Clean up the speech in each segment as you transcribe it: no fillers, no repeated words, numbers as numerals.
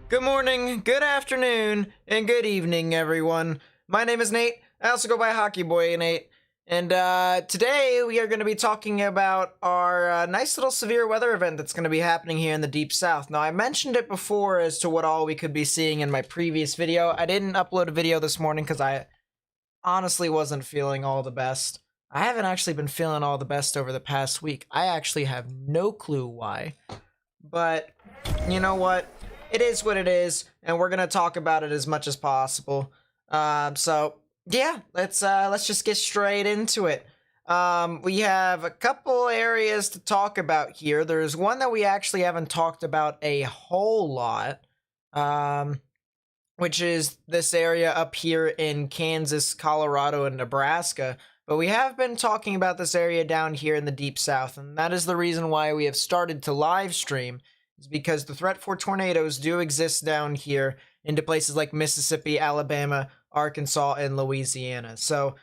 Good morning, good afternoon, and good evening, everyone. My name is Nate. I also go by Hockey Boy Nate. And today we are going to be talking about our nice little severe weather event that's going to be happening here in the Deep South. Now, I mentioned it before as to what all we could be seeing in my previous video. I didn't upload a video this morning because I honestly wasn't feeling all the best. I haven't actually been feeling all the best over the past week. I actually have no clue why. But you know what? It is what it is, and we're gonna talk about it as much as possible. So yeah, let's just get straight into it. We have a couple areas to talk about here. There's one that we actually haven't talked about a whole lot, which is this area up here in Kansas, Colorado, and Nebraska. But we have been talking about this area down here in the Deep South, and that is the reason why we have started to live stream, is because the threat for tornadoes do exist down here into places like Mississippi, Alabama, Arkansas, and Louisiana. So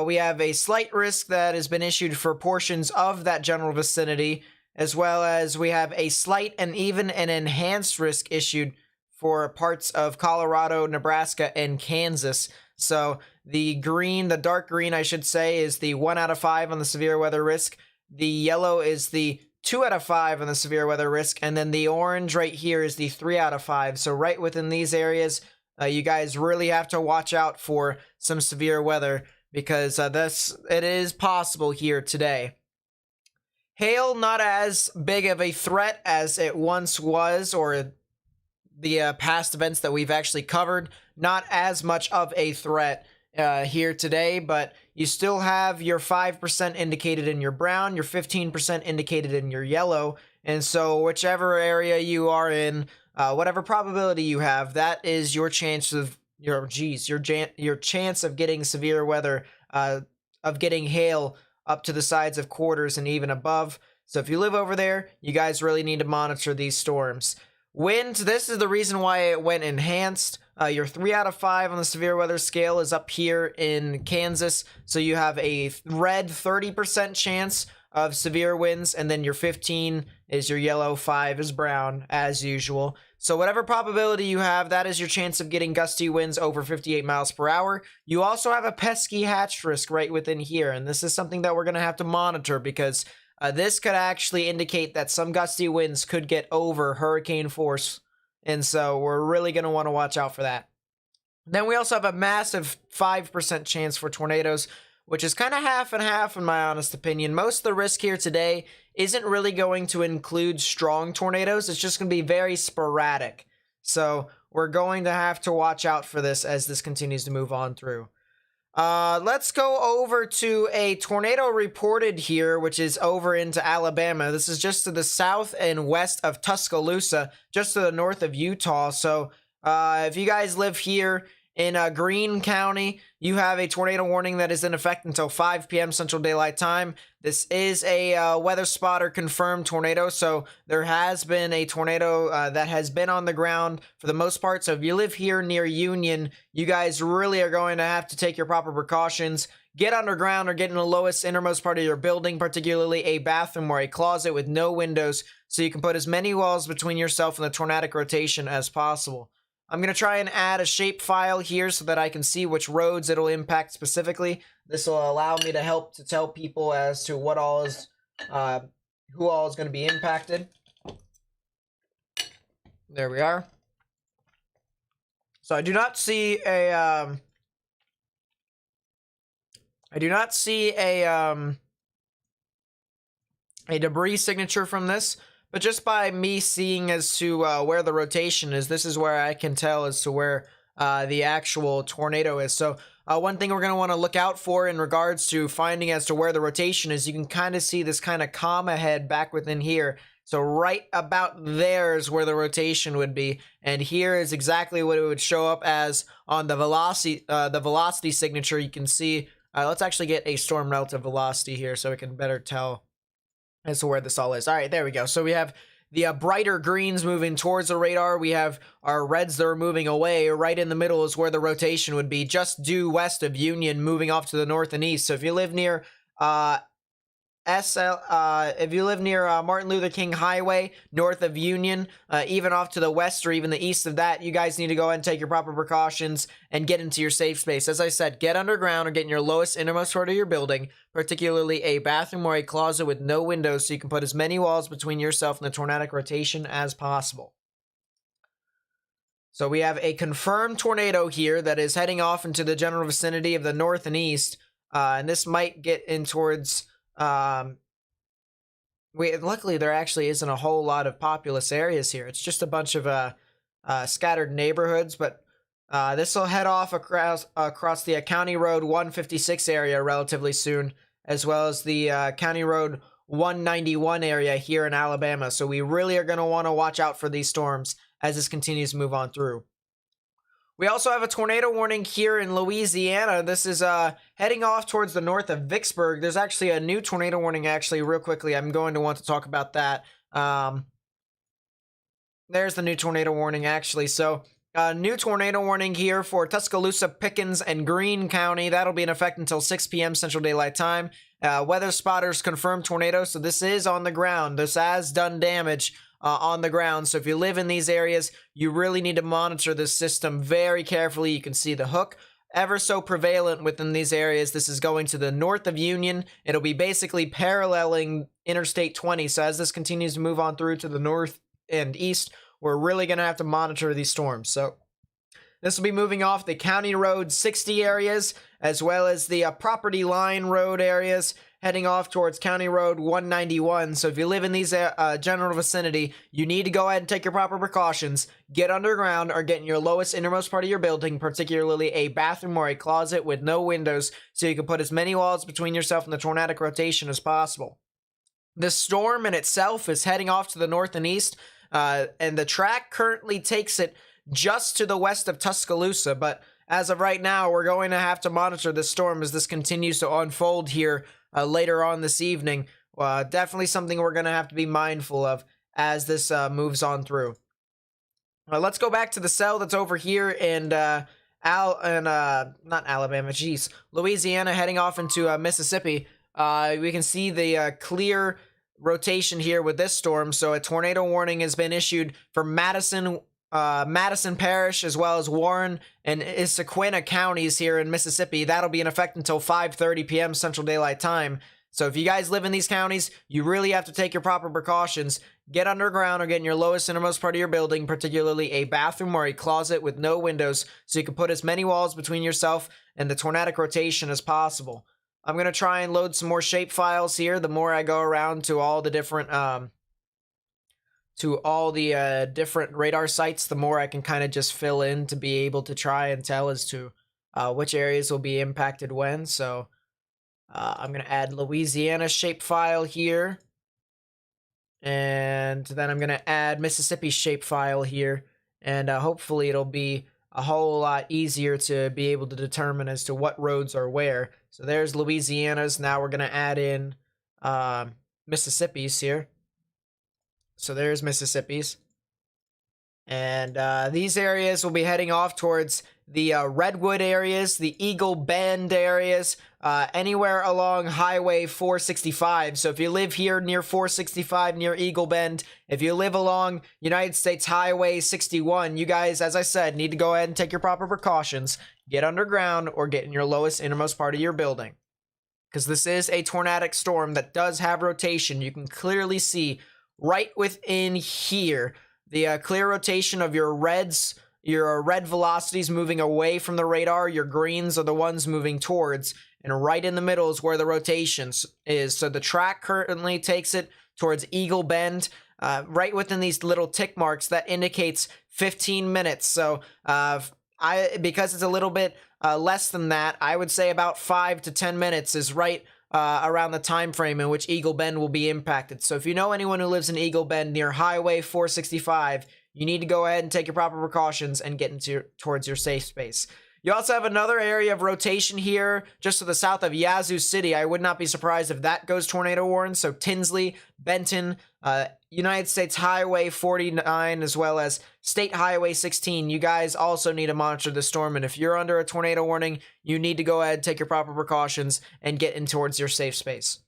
we have a slight risk that has been issued for portions of that general vicinity, as well as we have a slight and even an enhanced risk issued for parts of Colorado, Nebraska, and Kansas. So the green, the dark green, I should say, is the 1 out of 5 on the severe weather risk. The yellow is the 2 out of 5 on the severe weather risk. And then the orange right here is the 3 out of 5. So right within these areas, you guys really have to watch out for some severe weather because it is possible here today. Hail, not as big of a threat as it once was, or the past events that we've actually covered, not as much of a threat here today, but you still have your 5% indicated in your brown, your 15% indicated in your yellow, and so whichever area you are in, whatever probability you have, that is your chance of your chance of getting severe weather, of getting hail up to the sides of quarters and even above. So if you live over there, you guys really need to monitor these storms. Wind, this is the reason why it went enhanced. Your 3 out of 5 on the severe weather scale is up here in Kansas. So you have a red 30% chance of severe winds, and then your 15 is your yellow, 5 is brown, as usual. So whatever probability you have, that is your chance of getting gusty winds over 58 miles per hour. You also have a pesky hatch risk right within here, and this is something that we're going to have to monitor because this could actually indicate that some gusty winds could get over hurricane force, and so we're really going to want to watch out for that. Then we also have a massive 5% chance for tornadoes, which is kind of half and half in my honest opinion. Most of the risk here today isn't really going to include strong tornadoes. It's just going to be very sporadic. So we're going to have to watch out for this as this continues to move on through. Let's go over to a tornado reported here, which is over into Alabama. This is just to the south and west of Tuscaloosa, just to the north of Utah. So if you guys live here in Greene County, you have a tornado warning that is in effect until 5 p.m. Central Daylight Time. This is a weather spotter confirmed tornado, so there has been a tornado that has been on the ground for the most part. So if you live here near Union, you guys really are going to have to take your proper precautions. Get underground or get in the lowest, innermost part of your building, particularly a bathroom or a closet with no windows, so you can put as many walls between yourself and the tornadic rotation as possible. I'm going to try and add a shape file here so that I can see which roads it'll impact specifically. This will allow me to help to tell people as to what all is, who all is going to be impacted. There we are. So I do not see a, a debris signature from this. But just by me seeing as to where the rotation is, this is where I can tell as to where the actual tornado is. So one thing we're going to want to look out for in regards to finding as to where the rotation is, you can kind of see this kind of comma head back within here. So right about there is where the rotation would be. And here is exactly what it would show up as on the velocity signature. You can see, let's actually get a storm relative velocity here so we can better tell as to where this all is. All right, there we go. So we have the brighter greens moving towards the radar. We have our reds that are moving away. Right in the middle is where the rotation would be, just due west of Union, moving off to the north and east. So if you live near if you live near Martin Luther King Highway, north of Union, even off to the west or even the east of that, you guys need to go ahead and take your proper precautions and get into your safe space. As I said, get underground or get in your lowest innermost part of your building, particularly a bathroom or a closet with no windows, so you can put as many walls between yourself and the tornadic rotation as possible. So we have a confirmed tornado here that is heading off into the general vicinity of the north and east, and this might get in towards... luckily there actually isn't a whole lot of populous areas here. It's just a bunch of scattered neighborhoods, but this will head off across the County Road 156 area relatively soon, as well as the County Road 191 area here in Alabama. So we really are going to want to watch out for these storms as this continues to move on through. We also have a tornado warning here in Louisiana. This is heading off towards the north of Vicksburg. There's actually a new tornado warning, actually, real quickly. I'm going to want to talk about that. There's the new tornado warning, actually. So, new tornado warning here for Tuscaloosa, Pickens, and Greene County. That'll be in effect until 6 p.m. Central Daylight Time. Weather spotters confirmed tornado, so this is on the ground. This has done damage on the ground. So if you live in these areas, you really need to monitor this system very carefully. You can see the hook ever so prevalent within these areas. This is going to the north of Union. It'll be basically paralleling Interstate 20. So as this continues to move on through to the north and east, we're really going to have to monitor these storms. So this will be moving off the County Road 60 areas, as well as the Property Line Road areas, heading off towards County Road 191. So if you live in these general vicinity, you need to go ahead and take your proper precautions, get underground, or get in your lowest innermost part of your building, particularly a bathroom or a closet with no windows, so you can put as many walls between yourself and the tornadic rotation as possible. The storm in itself is heading off to the north and east, and the track currently takes it just to the west of Tuscaloosa, but as of right now, we're going to have to monitor this storm as this continues to unfold here later on this evening. Definitely something we're going to have to be mindful of as this moves on through. Let's go back to the cell that's over here in Louisiana, heading off into Mississippi. We can see the clear rotation here with this storm. So a tornado warning has been issued for Madison Parish, as well as Warren and Issaquah counties here in Mississippi. That'll be in effect until 5:30 p.m. Central Daylight Time. So if you guys live in these counties, you really have to take your proper precautions. Get underground or get in your lowest innermost part of your building, particularly a bathroom or a closet with no windows, so you can put as many walls between yourself and the tornadic rotation as possible. I'm going to try and load some more shape files here. The more I go around to all the different different radar sites, the more I can kind of just fill in to be able to try and tell as to which areas will be impacted when. So I'm going to add Louisiana shapefile here, and then I'm going to add Mississippi shapefile here, and hopefully it'll be a whole lot easier to be able to determine as to what roads are where. So there's Louisiana's. Now we're going to add in Mississippi's here. So there's Mississippi's. And these areas will be heading off towards the Redwood areas, the Eagle Bend areas, anywhere along Highway 465. So if you live here near 465, near Eagle Bend, if you live along United States Highway 61, you guys, as I said, need to go ahead and take your proper precautions. Get underground or get in your lowest innermost part of your building. Because this is a tornadic storm that does have rotation. You can clearly see right within here the clear rotation of your reds. Your red velocities moving away from the radar, your greens are the ones moving towards, and right in the middle is where the rotation is. So the track currently takes it towards Eagle Bend, right within these little tick marks that indicates 15 minutes. So because it's a little bit less than that, I would say about 5 to 10 minutes is right around the time frame in which Eagle Bend will be impacted. So if you know anyone who lives in Eagle Bend near Highway 465, you need to go ahead and take your proper precautions and get towards your safe space. You also have another area of rotation here just to the south of Yazoo City. I would not be surprised if that goes tornado warned. So Tinsley, Benton, United States Highway 49, as well as State Highway 16. You guys also need to monitor the storm. And if you're under a tornado warning, you need to go ahead and take your proper precautions and get in towards your safe space.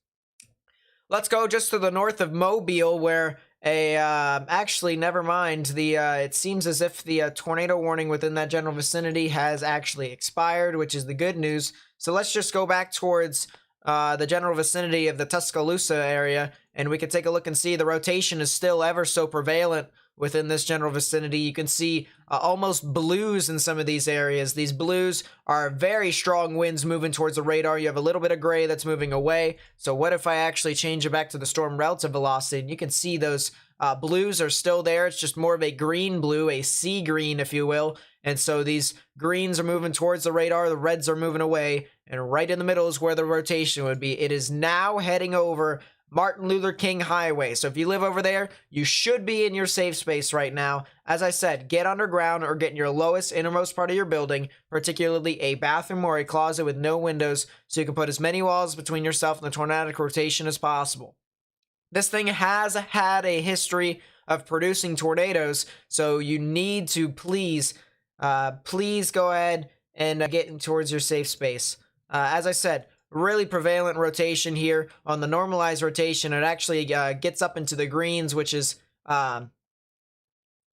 Let's go just to the north of Mobile, where actually, never mind. It seems as if the tornado warning within that general vicinity has actually expired, which is the good news. So let's just go back towards the general vicinity of the Tuscaloosa area, and we can take a look and see the rotation is still ever so prevalent within this general vicinity. You can see almost blues in some of these areas. These blues are very strong winds moving towards the radar. You have a little bit of gray that's moving away. So what if I actually change it back to the storm relative velocity? And you can see those blues are still there. It's just more of a green blue, a sea green, if you will. And so these greens are moving towards the radar. The reds are moving away. And right in the middle is where the rotation would be. It is now heading over Martin Luther King Highway. So if you live over there, you should be in your safe space right now. As I said, get underground or get in your lowest, innermost part of your building, particularly a bathroom or a closet with no windows, so you can put as many walls between yourself and the tornadic rotation as possible. This thing has had a history of producing tornadoes, so you need to please go ahead and get towards your safe space. As I said, really prevalent rotation here. On the normalized rotation, it actually gets up into the greens, which is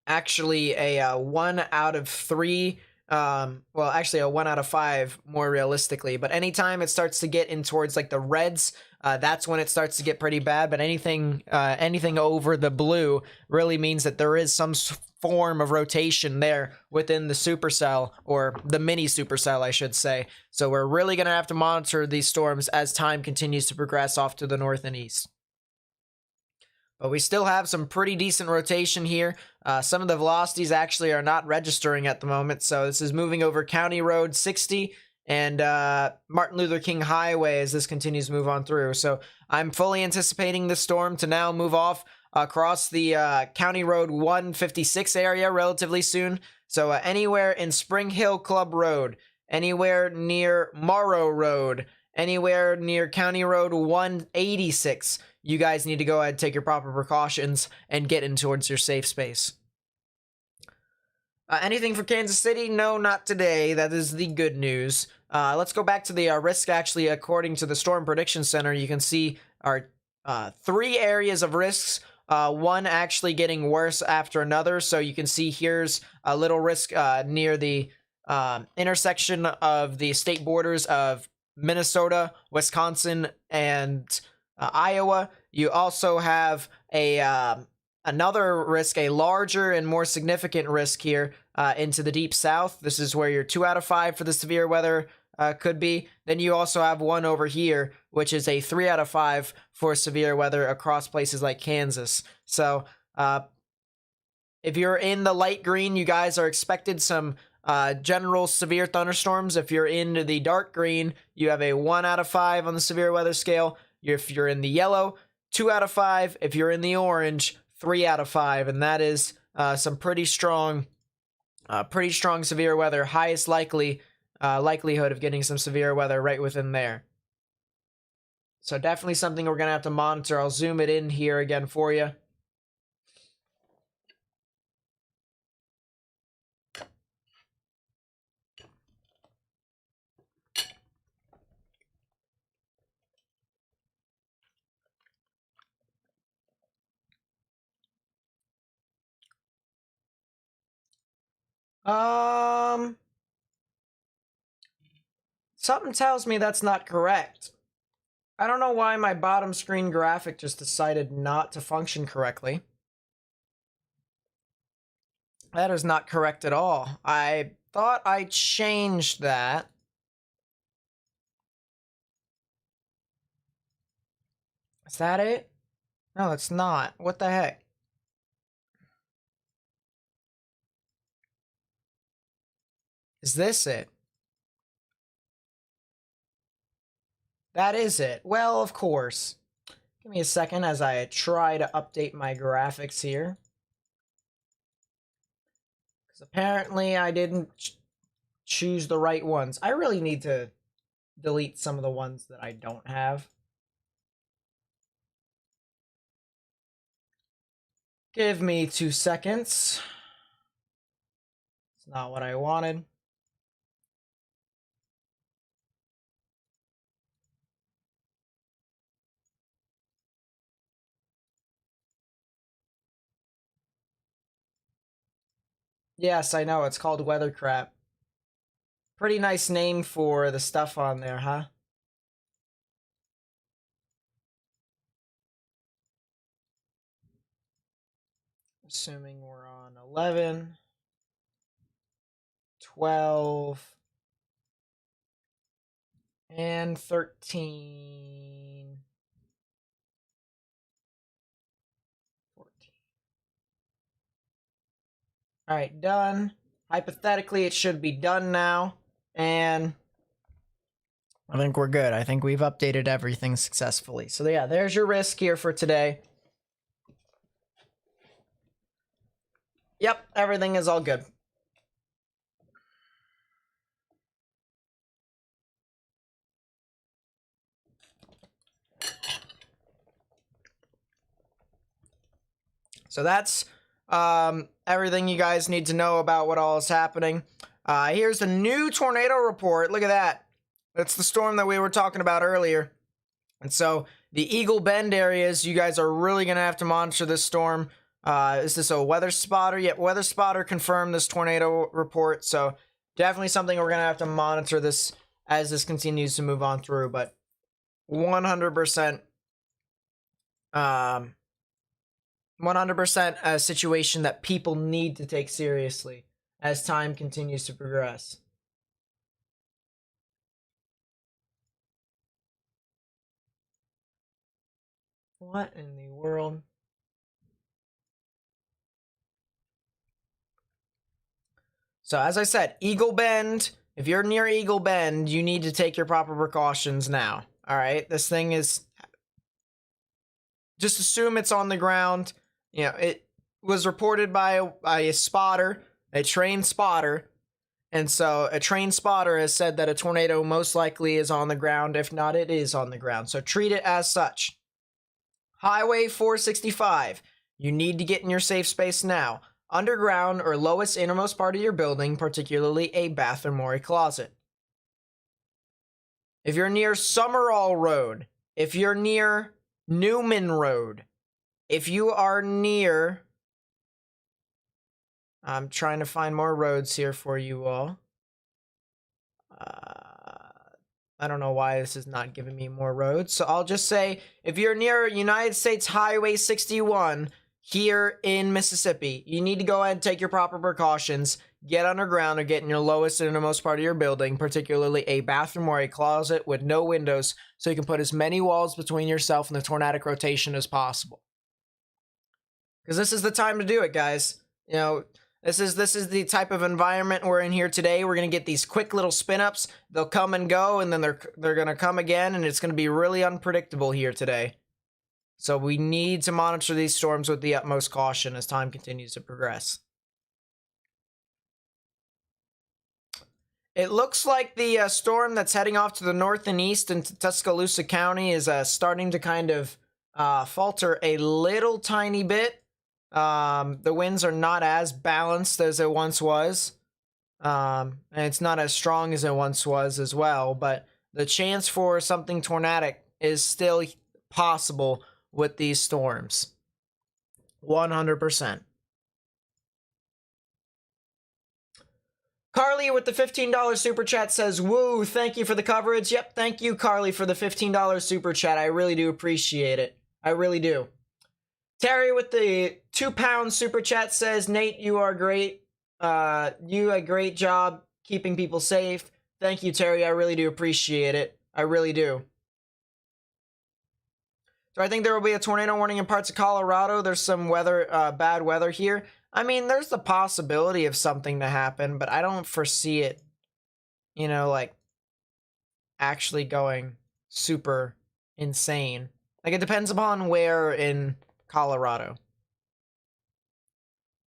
actually a 1 out of 3. Well, actually a 1 out of 5 more realistically. But anytime it starts to get in towards like the reds, that's when it starts to get pretty bad. But anything over the blue really means that there is some form of rotation there within the supercell, or the mini supercell, I should say. So we're really going to have to monitor these storms as time continues to progress off to the north and east. But we still have some pretty decent rotation here. Some of the velocities actually are not registering at the moment. So this is moving over County Road 60 and Martin Luther King Highway as this continues to move on through. So I'm fully anticipating this storm to now move off across the County Road 156 area relatively soon. So anywhere in Spring Hill Club Road, anywhere near Morrow Road, anywhere near County Road 186, you guys need to go ahead and take your proper precautions and get in towards your safe space. Anything for Kansas City? No, not today. That is the good news. Let's go back to the risk. Actually, according to the Storm Prediction Center, you can see our 3 areas of risks. One actually getting worse after another. So you can see here's a little risk near the intersection of the state borders of Minnesota, Wisconsin, and Iowa. You also have a another risk, a larger and more significant risk here into the deep south. This is where your 2 out of 5 for the severe weather could be. Then you also have one over here, which is a 3 out of 5 for severe weather across places like Kansas. So if you're in the light green, you guys are expected some general severe thunderstorms. If you're in the dark green, you have a 1 out of 5 on the severe weather scale. If you're in the yellow, 2 out of 5. If you're in the orange, 3 out of 5. And that is some pretty strong severe weather. Highest likelihood of getting some severe weather right within there. So definitely something we're going to have to monitor. I'll zoom it in here again for you. Something tells me that's not correct. I don't know why my bottom screen graphic just decided not to function correctly. That is not correct at all. I thought I changed that. Is that it? No, it's not. What the heck? Is this it? That is it. Well, of course. Give me a second as I try to update my graphics here. Because apparently I didn't choose the right ones. I really need to delete some of the ones that I don't have. Give me 2 seconds. It's not what I wanted. Yes, I know. It's called Weathercrap. Pretty nice name for the stuff on there, huh? Assuming we're on 11, 12, and 13, 14. All right, done. Hypothetically, it should be done now. And I think we're good. I think we've updated everything successfully. So yeah, there's your risk here for today. Yep, everything is all good. So that's everything you guys need to know about what all is happening. Here's the new tornado report. Look at that. That's the storm that we were talking about earlier. And so the Eagle Bend areas, you guys are really going to have to monitor this storm. Is this a weather spotter? Yep, weather spotter confirmed this tornado report. So definitely something we're going to have to monitor this as this continues to move on through. But 100%, 100% a situation that people need to take seriously as time continues to progress. What in the world? So as I said, Eagle Bend, if you're near Eagle Bend, you need to take your proper precautions now. All right, this thing is, just assume it's on the ground. You know, it was reported by a spotter, a trained spotter. And so a trained spotter has said that a tornado most likely is on the ground. If not, it is on the ground. So treat it as such. Highway 465. You need to get in your safe space now. Underground or lowest innermost part of your building, particularly a bathroom or a closet. If you're near Summerall Road, if you're near Newman Road, if you are near... I'm trying to find more roads here for you all. I don't know why this is not giving me more roads. So I'll just say, if you're near United States Highway 61 here in Mississippi, you need to go ahead and take your proper precautions. Get underground or get in your lowest and innermost part of your building, particularly a bathroom or a closet with no windows, so you can put as many walls between yourself and the tornadic rotation as possible. Because this is the time to do it, guys. You know, this is the type of environment we're in here today. We're going to get these quick little spin-ups. They'll come and go, and then they're going to come again, and it's going to be really unpredictable here today. So we need to monitor these storms with the utmost caution as time continues to progress. It looks like the storm that's heading off to the north and east into Tuscaloosa County is starting to kind of falter a little tiny bit. The winds are not as balanced as it once was. And it's not as strong as it once was as well. But the chance for something tornadic is still possible with these storms. 100%. Carly with the $15 super chat says, woo, thank you for the coverage. Yep, thank you, Carly, for the $15 super chat. I really do appreciate it. I really do. Terry with the £2 super chat says, Nate, you are great. You a great job keeping people safe. Thank you, Terry. I really do appreciate it. I really do. So I think there will be a tornado warning in parts of Colorado. There's some weather, bad weather here. I mean, there's the possibility of something to happen, but I don't foresee it, you know, like, actually going super insane. Like, it depends upon where in Colorado.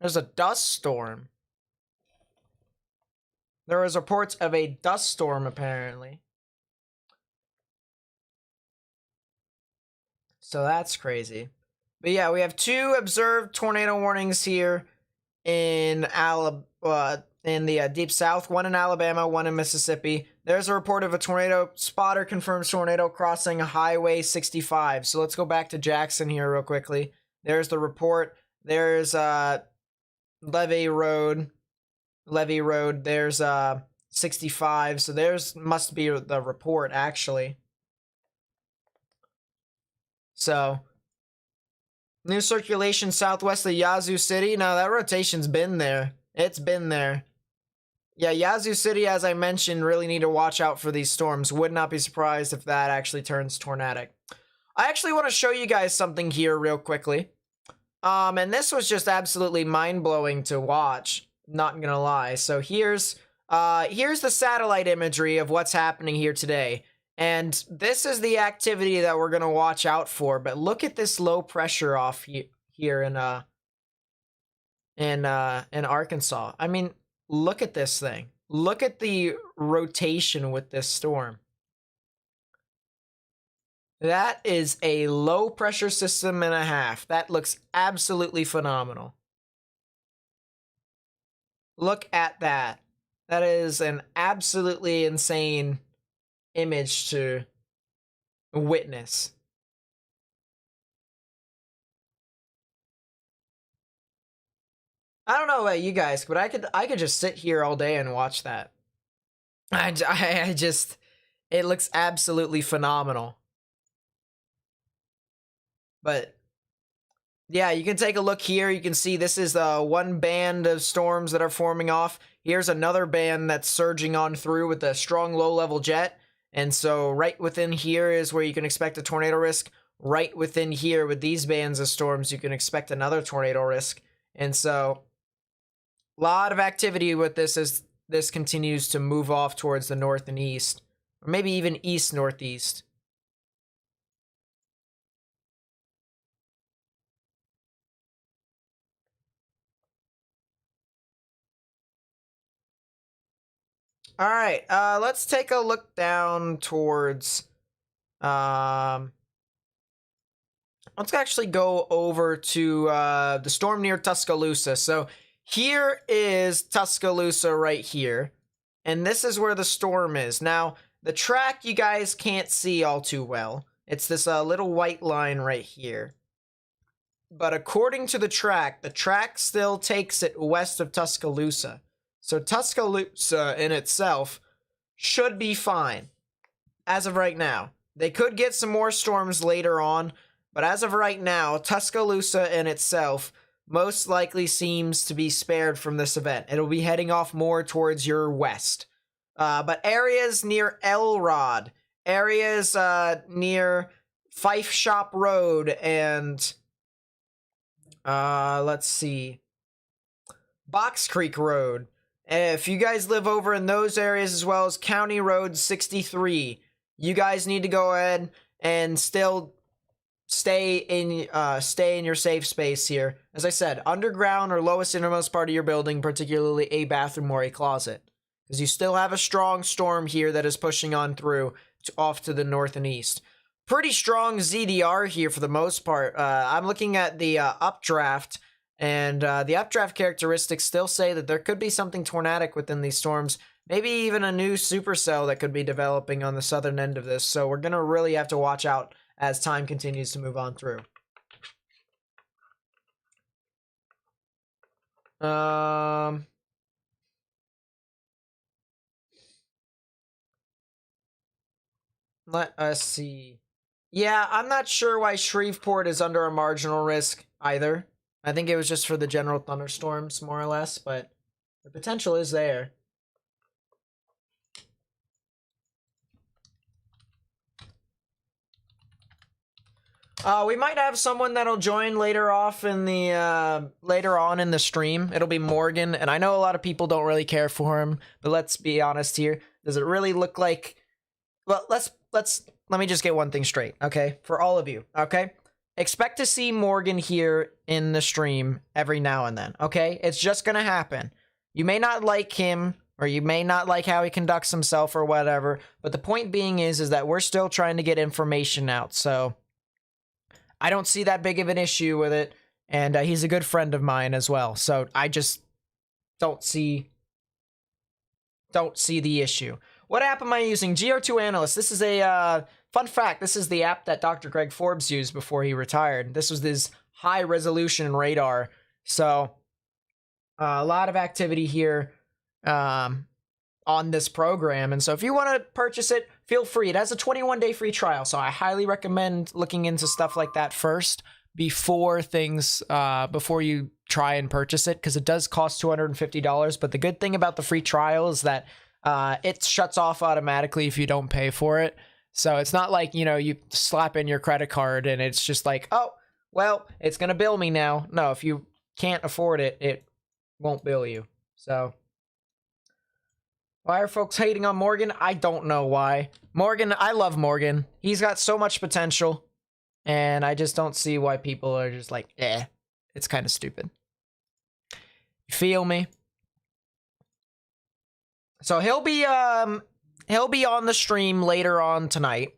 There's a dust storm. There was reports of a dust storm, apparently. So that's crazy. But yeah, we have 2 observed tornado warnings here in the deep south. 1 in Alabama, 1 in Mississippi. There's a report of a tornado. Spotter confirms tornado crossing Highway 65. So let's go back to Jackson here real quickly. There's the report. There's Levee Road. Levee Road. There's 65. So there's must be the report actually. So new circulation southwest of Yazoo City. Now that rotation's been there. It's been there. Yeah, Yazoo City, as I mentioned, really need to watch out for these storms. Would not be surprised if that actually turns tornadic. I actually want to show you guys something here real quickly. And this was just absolutely mind-blowing to watch. Not gonna lie. So here's the satellite imagery of what's happening here today. And this is the activity that we're gonna watch out for. But look at this low pressure off here in Arkansas. I mean, look at this thing. Look at the rotation with this storm. That is a low pressure system and a half. That looks absolutely phenomenal. Look at that. That is an absolutely insane image to witness. I don't know about you guys, but I could just sit here all day and watch that. I just, it looks absolutely phenomenal. But yeah, you can take a look here. You can see this is one band of storms that are forming off. Here's another band that's surging on through with a strong low-level jet. And so right within here is where you can expect a tornado risk. Right within here with these bands of storms, you can expect another tornado risk. And so a lot of activity with this as this continues to move off towards the north and east. Or maybe even east-northeast. All right, let's take a look down towards, let's actually go over to the storm near Tuscaloosa. So here is Tuscaloosa right here, and this is where the storm is. Now, the track you guys can't see all too well. It's this little white line right here. But according to the track still takes it west of Tuscaloosa. So Tuscaloosa in itself should be fine as of right now. They could get some more storms later on, but as of right now, Tuscaloosa in itself most likely seems to be spared from this event. It'll be heading off more towards your west. But areas near Elrod, areas near Fife Shop Road, and let's see, Box Creek Road. If you guys live over in those areas as well as County Road 63, you guys need to go ahead and still stay in your safe space here. As I said, underground or lowest innermost part of your building, particularly a bathroom or a closet, because you still have a strong storm here that is pushing on through off to the north and east. Pretty strong ZDR here for the most part. I'm looking at the updraft. And the updraft characteristics still say that there could be something tornadic within these storms. Maybe even a new supercell that could be developing on the southern end of this. So we're going to really have to watch out as time continues to move on through. Let us see. Yeah, I'm not sure why Shreveport is under a marginal risk either. I think it was just for the general thunderstorms, more or less, but the potential is there. We might have someone that'll join later on in the stream. It'll be Morgan, and I know a lot of people don't really care for him, but let's be honest here. Does it really look like? Well, let me just get one thing straight, okay? For all of you, okay? Expect to see Morgan here in the stream every now and then, okay? It's just gonna happen. You may not like him, or you may not like how he conducts himself or whatever, but the point being is that we're still trying to get information out, so I don't see that big of an issue with it, and he's a good friend of mine as well, so I just don't see the issue. What app am I using? GR2 Analyst. This is a fun fact. This is the app that Dr. Greg Forbes used before he retired. This was his high resolution radar. So a lot of activity here on this program. And so if you want to purchase it, feel free. It has a 21-day free trial, so I highly recommend looking into stuff like that first before you try and purchase it, because it does cost $250. But the good thing about the free trial is that it shuts off automatically if you don't pay for it. So it's not like, you slap in your credit card and it's just like, oh, well, it's going to bill me now. No, if you can't afford it, it won't bill you. So why are folks hating on Morgan? I don't know why. Morgan, I love Morgan. He's got so much potential. And I just don't see why people are just like, it's kind of stupid. You feel me? So he'll be on the stream later on tonight.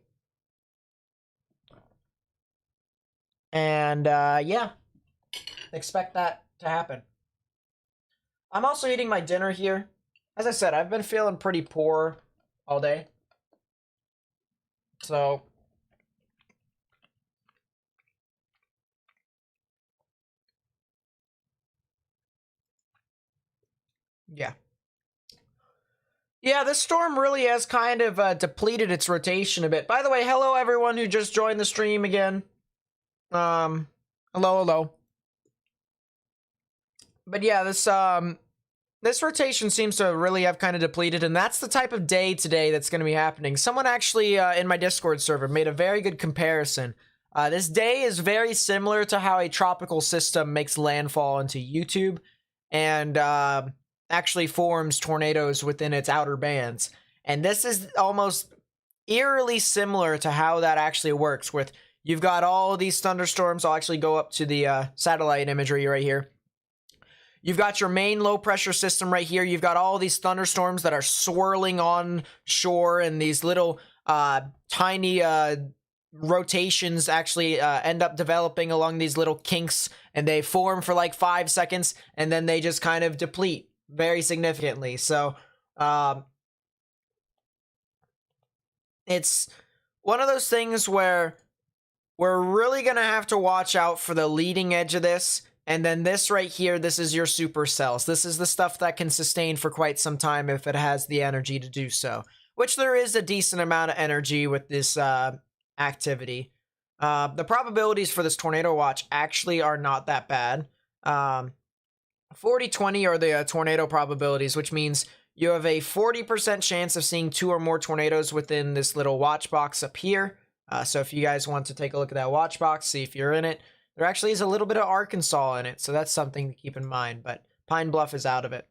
And yeah, expect that to happen. I'm also eating my dinner here. As I said, I've been feeling pretty poor all day. So yeah. Yeah, this storm really has kind of depleted its rotation a bit. By the way, hello everyone who just joined the stream again. Hello. But yeah, this rotation seems to really have kind of depleted, and that's the type of day today that's going to be happening. Someone actually in my Discord server made a very good comparison. This day is very similar to how a tropical system makes landfall into YouTube, and actually forms tornadoes within its outer bands. And this is almost eerily similar to how that actually works, with you've got all these thunderstorms. I'll actually go up to the satellite imagery right here. You've got your main low pressure system right here. You've got all these thunderstorms that are swirling on shore, and these little tiny rotations actually end up developing along these little kinks, and they form for like 5 seconds, and then they just kind of deplete very significantly. So it's one of those things where we're really gonna have to watch out for the leading edge of this. And then this right here, this is your supercells. This is the stuff that can sustain for quite some time if it has the energy to do so, which there is a decent amount of energy with this activity. The probabilities for this tornado watch actually are not that bad. 40-20 are the tornado probabilities, which means you have a 40% chance of seeing 2 or more tornadoes within this little watch box up here. So if you guys want to take a look at that watch box, see if you're in it. There actually is a little bit of Arkansas in it, so that's something to keep in mind, but Pine Bluff is out of it.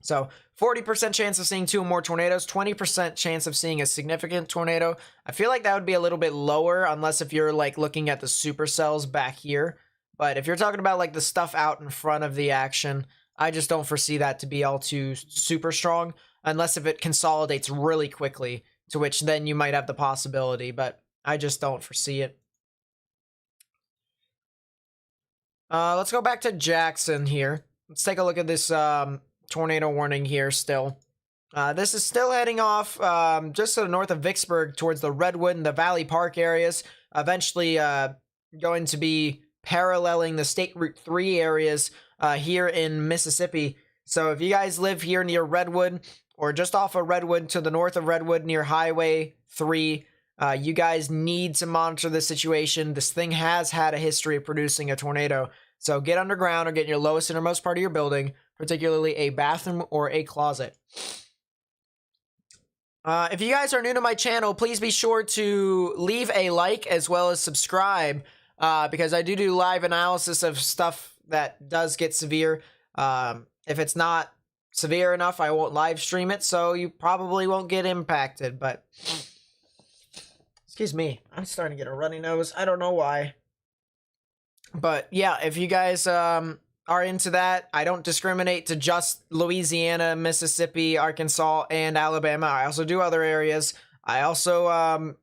So 40% chance of seeing 2 or more tornadoes, 20% chance of seeing a significant tornado. I feel like that would be a little bit lower, unless if you're like looking at the supercells back here. But if you're talking about like the stuff out in front of the action, I just don't foresee that to be all too super strong, unless if it consolidates really quickly, to which then you might have the possibility, but I just don't foresee it. Let's go back to Jackson here. Let's take a look at this tornado warning here still. This is still heading off just to the north of Vicksburg towards the Redwood and the Valley Park areas. Eventually going to be paralleling the State Route 3 areas here in Mississippi. So if you guys live here near Redwood, or just off of Redwood to the north of Redwood near Highway 3, you guys need to monitor the situation. This thing has had a history of producing a tornado. So get underground or get in your lowest innermost part of your building, particularly a bathroom or a closet. If you guys are new to my channel, please be sure to leave a like as well as subscribe, because I do live analysis of stuff that does get severe. If it's not severe enough, I won't live stream it, so you probably won't get impacted, but excuse me, I'm starting to get a runny nose. I don't know why. But yeah, if you guys are into that, I don't discriminate to just Louisiana, Mississippi, Arkansas, and Alabama. I also do other areas. I also,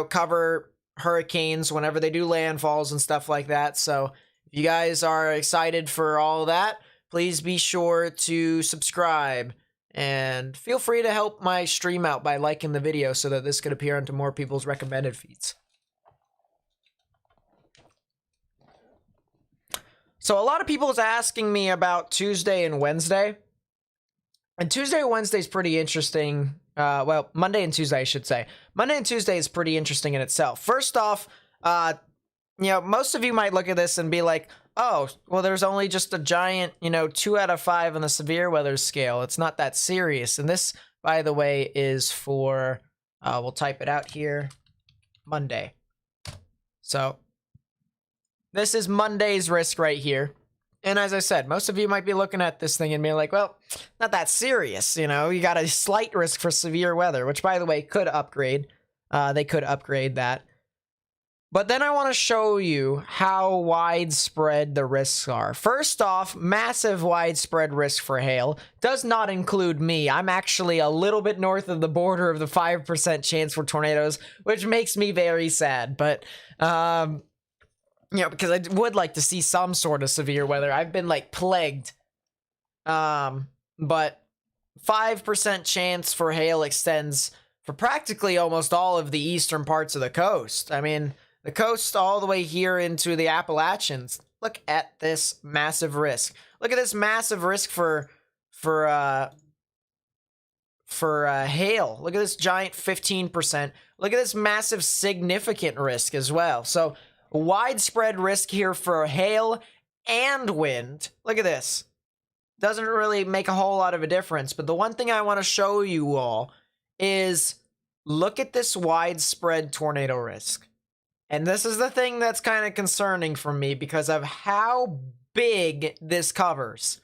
cover hurricanes whenever they do landfalls and stuff like that. So if you guys are excited for all that, please be sure to subscribe. And feel free to help my stream out by liking the video so that this could appear into more people's recommended feeds. So a lot of people is asking me about Tuesday and Wednesday. And Tuesday, Wednesday is pretty interesting. Well, Monday and Tuesday, I should say. Monday and Tuesday is pretty interesting in itself. First off, most of you might look at this and be like, oh, well, there's only just a giant, 2 out of 5 on the severe weather scale. It's not that serious. And this, by the way, is for, we'll type it out here, Monday. So this is Monday's risk right here. And as I said, most of you might be looking at this thing and being like, well, not that serious. You got a slight risk for severe weather, which, by the way, could upgrade. They could upgrade that. But then I want to show you how widespread the risks are. First off, massive widespread risk for hail does not include me. I'm actually a little bit north of the border of the 5% chance for tornadoes, which makes me very sad. But, because I would like to see some sort of severe weather. I've been, plagued. But 5% chance for hail extends for practically almost all of the eastern parts of the coast. I mean, the coast all the way here into the Appalachians. Look at this massive risk. Look at this massive risk for hail. Look at this giant 15%. Look at this massive significant risk as well. So widespread risk here for hail and wind. Look at this. Doesn't really make a whole lot of a difference, but the one thing I want to show you all is look at this widespread tornado risk. And this is the thing that's kind of concerning for me because of how big this covers.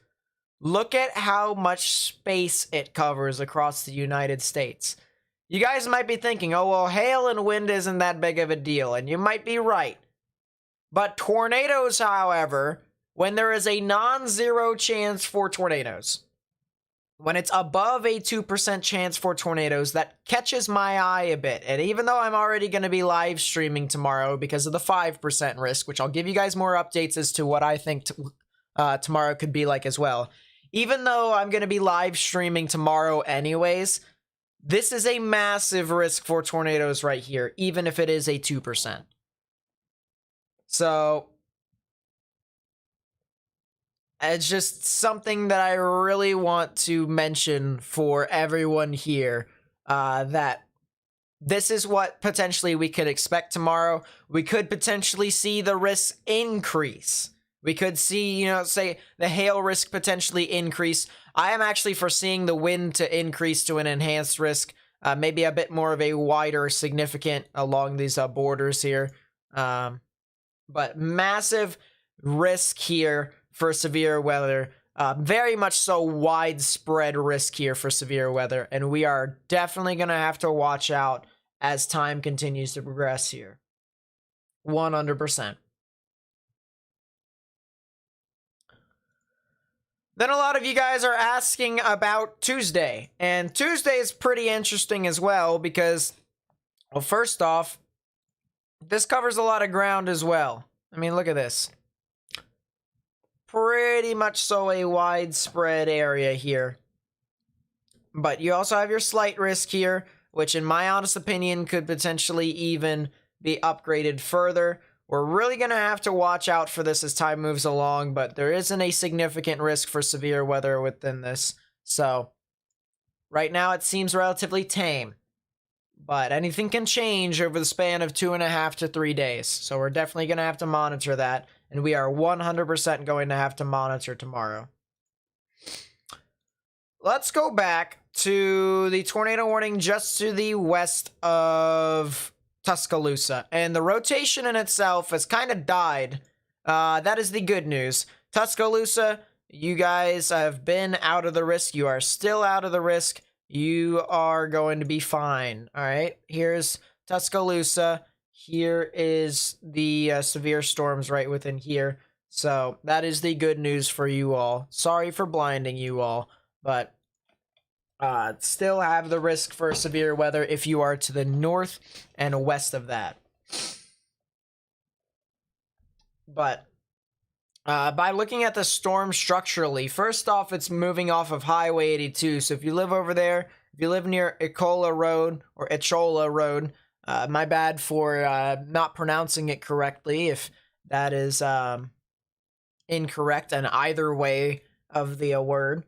Look at how much space it covers across the United States. You guys might be thinking, oh, well, hail and wind isn't that big of a deal, and you might be right. But tornadoes, however, when there is a non-zero chance for tornadoes, when it's above a 2% chance for tornadoes, that catches my eye a bit. And even though I'm already going to be live streaming tomorrow because of the 5% risk, which I'll give you guys more updates as to what I think tomorrow could be like as well. Even though I'm going to be live streaming tomorrow anyways, this is a massive risk for tornadoes right here, even if it is a 2%. So it's just something that I really want to mention for everyone here, that this is what potentially we could expect tomorrow. We could potentially see the risk increase. We could see, say the hail risk potentially increase. I am actually foreseeing the wind to increase to an enhanced risk, maybe a bit more of a wider significant along these borders here. But massive risk here for severe weather, very much so widespread risk here for severe weather, and we are definitely going to have to watch out as time continues to progress here. 100%. Then a lot of you guys are asking about Tuesday, and Tuesday is pretty interesting as well because, well, first off, this covers a lot of ground as well. I mean, look at this. Pretty much so a widespread area here. But you also have your slight risk here, which in my honest opinion could potentially even be upgraded further. We're really going to have to watch out for this as time moves along, but there isn't a significant risk for severe weather within this. So right now it seems relatively tame, but anything can change over the span of 2.5 to 3 days. So we're definitely going to have to monitor that. And we are 100% going to have to monitor tomorrow. Let's go back to the tornado warning just to the west of Tuscaloosa. And the rotation in itself has kind of died. That is the good news. Tuscaloosa, you guys have been out of the risk. You are still out of the risk. You are going to be fine. All right. Here's Tuscaloosa. Here is the severe storms right within here. So that is the good news for you all. Sorry for blinding you all, but still have the risk for severe weather if you are to the north and west of that. But by looking at the storm structurally, first off, it's moving off of Highway 82. So if you live over there, if you live near Echola Road or Echola Road, my bad for not pronouncing it correctly if that is incorrect in either way of the word.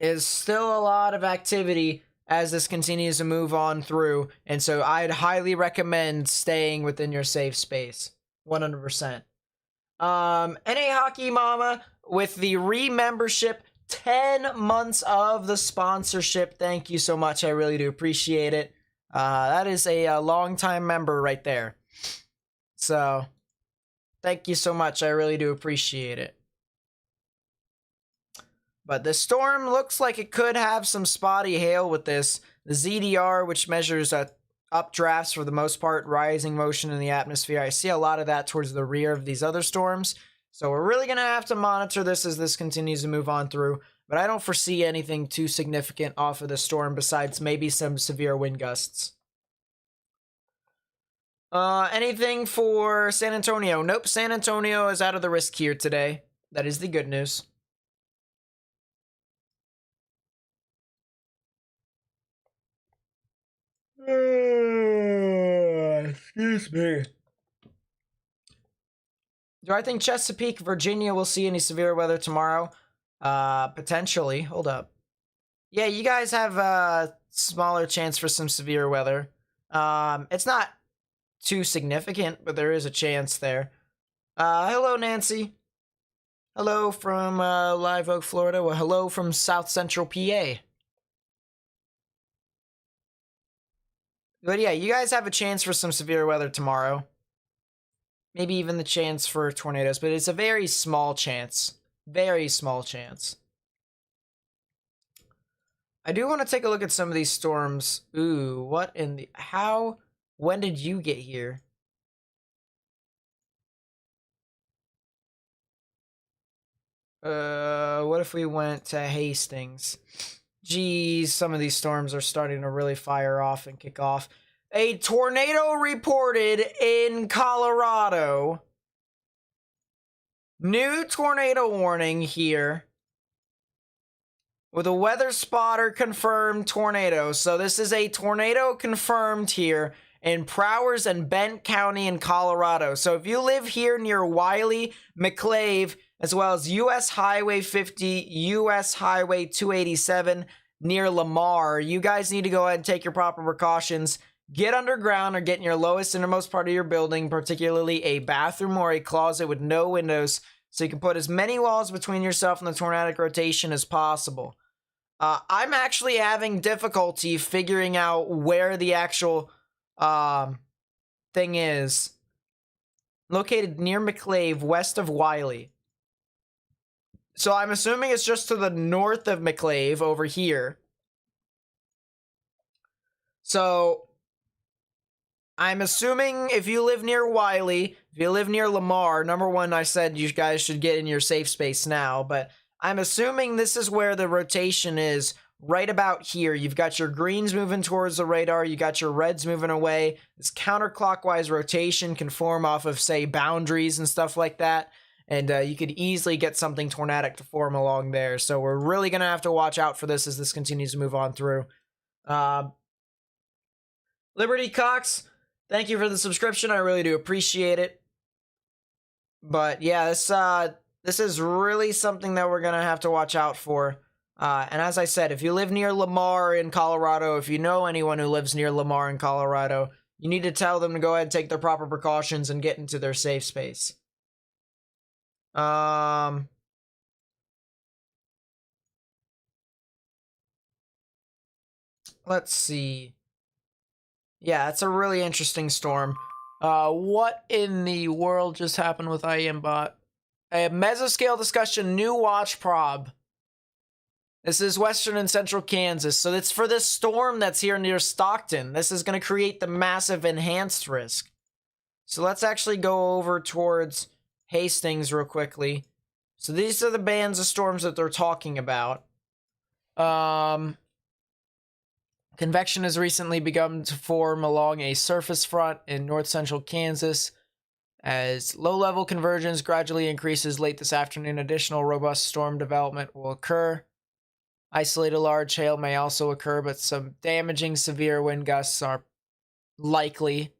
is still a lot of activity as this continues to move on through, and so I'd highly recommend staying within your safe space. 100%. NA Hockey Mama with the re-membership, 10 months of the sponsorship. Thank you so much. I really do appreciate it. That is a long-time member right there. So, thank you so much. I really do appreciate it. But the storm looks like it could have some spotty hail with this. The ZDR, which measures updrafts for the most part, rising motion in the atmosphere. I see a lot of that towards the rear of these other storms. So we're really going to have to monitor this as this continues to move on through. But I don't foresee anything too significant off of the storm besides maybe some severe wind gusts. Anything for San Antonio? Nope, San Antonio is out of the risk here today. That is the good news. Excuse me. Do I think Chesapeake, Virginia will see any severe weather tomorrow? Potentially. Hold up. Yeah, you guys have a smaller chance for some severe weather. It's not too significant, but there is a chance there. Hello, Nancy. Hello from Live Oak, Florida. Well, hello from South Central PA. But yeah, you guys have a chance for some severe weather tomorrow. Maybe even the chance for tornadoes, but it's a very small chance. Very small chance. I do want to take a look at some of these storms. Ooh, what in the... How? When did you get here? What if we went to Hastings? Geez, some of these storms are starting to really fire off and kick off. A tornado reported in Colorado. New tornado warning here. With a weather spotter confirmed tornado. So this is a tornado confirmed here in Prowers and Bent County in Colorado. So if you live here near Wiley, McClave, as well as US Highway 50, US Highway 287 near Lamar, you guys need to go ahead and take your proper precautions. Get underground or get in your lowest innermost part of your building, particularly a bathroom or a closet with no windows, so you can put as many walls between yourself and the tornadic rotation as possible. I'm actually having difficulty figuring out where the actual thing is. Located near McClave, west of Wiley. So I'm assuming it's just to the north of McClave over here. So I'm assuming if you live near Wiley, if you live near Lamar, number one, I said you guys should get in your safe space now, but I'm assuming this is where the rotation is, right about here. You've got your greens moving towards the radar, you got your reds moving away. This counterclockwise rotation can form off of, say, boundaries and stuff like that, and you could easily get something tornadic to form along there. So we're really going to have to watch out for this as this continues to move on through. Liberty Cox, thank you for the subscription. I really do appreciate it. But yeah, this is really something that we're going to have to watch out for. And as I said, if you live near Lamar in Colorado, if you know anyone who lives near Lamar in Colorado, you need to tell them to go ahead and take their proper precautions and get into their safe space. Let's see. Yeah, it's a really interesting storm. What in the world just happened with IEMBot? A mesoscale discussion, new watch prob. This is western and central Kansas. So it's for this storm that's here near Stockton. This is going to create the massive enhanced risk. So let's actually go over towards Hastings real quickly. So these are the bands of storms that they're talking about. Convection has recently begun to form along a surface front in north central Kansas. As low-level convergence gradually increases late this afternoon, additional robust storm development will occur. Isolated large hail may also occur, but some damaging severe wind gusts are likely.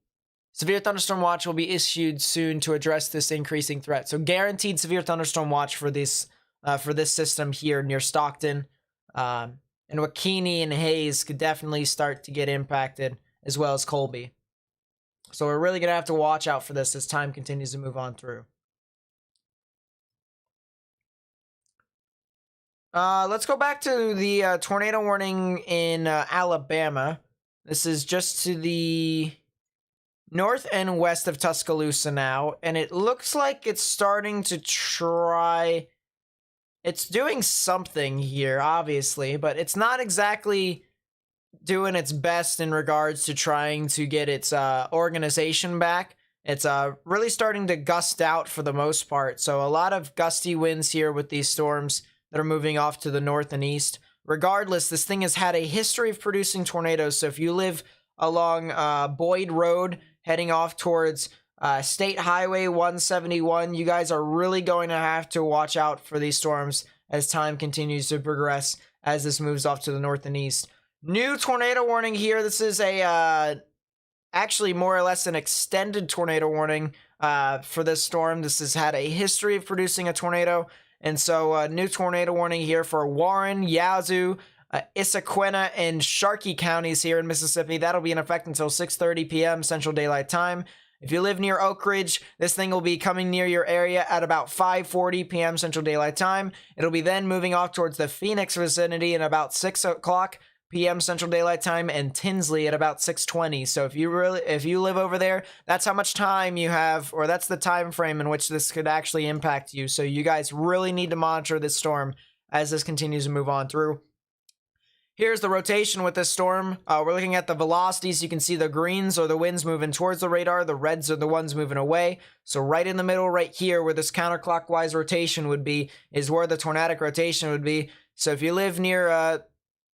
Severe thunderstorm watch will be issued soon to address this increasing threat. So guaranteed severe thunderstorm watch for this system here near Stockton. And Wakini and Hayes could definitely start to get impacted, as well as Colby. So we're really going to have to watch out for this as time continues to move on through. Let's go back to the tornado warning in Alabama. This is just to the north and west of Tuscaloosa now, and it looks like it's starting to try. It's doing something here, obviously, but it's not exactly doing its best in regards to trying to get its organization back. It's really starting to gust out for the most part, so a lot of gusty winds here with these storms that are moving off to the north and east. Regardless, this thing has had a history of producing tornadoes, so if you live along Boyd Road heading off towards State Highway 171, you guys are really going to have to watch out for these storms as time continues to progress as this moves off to the north and east. New tornado warning here. This is a actually more or less an extended tornado warning for this storm. This has had a history of producing a tornado, and so new tornado warning here for Warren, Yazoo, Issaquena, and Sharkey counties here in Mississippi. That'll be in effect until 6:30 p.m. Central Daylight Time. If you live near Oak Ridge, this thing will be coming near your area at about 5:40 p.m. Central Daylight Time. It'll be then moving off towards the Phoenix vicinity in about 6 o'clock p.m. Central Daylight Time, and Tinsley at about 6:20. So if you live over there, that's how much time you have, or that's the time frame in which this could actually impact you. So you guys really need to monitor this storm as this continues to move on through. Here's the rotation with this storm. We're looking at the velocities. You can see the greens are the winds moving towards the radar. The reds are the ones moving away. So right in the middle right here where this counterclockwise rotation would be is where the tornadic rotation would be. So if you live near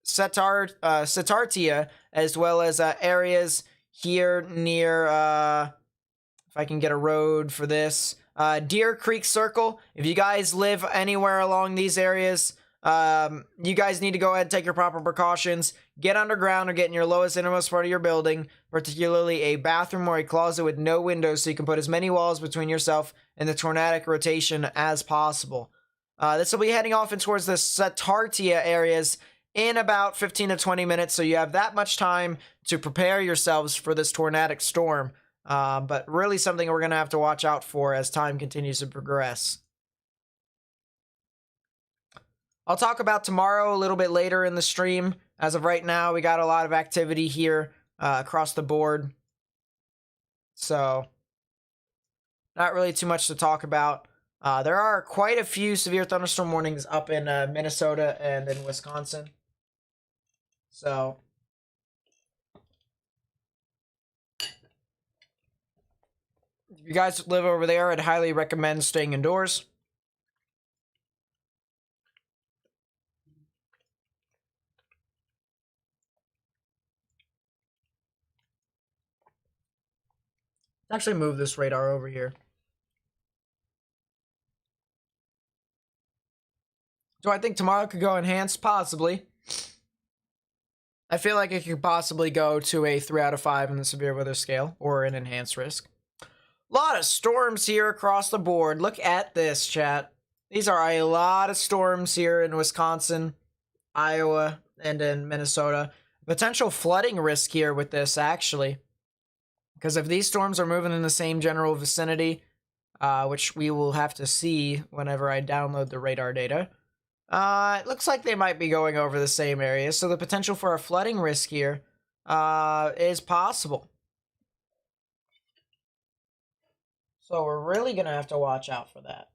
Satartia, as well as areas here near, if I can get a road for this, Deer Creek Circle. If you guys live anywhere along these areas, you guys need to go ahead and take your proper precautions. Get underground or get in your lowest innermost part of your building, particularly a bathroom or a closet with no windows, so you can put as many walls between yourself and the tornadic rotation as possible. This will be heading off in towards the Satartia areas in about 15 to 20 minutes, so you have that much time to prepare yourselves for this tornadic storm. But really something we're going to have to watch out for as time continues to progress. I'll talk about tomorrow a little bit later in the stream. As of right now, we got a lot of activity here across the board. So, not really too much to talk about. There are quite a few severe thunderstorm warnings up in Minnesota and in Wisconsin. So, if you guys live over there, I'd highly recommend staying indoors. Actually move this radar over here. Do I think tomorrow could go enhanced? Possibly. I feel like it could possibly go to a 3 out of 5 in the severe weather scale, or an enhanced risk. A lot of storms here across the board. Look at this, chat. These are a lot of storms here in Wisconsin, Iowa, and in Minnesota. Potential flooding risk here with this, actually. Because if these storms are moving in the same general vicinity, which we will have to see whenever I download the radar data, it looks like they might be going over the same area. So the potential for a flooding risk here is possible. So we're really going to have to watch out for that.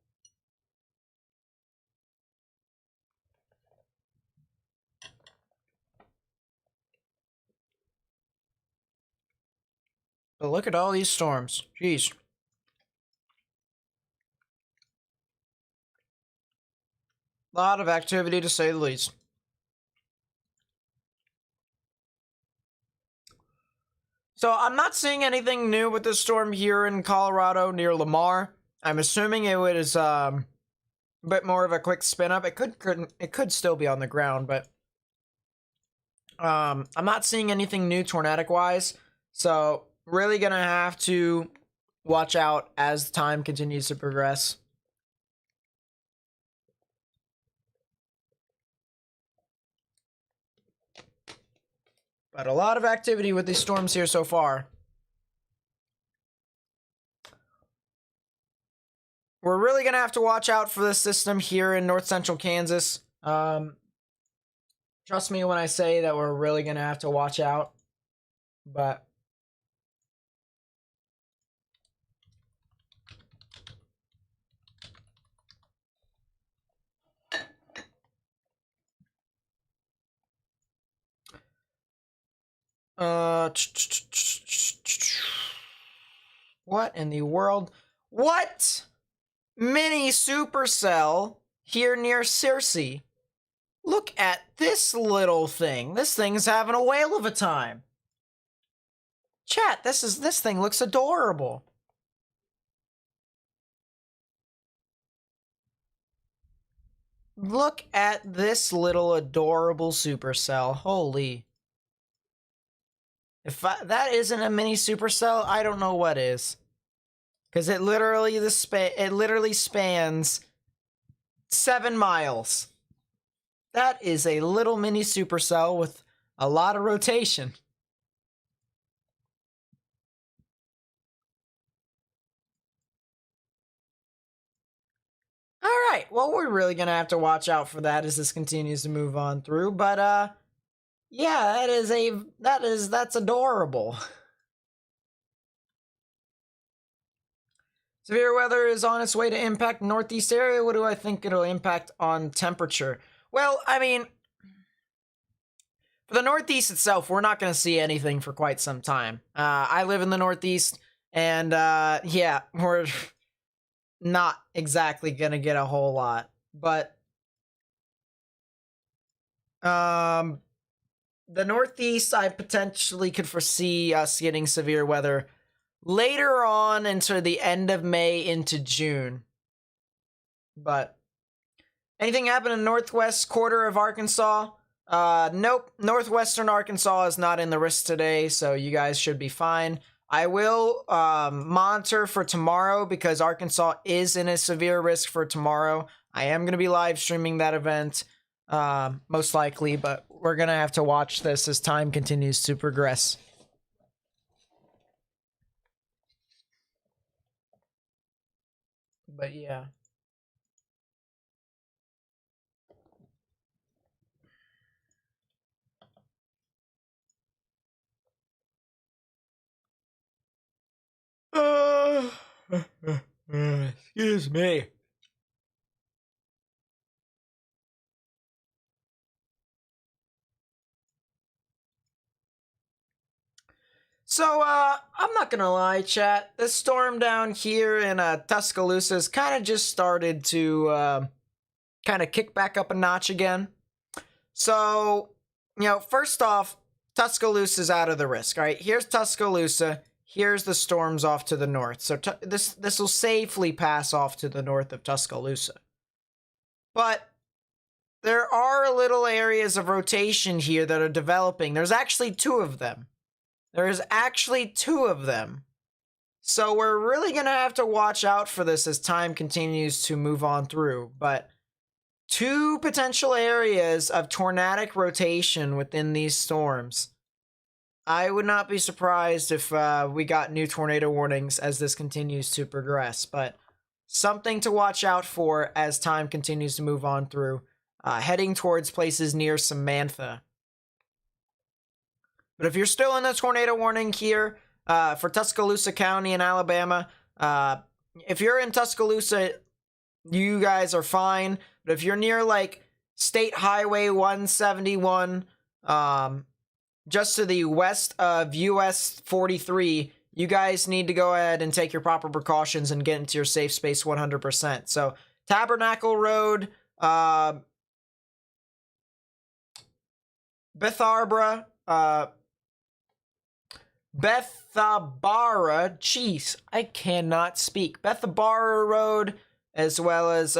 But look at all these storms. Jeez. A lot of activity, to say the least. So I'm not seeing anything new with this storm here in Colorado near Lamar. I'm assuming it was a bit more of a quick spin up. It could still be on the ground, but I'm not seeing anything new tornadic wise. So really gonna have to watch out as time continues to progress. But a lot of activity with these storms here so far. We're really going to have to watch out for this system here in north central Kansas. Trust me when I say that we're really going to have to watch out. But what in the world? What? Mini supercell here near Searcy. Look at this little thing. This thing's having a whale of a time. Chat, this thing looks adorable. Look at this little adorable supercell. Holy. If that isn't a mini supercell, I don't know what is. Because it literally spans 7 miles. That is a little mini supercell with a lot of rotation. All right, well, we're really gonna have to watch out for that as this continues to move on through. But yeah, that's adorable. Severe weather is on its way to impact northeast area. What do I think it'll impact on temperature? Well, I mean, for the Northeast itself, we're not going to see anything for quite some time. I live in the Northeast, and yeah, we're not exactly going to get a whole lot. But the Northeast, I potentially could foresee us getting severe weather later on into the end of May into June. But anything happen in the northwest quarter of Arkansas? Nope. Northwestern Arkansas is not in the risk today, so you guys should be fine. I will monitor for tomorrow because Arkansas is in a severe risk for tomorrow. I am going to be live streaming that event, most likely, but we're going to have to watch this as time continues to progress. But yeah. Excuse me. So, I'm not gonna lie, chat. The storm down here in Tuscaloosa has kind of just started to kind of kick back up a notch again. So, first off, Tuscaloosa's out of the risk. All right, here's Tuscaloosa. Here's the storms off to the north. So this will safely pass off to the north of Tuscaloosa. But there are little areas of rotation here that are developing. There's actually 2 of them. There's actually 2 of them. So we're really going to have to watch out for this as time continues to move on through. But 2 potential areas of tornadic rotation within these storms. I would not be surprised if we got new tornado warnings as this continues to progress. But something to watch out for as time continues to move on through. Heading towards places near Samantha. But if you're still in the tornado warning here for Tuscaloosa County in Alabama, if you're in Tuscaloosa, you guys are fine. But if you're near like State Highway 171, just to the west of US 43, you guys need to go ahead and take your proper precautions and get into your safe space 100%. So Tabernacle Road, Bethabara, jeez, I cannot speak. Bethabara Road, as well as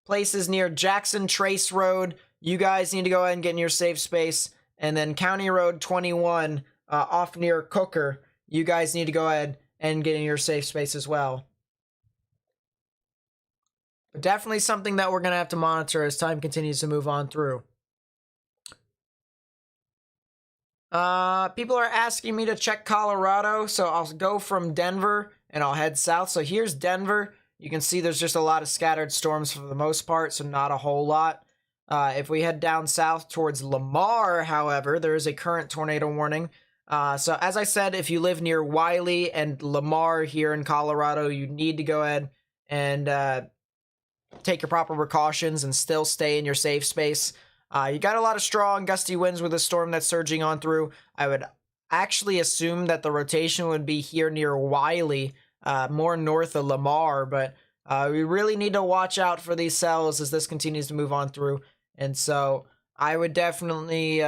places near Jackson Trace Road. You guys need to go ahead and get in your safe space. And then County Road 21, off near Cooker. You guys need to go ahead and get in your safe space as well. But definitely something that we're going to have to monitor as time continues to move on through. People are asking me to check Colorado, so I'll go from Denver and I'll head south. So here's Denver. You can see there's just a lot of scattered storms for the most part, so not a whole lot. If we head down south towards Lamar, however, there is a current tornado warning. So as I said, if you live near Wiley and Lamar here in Colorado, you need to go ahead and take your proper precautions and still stay in your safe space. You got a lot of strong gusty winds with a storm that's surging on through. I would actually assume that the rotation would be here near Wiley, more north of Lamar, but we really need to watch out for these cells as this continues to move on through. And so I would definitely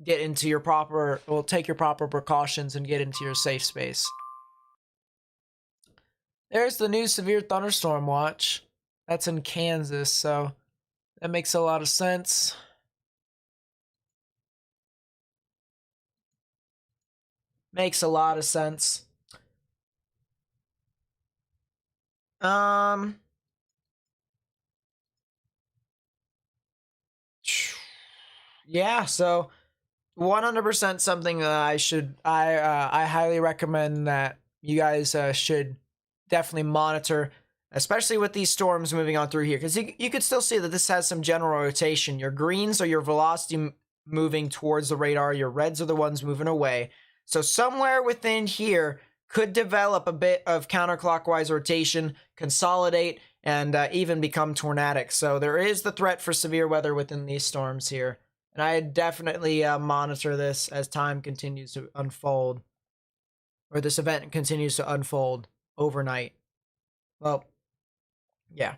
get into your proper, well, take your proper precautions and get into your safe space. There's the new severe thunderstorm watch. That's in Kansas, so that makes a lot of sense. Makes a lot of sense. Yeah, so 100% something that I highly recommend that you guys should definitely monitor, especially with these storms moving on through here, because you could still see that this has some general rotation. Your greens are your velocity moving towards the radar, your reds are the ones moving away. So somewhere within here could develop a bit of counterclockwise rotation, consolidate, and even become tornadic. So there is the threat for severe weather within these storms here. And I definitely monitor this as time continues to unfold, or this event continues to unfold overnight. Well, yeah.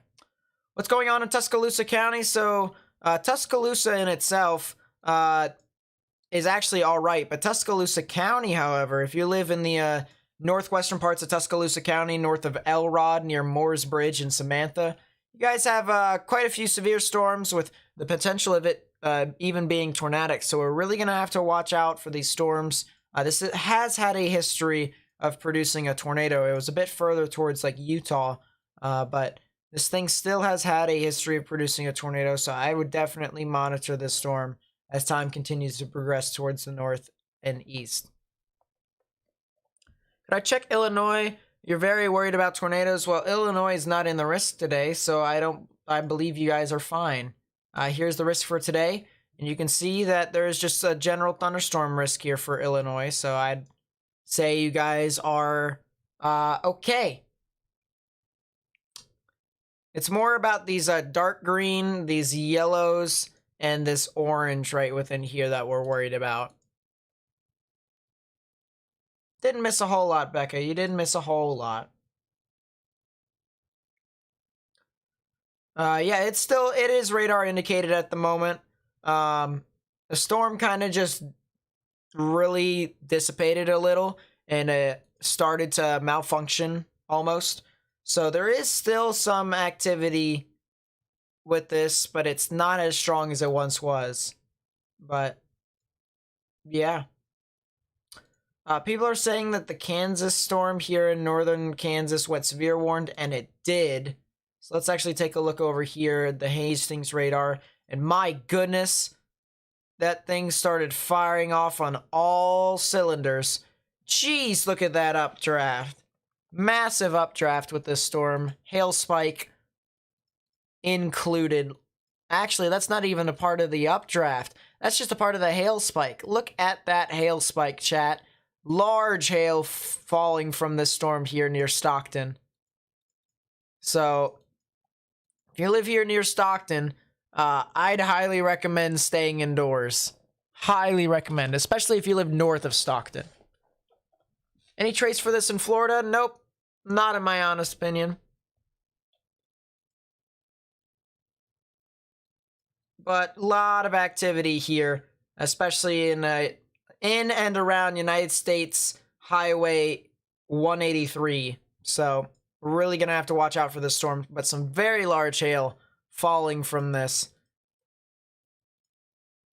What's going on in Tuscaloosa County? So Tuscaloosa in itself is actually all right, but Tuscaloosa County, however, if you live in the northwestern parts of Tuscaloosa County, north of Elrod, near Moores Bridge and Samantha, you guys have quite a few severe storms with the potential of it even being tornadic. So we're really going to have to watch out for these storms. This has had a history of producing a tornado. It was a bit further towards like Utah, but this thing still has had a history of producing a tornado. So I would definitely monitor this storm as time continues to progress towards the north and east. Could I check Illinois? You're very worried about tornadoes. Well, Illinois is not in the risk today, so I believe you guys are fine. Here's the risk for today, and you can see that there is just a general thunderstorm risk here for Illinois, so I'd say you guys are okay. It's more about these dark green, these yellows, and this orange right within here that we're worried about. Didn't miss a whole lot, Becca. You didn't miss a whole lot. Yeah, it is radar indicated at the moment. The storm kind of just really dissipated a little and it started to malfunction almost. So there is still some activity with this, but it's not as strong as it once was. But yeah. People are saying that the Kansas storm here in northern Kansas went severe warned, and it did. So let's actually take a look over here, the Hastings radar. And my goodness, that thing started firing off on all cylinders. Jeez, look at that updraft. Massive updraft with this storm. Hail spike included. Actually, that's not even a part of the updraft. That's just a part of the hail spike. Look at that hail spike, chat. Large hail falling from this storm here near Stockton. So, if you live here near Stockton, I'd highly recommend staying indoors. Highly recommend, especially if you live north of Stockton. Any trace for this in Florida? Nope. Not in my honest opinion. But a lot of activity here, especially in and around United States Highway 183. So, we're really going to have to watch out for this storm, but some very large hail falling from this.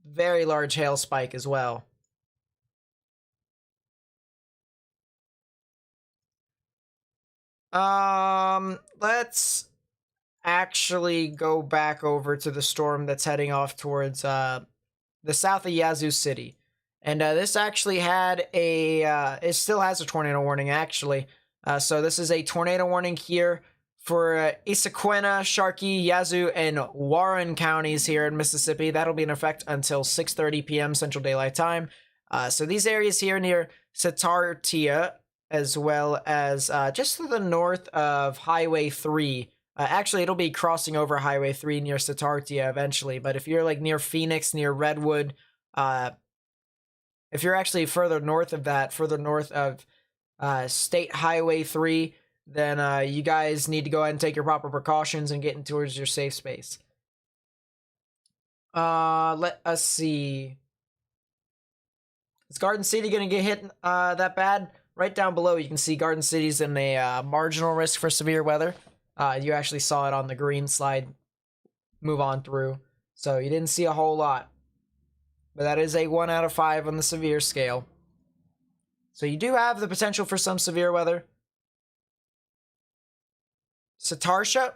Very large hail spike as well. Let's actually go back over to the storm that's heading off towards the south of Yazoo City. And this actually had it still has a tornado warning, actually. So this is a tornado warning here for Issaquena, Sharkey, Yazoo, and Warren counties here in Mississippi. That'll be in effect until 6:30 p.m. Central Daylight Time. So these areas here near Satartia, as well as just to the north of Highway 3. Actually, it'll be crossing over Highway 3 near Satartia eventually, but if you're like near Phoenix, near Redwood, if you're actually further north of that, further north of State Highway 3, then you guys need to go ahead and take your proper precautions and get in towards your safe space. Let us see. Is Garden City going to get hit that bad? Right down below, you can see Garden City's in a marginal risk for severe weather. You actually saw it on the green slide move on through, so you didn't see a whole lot. But that is a 1 out of 5 on the severe scale. So you do have the potential for some severe weather. Satarsha?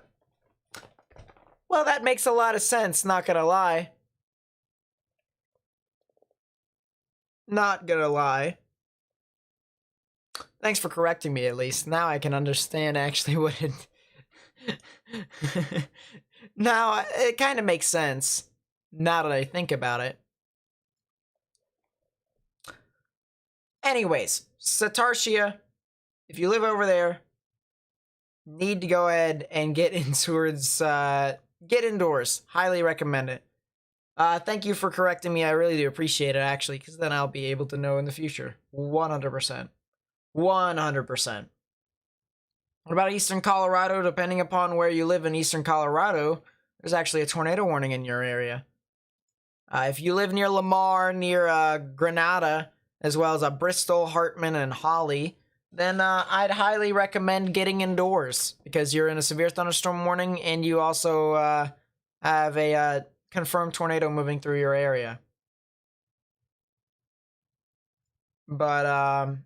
Well, that makes a lot of sense, not gonna lie. Not gonna lie. Thanks for correcting me, at least. Now I can understand actually what it... Now, it kind of makes sense, now that I think about it. Anyways, Satartia, if you live over there, need to go ahead and get in towards, get indoors. Highly recommend it. Thank you for correcting me. I really do appreciate it, actually, because then I'll be able to know in the future. 100%. 100%. What about Eastern Colorado? Depending upon where you live in Eastern Colorado, there's actually a tornado warning in your area. If you live near Lamar, near Granada, as well as Bristol, Hartman, and Holly, then I'd highly recommend getting indoors because you're in a severe thunderstorm warning and you also have a confirmed tornado moving through your area. But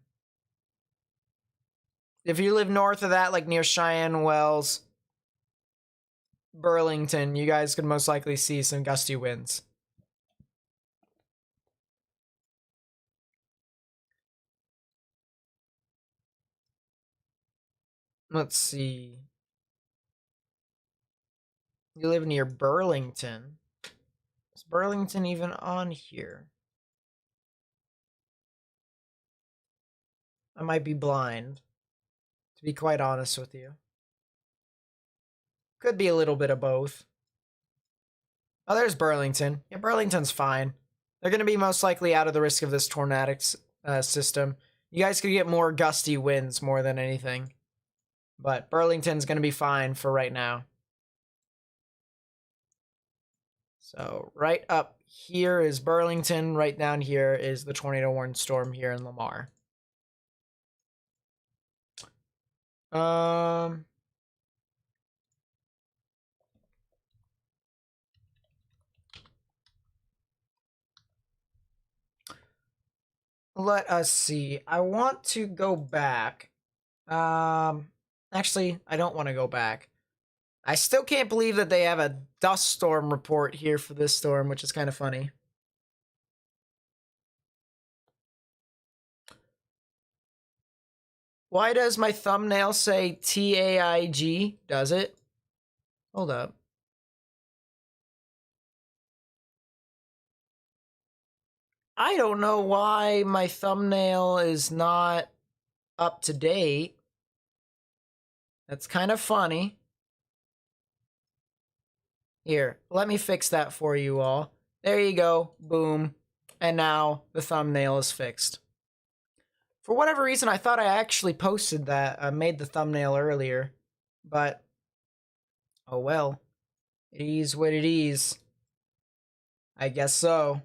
if you live north of that, like near Cheyenne Wells, Burlington, you guys could most likely see some gusty winds. Let's see. You live near Burlington. Is Burlington even on here? I might be blind, to be quite honest with you. Could be a little bit of both. Oh, there's Burlington. Yeah, Burlington's fine. They're going to be most likely out of the risk of this tornadic system. You guys could get more gusty winds more than anything. But Burlington's going to be fine for right now. So right up here is Burlington. Right down here is the tornado warning storm here in Lamar. Let us see. I want to go back. Actually, I don't want to go back. I still can't believe that they have a dust storm report here for this storm, which is kind of funny. Why does my thumbnail say TAIG? Does it? Hold up. I don't know why my thumbnail is not up to date. That's kind of funny. Here, let me fix that for you all. There you go. Boom. And now the thumbnail is fixed. For whatever reason, I thought I actually posted that, made the thumbnail earlier. But, oh well. It is what it is. I guess so.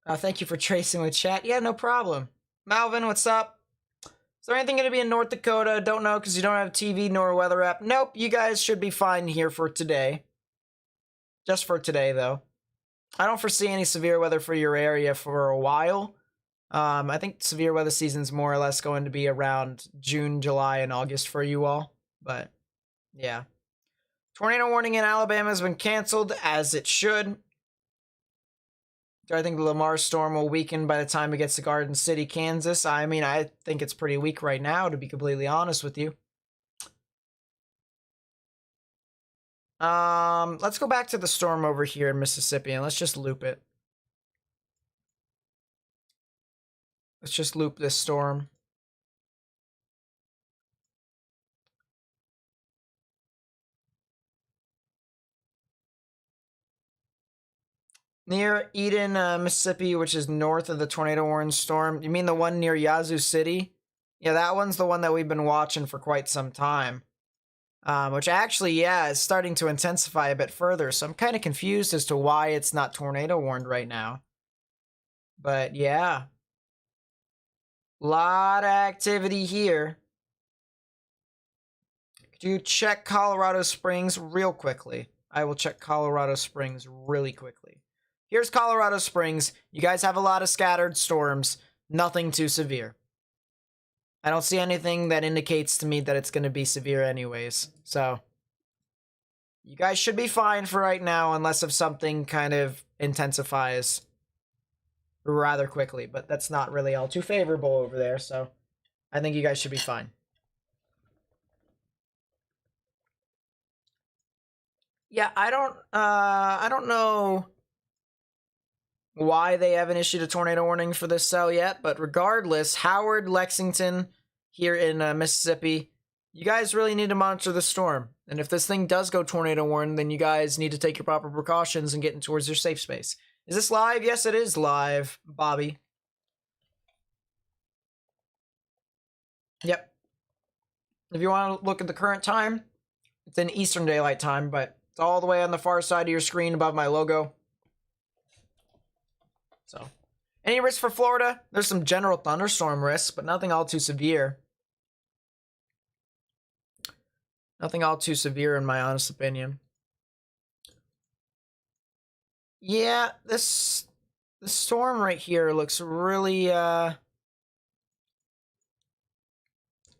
Thank you for tracing with chat. Yeah, no problem. Malvin, what's up? Is there anything going to be in North Dakota? Don't know because you don't have TV nor a weather app. Nope, you guys should be fine here for today. Just for today, though. I don't foresee any severe weather for your area for a while. I think severe weather season's more or less going to be around June, July, and August for you all. But, yeah. Tornado warning in Alabama has been canceled, as it should. Do I think the Lamar storm will weaken by the time it gets to Garden City, Kansas? I mean, I think it's pretty weak right now, to be completely honest with you. Let's go back to the storm over here in Mississippi, and let's just loop it. Let's just loop this storm. Near Eden, Mississippi, which is north of the tornado warning storm. You mean the one near Yazoo City? Yeah, that one's the one that we've been watching for quite some time. Which actually, yeah, is starting to intensify a bit further. So I'm kind of confused as to why it's not tornado warned right now. But yeah. Lot of activity here. Could you check Colorado Springs real quickly? I will check Colorado Springs really quickly. Here's Colorado Springs. You guys have a lot of scattered storms. Nothing too severe. I don't see anything that indicates to me that it's going to be severe anyways. So, you guys should be fine for right now unless if something kind of intensifies rather quickly. But that's not really all too favorable over there. So, I think you guys should be fine. Yeah, I don't know why they haven't issued a tornado warning for this cell yet, but regardless, Howard, Lexington, here in Mississippi, you guys really need to monitor the storm. And if this thing does go tornado warning, then you guys need to take your proper precautions and get in towards your safe space. Is this live? Yes, it is live, Bobby. Yep. If you want to look at the current time, it's in Eastern Daylight Time, but it's all the way on the far side of your screen above my logo. So, any risk for Florida? There's some general thunderstorm risks, but nothing all too severe. Nothing all too severe in my honest opinion. Yeah, this storm right here looks really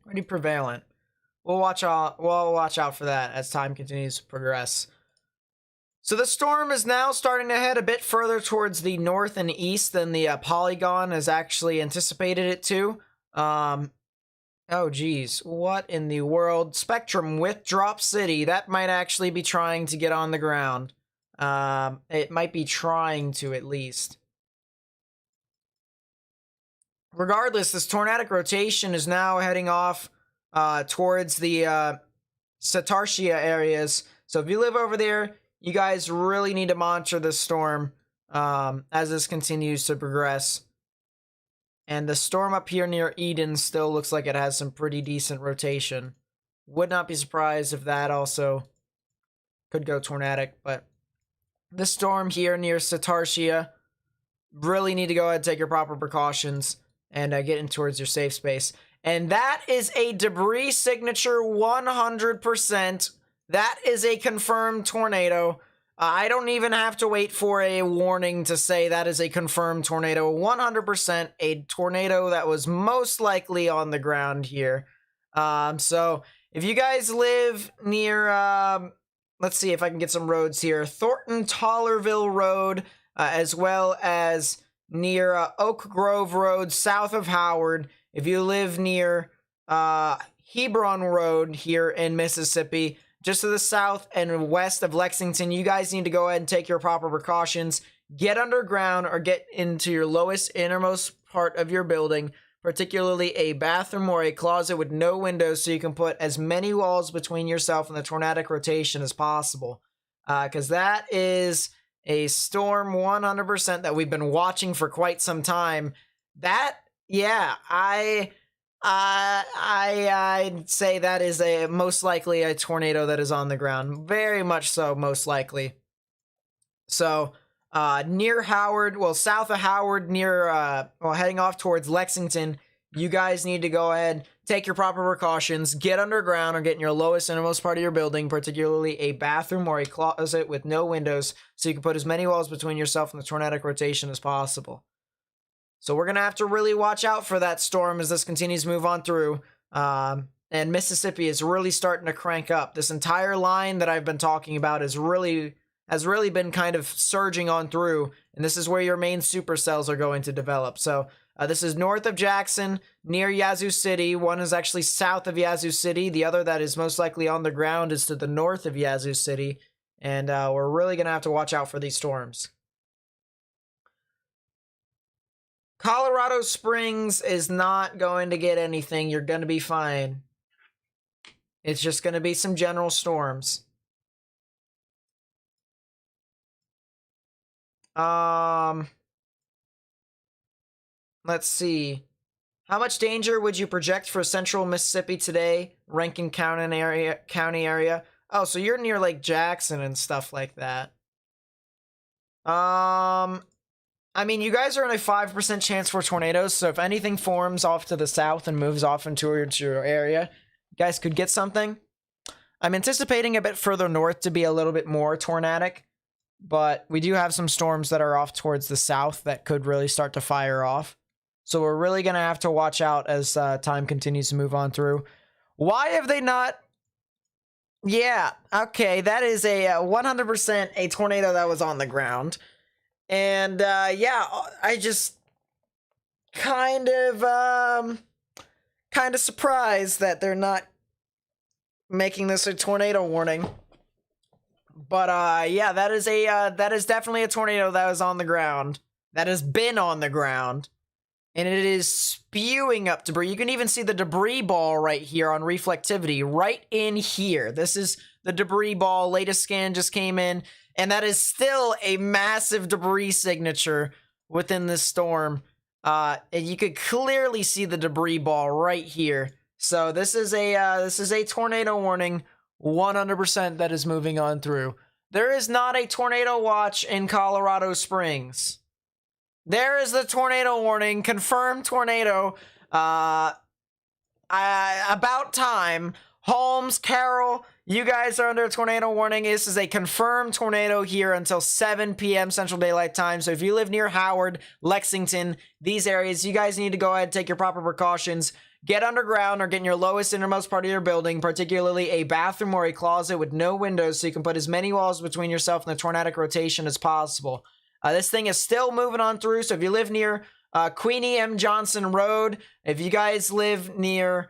pretty prevalent. We'll watch out for that as time continues to progress. So the storm is now starting to head a bit further towards the north and east than the polygon has actually anticipated it to. Oh geez, what in the world? Spectrum with Drop City, that might actually be trying to get on the ground. It might be trying to, at least. Regardless, this tornadic rotation is now heading off towards the Satartia areas. So if you live over there, you guys really need to monitor this storm as this continues to progress. And the storm up here near Eden still looks like it has some pretty decent rotation. Would not be surprised if that also could go tornadic. But this storm here near Satartia, really need to go ahead and take your proper precautions and get in towards your safe space. And that is a debris signature 100%. That is a confirmed tornado. I don't even have to wait for a warning to say that is a confirmed tornado. 100% a tornado that was most likely on the ground here. So if you guys live near, let's see if I can get some roads here. Thornton-Tollerville Road, as well as near Oak Grove Road, south of Howard. If you live near Hebron Road here in Mississippi, just to the south and west of Lexington, you guys need to go ahead and take your proper precautions. Get underground or get into your lowest, innermost part of your building, particularly a bathroom or a closet with no windows, so you can put as many walls between yourself and the tornadic rotation as possible. Because that is a storm 100% that we've been watching for quite some time. That, yeah, I'd say that is most likely a tornado that is on the ground. Very much so, most likely. So, near Howard, well, south of Howard, near, heading off towards Lexington, you guys need to go ahead, take your proper precautions, get underground or get in your lowest innermost part of your building, particularly a bathroom or a closet with no windows, so you can put as many walls between yourself and the tornadic rotation as possible. So we're going to have to really watch out for that storm as this continues to move on through. and Mississippi is really starting to crank up. This entire line that I've been talking about has really been kind of surging on through, and this is where your main supercells are going to develop. So this is north of Jackson, near Yazoo City. One is actually south of Yazoo City. The other that is most likely on the ground is to the north of Yazoo City, and we're really going to have to watch out for these storms. Colorado Springs is not going to get anything. You're going to be fine. It's just going to be some general storms. Let's see. How much danger would you project for central Mississippi today? Rankin County area. Oh, so you're near Lake Jackson and stuff like that. I mean, you guys are in a 5% chance for tornadoes, so if anything forms off to the south and moves off into your area, you guys could get something. I'm anticipating a bit further north to be a little bit more tornadic, but we do have some storms that are off towards the south that could really start to fire off. So we're really going to have to watch out as time continues to move on through. Why have they not... Yeah, okay, that is a 100% a tornado that was on the ground. And, yeah, I just kind of surprised that they're not making this a tornado warning. But, yeah, that is definitely a tornado that was on the ground. That has been on the ground. And it is spewing up debris. You can even see the debris ball right here on reflectivity, right in here. This is the debris ball. Latest scan just came in. And that is still a massive debris signature within this storm. And you could clearly see the debris ball right here. So this is a tornado warning, 100% that is moving on through. There is not a tornado watch in Colorado Springs. There is the tornado warning, confirmed tornado. About time. Holmes, Carroll, you guys are under a tornado warning. This is a confirmed tornado here until 7 p.m. Central Daylight Time. So if you live near Howard, Lexington, these areas, you guys need to go ahead and take your proper precautions. Get underground or get in your lowest innermost part of your building, particularly a bathroom or a closet with no windows, so you can put as many walls between yourself and the tornadic rotation as possible. This thing is still moving on through, so if you live near Queenie M. Johnson Road, if you guys live near,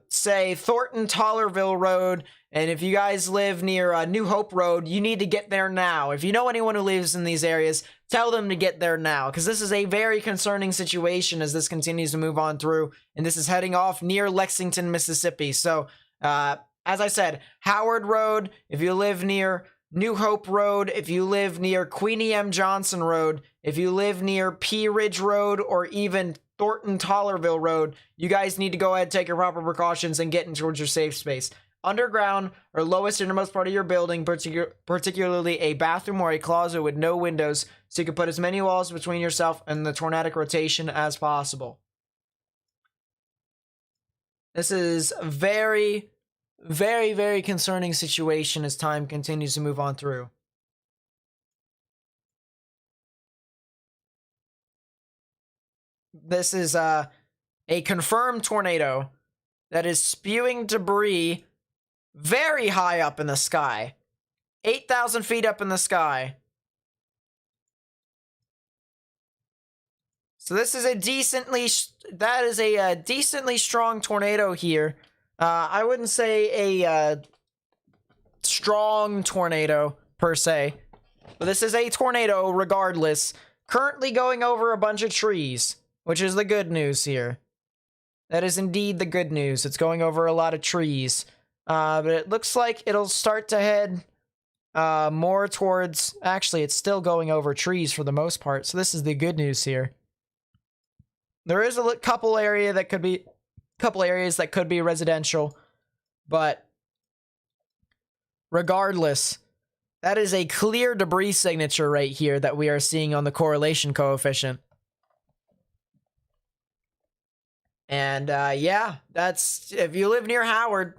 say, Thornton Tollerville Road, and if you guys live near New Hope Road, you need to get there now. If you know anyone who lives in these areas, tell them to get there now, because this is a very concerning situation as this continues to move on through, and this is heading off near Lexington, Mississippi. So, as I said, Howard Road, if you live near New Hope Road, if you live near Queenie M. Johnson Road, if you live near Pea Ridge Road, or even Thornton Tollerville Road, you guys need to go ahead and take your proper precautions and get in towards your safe space. Underground or lowest innermost part of your building, particularly a bathroom or a closet with no windows, so you can put as many walls between yourself and the tornadic rotation as possible. This is very, very concerning situation as time continues to move on through. This is a confirmed tornado that is spewing debris very high up in the sky. 8,000 feet up in the sky. So this is a decently strong tornado here. I wouldn't say a strong tornado per se, but this is a tornado regardless. Currently going over a bunch of trees, which is the good news here. That is indeed the good news. It's going over a lot of trees. But it looks like it'll start to head more towards... Actually, it's still going over trees for the most part, so this is the good news here. There is a couple areas that could be residential, but regardless, that is a clear debris signature right here that we are seeing on the correlation coefficient. And yeah, that's, if you live near Howard,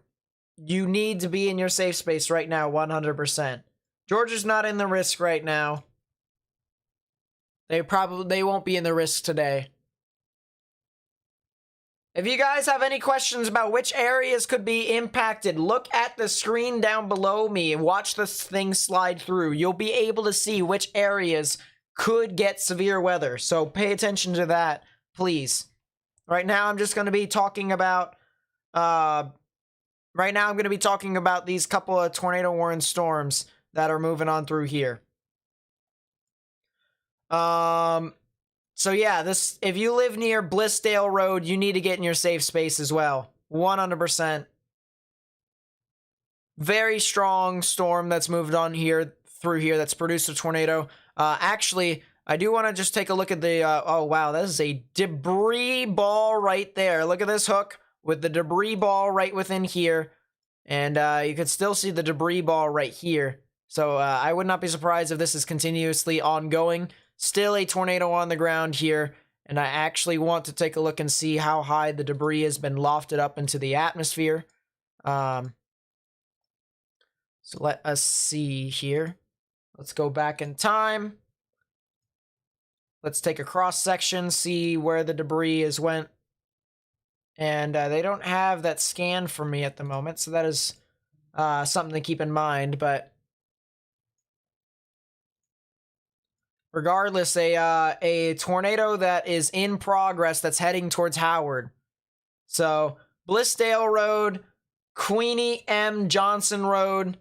you need to be in your safe space right now, 100%. Georgia's not in the risk right now. They won't be in the risk today. If you guys have any questions about which areas could be impacted, look at the screen down below me and watch this thing slide through. You'll be able to see which areas could get severe weather. So pay attention to that, please. Right now, I'm just going to be talking about... these couple of tornado-warned storms that are moving on through here. So yeah, if you live near Blissdale Road, you need to get in your safe space as well. 100%. Very strong storm that's moved on through here that's produced a tornado. Actually, I do want to just take a look at the, oh wow, that is a debris ball right there. Look at this hook with the debris ball right within here. And you can still see the debris ball right here. So I would not be surprised if this is continuously ongoing. Still a tornado on the ground here, and I actually want to take a look and see how high the debris has been lofted up into the atmosphere. So let us see here. Let's go back in time. Let's take a cross section, see where the debris is went. And they don't have that scan for me at the moment, so that is something to keep in mind, but regardless, a tornado that is in progress that's heading towards Howard. So, Blissdale Road, Queenie M. Johnson Road,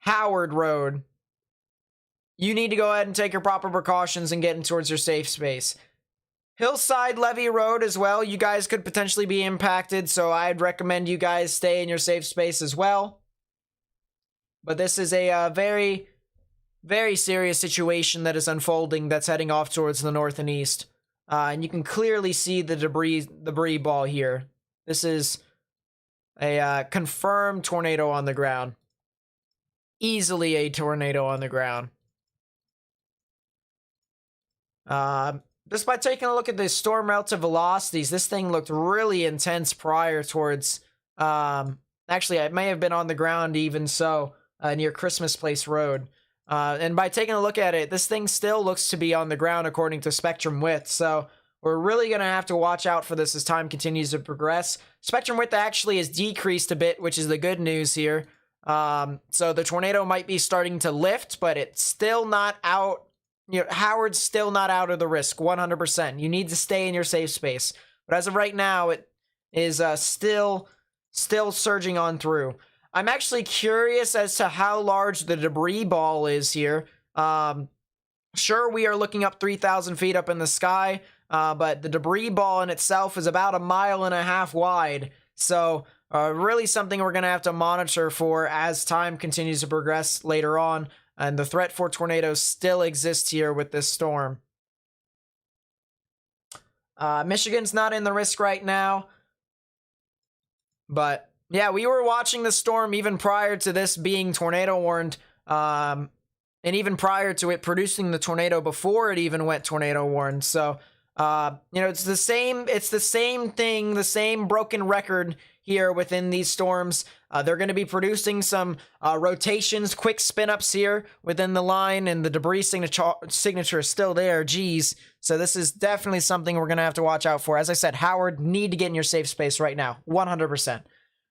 Howard Road. You need to go ahead and take your proper precautions and get in towards your safe space. Hillside Levee Road as well. You guys could potentially be impacted, so I'd recommend you guys stay in your safe space as well. But this is a very... very serious situation that is unfolding that's heading off towards the north and east. And you can clearly see the debris ball here. This is a confirmed tornado on the ground. Easily a tornado on the ground. Just by taking a look at the storm relative velocities, this thing looked really intense prior towards... actually, it may have been on the ground even so, near Christmas Place Road. And by taking a look at it, this thing still looks to be on the ground according to spectrum width. So we're really going to have to watch out for this as time continues to progress. Spectrum width actually has decreased a bit, which is the good news here. So the tornado might be starting to lift, but it's still not out. You know, Howard's still not out of the risk, 100%. You need to stay in your safe space. But as of right now, it is still surging on through. I'm actually curious as to how large the debris ball is here. Sure, we are looking up 3,000 feet up in the sky, but the debris ball in itself is about 1.5 miles wide. So really something we're going to have to monitor for as time continues to progress later on. And the threat for tornadoes still exists here with this storm. Michigan's not in the risk right now, but... yeah, we were watching the storm even prior to this being tornado warned, and even prior to it producing the tornado before it even went tornado warned. So, you know, it's the same thing, the same broken record here within these storms. They're going to be producing some rotations, quick spin-ups here within the line, and the debris signature is still there. Geez. So this is definitely something we're going to have to watch out for. As I said, Howard, need to get in your safe space right now, 100%.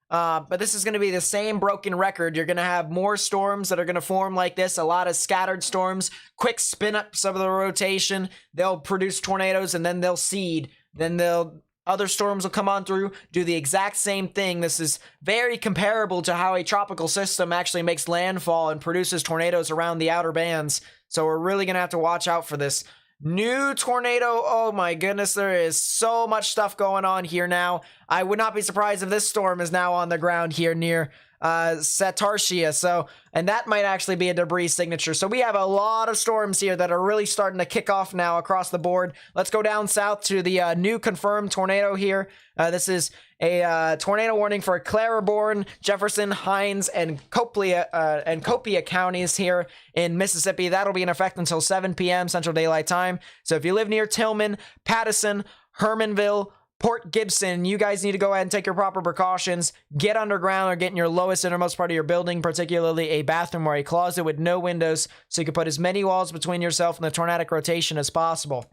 But this is going to be the same broken record. You're going to have more storms that are going to form like this, a lot of scattered storms, quick spin-ups of the rotation. They'll produce tornadoes, and then they'll seed. Then other storms will come on through, do the exact same thing. This is very comparable to how a tropical system actually makes landfall and produces tornadoes around the outer bands. So we're really going to have to watch out for this. New tornado, oh my goodness, there is so much stuff going on here now. I would not be surprised if this storm is now on the ground here near Satartia. So, and that might actually be a debris signature. So we have a lot of storms here that are really starting to kick off now across the board. Let's go down south to the new confirmed tornado here. This is a tornado warning for Claiborne, Jefferson, Hinds, and Copia counties here in Mississippi. That'll be in effect until 7 p.m. Central Daylight Time. So if you live near Tillman, Pattison, Hermanville, Port Gibson, you guys need to go ahead and take your proper precautions. Get underground or get in your lowest innermost part of your building, particularly a bathroom or a closet with no windows, so you can put as many walls between yourself and the tornadic rotation as possible.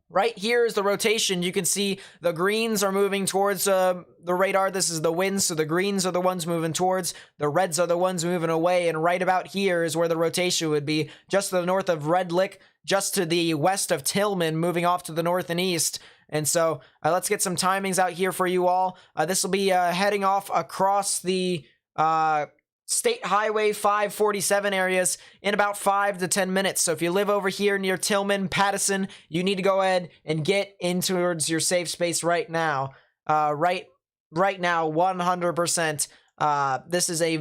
Right here is the rotation. You can see the greens are moving towards the radar. This is the wind, so the greens are the ones moving towards. The reds are the ones moving away, and right about here is where the rotation would be, just to the north of Red Lick, just to the west of Tillman, moving off to the north and east. And so let's get some timings out here for you all. This will be heading off across the State Highway 547 areas in about 5 to 10 minutes. So if you live over here near Tillman, Pattison, you need to go ahead and get in towards your safe space right now. Right now, 100%. This is a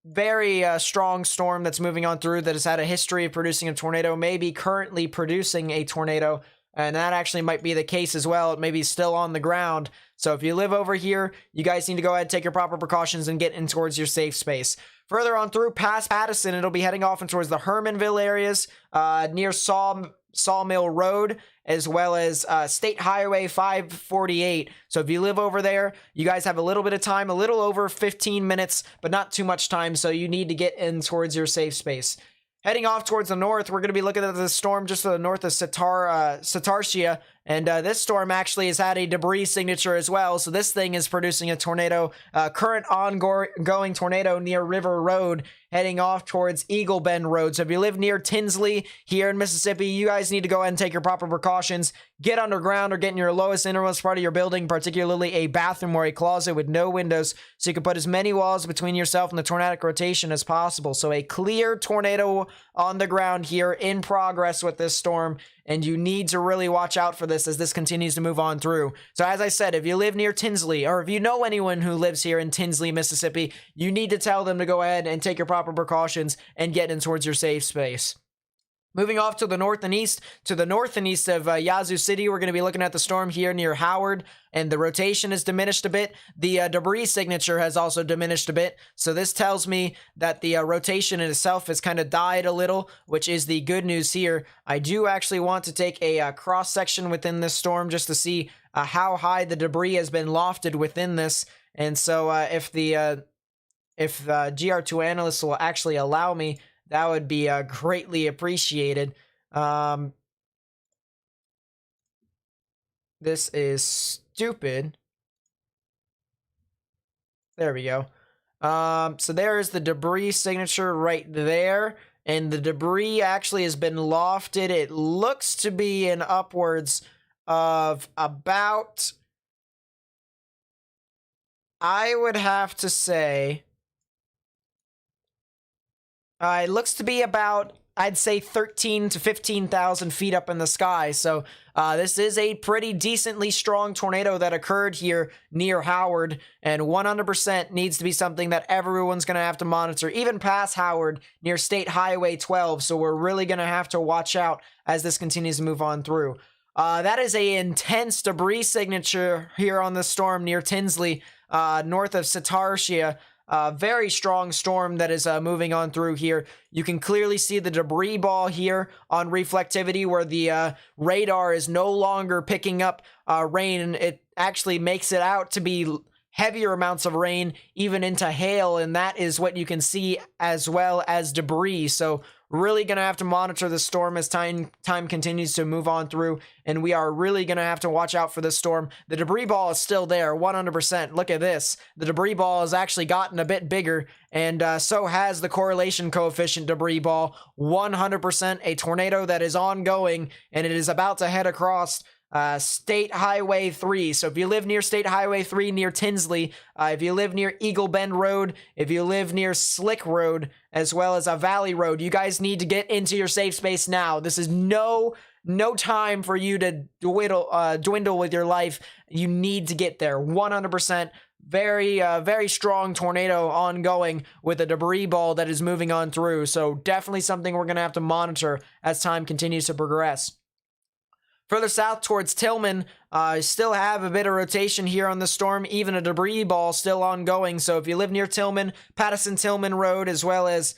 very strong storm that's moving on through, that has had a history of producing a tornado, maybe currently producing a tornado. And that actually might be the case as well. It may be still on the ground. So if you live over here, you guys need to go ahead and take your proper precautions and get in towards your safe space. Further on through past Pattison, it'll be heading off in towards the Hermanville areas, near Sawmill Road, as well as State Highway 548. So if you live over there, you guys have a little bit of time, a little over 15 minutes, but not too much time. So you need to get in towards your safe space. Heading off towards the north, we're going to be looking at the storm just to the north of Satartia. And this storm actually has had a debris signature as well. So this thing is producing a tornado, current ongoing tornado near River Road, heading off towards Eagle Bend Road. So if you live near Tinsley here in Mississippi, you guys need to go ahead and take your proper precautions. Get underground or get in your lowest innermost part of your building, particularly a bathroom or a closet with no windows, so you can put as many walls between yourself and the tornadic rotation as possible. So a clear tornado on the ground here in progress with this storm, and you need to really watch out for this as this continues to move on through. So as I said, if you live near Tinsley, or if you know anyone who lives here in Tinsley, Mississippi, you need to tell them to go ahead and take your proper precautions and get in towards your safe space. Moving off to the north and east of Yazoo City, we're going to be looking at the storm here near Howard, and the rotation has diminished a bit. The debris signature has also diminished a bit, so this tells me that the rotation in itself has kind of died a little, which is the good news here. I do actually want to take a cross-section within this storm just to see how high the debris has been lofted within this, and so if the GR2 analysts will actually allow me, that would be greatly appreciated. This is stupid. There we go. So there is the debris signature right there. And the debris actually has been lofted. It looks to be in upwards of about, I would have to say, it looks to be about, I'd say, 13 to 15,000 feet up in the sky. So this is a pretty decently strong tornado that occurred here near Howard, and 100% needs to be something that everyone's going to have to monitor, even past Howard near State Highway 12. So we're really going to have to watch out as this continues to move on through. That is a intense debris signature here on the storm near Tinsley, north of Satartia. Very strong storm that is moving on through here. You can clearly see the debris ball here on reflectivity where the radar is no longer picking up rain, and it actually makes it out to be heavier amounts of rain, even into hail, and that is what you can see as well as debris. So really going to have to monitor the storm as time continues to move on through, and we are really going to have to watch out for this storm. The debris ball is still there, 100%. Look at this. The debris ball has actually gotten a bit bigger, and so has the correlation coefficient debris ball, 100%. A tornado that is ongoing, and it is about to head across State Highway 3. So if you live near State Highway 3 near Tinsley, if you live near Eagle Bend Road, if you live near Slick Road, as well as a Valley Road, you guys need to get into your safe space now. This is no time for you to dwindle with your life. You need to get there, 100%. Very strong tornado ongoing with a debris ball that is moving on through. So definitely something we're going to have to monitor as time continues to progress. Further south towards Tillman, still have a bit of rotation here on the storm, even a debris ball still ongoing. So if you live near Tillman, Pattison-Tillman Road, as well as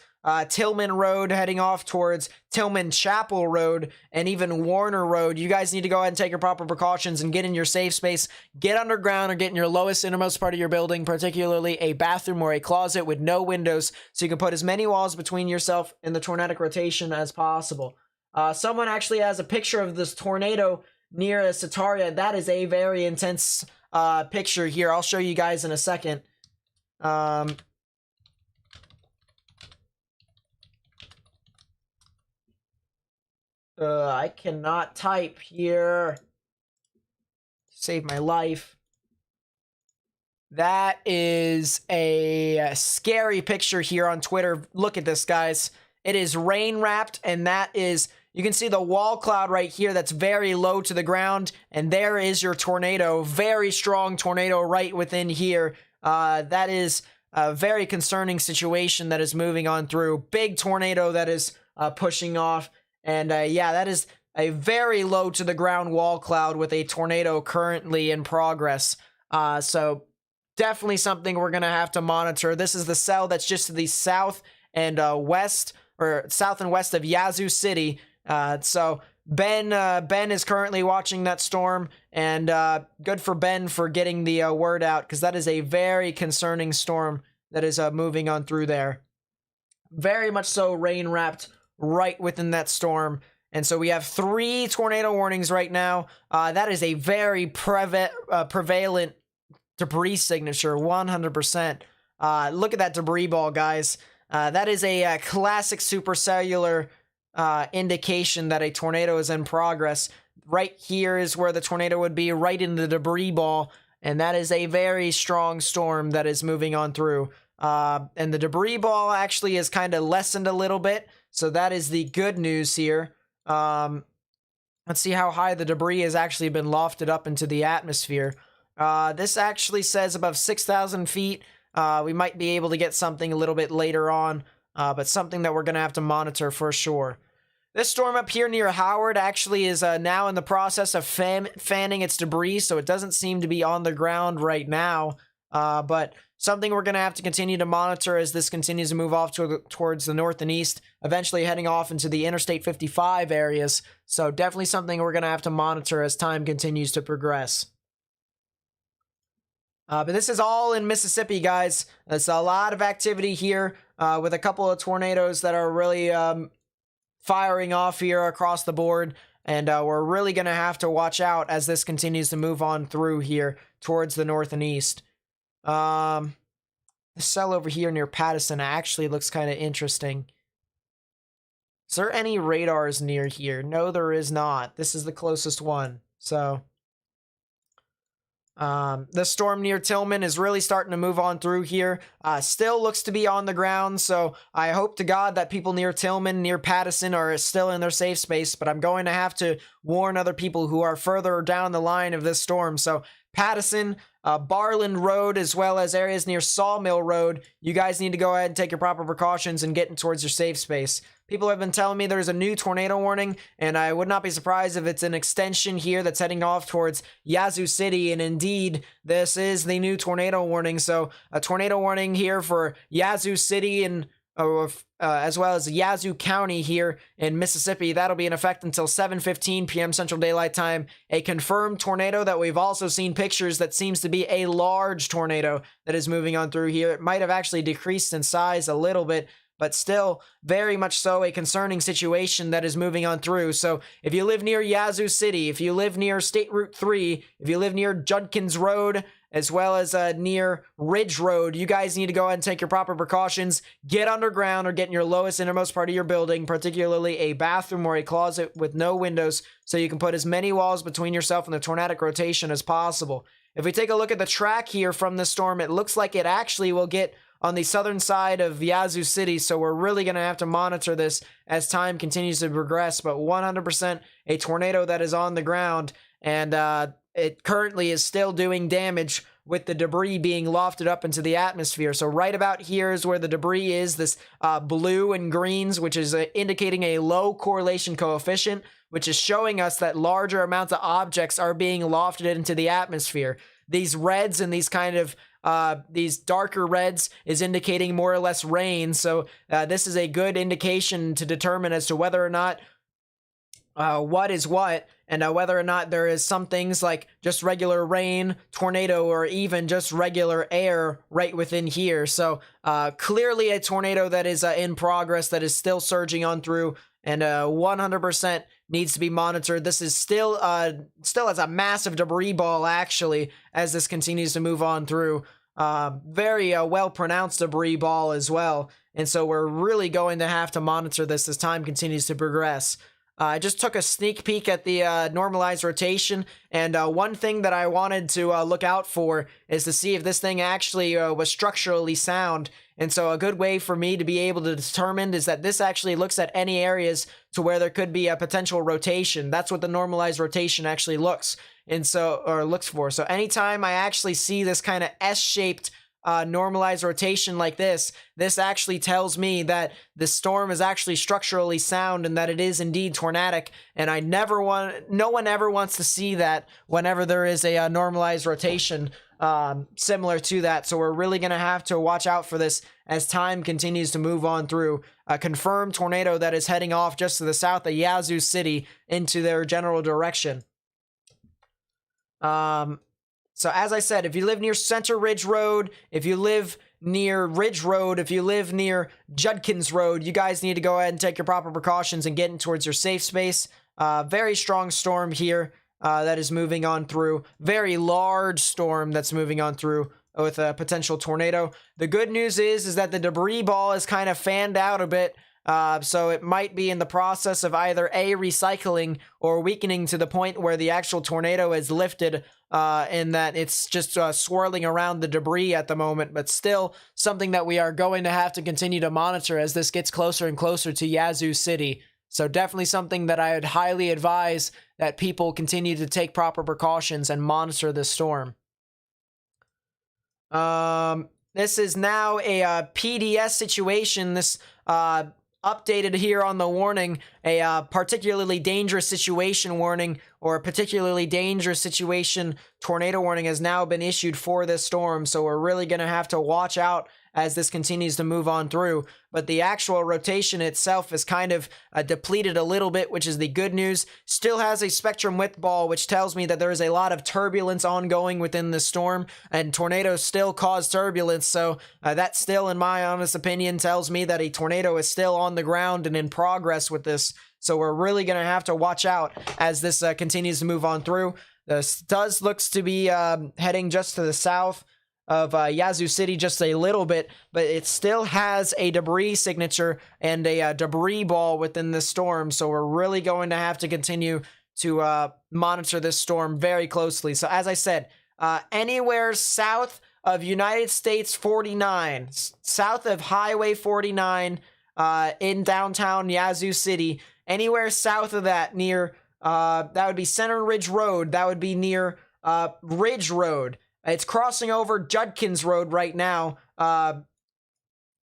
Tillman Road heading off towards Tillman Chapel Road, and even Warner Road, you guys need to go ahead and take your proper precautions and get in your safe space. Get underground or get in your lowest innermost part of your building, particularly a bathroom or a closet with no windows, so you can put as many walls between yourself and the tornadic rotation as possible. Someone actually has a picture of this tornado near Sataria. That is a very intense picture here. I'll show you guys in a second. I cannot type here. Save my life. That is a scary picture here on Twitter. Look at this, guys. It is rain wrapped, and that is, you can see the wall cloud right here that's very low to the ground, and there is your tornado. Very strong tornado right within here. That is a very concerning situation that is moving on through. Big tornado that is pushing off, and yeah, that is a very low to the ground wall cloud with a tornado currently in progress. So definitely something we're going to have to monitor. This is the cell that's just to the south and west, or south and west of Yazoo City. So Ben is currently watching that storm, and good for Ben for getting the word out, because that is a very concerning storm that is moving on through there. Very much so rain wrapped right within that storm. And so we have 3 tornado warnings right now. That is a very prevalent debris signature, 100%. Look at that debris ball, guys. That is a classic supercellular indication that a tornado is in progress. Right here is where the tornado would be, right in the debris ball, and that is a very strong storm that is moving on through. And the debris ball actually is kind of lessened a little bit, so that is the good news here. Let's see how high the debris has actually been lofted up into the atmosphere. This actually says above 6,000 feet. We might be able to get something a little bit later on, but something that we're going to have to monitor for sure. This storm up here near Howard actually is now in the process of fanning its debris, so it doesn't seem to be on the ground right now, but something we're going to have to continue to monitor as this continues to move off towards the north and east, eventually heading off into the Interstate 55 areas. So definitely something we're going to have to monitor as time continues to progress. But this is all in Mississippi, guys. There's a lot of activity here with a couple of tornadoes that are really firing off here across the board. And we're really going to have to watch out as this continues to move on through here towards the north and east. The cell over here near Pattison actually looks kind of interesting. Is there any radars near here? No, there is not. This is the closest one. So the storm near Tillman is really starting to move on through here. Still looks to be on the ground, so I hope to God that people near Tillman, near Pattison, are still in their safe space, but I'm going to have to warn other people who are further down the line of this storm. So Pattison, Barland Road, as well as areas near Sawmill Road, you guys need to go ahead and take your proper precautions and get towards your safe space. People have been telling me there's a new tornado warning, and I would not be surprised if it's an extension here that's heading off towards Yazoo City, and indeed, this is the new tornado warning. So a tornado warning here for Yazoo City and as well as Yazoo County here in Mississippi. That'll be in effect until 7:15 p.m. Central Daylight Time. A confirmed tornado that we've also seen pictures that seems to be a large tornado that is moving on through here. It might have actually decreased in size a little bit, but still very much so a concerning situation that is moving on through. So if you live near Yazoo City, if you live near State Route 3, if you live near Judkins Road, as well as near Ridge Road, you guys need to go ahead and take your proper precautions. Get underground or get in your lowest innermost part of your building, particularly a bathroom or a closet with no windows, so you can put as many walls between yourself and the tornadic rotation as possible. If we take a look at the track here from the storm, it looks like it actually will get on the southern side of Yazoo City, so we're really going to have to monitor this as time continues to progress, but 100% a tornado that is on the ground, and it currently is still doing damage with the debris being lofted up into the atmosphere. So right about here is where the debris is, this blue and greens, which is indicating a low correlation coefficient, which is showing us that larger amounts of objects are being lofted into the atmosphere. These reds and these kind of these darker reds is indicating more or less rain. So this is a good indication to determine as to whether or not what is what, and whether or not there is some things like just regular rain, tornado, or even just regular air right within here. So clearly a tornado that is in progress, that is still surging on through, and 100% needs to be monitored. This is still has a massive debris ball, actually, as this continues to move on through. Very well-pronounced debris ball as well, and so we're really going to have to monitor this as time continues to progress. I just took a sneak peek at the normalized rotation, and one thing that I wanted to look out for is to see if this thing actually was structurally sound. And so a good way for me to be able to determine is that this actually looks at any areas to where there could be a potential rotation. That's what the normalized rotation actually looks for. So anytime I actually see this kind of S-shaped normalized rotation like this actually tells me that the storm is actually structurally sound and that it is indeed tornadic. And no one ever wants to see that whenever there is a normalized rotation similar to that. So we're really going to have to watch out for this as time continues to move on through. A confirmed tornado that is heading off just to the south of Yazoo City into their general direction. So as I said, if you live near Center Ridge Road, if you live near Ridge Road, if you live near Judkins Road, you guys need to go ahead and take your proper precautions and get in towards your safe space. Very strong storm here that is moving on through. Very large storm that's moving on through with a potential tornado. The good news is that the debris ball is kind of fanned out a bit. So it might be in the process of either recycling or weakening to the point where the actual tornado is lifted, and that it's just swirling around the debris at the moment, but still something that we are going to have to continue to monitor as this gets closer and closer to Yazoo City. So definitely something that I would highly advise that people continue to take proper precautions and monitor this storm. This is now a PDS situation. This updated here on the warning, a particularly dangerous situation warning, or a particularly dangerous situation tornado warning has now been issued for this storm. So we're really going to have to watch out as this continues to move on through. But the actual rotation itself is kind of depleted a little bit, which is the good news. Still has a spectrum width ball, which tells me that there is a lot of turbulence ongoing within the storm, and tornadoes still cause turbulence. So that still, in my honest opinion, tells me that a tornado is still on the ground and in progress with this. So we're really going to have to watch out as this continues to move on through. This looks to be heading just to the south of Yazoo City just a little bit, but it still has a debris signature and a debris ball within the storm. So we're really going to have to continue to monitor this storm very closely. So as I said, anywhere south of United States 49, south of Highway 49 in downtown Yazoo City, anywhere south of that near, that would be Center Ridge Road, that would be near Ridge Road. It's crossing over Judkins Road right now,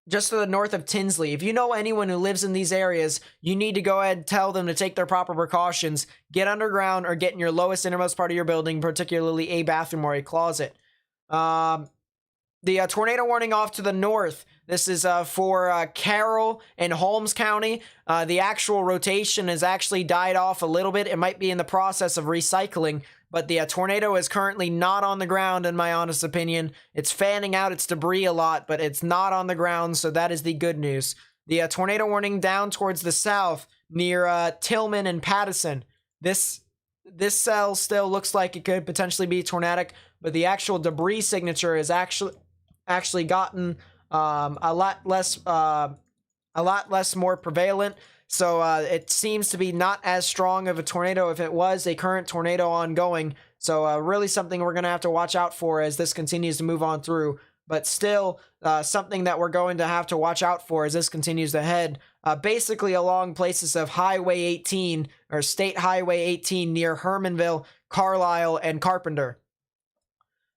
just to the north of Tinsley. If you know anyone who lives in these areas, you need to go ahead and tell them to take their proper precautions. Get underground or get in your lowest innermost part of your building, particularly a bathroom or a closet. The tornado warning off to the north. This is for Carroll and Holmes County. The actual rotation has actually died off a little bit. It might be in the process of recycling, but the tornado is currently not on the ground, in my honest opinion. It's fanning out its debris a lot, but it's not on the ground, so that is the good news. The tornado warning down towards the south near Tillman and Pattison. This cell still looks like it could potentially be tornadic, but the actual debris signature is actually gotten a lot less more prevalent. So it seems to be not as strong of a tornado if it was a current tornado ongoing. So really something we're going to have to watch out for as this continues to move on through. But still something that we're going to have to watch out for as this continues to head basically along places of Highway 18 or State Highway 18 near Hermanville, Carlisle, and Carpenter.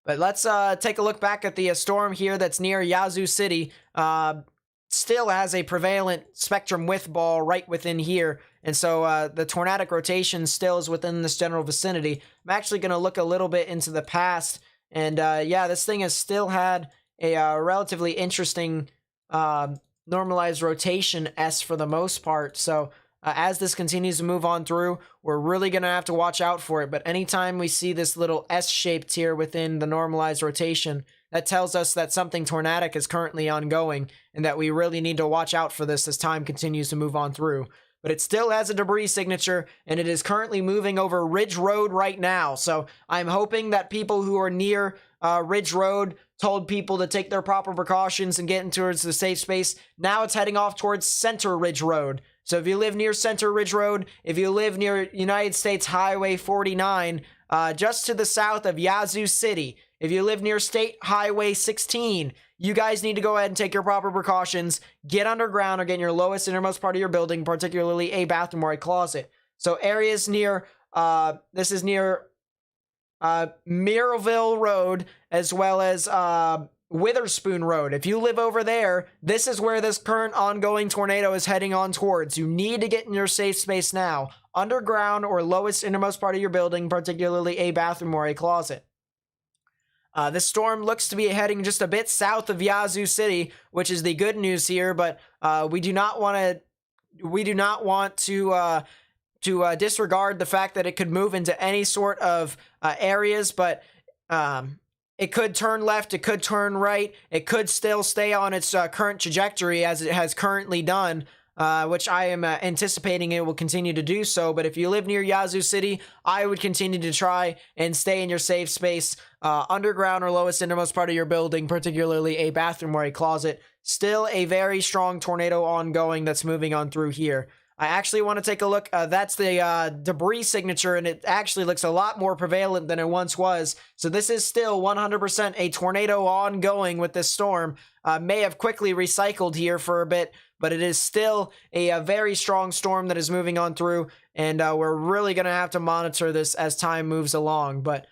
But let's take a look back at the storm here that's near Yazoo City. Still has a prevalent spectrum width ball right within here. And so the tornadic rotation still is within this general vicinity. I'm actually going to look a little bit into the past. And yeah, this thing has still had a relatively interesting normalized rotation S for the most part. So as this continues to move on through, we're really going to have to watch out for it. But anytime we see this little S-shaped here within the normalized rotation, that tells us that something tornadic is currently ongoing and that we really need to watch out for this as time continues to move on through. but it still has a debris signature, and it is currently moving over Ridge Road right now. So I'm hoping that people who are near Ridge Road told people to take their proper precautions and get into towards the safe space. Now it's heading off towards Center Ridge Road. So if you live near Center Ridge Road, if you live near United States Highway 49, just to the south of Yazoo City, if you live near State Highway 16, you guys need to go ahead and take your proper precautions, get underground, or get in your lowest innermost part of your building, particularly a bathroom or a closet. So areas near, this is near Mirrville Road, as well as Witherspoon Road. If you live over there, this is where this current ongoing tornado is heading on towards. You need to get in your safe space now, underground or lowest innermost part of your building, particularly a bathroom or a closet. This storm looks to be heading just a bit south of Yazoo City, which is the good news here, but we do not want to disregard the fact that it could move into any sort of areas, but it could turn left, it could turn right, it could still stay on its current trajectory as it has currently done, which I am anticipating it will continue to do so. But if you live near Yazoo City, I would continue to try and stay in your safe space, underground or lowest innermost part of your building, particularly a bathroom or a closet. Still a very strong tornado ongoing that's moving on through here. I actually want to take a look. That's the debris signature, and it actually looks a lot more prevalent than it once was. So this is still 100% a tornado ongoing with this storm. May have quickly recycled here for a bit, but it is still a very strong storm that is moving on through, and we're really going to have to monitor this as time moves along. But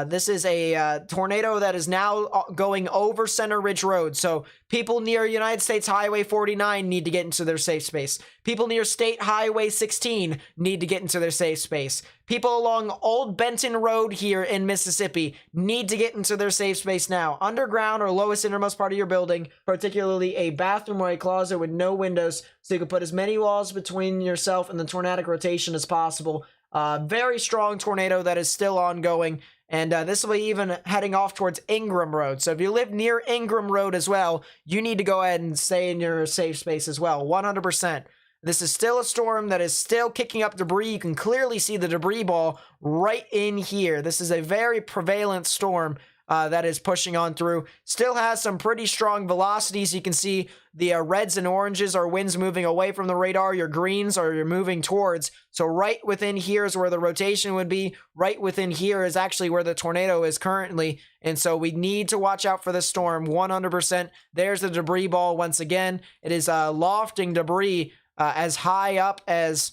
this is a tornado that is now going over Center Ridge Road. So people near United States Highway 49 need to get into their safe space. People near State Highway 16 need to get into their safe space. People along Old Benton Road here in Mississippi need to get into their safe space now. Underground or lowest innermost part of your building, particularly a bathroom or a closet with no windows, so you can put as many walls between yourself and the tornadic rotation as possible. Very strong tornado that is still ongoing. And this will be even heading off towards Ingram Road. So if you live near Ingram Road as well, you need to go ahead and stay in your safe space as well, 100%. This is still a storm that is still kicking up debris. You can clearly see the debris ball right in here. This is a very prevalent storm that is pushing on through. Still has some pretty strong velocities. You can see the reds and oranges are winds moving away from the radar. Your greens are you're moving towards. So right within here is where the rotation would be. Right within here is actually where the tornado is currently. And so we need to watch out for this storm 100%. There's the debris ball once again. It is lofting debris as high up as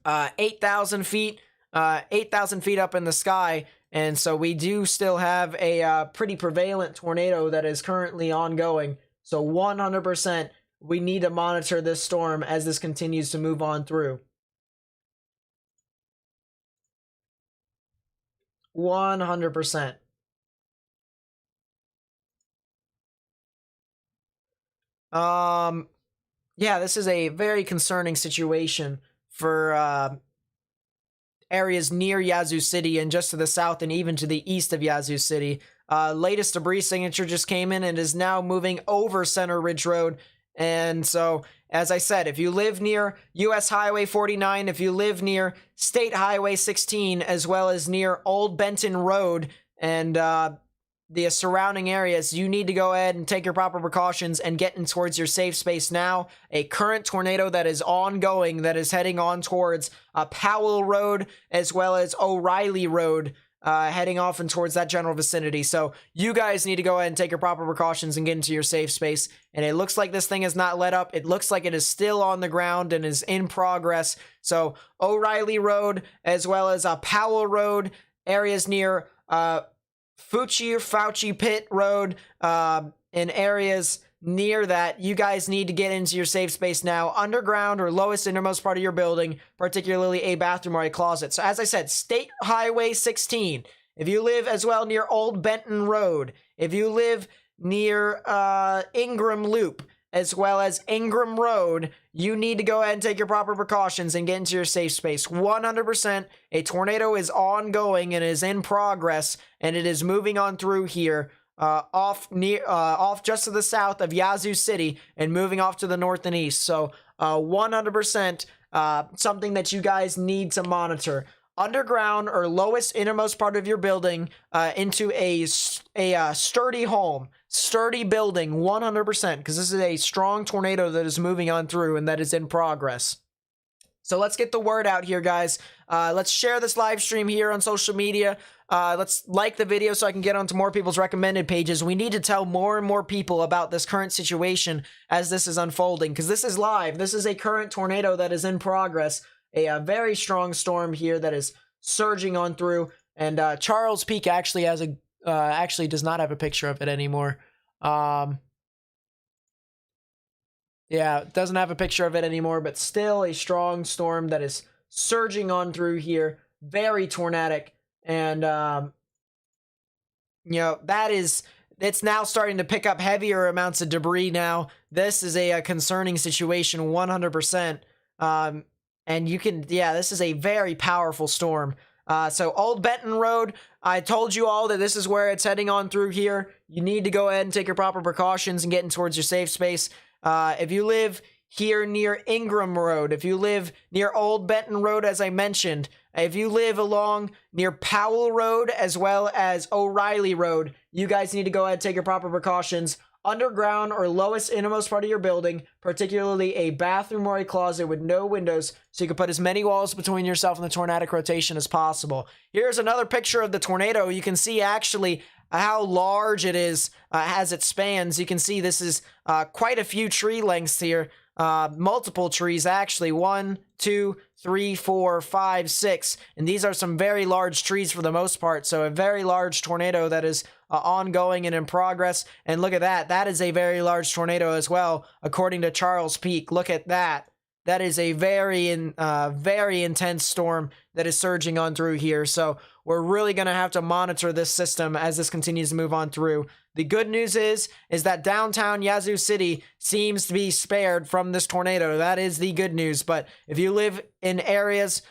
8,000 feet. 8,000 feet up in the sky. And so we do still have a pretty prevalent tornado that is currently ongoing. So 100%, we need to monitor this storm as this continues to move on through. 100%. Yeah, this is a very concerning situation for areas near Yazoo City and just to the south and even to the east of Yazoo City. Latest debris signature just came in and is now moving over Center Ridge Road. And so, as I said, if you live near US Highway 49, if you live near State Highway 16, as well as near Old Benton Road and the surrounding areas, you need to go ahead and take your proper precautions and get in towards your safe space now. A current tornado that is ongoing, that is heading on towards Powell Road as well as O'Reilly Road, heading off and towards that general vicinity. So you guys need to go ahead and take your proper precautions and get into your safe space. And it looks like this thing has not let up. It looks like it is still on the ground and is in progress. So O'Reilly Road as well as Powell Road, areas near Fauci Pit Road, in areas near that, you guys need to get into your safe space now, underground or lowest innermost part of your building, particularly a bathroom or a closet. So as I said, State Highway 16, if you live as well near Old Benton Road, if you live near Ingram Loop, as well as Ingram Road, you need to go ahead and take your proper precautions and get into your safe space. 100%, a tornado is ongoing and is in progress, and it is moving on through here, off just to the south of Yazoo City and moving off to the north and east. So 100%, something that you guys need to monitor. Underground or lowest innermost part of your building into a sturdy home, sturdy building, 100%, because this is a strong tornado that is moving on through and that is in progress. So let's get the word out here, guys. Let's share this live stream here on social media. Let's like the video so I can get onto more people's recommended pages. We need to tell more and more people about this current situation as this is unfolding, because this is live. This is a current tornado that is in progress. A very strong storm here that is surging on through. And Charles Peak actually has actually does not have a picture of it anymore. Yeah, it doesn't have a picture of it anymore, but still a strong storm that is surging on through here. Very tornadic. And, you know, it's now starting to pick up heavier amounts of debris now. This is a concerning situation, 100%. And you can, yeah, this is a very powerful storm. So Old Benton Road, I told you all that this is where it's heading on through here. You need to go ahead and take your proper precautions and get in towards your safe space. If you live here near Ingram Road, if you live near Old Benton Road, as I mentioned, if you live along near Powell Road as well as O'Reilly Road, you guys need to go ahead and take your proper precautions. Underground or lowest innermost part of your building, particularly a bathroom or a closet with no windows, so you can put as many walls between yourself and the tornadic rotation as possible. Here's another picture of the tornado. You can see actually how large it is as it spans. You can see this is quite a few tree lengths here. Multiple trees, actually. 1, 2, 3, 4, 5, 6. And these are some very large trees for the most part. So a very large tornado that is ongoing and in progress. And look at that. That is a very large tornado as well, according to Charles Peak. Look at that. That is a very intense storm that is surging on through here. So we're really going to have to monitor this system as this continues to move on through. The good news is that downtown Yazoo City seems to be spared from this tornado. That is the good news. But if you live in areas,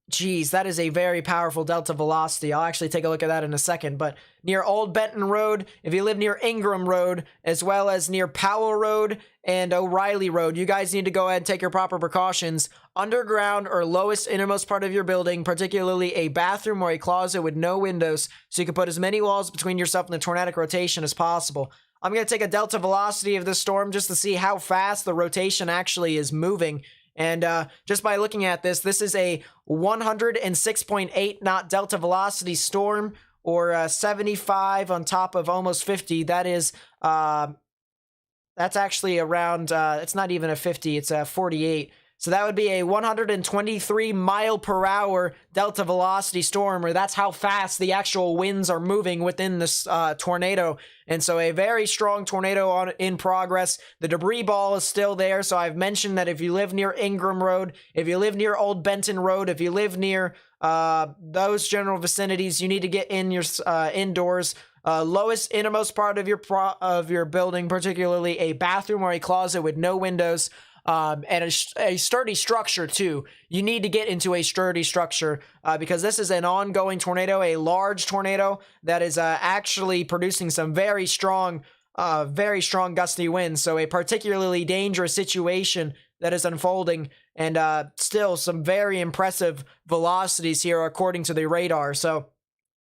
geez, that is a very powerful delta velocity. I'll actually take a look at that in a second. But near Old Benton Road, if you live near Ingram Road, as well as near Powell Road and O'Reilly Road, you guys need to go ahead and take your proper precautions. Underground or lowest innermost part of your building, particularly a bathroom or a closet with no windows, so you can put as many walls between yourself and the tornadic rotation as possible. I'm going to take a delta velocity of this storm just to see how fast the rotation actually is moving. And just by looking at this, this is a 106.8 knot delta velocity storm, or 75 on top of almost 50. That is, that's actually around, it's not even a 50, it's a 48. So that would be a 123 mile per hour delta velocity storm, or that's how fast the actual winds are moving within this tornado. And so a very strong tornado in progress. The debris ball is still there. So I've mentioned that if you live near Ingram Road, if you live near Old Benton Road, if you live near those general vicinities, you need to get in your indoors. Lowest innermost part of your building, particularly a bathroom or a closet with no windows. And a sturdy structure too. You need to get into a sturdy structure because this is an ongoing tornado, a large tornado that is actually producing some very strong gusty winds. So a particularly dangerous situation that is unfolding, and still some very impressive velocities here according to the radar. So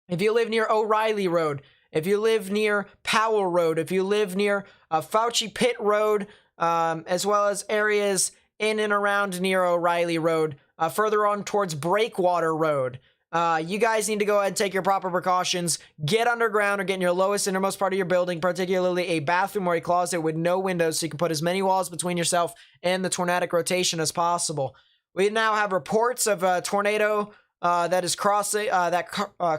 if you live near O'Reilly Road, if you live near Powell Road, if you live near Fauci Pit Road, as well as areas in and around near O'Reilly Road, further on towards Breakwater Road. You guys need to go ahead and take your proper precautions. Get underground or get in your lowest innermost part of your building, particularly a bathroom or a closet with no windows, so you can put as many walls between yourself and the tornadic rotation as possible. We now have reports of a tornado that is crossing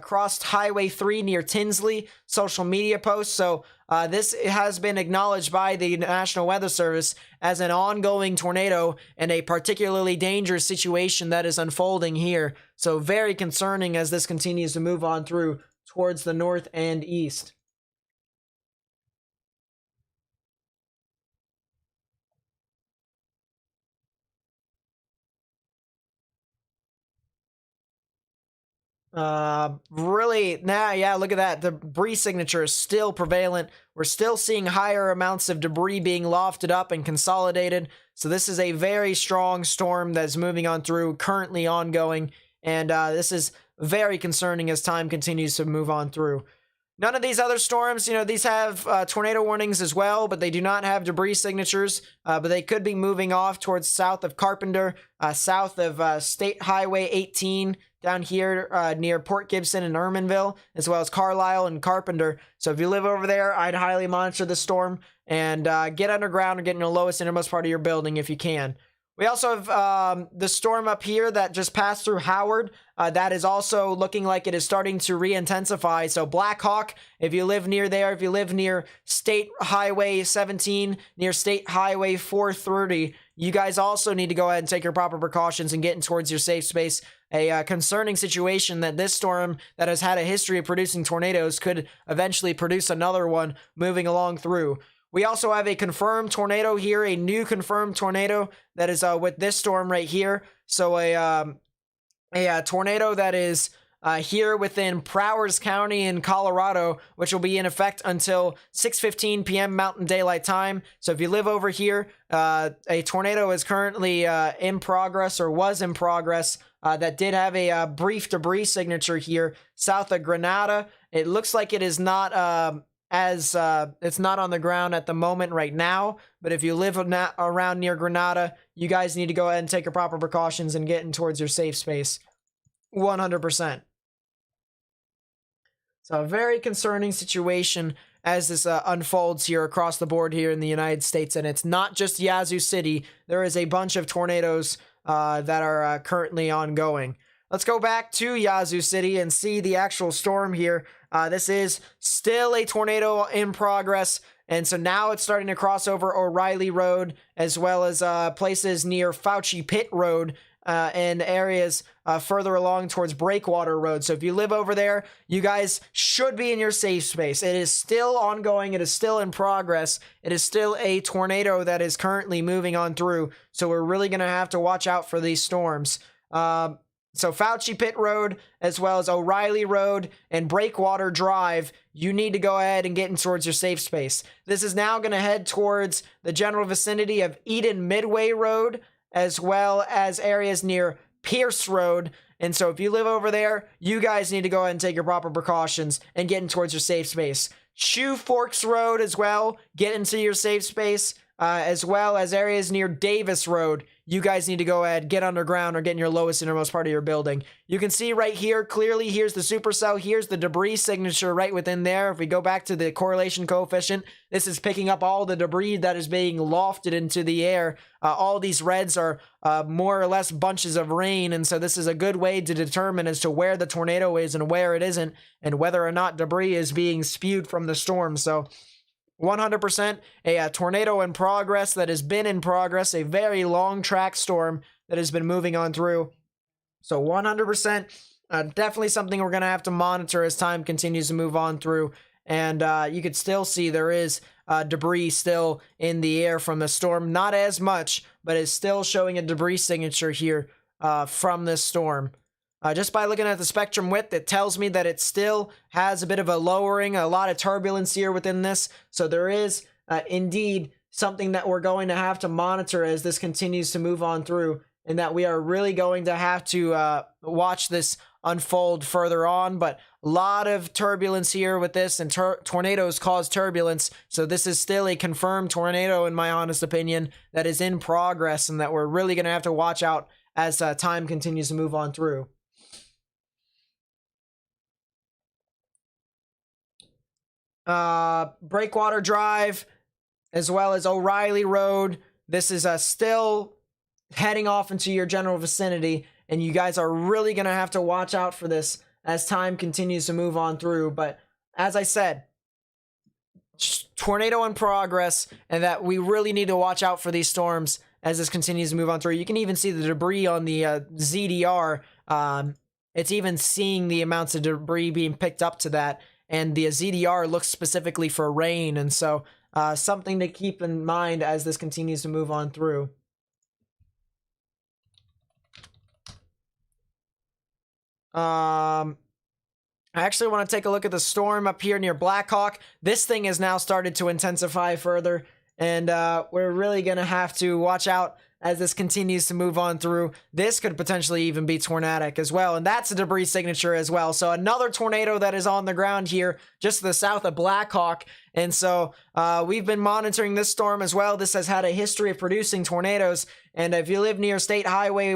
crossed Highway 3 near Tinsley. Social media posts. So this has been acknowledged by the National Weather Service as an ongoing tornado and a particularly dangerous situation that is unfolding here. So very concerning as this continues to move on through towards the north and east. Really, yeah, look at that. The debris signature is still prevalent. We're still seeing higher amounts of debris being lofted up and consolidated. So this is a very strong storm that's moving on through, currently ongoing. And this is very concerning as time continues to move on through. None of these other storms, these have tornado warnings as well, but they do not have debris signatures. But they could be moving off towards south of Carpenter, south of State Highway 18, down here near Port Gibson and Ermanville, as well as Carlisle and Carpenter. So if you live over there, I'd highly monitor the storm and get underground or get in the lowest innermost part of your building if you can. We also have the storm up here that just passed through Howard. That is also looking like it is starting to re-intensify. So Black Hawk, if you live near there, if you live near State Highway 17, near State Highway 430, you guys also need to go ahead and take your proper precautions and get in towards your safe space. A concerning situation that this storm that has had a history of producing tornadoes could eventually produce another one moving along through. We also have a confirmed tornado here, a new confirmed tornado that is with this storm right here. So a tornado that is here within Prowers County in Colorado, which will be in effect until 6:15 p.m. Mountain Daylight Time. So if you live over here, a tornado is currently in progress, or was in progress, that did have a brief debris signature here south of Grenada. It looks like it is not it's not on the ground at the moment right now, but if you live around near Grenada, you guys need to go ahead and take your proper precautions and get in towards your safe space. 100%. So a very concerning situation as this unfolds here across the board here in the United States, and it's not just Yazoo City. There is a bunch of tornadoes that are currently ongoing. Let's go back to Yazoo City and see the actual storm here. This is still a tornado in progress, and so now it's starting to cross over O'Reilly Road, as well as places near Fauci Pit Road, and areas further along towards Breakwater Road. So if you live over there, you guys should be in your safe space. It is still ongoing. It is still in progress. It is still a tornado that is currently moving on through. So we're really going to have to watch out for these storms. So Fauci Pit Road, as well as O'Reilly Road and Breakwater Drive, you need to go ahead and get in towards your safe space. This is now going to head towards the general vicinity of Eden Midway Road, as well as areas near Pierce Road. And so if you live over there, you guys need to go ahead and take your proper precautions and get in towards your safe space. Shoe Forks Road as well, get into your safe space, as well as areas near Davis Road. You guys need to go ahead, get underground, or get in your lowest innermost part of your building. You can see right here, clearly, here's the supercell, here's the debris signature right within there. If we go back to the correlation coefficient, this is picking up all the debris that is being lofted into the air. All these reds are more or less bunches of rain, and so this is a good way to determine as to where the tornado is and where it isn't, and whether or not debris is being spewed from the storm. So 100% a tornado in progress that has been in progress, a very long track storm that has been moving on through. So 100% definitely something we're going to have to monitor as time continues to move on through. And you could still see there is debris still in the air from the storm. Not as much, but it's still showing a debris signature here from this storm. Just by looking at the spectrum width, it tells me that it still has a bit of a lowering, a lot of turbulence here within this. So there is indeed something that we're going to have to monitor as this continues to move on through, and that we are really going to have to watch this unfold further on. But a lot of turbulence here with this, and tornadoes cause turbulence. So this is still a confirmed tornado, in my honest opinion, that is in progress, and that we're really going to have to watch out as time continues to move on through. Breakwater Drive, as well as O'Reilly Road. This is still heading off into your general vicinity, and you guys are really going to have to watch out for this as time continues to move on through. But as I said, tornado in progress, and that we really need to watch out for these storms as this continues to move on through. You can even see the debris on the ZDR. It's even seeing the amounts of debris being picked up to that. And the ZDR looks specifically for rain, and so something to keep in mind as this continues to move on through. I actually want to take a look at the storm up here near Blackhawk. This thing has now started to intensify further, and we're really going to have to watch out as this continues to move on through. This could potentially even be tornadic as well, and that's a debris signature as well. So another tornado that is on the ground here just to the south of Blackhawk. And so we've been monitoring this storm as well. This has had a history of producing tornadoes, and if you live near State Highway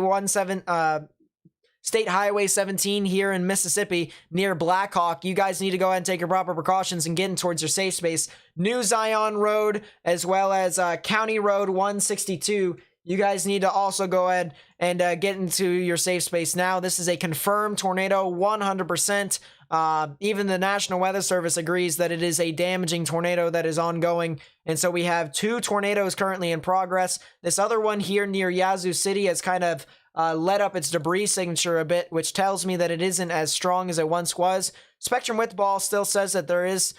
17 here in Mississippi near Blackhawk, you guys need to go ahead and take your proper precautions and get in towards your safe space. New Zion Road as well as County Road 162. You guys need to also go ahead and get into your safe space now. This is a confirmed tornado, 100%. Even the National Weather Service agrees that it is a damaging tornado that is ongoing. And so we have 2 tornadoes currently in progress. This other one here near Yazoo City has kind of let up its debris signature a bit, which tells me that it isn't as strong as it once was. Spectrum Width Ball still says that there is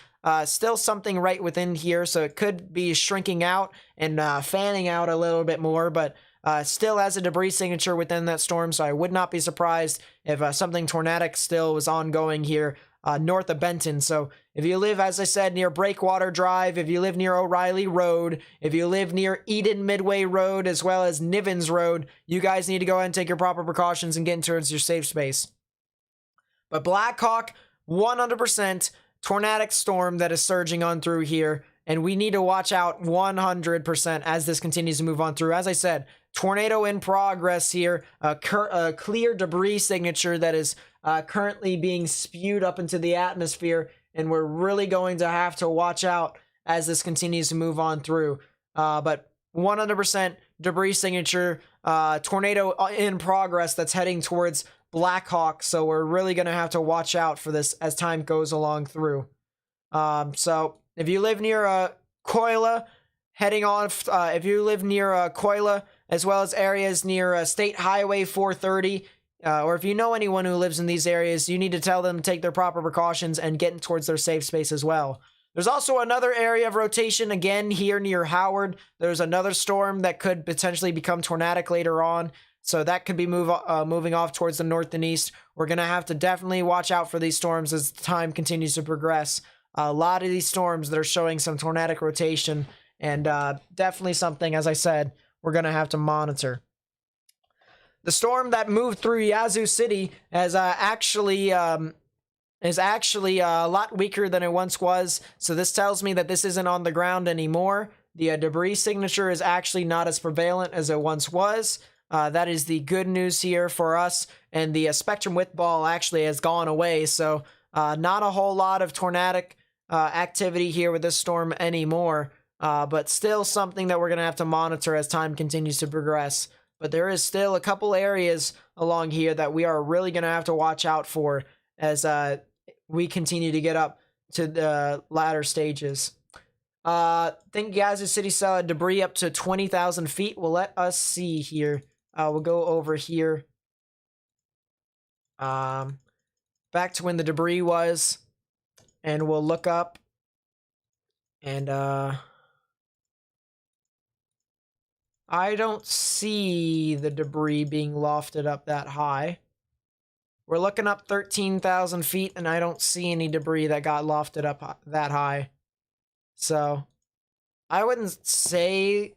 still something right within here, so it could be shrinking out and fanning out a little bit more, but still has a debris signature within that storm, so I would not be surprised if something tornadic still was ongoing here north of Benton. So if you live, as I said, near Breakwater Drive, if you live near O'Reilly Road, if you live near Eden Midway Road, as well as Nivens Road, you guys need to go ahead and take your proper precautions and get into your safe space. But Blackhawk, 100%. Tornadic storm that is surging on through here, and we need to watch out 100% as this continues to move on through. As I said, tornado in progress here, a clear debris signature that is currently being spewed up into the atmosphere, and we're really going to have to watch out as this continues to move on through. But 100% debris signature, tornado in progress that's heading towards Blackhawk, so we're really going to have to watch out for this as time goes along through. So if you live near Coila, heading off, if you live near Coila, as well as areas near State Highway 430, or if you know anyone who lives in these areas, you need to tell them to take their proper precautions and get towards their safe space as well. There's also another area of rotation, again, here near Howard. There's another storm that could potentially become tornadic later on. So that could be moving off towards the north and east. We're going to have to definitely watch out for these storms as time continues to progress. A lot of these storms that are showing some tornadic rotation, and definitely something, as I said, we're going to have to monitor. The storm that moved through Yazoo City is actually a lot weaker than it once was. So this tells me that this isn't on the ground anymore. The debris signature is actually not as prevalent as it once was. That is the good news here for us, and the spectrum width ball actually has gone away, so not a whole lot of tornadic activity here with this storm anymore, but still something that we're going to have to monitor as time continues to progress. But there is still a couple areas along here that we are really going to have to watch out for as we continue to get up to the latter stages. I think Yazoo City saw debris up to 20,000 feet. Well, let us see here. We'll go over here. Back to when the debris was. And we'll look up. And, I don't see the debris being lofted up that high. We're looking up 13,000 feet, and I don't see any debris that got lofted up that high. So, I wouldn't say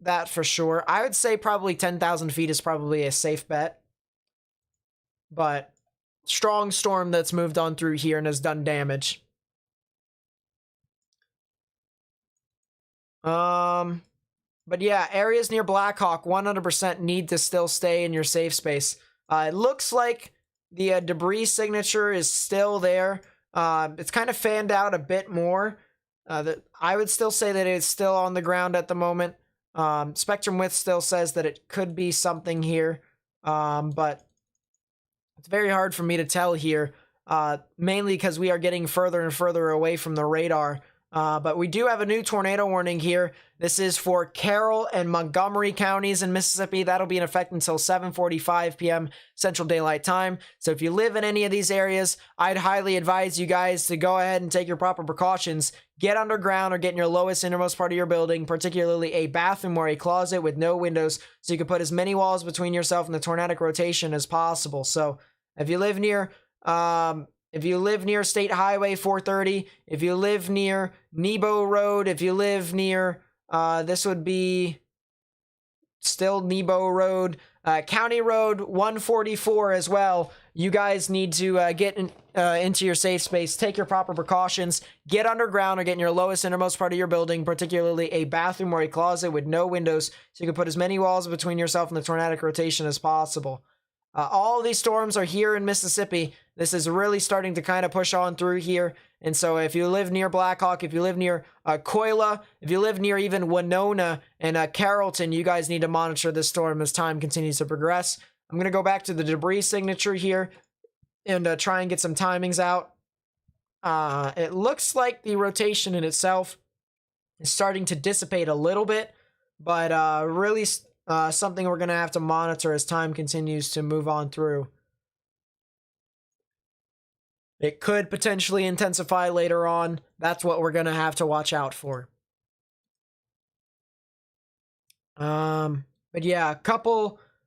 that for sure. I would say probably 10,000 feet is probably a safe bet. But strong storm that's moved on through here and has done damage. But yeah, areas near Blackhawk 100% need to still stay in your safe space. It looks like the debris signature is still there. It's kind of fanned out a bit more. I would still say that it's still on the ground at the moment. Spectrum Width still says that it could be something here, but it's very hard for me to tell here, mainly because we are getting further and further away from the radar. But we do have a new tornado warning here. This is for Carroll and Montgomery counties in Mississippi. That'll be in effect until 7:45 p.m. Central Daylight Time. So if you live in any of these areas, I'd highly advise you guys to go ahead and take your proper precautions. Get underground or get in your lowest, innermost part of your building, particularly a bathroom or a closet with no windows, so you can put as many walls between yourself and the tornadic rotation as possible. So If you live near, State Highway 430, if you live near Nebo Road, if you live near, this would be still Nebo Road, County Road 144 as well. You guys need to get into your safe space, take your proper precautions, get underground or get in your lowest innermost part of your building, particularly a bathroom or a closet with no windows, so you can put as many walls between yourself and the tornadic rotation as possible. All these storms are here in Mississippi. This is really starting to kind of push on through here. And so if you live near Blackhawk, if you live near Coila, if you live near even Winona and Carrollton, you guys need to monitor this storm as time continues to progress. I'm going to go back to the debris signature here and try and get some timings out. It looks like the rotation in itself is starting to dissipate a little bit, but really something we're going to have to monitor as time continues to move on through. It could potentially intensify later on. That's what we're going to have to watch out for. But yeah,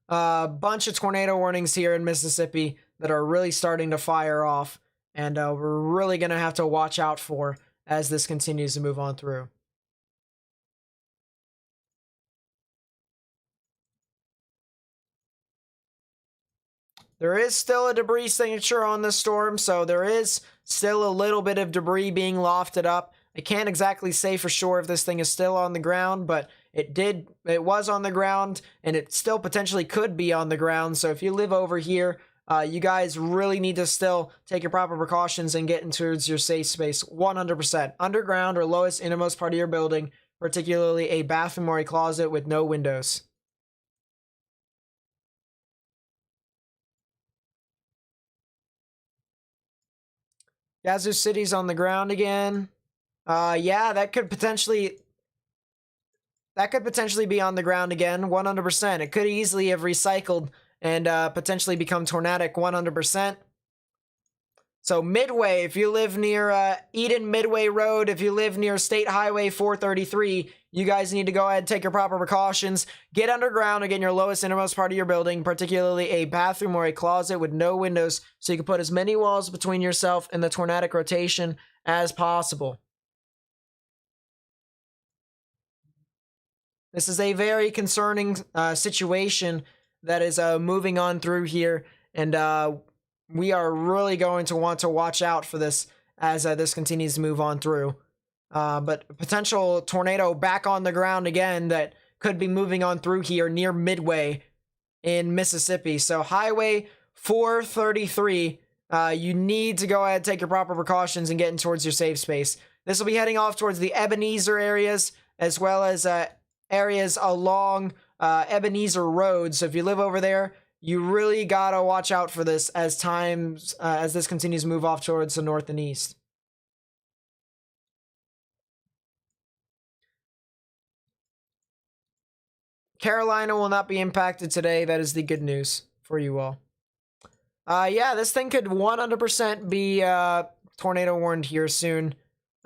bunch of tornado warnings here in Mississippi that are really starting to fire off, and we're really going to have to watch out for as this continues to move on through. There is still a debris signature on this storm, so there is still a little bit of debris being lofted up. I can't exactly say for sure if this thing is still on the ground, but it was on the ground, and it still potentially could be on the ground. So if you live over here, you guys really need to still take your proper precautions and get into your safe space 100%. Underground or lowest innermost part of your building, particularly a bathroom or a closet with no windows. Yazoo City's on the ground again. Yeah, that could potentially be on the ground again, 100%. It could easily have recycled and potentially become tornadic 100%. So Midway, if you live near Eden Midway Road, if you live near State Highway 433, you guys need to go ahead and take your proper precautions. Get underground again, your lowest innermost part of your building, particularly a bathroom or a closet with no windows, so you can put as many walls between yourself and the tornadic rotation as possible. This is a very concerning situation that is moving on through here, and we are really going to want to watch out for this as this continues to move on through. But a potential tornado back on the ground again that could be moving on through here near Midway in Mississippi. So Highway 433, you need to go ahead and take your proper precautions and get in towards your safe space. This will be heading off towards the Ebenezer areas, as well as areas along Ebenezer Road. So if you live over there, you really gotta watch out for this as this continues to move off towards the north and east. Carolina will not be impacted today. That is the good news for you all. Yeah, this thing could 100% be tornado warned here soon.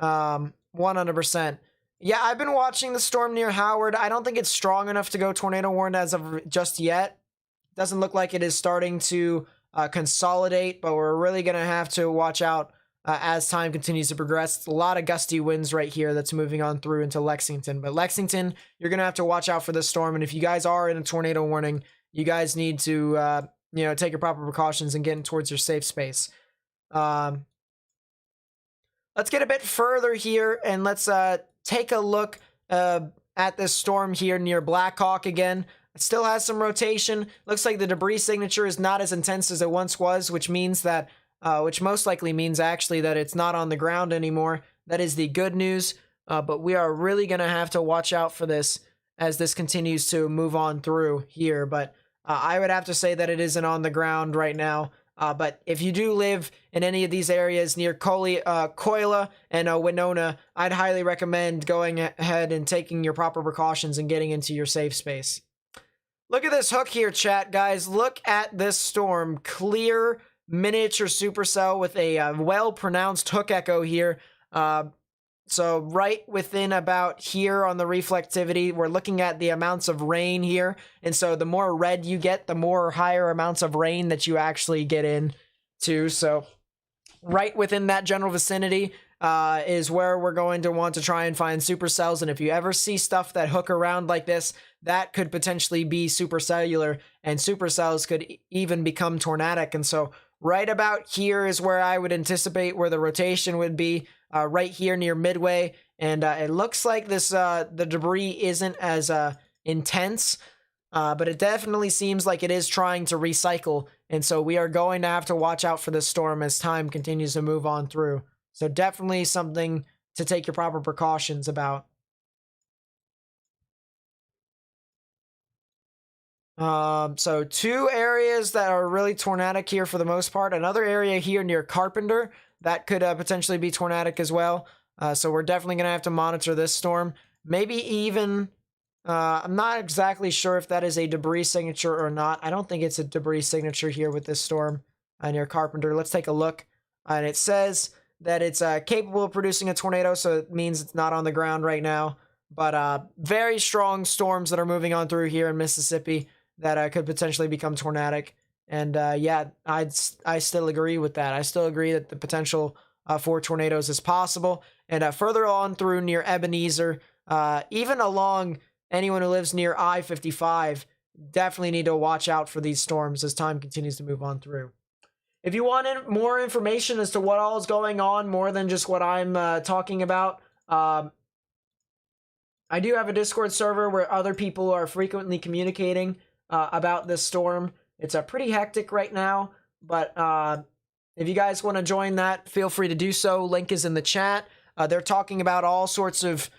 100%. Yeah, I've been watching the storm near Howard. I don't think it's strong enough to go tornado warned as of just yet. Doesn't look like it is starting to consolidate, but we're really going to have to watch out as time continues to progress. It's a lot of gusty winds right here that's moving on through into Lexington. But Lexington, you're going to have to watch out for this storm. And if you guys are in a tornado warning, you guys need to take your proper precautions and get towards your safe space. Let's get a bit further here, and let's take a look at this storm here near Blackhawk again. It still has some rotation. Looks like the debris signature is not as intense as it once was, which means that, which most likely means actually that it's not on the ground anymore. That is the good news. But we are really going to have to watch out for this as this continues to move on through here. But I would have to say that it isn't on the ground right now. But if you do live in any of these areas near Coila and Winona, I'd highly recommend going ahead and taking your proper precautions and getting into your safe space. Look at this hook here, chat, guys. Look at this storm. Clear miniature supercell with a well-pronounced hook echo here. So right within about here on the reflectivity, we're looking at the amounts of rain here. And so the more red you get, the more higher amounts of rain that you actually get into. So right within that general vicinity is where we're going to want to try and find supercells. And if you ever see stuff that hook around like this, that could potentially be supercellular, and supercells could even become tornadic. And so right about here is where I would anticipate where the rotation would be, right here near Midway. And it looks like this the debris isn't as intense, but it definitely seems like it is trying to recycle. And so we are going to have to watch out for this storm as time continues to move on through. So definitely something to take your proper precautions about. So two areas that are really tornadic here for the most part. Another area here near Carpenter that could potentially be tornadic as well. So we're definitely going to have to monitor this storm. Maybe even, I'm not exactly sure if that is a debris signature or not. I don't think it's a debris signature here with this storm near Carpenter. Let's take a look. And it says that it's capable of producing a tornado, so it means it's not on the ground right now. But very strong storms that are moving on through here in Mississippi that could potentially become tornadic. And yeah, I still agree with that. I still agree that the potential for tornadoes is possible. And further on through near Ebenezer, even along anyone who lives near I-55, definitely need to watch out for these storms as time continues to move on through. If you want more information as to what all is going on, more than just what I'm talking about, I do have a Discord server where other people are frequently communicating about this storm. It's pretty hectic right now, but if you guys want to join that, feel free to do so. Link is in the chat. They're talking about all sorts of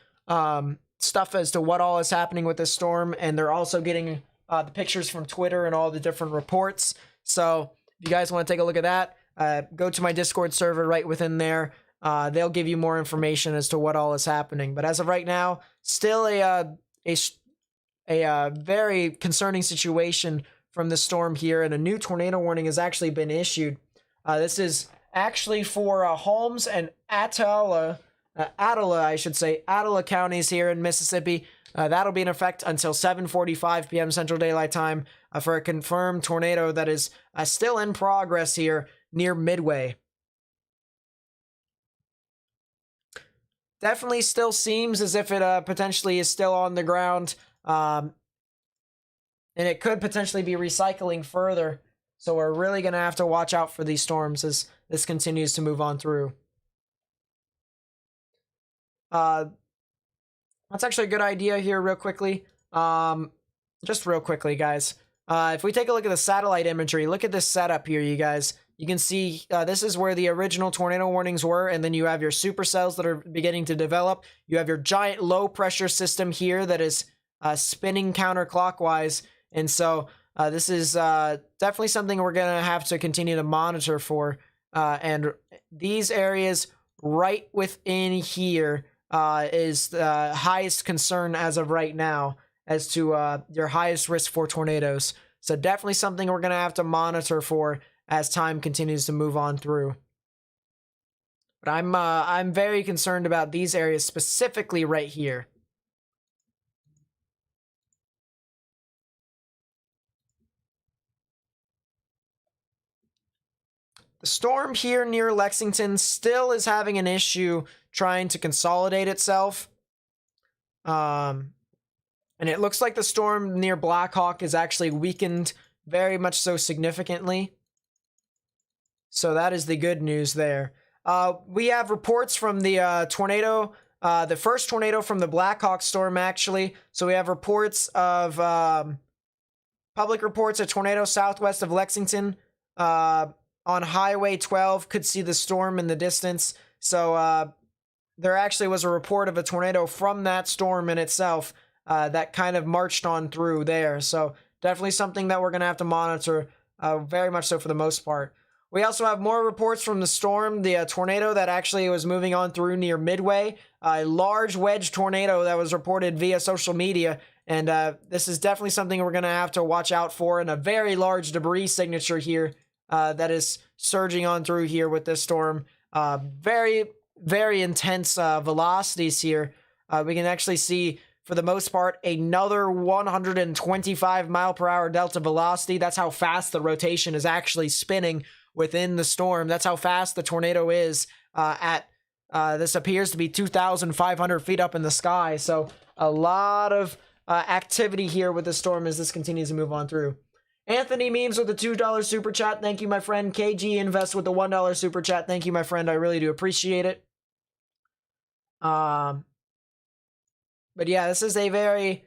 stuff as to what all is happening with this storm, and they're also getting the pictures from Twitter and all the different reports. So if you guys want to take a look at that, go to my Discord server right within there. They'll give you more information as to what all is happening. But as of right now, still a very concerning situation from the storm here, and a new tornado warning has actually been issued. This is actually for Holmes and Attala, Attala counties here in Mississippi. That'll be in effect until 7:45 p.m. Central Daylight Time for a confirmed tornado that is still in progress here near Midway. Definitely still seems as if it potentially is still on the ground, and it could potentially be recycling further. So we're really going to have to watch out for these storms as this continues to move on through. That's actually a good idea here real quickly. Just real quickly, guys. If we take a look at the satellite imagery, look at this setup here, you guys. You can see this is where the original tornado warnings were, and then you have your supercells that are beginning to develop. You have your giant low pressure system here that is spinning counterclockwise, and so this is definitely something we're going to have to continue to monitor for. And these areas right within here is the highest concern as of right now as to your highest risk for tornadoes. So definitely something we're going to have to monitor for as time continues to move on through. But I'm very concerned about these areas specifically right here. The storm here near Lexington still is having an issue trying to consolidate itself. And it looks like the storm near Blackhawk is actually weakened very much so significantly. So that is the good news there. We have reports from the tornado, the first tornado from the Blackhawk storm, actually. So we have reports of public reports, a tornado southwest of Lexington on Highway 12. Could see the storm in the distance. So there actually was a report of a tornado from that storm in itself that kind of marched on through there. So definitely something that we're going to have to monitor very much so for the most part. We also have more reports from the storm, the tornado that actually was moving on through near Midway, a large wedge tornado that was reported via social media. And this is definitely something we're going to have to watch out for, and a very large debris signature here that is surging on through here with this storm. Very very intense velocities here. We can actually see, for the most part, another 125 mile per hour delta velocity. That's how fast the rotation is actually spinning within the storm. That's how fast the tornado is this appears to be 2,500 feet up in the sky. So a lot of activity here with the storm as this continues to move on through. Anthony Memes with the $2 super chat. Thank you, my friend. KG Invest with the $1 super chat. Thank you, my friend. I really do appreciate it. But yeah, this is a very,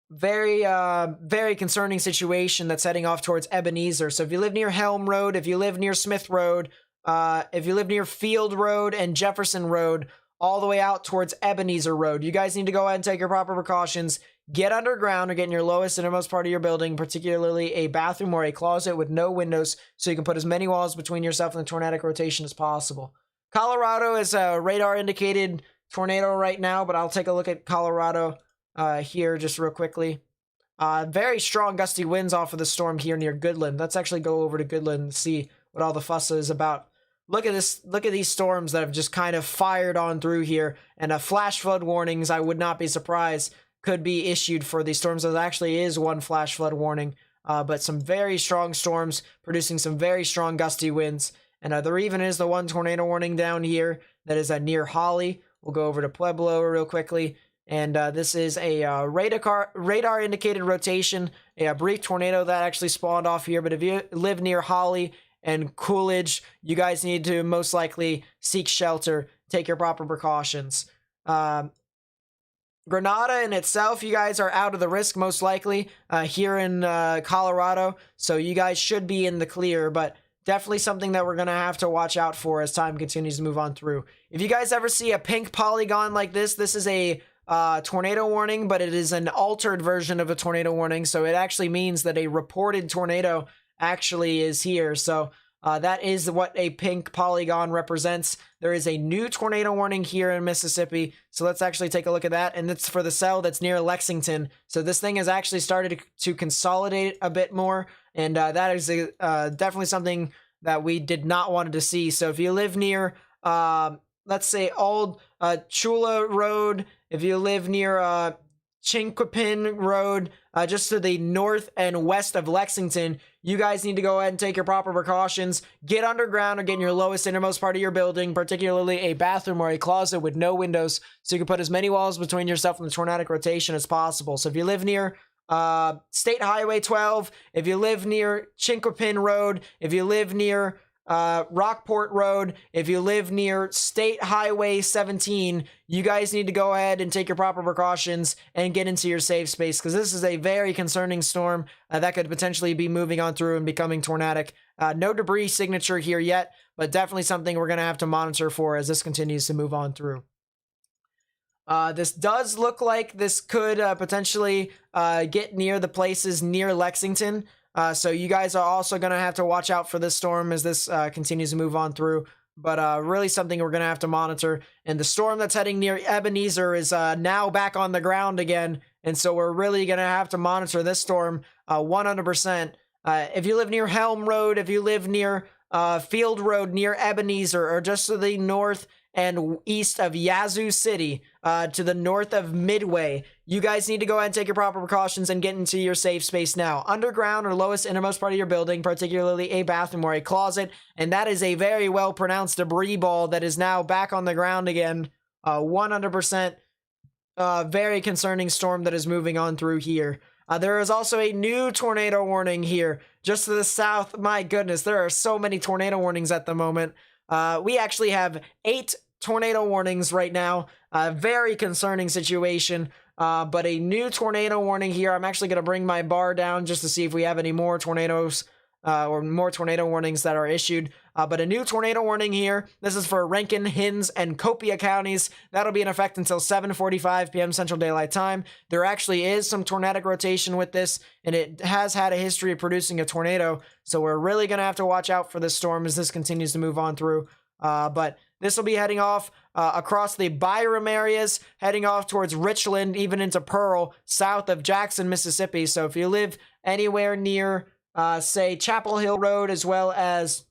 very concerning situation that's heading off towards Ebenezer. So if you live near Helm Road, if you live near Smith Road, if you live near Field Road and Jefferson Road, all the way out towards Ebenezer Road, you guys need to go ahead and take your proper precautions. Get underground or get in your lowest innermost part of your building, particularly a bathroom or a closet with no windows, so you can put as many walls between yourself and the tornadic rotation as possible. Colorado is a radar indicated tornado right now, but I'll take a look at Colorado here just real quickly. Very strong gusty winds off of the storm here near Goodland. Let's actually go over to Goodland and see what all the fuss is about. Look at this. Look at these storms that have just kind of fired on through here, and flash flood warnings, I would not be surprised, could be issued for these storms. There actually is one flash flood warning, but some very strong storms producing some very strong gusty winds. And there even is the one tornado warning down here that is near Holly. We'll go over to Pueblo real quickly. And this is a radar indicated rotation, a brief tornado that actually spawned off here. But if you live near Holly and Coolidge, you guys need to most likely seek shelter, take your proper precautions. Grenada in itself, you guys are out of the risk most likely here in Colorado, so you guys should be in the clear, but definitely something that we're going to have to watch out for as time continues to move on through. If you guys ever see a pink polygon like this is a tornado warning, but it is an altered version of a tornado warning, so it actually means that a reported tornado actually is here. So that is what a pink polygon represents. There is a new tornado warning here in Mississippi, so let's actually take a look at that, and it's for the cell that's near Lexington. So this thing has actually started to consolidate a bit more, and that is definitely something that we did not want to see. So if you live near, let's say, Old Chula Road, if you live near Chinquapin Road, just to the north and west of Lexington, you guys need to go ahead and take your proper precautions. Get underground or get in your lowest innermost part of your building, particularly a bathroom or a closet with no windows, so you can put as many walls between yourself and the tornadic rotation as possible. So if you live near State Highway 12, if you live near Chinquapin Road, if you live near Rockport Road, if you live near State Highway 17, you guys need to go ahead and take your proper precautions and get into your safe space, because this is a very concerning storm that could potentially be moving on through and becoming tornadic. No debris signature here yet, but definitely something we're going to have to monitor for as this continues to move on through. This does look like this could potentially get near the places near Lexington. So you guys are also going to have to watch out for this storm as this continues to move on through. But really something we're going to have to monitor. And the storm that's heading near Ebenezer is now back on the ground again. And so we're really going to have to monitor this storm 100%. If you live near Helm Road, if you live near Field Road near Ebenezer, or just to the north and east of Yazoo City, to the north of Midway, you guys need to go ahead and take your proper precautions and get into your safe space now. Underground or lowest innermost part of your building, particularly a bathroom or a closet, and that is a very well pronounced debris ball that is now back on the ground again. 100% very concerning storm that is moving on through here. There is also a new tornado warning here just to the south. My goodness, there are so many tornado warnings at the moment. We actually have 8 tornado warnings right now. Very concerning situation, but a new tornado warning here. I'm actually going to bring my bar down just to see if we have any more tornadoes or more tornado warnings that are issued. But a new tornado warning here. This is for Rankin, Hinds, and Copiah counties. That'll be in effect until 7:45 p.m. Central Daylight Time. There actually is some tornadic rotation with this, and it has had a history of producing a tornado. So we're really going to have to watch out for this storm as this continues to move on through. But this will be heading off across the Byram areas, heading off towards Richland, even into Pearl, south of Jackson, Mississippi. So if you live anywhere near, say, Chapel Hill Road, as well as,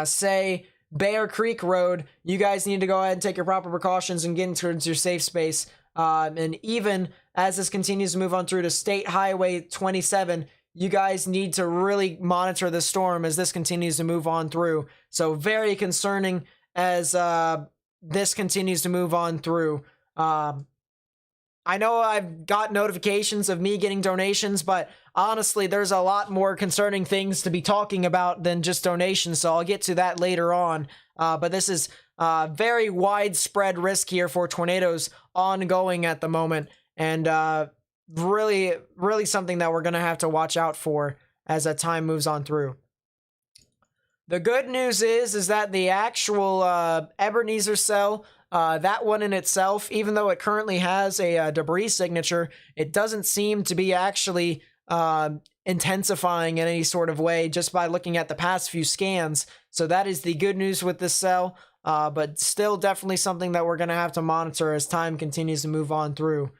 say, Bear Creek Road, you guys need to go ahead and take your proper precautions and get towards your safe space. And even as this continues to move on through to State Highway 27, you guys need to really monitor the storm as this continues to move on through. So very concerning as this continues to move on through. I know I've got notifications of me getting donations, but honestly, there's a lot more concerning things to be talking about than just donations, so I'll get to that later on. But this is very widespread risk here for tornadoes ongoing at the moment, and really, really something that we're going to have to watch out for as time moves on through. The good news is that the actual Ebenezer cell, that one in itself, even though it currently has a debris signature, it doesn't seem to be actually intensifying in any sort of way just by looking at the past few scans. So that is the good news with this cell, but still definitely something that we're going to have to monitor as time continues to move on through.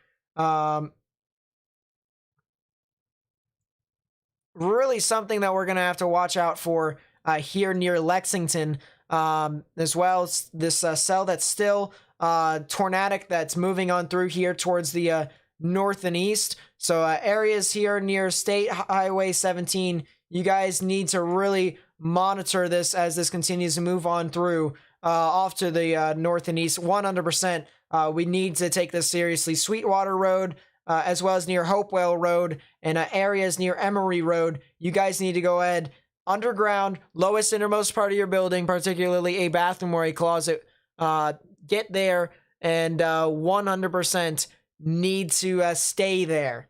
Really something that we're going to have to watch out for here near Lexington, as well as this cell that's still tornadic that's moving on through here towards the north and east. So areas here near State Highway 17, you guys need to really monitor this as this continues to move on through off to the north and east. 100%, we need to take this seriously. Sweetwater Road, as well as near Hopewell Road and areas near Emory Road, you guys need to go ahead underground, lowest innermost part of your building, particularly a bathroom or a closet. Get there and 100% need to stay there,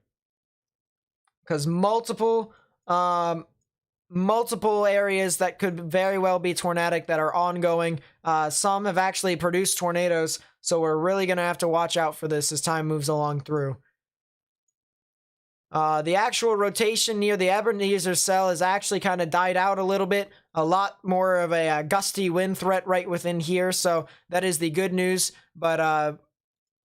because multiple areas that could very well be tornadic that are ongoing. Some have actually produced tornadoes, so we're really going to have to watch out for this as time moves along through. The actual rotation near the Ebenezer cell has actually kind of died out a little bit. A lot more of a gusty wind threat right within here, so that is the good news. But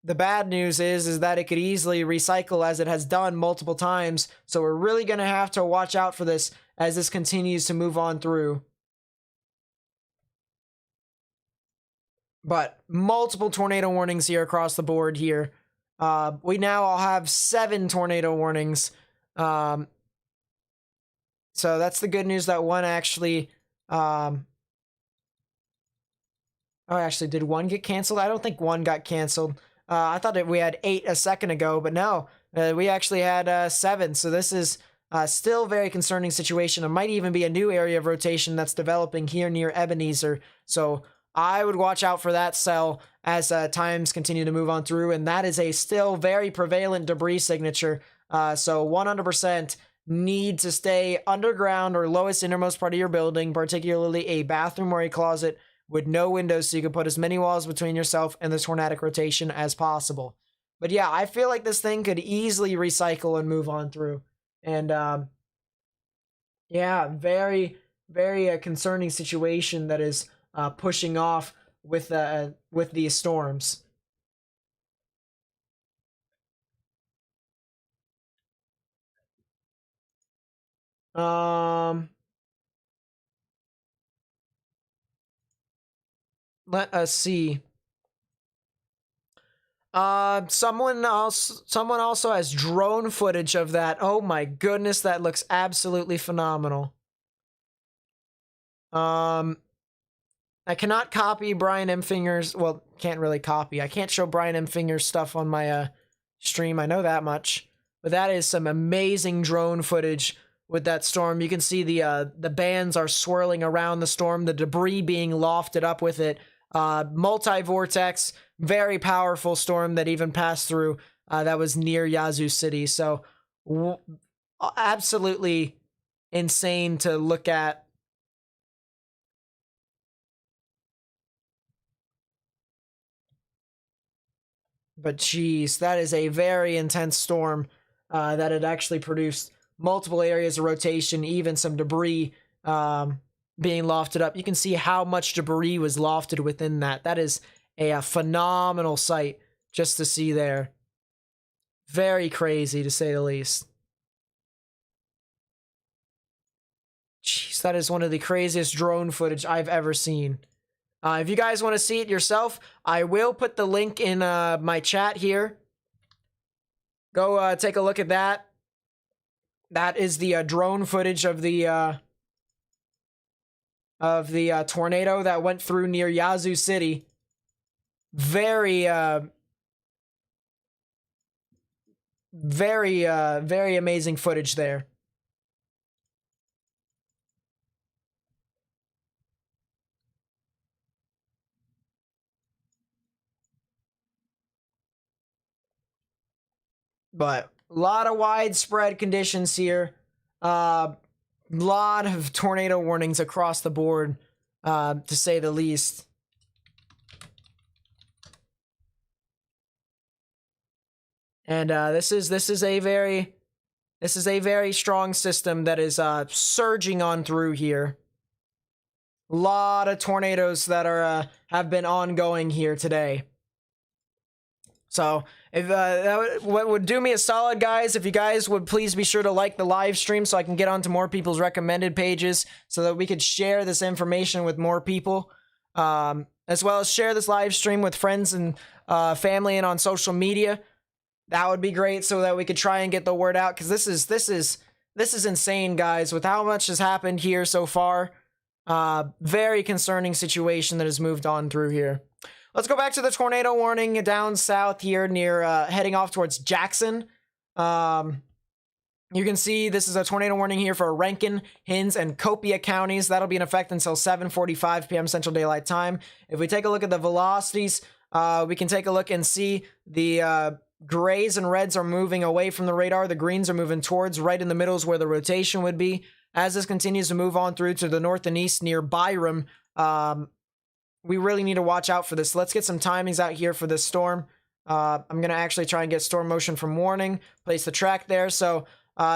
the bad news is that it could easily recycle as it has done multiple times. So we're really going to have to watch out for this as this continues to move on through. But multiple tornado warnings here across the board here. We now all have 7 tornado warnings. So that's the good news that one actually... oh, actually, did one get canceled? I don't think one got canceled. I thought that we had 8 a second ago, but no. We actually had 7. So this is still a very concerning situation. It might even be a new area of rotation that's developing here near Ebenezer. So I would watch out for that cell as times continue to move on through, and that is a still very prevalent debris signature. So 100% need to stay underground or lowest innermost part of your building, particularly a bathroom or a closet with no windows, so you can put as many walls between yourself and the tornadic rotation as possible. But yeah, I feel like this thing could easily recycle and move on through. And yeah, very, very concerning situation that is pushing off with these storms. Let us see. Someone also has drone footage of that. Oh my goodness, that looks absolutely phenomenal. I cannot copy Brian M. Fingers. Well, can't really copy. I can't show Brian M. Fingers stuff on my stream. I know that much. But that is some amazing drone footage with that storm. You can see the bands are swirling around the storm, the debris being lofted up with it. Multi-vortex, very powerful storm that even passed through that was near Yazoo City. So absolutely insane to look at. But geez, that is a very intense storm that had actually produced multiple areas of rotation, even some debris being lofted up. You can see how much debris was lofted within that. That is a phenomenal sight just to see there. Very crazy, to say the least. Jeez, that is one of the craziest drone footage I've ever seen. If you guys want to see it yourself, I will put the link in my chat here. Go take a look at that. That is the drone footage of the tornado that went through near Yazoo City. Very amazing footage there. But a lot of widespread conditions here. Lot of tornado warnings across the board, to say the least. And this is a very strong system that is surging on through here. A lot of tornadoes that are have been ongoing here today. So if what would do me a solid, guys, if you guys would please be sure to like the live stream so I can get onto more people's recommended pages so that we could share this information with more people, as well as share this live stream with friends and family and on social media. That would be great so that we could try and get the word out, because this is insane, guys, with how much has happened here so far. Very concerning situation that has moved on through here. Let's go back to the tornado warning down south here near heading off towards Jackson. You can see this is a tornado warning here for Rankin, Hinds, and Copia counties. That'll be in effect until 7:45 p.m. Central Daylight Time. If we take a look at the velocities, we can take a look and see the grays and reds are moving away from the radar. The greens are moving towards. Right in the middle is where the rotation would be. As this continues to move on through to the north and east near Byram, we really need to watch out for this. Let's get some timings out here for this storm. I'm going to actually try and get storm motion from warning. Place the track there. So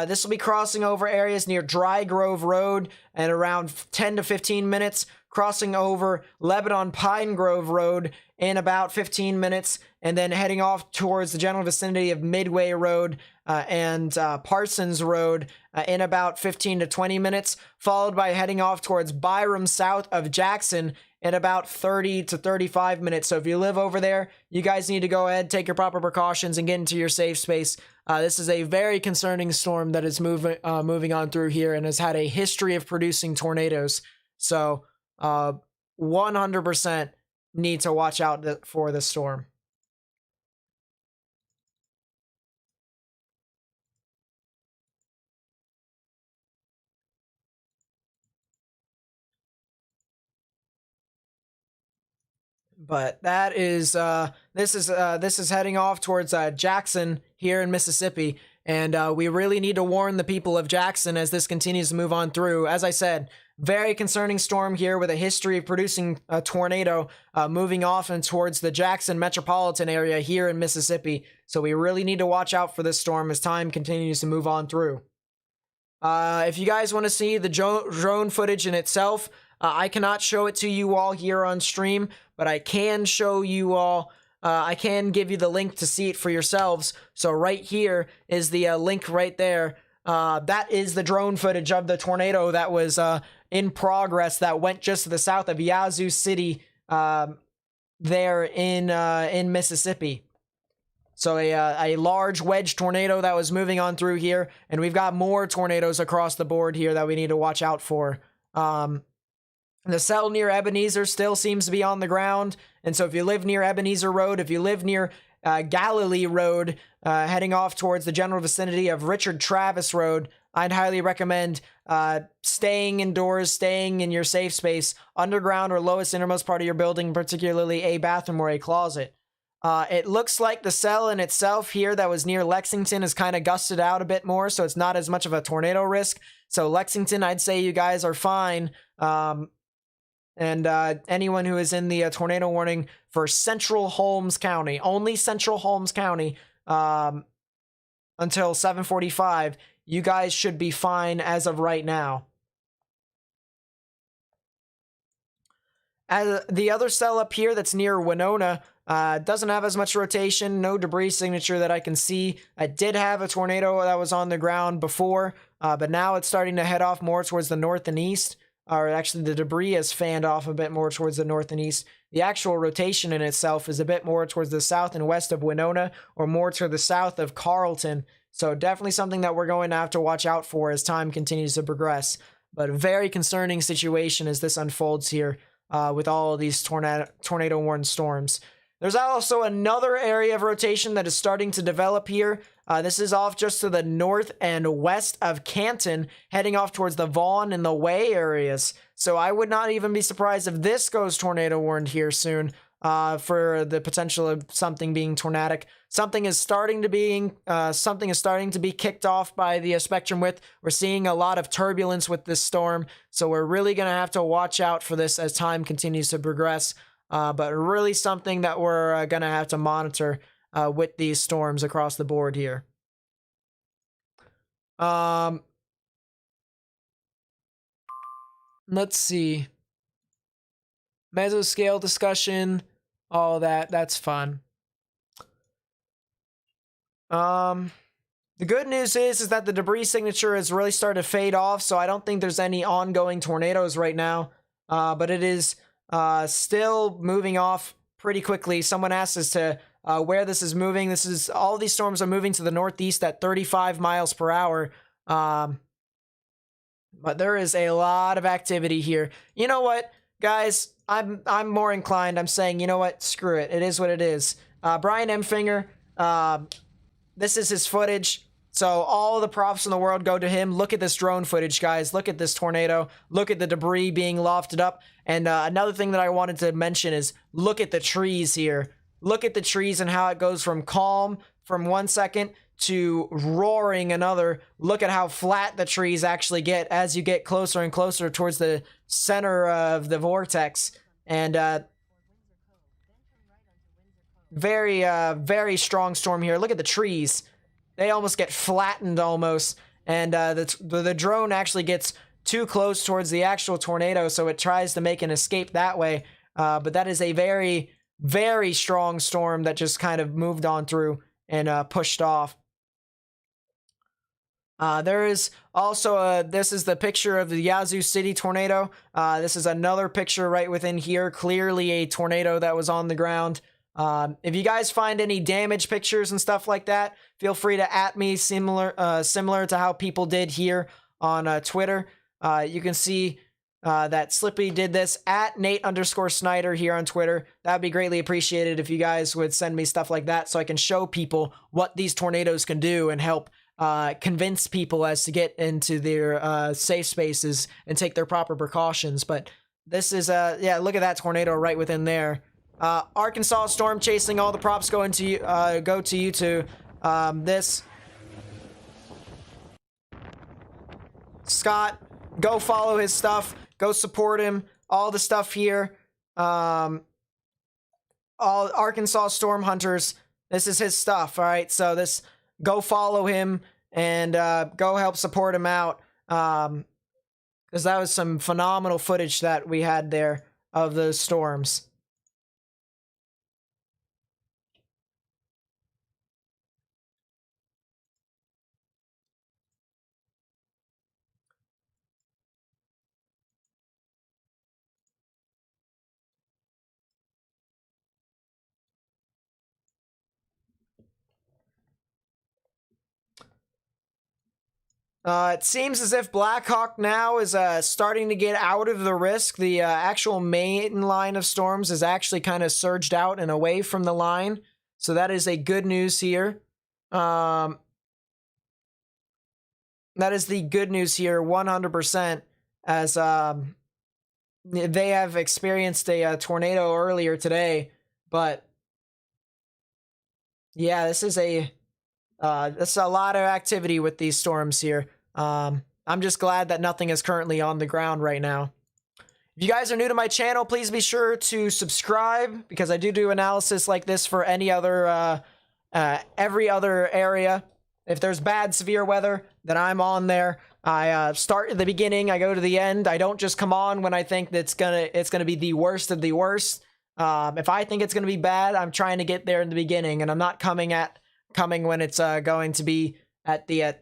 this will be crossing over areas near Dry Grove Road at around 10 to 15 minutes. Crossing over Lebanon Pine Grove Road in about 15 minutes. And then heading off towards the general vicinity of Midway Road and Parsons Road in about 15 to 20 minutes. Followed by heading off towards Byram south of Jackson in about 30 to 35 minutes. So if you live over there, you guys need to go ahead, take your proper precautions, and get into your safe space. This is a very concerning storm that is moving on through here and has had a history of producing tornadoes. So 100% need to watch out for this storm. But that is this is heading off towards Jackson here in Mississippi, and we really need to warn the people of Jackson as this continues to move on through. As I said, very concerning storm here with a history of producing a tornado moving off and towards the Jackson metropolitan area here in Mississippi. So we really need to watch out for this storm as time continues to move on through. If you guys want to see the drone footage in itself, I cannot show it to you all here on stream, but I can show you all, I can give you the link to see it for yourselves. So right here is the link right there. That is the drone footage of the tornado that was in progress that went just to the south of Yazoo City there in Mississippi. So a large wedge tornado that was moving on through here, and we've got more tornadoes across the board here that we need to watch out for. The cell near Ebenezer still seems to be on the ground, and so if you live near Ebenezer Road, if you live near Galilee Road, heading off towards the general vicinity of Richard Travis Road, I'd highly recommend staying indoors, staying in your safe space, underground or lowest innermost part of your building, particularly a bathroom or a closet. It looks like the cell in itself here that was near Lexington is kind of gusted out a bit more, so it's not as much of a tornado risk. So Lexington, I'd say you guys are fine. And anyone who is in the tornado warning for Central Holmes County, only Central Holmes County, until 7:45, you guys should be fine as of right now. The other cell up here that's near Winona doesn't have as much rotation, no debris signature that I can see. I did have a tornado that was on the ground before, but now it's starting to head off more towards the north and east. or actually the debris has fanned off a bit more towards the north and east. The actual rotation in itself is a bit more towards the south and west of Winona, or more to the south of Carlton. So definitely something that we're going to have to watch out for as time continues to progress. But a very concerning situation as this unfolds here with all of these tornado-warned storms. There's also another area of rotation that is starting to develop here. This is off just to the north and west of Canton, heading off towards the Vaughan and the Way areas. So I would not even be surprised if this goes tornado-warned here soon for the potential of something being tornadic. Something is starting to be kicked off by the spectrum width. We're seeing a lot of turbulence with this storm, so we're really going to have to watch out for this as time continues to progress. But really something that we're going to have to monitor with these storms across the board here. Let's see. Mesoscale discussion, all that. That's fun. The good news is that the debris signature has really started to fade off, so I don't think there's any ongoing tornadoes right now. But it is still moving off pretty quickly. Someone asked as to where this is moving. All these storms are moving to the northeast at 35 miles per hour. But there is a lot of activity here. You know what, guys? I'm more inclined. I'm saying, you know what? Screw it. It is what it is. Brian Emfinger, this is his footage. So all the props in the world go to him. Look at this drone footage, guys. Look at this tornado. Look at the debris being lofted up. And another thing that I wanted to mention is look at the trees here. Look at the trees and how it goes from calm from 1 second to roaring another. Look at how flat the trees actually get as you get closer and closer towards the center of the vortex. And very strong storm here. Look at the trees. They almost get flattened almost. And the drone actually gets too close towards the actual tornado, so it tries to make an escape that way. But that is a very strong storm that just kind of moved on through and pushed off. There is also this is the picture of the Yazoo City tornado. This is another picture right within here. Clearly a tornado that was on the ground. If you guys find any damage pictures and stuff like that, feel free to @ me similar to how people did here on Twitter. You can see that Slippy did this at Nate_Snyder here on Twitter. That would be greatly appreciated if you guys would send me stuff like that so I can show people what these tornadoes can do and help convince people as to get into their safe spaces and take their proper precautions. But this is yeah, look at that tornado right within there. Arkansas storm chasing. All the props go to you to this. Scott, go follow his stuff. Go support him. All the stuff here. All Arkansas Storm Hunters. This is his stuff. All right. So this, go follow him and go help support him out. Because that was some phenomenal footage that we had there of those storms. It seems as if Blackhawk now is starting to get out of the risk. The actual main line of storms is actually kind of surged out and away from the line. So that is a good news here. That is the good news here, 100%, as they have experienced a tornado earlier today. But yeah, this is a lot of activity with these storms here. I'm just glad that nothing is currently on the ground right now. If you guys are new to my channel, please be sure to subscribe, because I do analysis like this for any other, every other area. If there's bad, severe weather, then I'm on there. I start at the beginning, I go to the end. I don't just come on when I think that it's gonna be the worst of the worst. If I think it's gonna be bad, I'm trying to get there in the beginning, and I'm not coming when it's going to be at the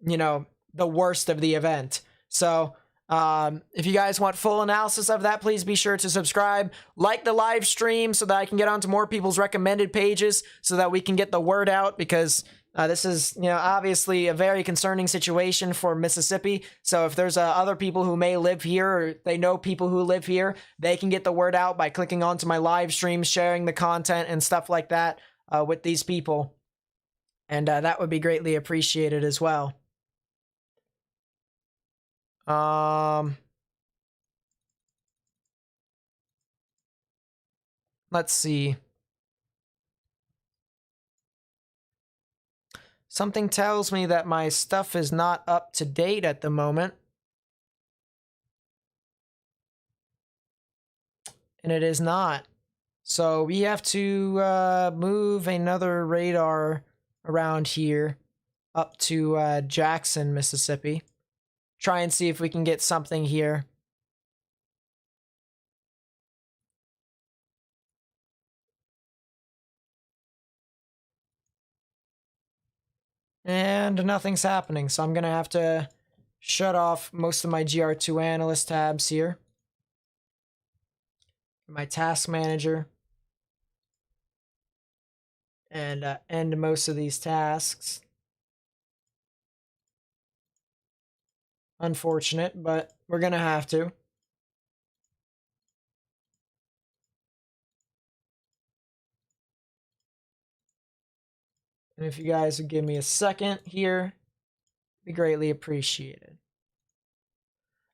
you know, the worst of the event. So If you guys want full analysis of that, please be sure to subscribe, like the live stream so that I can get onto more people's recommended pages so that we can get the word out, because this is, obviously a very concerning situation for Mississippi. So if there's other people who may live here, or they know people who live here, they can get the word out by clicking onto my live streams, sharing the content and stuff like that with these people. And that would be greatly appreciated as well. Let's see. Something tells me that my stuff is not up to date at the moment. And it is not. So we have to move another radar around here up to Jackson, Mississippi. Try and see if we can get something here. And nothing's happening, so I'm going to have to shut off most of my GR2 analyst tabs here. My task manager. And end most of these tasks. Unfortunate, but we're going to have to. And if you guys would give me a second here, be greatly appreciated.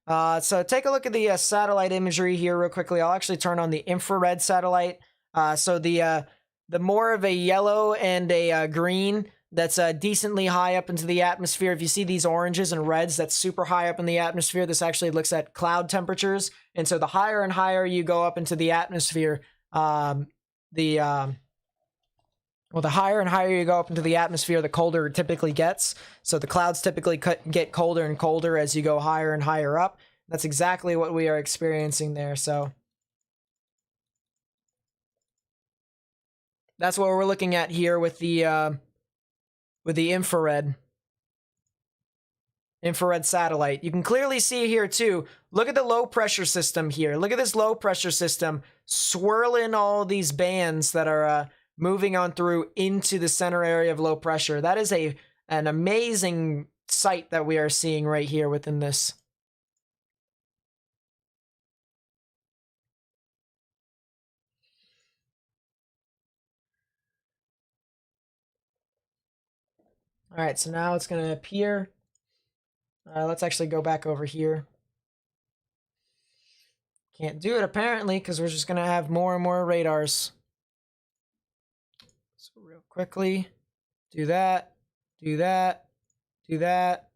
So take a look at the satellite imagery here real quickly. I'll actually turn on the infrared satellite. So the more of a yellow and a green that's decently high up into the atmosphere. If you see these oranges and reds, that's super high up in the atmosphere. This actually looks at cloud temperatures. And so the higher and higher you go up into the atmosphere, the higher and higher you go up into the atmosphere, the colder it typically gets. So the clouds typically get colder and colder as you go higher and higher up. That's exactly what we are experiencing there. So that's what we're looking at here with the infrared satellite. You can clearly see here too. Look at the low pressure system here. Look at this low pressure system swirling all these bands that are moving on through into the center area of low pressure. That is an amazing sight that we are seeing right here within this. All right, so now it's going to appear. Let's actually go back over here. Can't do it apparently because we're just going to have more and more radars. So real quickly, do that, do that, do that,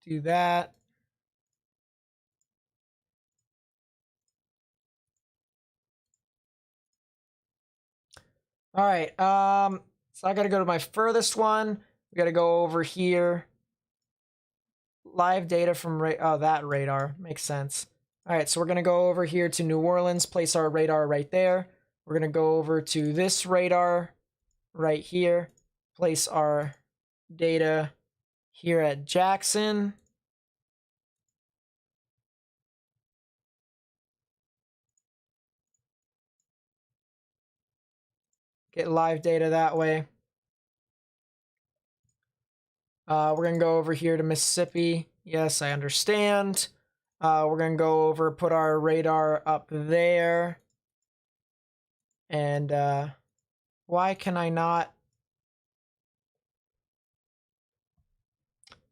do that. All right, so I got to go to my furthest one. We got to go over here. Live data from that radar. Makes sense. All right, so we're going to go over here to New Orleans, place our radar right there. We're going to go over to this radar right here, place our data here at Jackson. Get live data that way. We're going to go over here to Mississippi. Yes, I understand. We're going to go over, put our radar up there. And why can I not?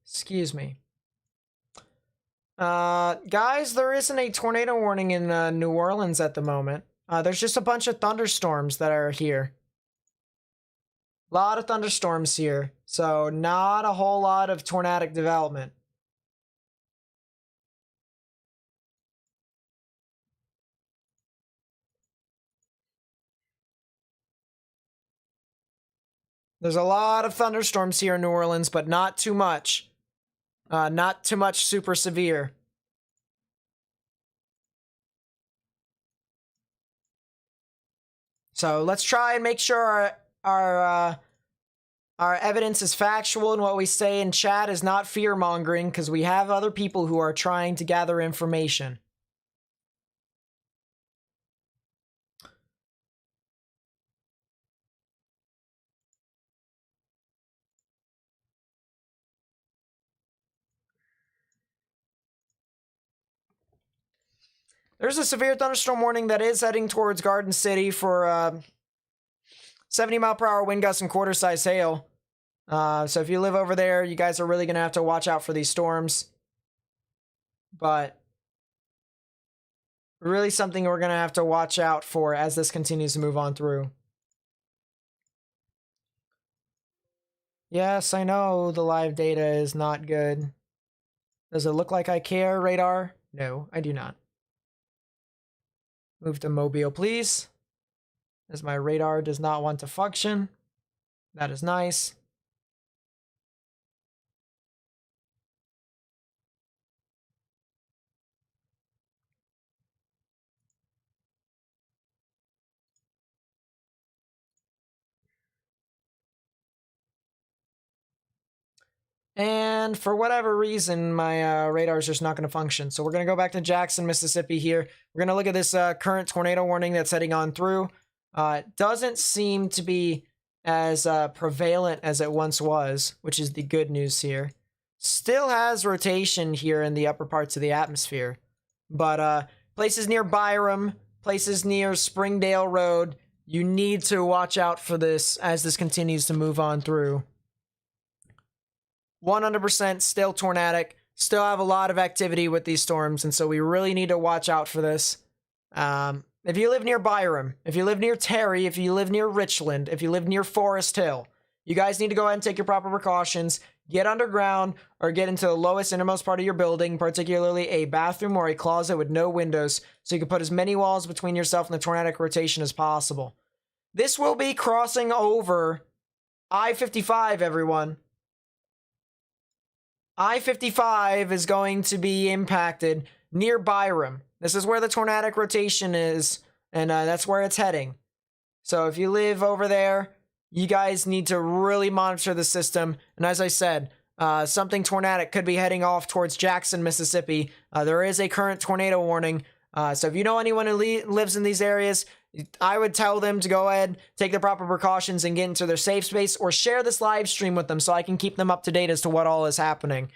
Excuse me. Guys, there isn't a tornado warning in New Orleans at the moment. There's just a bunch of thunderstorms that are here. A lot of thunderstorms here, so not a whole lot of tornadic development. There's a lot of thunderstorms here in New Orleans, but not too much. Not too much super severe. So let's try and make sure our Our evidence is factual, and what we say in chat is not fear-mongering, because we have other people who are trying to gather information. There's a severe thunderstorm warning that is heading towards Garden City for 70-mile-per-hour wind gusts and quarter-size hail. So if you live over there, you guys are really going to have to watch out for these storms. But really something we're going to have to watch out for as this continues to move on through. Yes, I know the live data is not good. Does it look like I care, radar? No, I do not. Move to Mobile, please. As my radar does not want to function. That is nice. And for whatever reason, my radar is just not going to function. So we're going to go back to Jackson, Mississippi here. We're going to look at this current tornado warning that's heading on through. It doesn't seem to be as prevalent as it once was, which is the good news here. Still has rotation here in the upper parts of the atmosphere. But places near Byram, places near Springdale Road, you need to watch out for this as this continues to move on through. 100% still tornadic, still have a lot of activity with these storms, and so we really need to watch out for this. If you live near Byram, if you live near Terry, if you live near Richland, if you live near Forest Hill, you guys need to go ahead and take your proper precautions, get underground, or get into the lowest innermost part of your building, particularly a bathroom or a closet with no windows, so you can put as many walls between yourself and the tornadic rotation as possible. This will be crossing over I-55, everyone. I-55 is going to be impacted near Byram. This is where the tornadic rotation is, and that's where it's heading. So if you live over there, you guys need to really monitor the system. And as I said, something tornadic could be heading off towards Jackson, Mississippi. There is a current tornado warning. So if you know anyone who lives in these areas, I would tell them to go ahead, take the proper precautions, and get into their safe space, or share this live stream with them so I can keep them up to date as to what all is happening.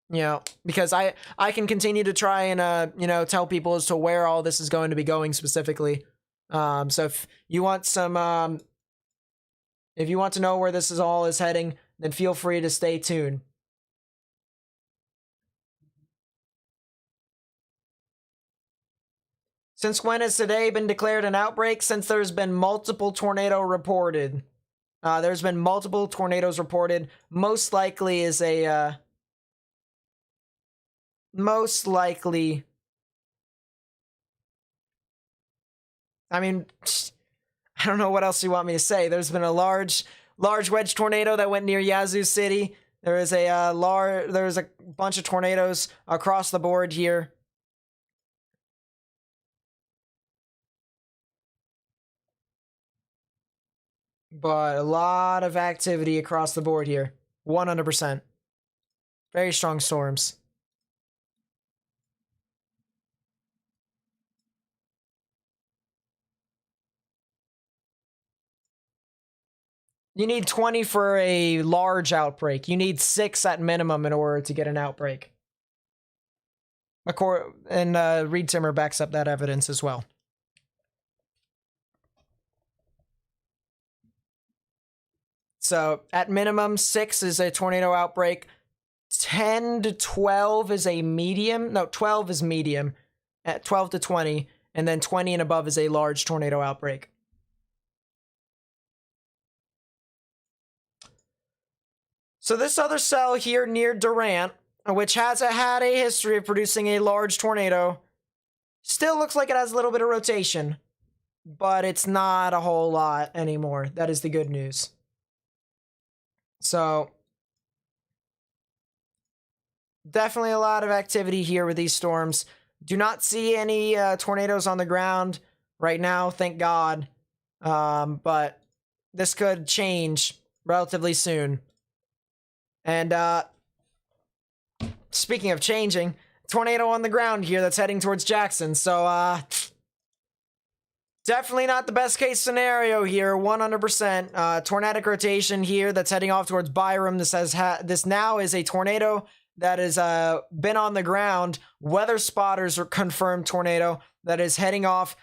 You know, because I can continue to try and, you know, tell people as to where all this is going to be going specifically. So if you want some, if you want to know where this is all is heading, then feel free to stay tuned. Since when has today been declared an outbreak? Since there's been multiple tornado reported. There's been multiple tornadoes reported. Most likely is a, most likely, I mean, I don't know what else you want me to say. There's been a large wedge tornado that went near Yazoo City. There is a there's a bunch of tornadoes across the board here. But a lot of activity across the board here. 100%. Very strong storms. You need 20 for a large outbreak. You need 6 at minimum in order to get an outbreak. And Reed Timmer backs up that evidence as well. So at minimum, 6 is a tornado outbreak. 10 to 12 is a medium. No, 12 is medium. At 12 to 20. And then 20 and above is a large tornado outbreak. So this other cell here near Durant, which has had a history of producing a large tornado, still looks like it has a little bit of rotation. But it's not a whole lot anymore. That is the good news. So definitely a lot of activity here with these storms. Do not see any tornadoes on the ground right now, thank God. But this could change relatively soon. And speaking of changing, tornado on the ground here that's heading towards Jackson. So definitely not the best case scenario here, 100%. Tornadic rotation here that's heading off towards Byram. This now is a tornado that has been on the ground. Weather spotters are confirmed tornado that is heading off.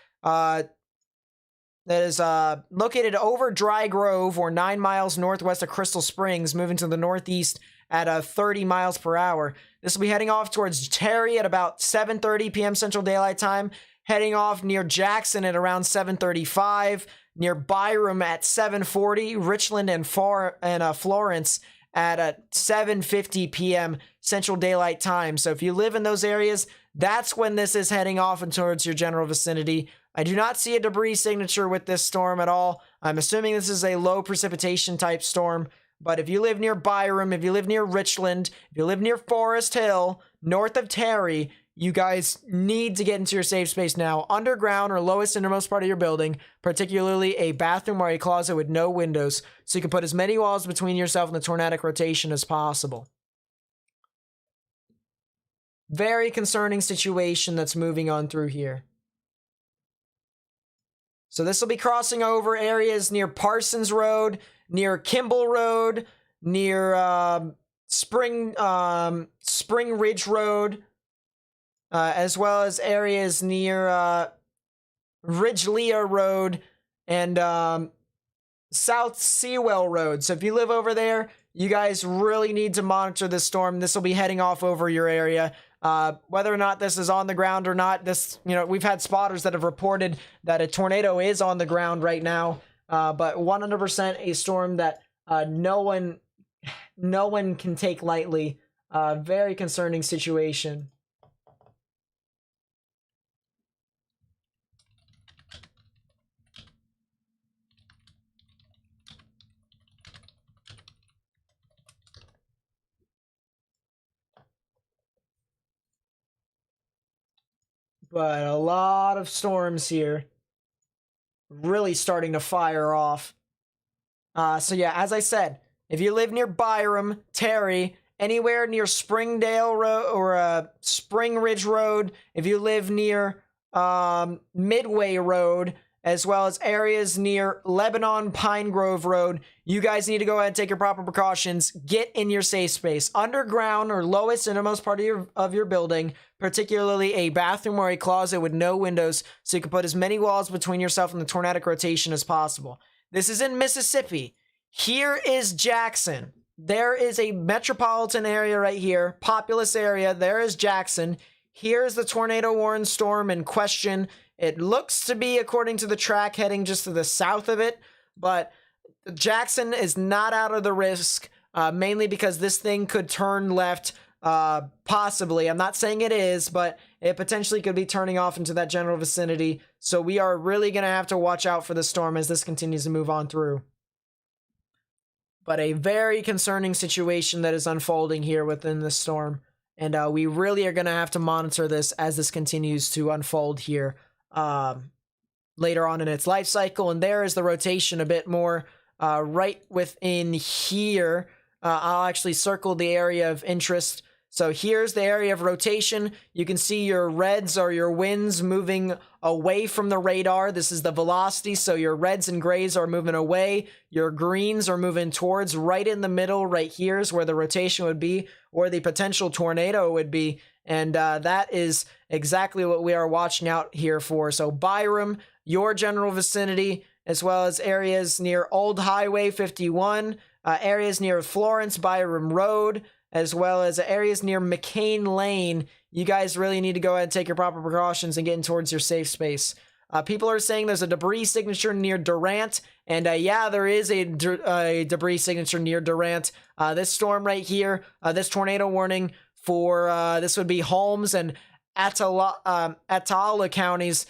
That is located over Dry Grove, or 9 miles northwest of Crystal Springs, moving to the northeast at 30 miles per hour. This will be heading off towards Terry at about 7:30 p.m. Central Daylight Time, heading off near Jackson at around 7:35, near Byram at 7:40, Richland and Florence at 7:50 p.m. Central Daylight Time. So if you live in those areas, that's when this is heading off and towards your general vicinity. I do not see a debris signature with this storm at all. I'm assuming this is a low precipitation type storm. But if you live near Byram, if you live near Richland, if you live near Forest Hill, north of Terry, you guys need to get into your safe space now. Underground or lowest innermost part of your building, particularly a bathroom or a closet with no windows, so you can put as many walls between yourself and the tornadic rotation as possible. Very concerning situation that's moving on through here. So this will be crossing over areas near Parsons Road, near Kimball Road, near Spring Ridge Road, as well as areas near Ridge Leah Road and South Sewell Road. So if you live over there, you guys really need to monitor this storm. This will be heading off over your area. Whether or not this is on the ground or not, we've had spotters that have reported that a tornado is on the ground right now. But 100% a storm that no one can take lightly. Very concerning situation. But a lot of storms here. Really starting to fire off. So yeah, as I said, if you live near Byram, Terry, anywhere near Springdale Road or Spring Ridge Road, if you live near Midway Road, as well as areas near Lebanon Pine Grove Road, you guys need to go ahead and take your proper precautions. Get in your safe space. Underground or lowest innermost part of your building, particularly a bathroom or a closet with no windows, so you can put as many walls between yourself and the tornadic rotation as possible. This is in Mississippi. Here is Jackson. There is a metropolitan area right here, populous area. There is Jackson. Here's the tornado warned storm in question. It looks to be, according to the track, heading just to the south of it, but Jackson is not out of the risk, mainly because this thing could turn left, possibly. I'm not saying it is, but it potentially could be turning off into that general vicinity, so we are really going to have to watch out for the storm as this continues to move on through. But a very concerning situation that is unfolding here within the storm, and we really are going to have to monitor this as this continues to unfold here later on in its life cycle. And there is the rotation a bit more right within here. I'll actually circle the area of interest. So here's the area of rotation. You can see your reds are your winds moving away from the radar. This is the velocity, so your reds and grays are moving away. Your greens are moving towards. Right in the middle, right here is where the rotation would be, or the potential tornado would be. And that is exactly what we are watching out here for. So Byram, your general vicinity, as well as areas near Old Highway 51, areas near Florence Byram Road, as well as areas near McCain Lane. You guys really need to go ahead and take your proper precautions and get in towards your safe space. People are saying there's a debris signature near Durant, and yeah, there is a debris signature near Durant. This storm right here, this tornado warning for this would be Holmes and Atala counties.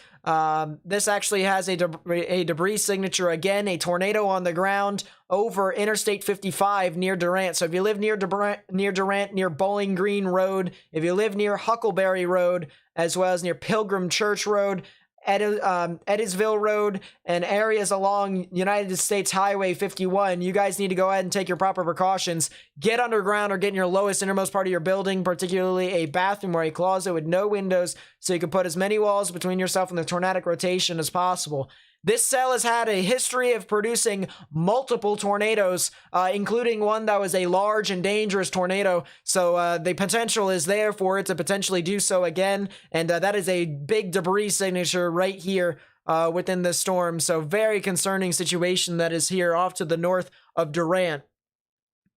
This actually has a debris signature, again, a tornado on the ground over Interstate 55 near Durant. So if you live near Durant, near Bowling Green Road, if you live near Huckleberry Road, as well as near Pilgrim Church Road, Edisville Road and areas along United States Highway 51, you guys need to go ahead and take your proper precautions. Get underground or get in your lowest innermost part of your building, particularly a bathroom or a closet with no windows, so you can put as many walls between yourself and the tornadic rotation as possible. This cell has had a history of producing multiple tornadoes, including one that was a large and dangerous tornado. So the potential is there for it to potentially do so again. And that is a big debris signature right here within this storm. So very concerning situation that is here off to the north of Durant.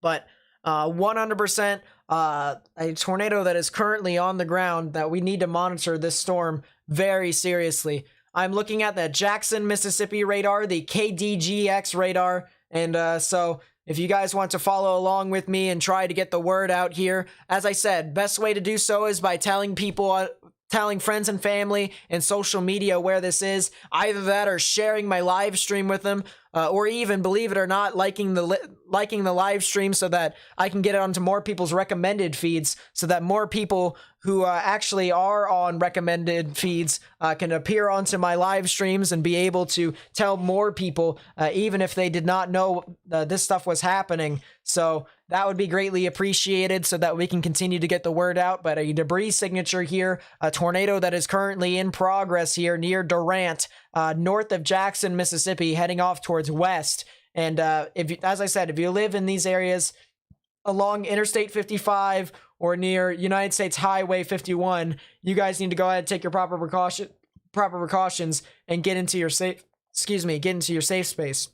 But 100% a tornado that is currently on the ground that we need to monitor this storm very seriously. I'm looking at the Jackson, Mississippi radar, the KDGX radar, and so if you guys want to follow along with me and try to get the word out here, as I said, best way to do so is by telling people, telling friends and family and social media where this is. Either that or sharing my live stream with them, or even, believe it or not, liking the live stream so that I can get it onto more people's recommended feeds, so that more people who actually are on recommended feeds can appear onto my live streams and be able to tell more people, even if they did not know this stuff was happening. So that would be greatly appreciated so that we can continue to get the word out. But a debris signature here, a tornado that is currently in progress here near Durant, north of Jackson, Mississippi, heading off towards west. And as I said, if you live in these areas along Interstate 55 or near United States Highway 51, you guys need to go ahead and take your proper precautions and get into your safe space.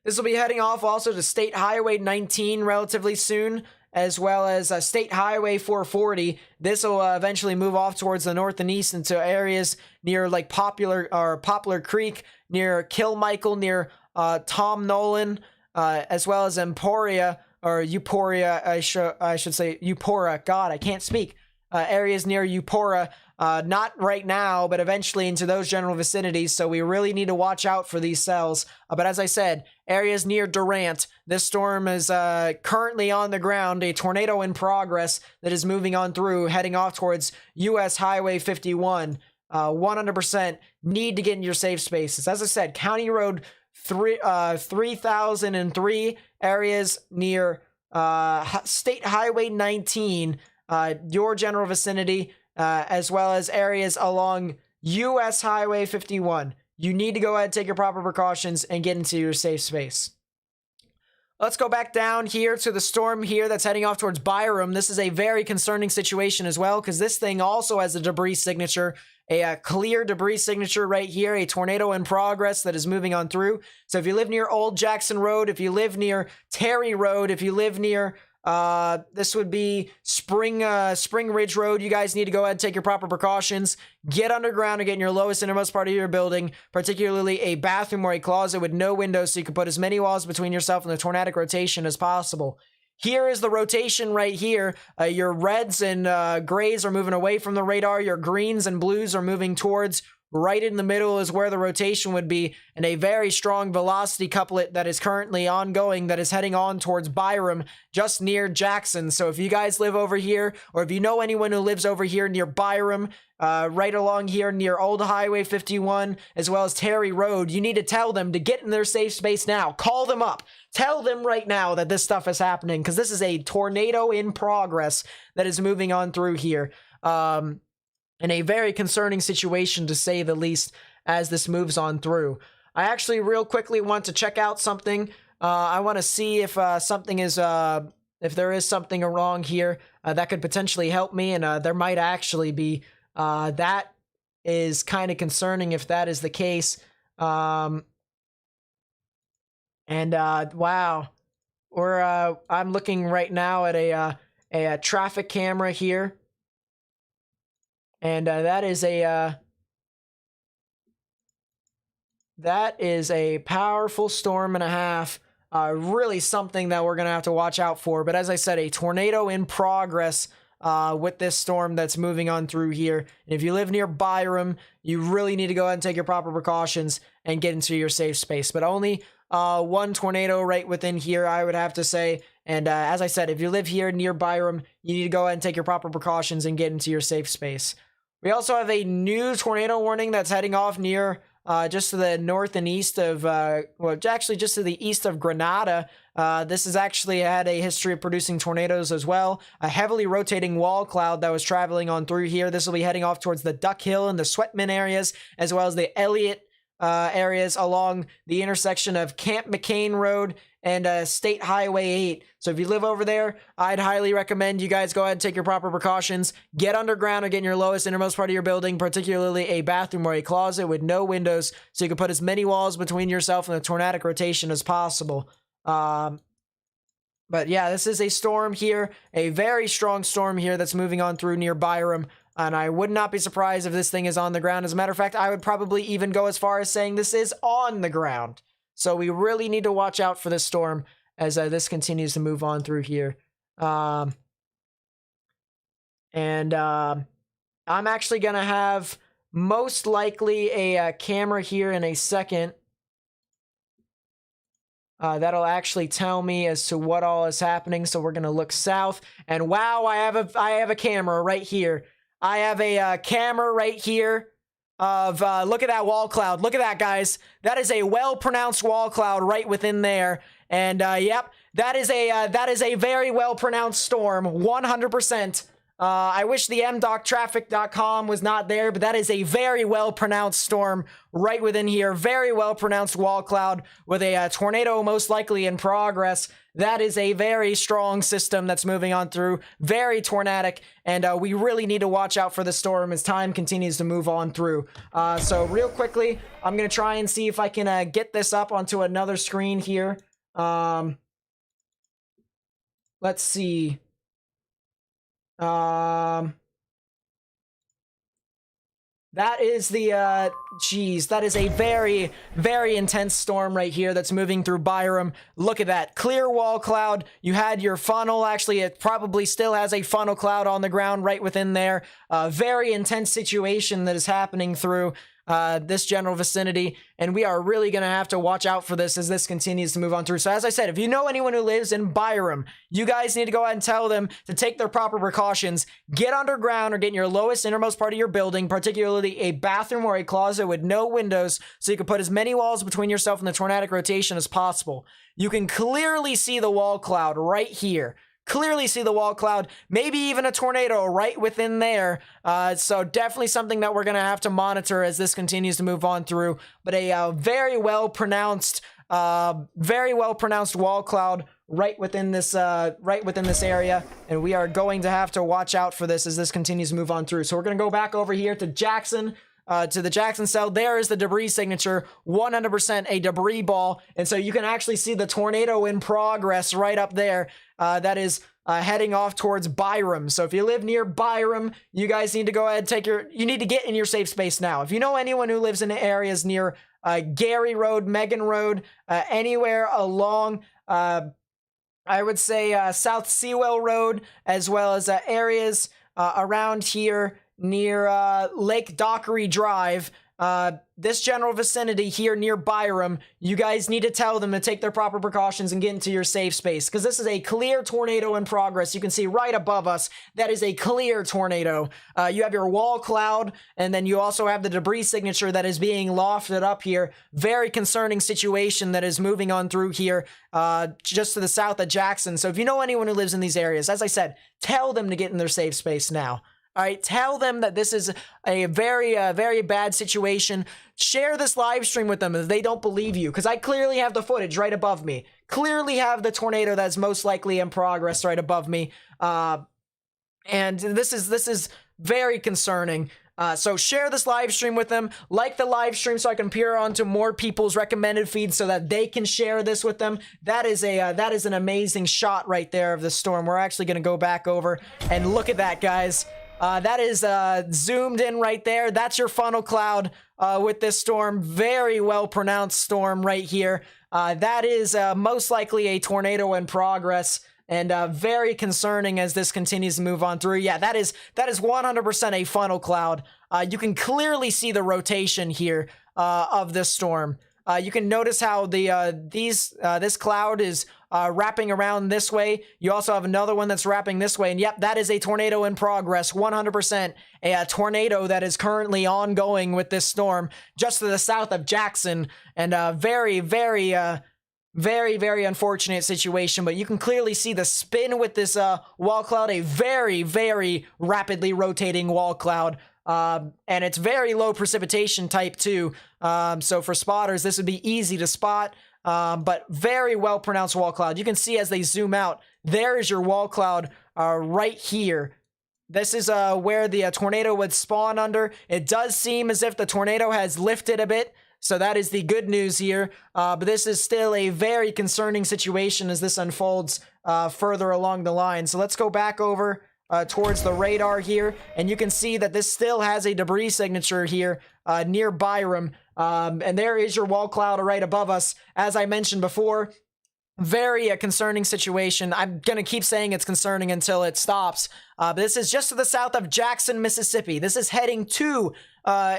This will be heading off also to State Highway 19 relatively soon, as well as State Highway 440. This will eventually move off towards the north and east into areas near like Poplar Creek, near Kilmichael, near Tom Nolan, as well as Emporia, or Eupora, I should say Eupora. God, I can't speak. Areas near Eupora, not right now, but eventually into those general vicinities. So we really need to watch out for these cells. But as I said, areas near Durant, this storm is currently on the ground, a tornado in progress that is moving on through, heading off towards US Highway 51. 100% need to get in your safe spaces. As I said, County Road 3003, areas near State Highway 19, your general vicinity, as well as areas along US Highway 51. You need to go ahead and take your proper precautions and get into your safe space. Let's go back down here to the storm here that's heading off towards Byram. This is a very concerning situation as well, because this thing also has a debris signature, a clear debris signature right here, a tornado in progress that is moving on through. So if you live near Old Jackson Road, if you live near Terry Road, if you live near this would be Spring Ridge Road, you guys need to go ahead and take your proper precautions. Get underground and get in your lowest innermost part of your building, particularly a bathroom or a closet with no windows, so you can put as many walls between yourself and the tornadic rotation as possible. Here is the rotation right here. Your reds and grays are moving away from the radar. Your greens and blues are moving towards. Right in the middle is where the rotation would be, and a very strong velocity couplet that is currently ongoing that is heading on towards Byram, just near Jackson. So if you guys live over here, or if you know anyone who lives over here near Byram, right along here near Old Highway 51, as well as Terry Road, you need to tell them to get in their safe space now. Call them up. Tell them right now that this stuff is happening, because this is a tornado in progress that is moving on through here. In a very concerning situation, to say the least, as this moves on through. I actually real quickly want to check out something. I want to see if something is, if there is something wrong here that could potentially help me, and there might actually be. That is kind of concerning if that is the case. Wow, I'm looking right now at a traffic camera here. And that is a powerful storm and a half. Really something that we're going to have to watch out for. But as I said, a tornado in progress with this storm that's moving on through here. And if you live near Byram, you really need to go ahead and take your proper precautions and get into your safe space. But only one tornado right within here, I would have to say. And as I said, if you live here near Byram, you need to go ahead and take your proper precautions and get into your safe space. We also have a new tornado warning that's heading off near just to the north and east of, well, actually just to the east of Grenada. This has actually had a history of producing tornadoes as well. A heavily rotating wall cloud that was traveling on through here. This will be heading off towards the Duck Hill and the Sweatman areas, as well as the Elliott areas along the intersection of Camp McCain Road and State Highway 8. So if you live over there, I'd highly recommend you guys go ahead and take your proper precautions. Get underground or get in your lowest innermost part of your building, particularly a bathroom or a closet with no windows, so you can put as many walls between yourself and the tornadic rotation as possible. But yeah, this is a storm here, a very strong storm here that's moving on through near Byram. And I would not be surprised if this thing is on the ground. As a matter of fact, I would probably even go as far as saying this is on the ground. So we really need to watch out for this storm as this continues to move on through here. I'm actually going to have most likely a camera here in a second. That'll actually tell me as to what all is happening. So we're going to look south. And wow, I have a camera right here. I have a camera right here of, look at that wall cloud. Look at that, guys. That is a well-pronounced wall cloud right within there. And, yep, that is a very well-pronounced storm, 100%. I wish the mdoctraffic.com was not there, but that is a very well-pronounced storm right within here. Very well-pronounced wall cloud with a tornado most likely in progress. That is a very strong system that's moving on through, very tornadic, and we really need to watch out for the storm as time continues to move on through. So real quickly, I'm going to try and see if I can get this up onto another screen here. Let's see. That is the, geez, that is a very, very intense storm right here that's moving through Byram. Look at that. Clear wall cloud. You had your funnel. Actually, it probably still has a funnel cloud on the ground right within there. Very intense situation that is happening through this general vicinity, and we are really going to have to watch out for this as this continues to move on through. So as I said, if you know anyone who lives in Byram, you guys need to go ahead and tell them to take their proper precautions, get underground or get in your lowest innermost part of your building, particularly a bathroom or a closet with no windows, so you can put as many walls between yourself and the tornadic rotation as possible. You can clearly see the wall cloud right here. Clearly see the wall cloud, maybe even a tornado right within there. So definitely something that we're going to have to monitor as this continues to move on through. But a very well pronounced wall cloud right within this area, and we are going to have to watch out for this as this continues to move on through. So we're going to go back over here to Jackson. To the Jackson cell. There is the debris signature, 100% a debris ball, and so you can actually see the tornado in progress right up there. That is heading off towards Byram. So if you live near Byram, you guys need to go ahead and you need to get in your safe space now. If you know anyone who lives in areas near Gary Road, Megan Road, anywhere along, I would say South Sewell Road, as well as areas around here near Lake Dockery Drive, this general vicinity here near Byram, you guys need to tell them to take their proper precautions and get into your safe space, because this is a clear tornado in progress. You can see right above us, that is a clear tornado. You have your wall cloud, and then you also have the debris signature that is being lofted up here. Very concerning situation that is moving on through here, just to the south of Jackson. So if you know anyone who lives in these areas, as I said, tell them to get in their safe space now. All right, tell them that this is a very, very bad situation. Share this live stream with them if they don't believe you, because I clearly have the footage right above me. Clearly have the tornado that's most likely in progress right above me. And this is very concerning. So share this live stream with them. Like the live stream so I can peer onto more people's recommended feeds so that they can share this with them. That is an amazing shot right there of the storm. We're actually going to go back over and look at that, guys. That is zoomed in right there. That's your funnel cloud with this storm. Very well pronounced storm right here. That is most likely a tornado in progress, and very concerning as this continues to move on through. Yeah, that is 100% a funnel cloud. You can clearly see the rotation here of this storm. You can notice how this cloud is wrapping around this way. You also have another one that's wrapping this way. And yep, that is a tornado in progress, 100%. A tornado that is currently ongoing with this storm just to the south of Jackson. And very, very unfortunate situation, but you can clearly see the spin with this wall cloud, a very, very rapidly rotating wall cloud. And it's very low precipitation type too. So for spotters, this would be easy to spot. But very well pronounced wall cloud. You can see as they zoom out, there is your wall cloud right here. This is where the tornado would spawn under. It does seem as if the tornado has lifted a bit, so that is the good news here. But this is still a very concerning situation as this unfolds further along the line. So let's go back over towards the radar here, and you can see that this still has a debris signature here near Byram. And there is your wall cloud right above us. As I mentioned before, very concerning situation. I'm going to keep saying it's concerning until it stops. But this is just to the south of Jackson, Mississippi. This is heading to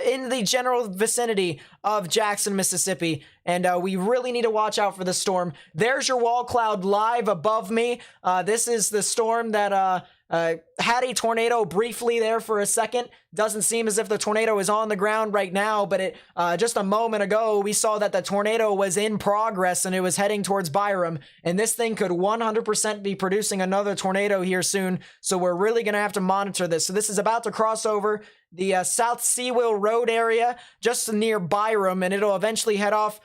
in the general vicinity of Jackson, Mississippi. And we really need to watch out for the storm. There's your wall cloud live above me. This is the storm that had a tornado briefly there for a second. Doesn't seem as if the tornado is on the ground right now, but it just a moment ago we saw that the tornado was in progress and it was heading towards Byram, and this thing could 100% be producing another tornado here soon, so we're really gonna have to monitor this. So this is about to cross over the South Seawell Road area just near Byram, and it'll eventually head off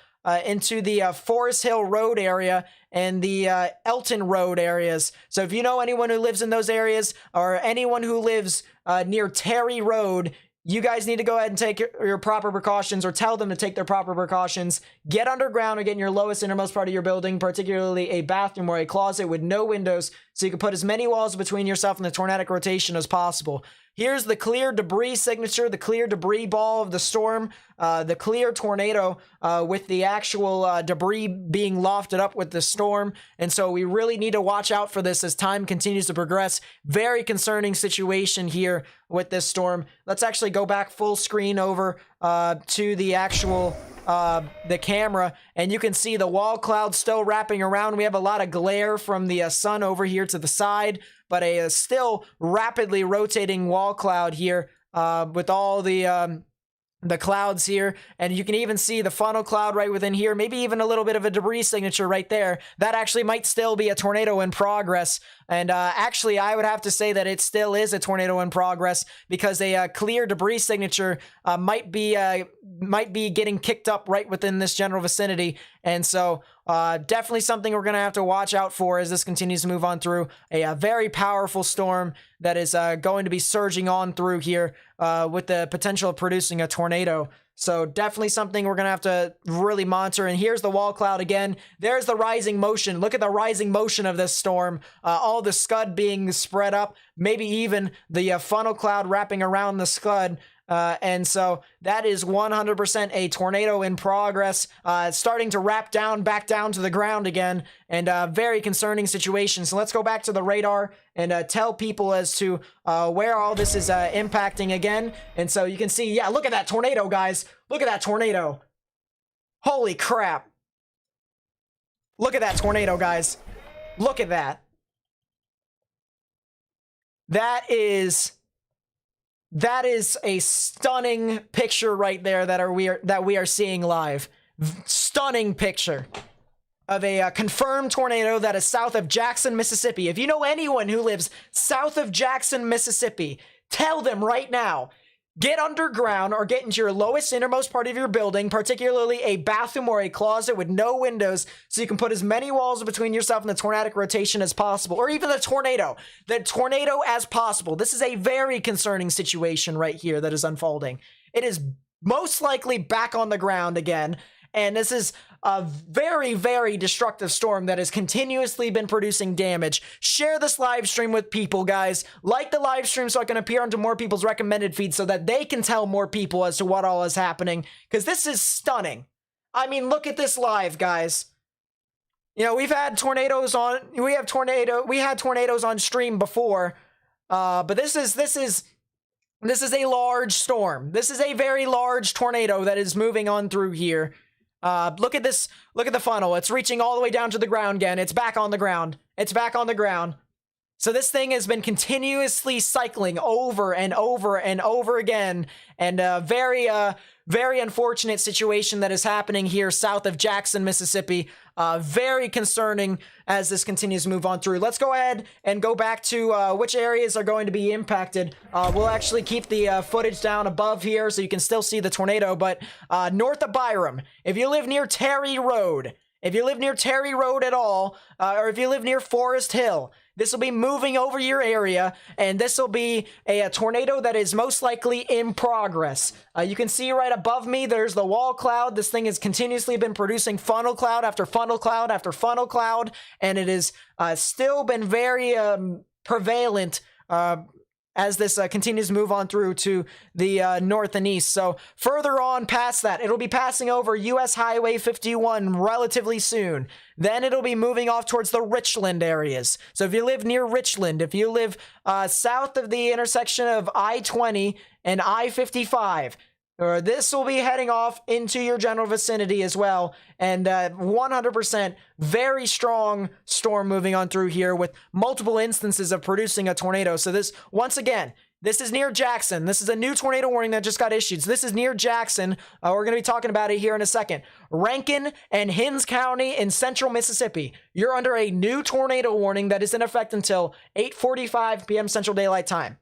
into the Forest Hill Road area and the Elton Road areas. So if you know anyone who lives in those areas, or anyone who lives near Terry Road, you guys need to go ahead and take your proper precautions, or tell them to take their proper precautions. Get underground or get in your lowest innermost part of your building, particularly a bathroom or a closet with no windows, so you can put as many walls between yourself and the tornadic rotation as possible. Here's the clear debris signature, the clear debris ball of the storm, the clear tornado with the actual debris being lofted up with the storm. And so we really need to watch out for this as time continues to progress. Very concerning situation here with this storm. Let's actually go back full screen over to the actual the camera, and you can see the wall cloud still wrapping around. We have a lot of glare from the sun over here to the side, but a still rapidly rotating wall cloud here with all the clouds here, and you can even see the funnel cloud right within here, maybe even a little bit of a debris signature right there. That actually might still be a tornado in progress, and actually I would have to say that it still is a tornado in progress, because a clear debris signature might be getting kicked up right within this general vicinity. And so definitely something we're going to have to watch out for as this continues to move on through. A very powerful storm that is going to be surging on through here with the potential of producing a tornado. So definitely something we're going to have to really monitor. And here's the wall cloud again. There's the rising motion. Look at the rising motion of this storm. All the scud being spread up, maybe even the funnel cloud wrapping around the scud. And so that is 100% a tornado in progress. It's starting to wrap down, back down to the ground again, and very concerning situation. So let's go back to the radar and tell people as to where all this is impacting again. And so you can see, yeah, look at that tornado, guys. Look at that tornado. Holy crap. Look at that tornado, guys. Look at that. That is a stunning picture right there that we are seeing live. Stunning picture of a confirmed tornado that is south of Jackson, Mississippi. If you know anyone who lives south of Jackson, Mississippi, tell them right now, get underground or get into your lowest innermost part of your building, particularly a bathroom or a closet with no windows, so you can put as many walls between yourself and the tornadic rotation as possible, or even the tornado as possible. This is a very concerning situation right here that is unfolding. It is most likely back on the ground again, and this is a very, very destructive storm that has continuously been producing damage. Share this live stream with people, guys. Like the live stream so it can appear onto more people's recommended feeds so that they can tell more people as to what all is happening, because this is stunning. I mean, look at this live, guys. You know, we had tornadoes on stream before, but this is a large storm. This is a very large tornado that is moving on through here. Look at this. Look at the funnel. It's reaching all the way down to the ground again. It's back on the ground. It's back on the ground. So this thing has been continuously cycling over and over and over again, and very unfortunate situation that is happening here south of Jackson, Mississippi. Very concerning as this continues to move on through. Let's go ahead and go back to which areas are going to be impacted. We'll actually keep the footage down above here so you can still see the tornado, but north of Byram, if you live near Terry Road, if you live near Terry Road at all, or if you live near Forest Hill, this will be moving over your area, and this will be a tornado that is most likely in progress. You can see right above me, there's the wall cloud. This thing has continuously been producing funnel cloud after funnel cloud after funnel cloud, and it has still been very prevalent as this continues to move on through to the north and east. So further on past that, it'll be passing over US Highway 51 relatively soon. Then it'll be moving off towards the Richland areas. So if you live near Richland, if you live south of the intersection of I-20 and I-55, this will be heading off into your general vicinity as well. And 100% very strong storm moving on through here with multiple instances of producing a tornado. So this, once again, this is near Jackson. This is a new tornado warning that just got issued. So this is near Jackson. We're going to be talking about it here in a second. Rankin and Hinds County in central Mississippi. You're under a new tornado warning that is in effect until 8:45 p.m. Central Daylight Time.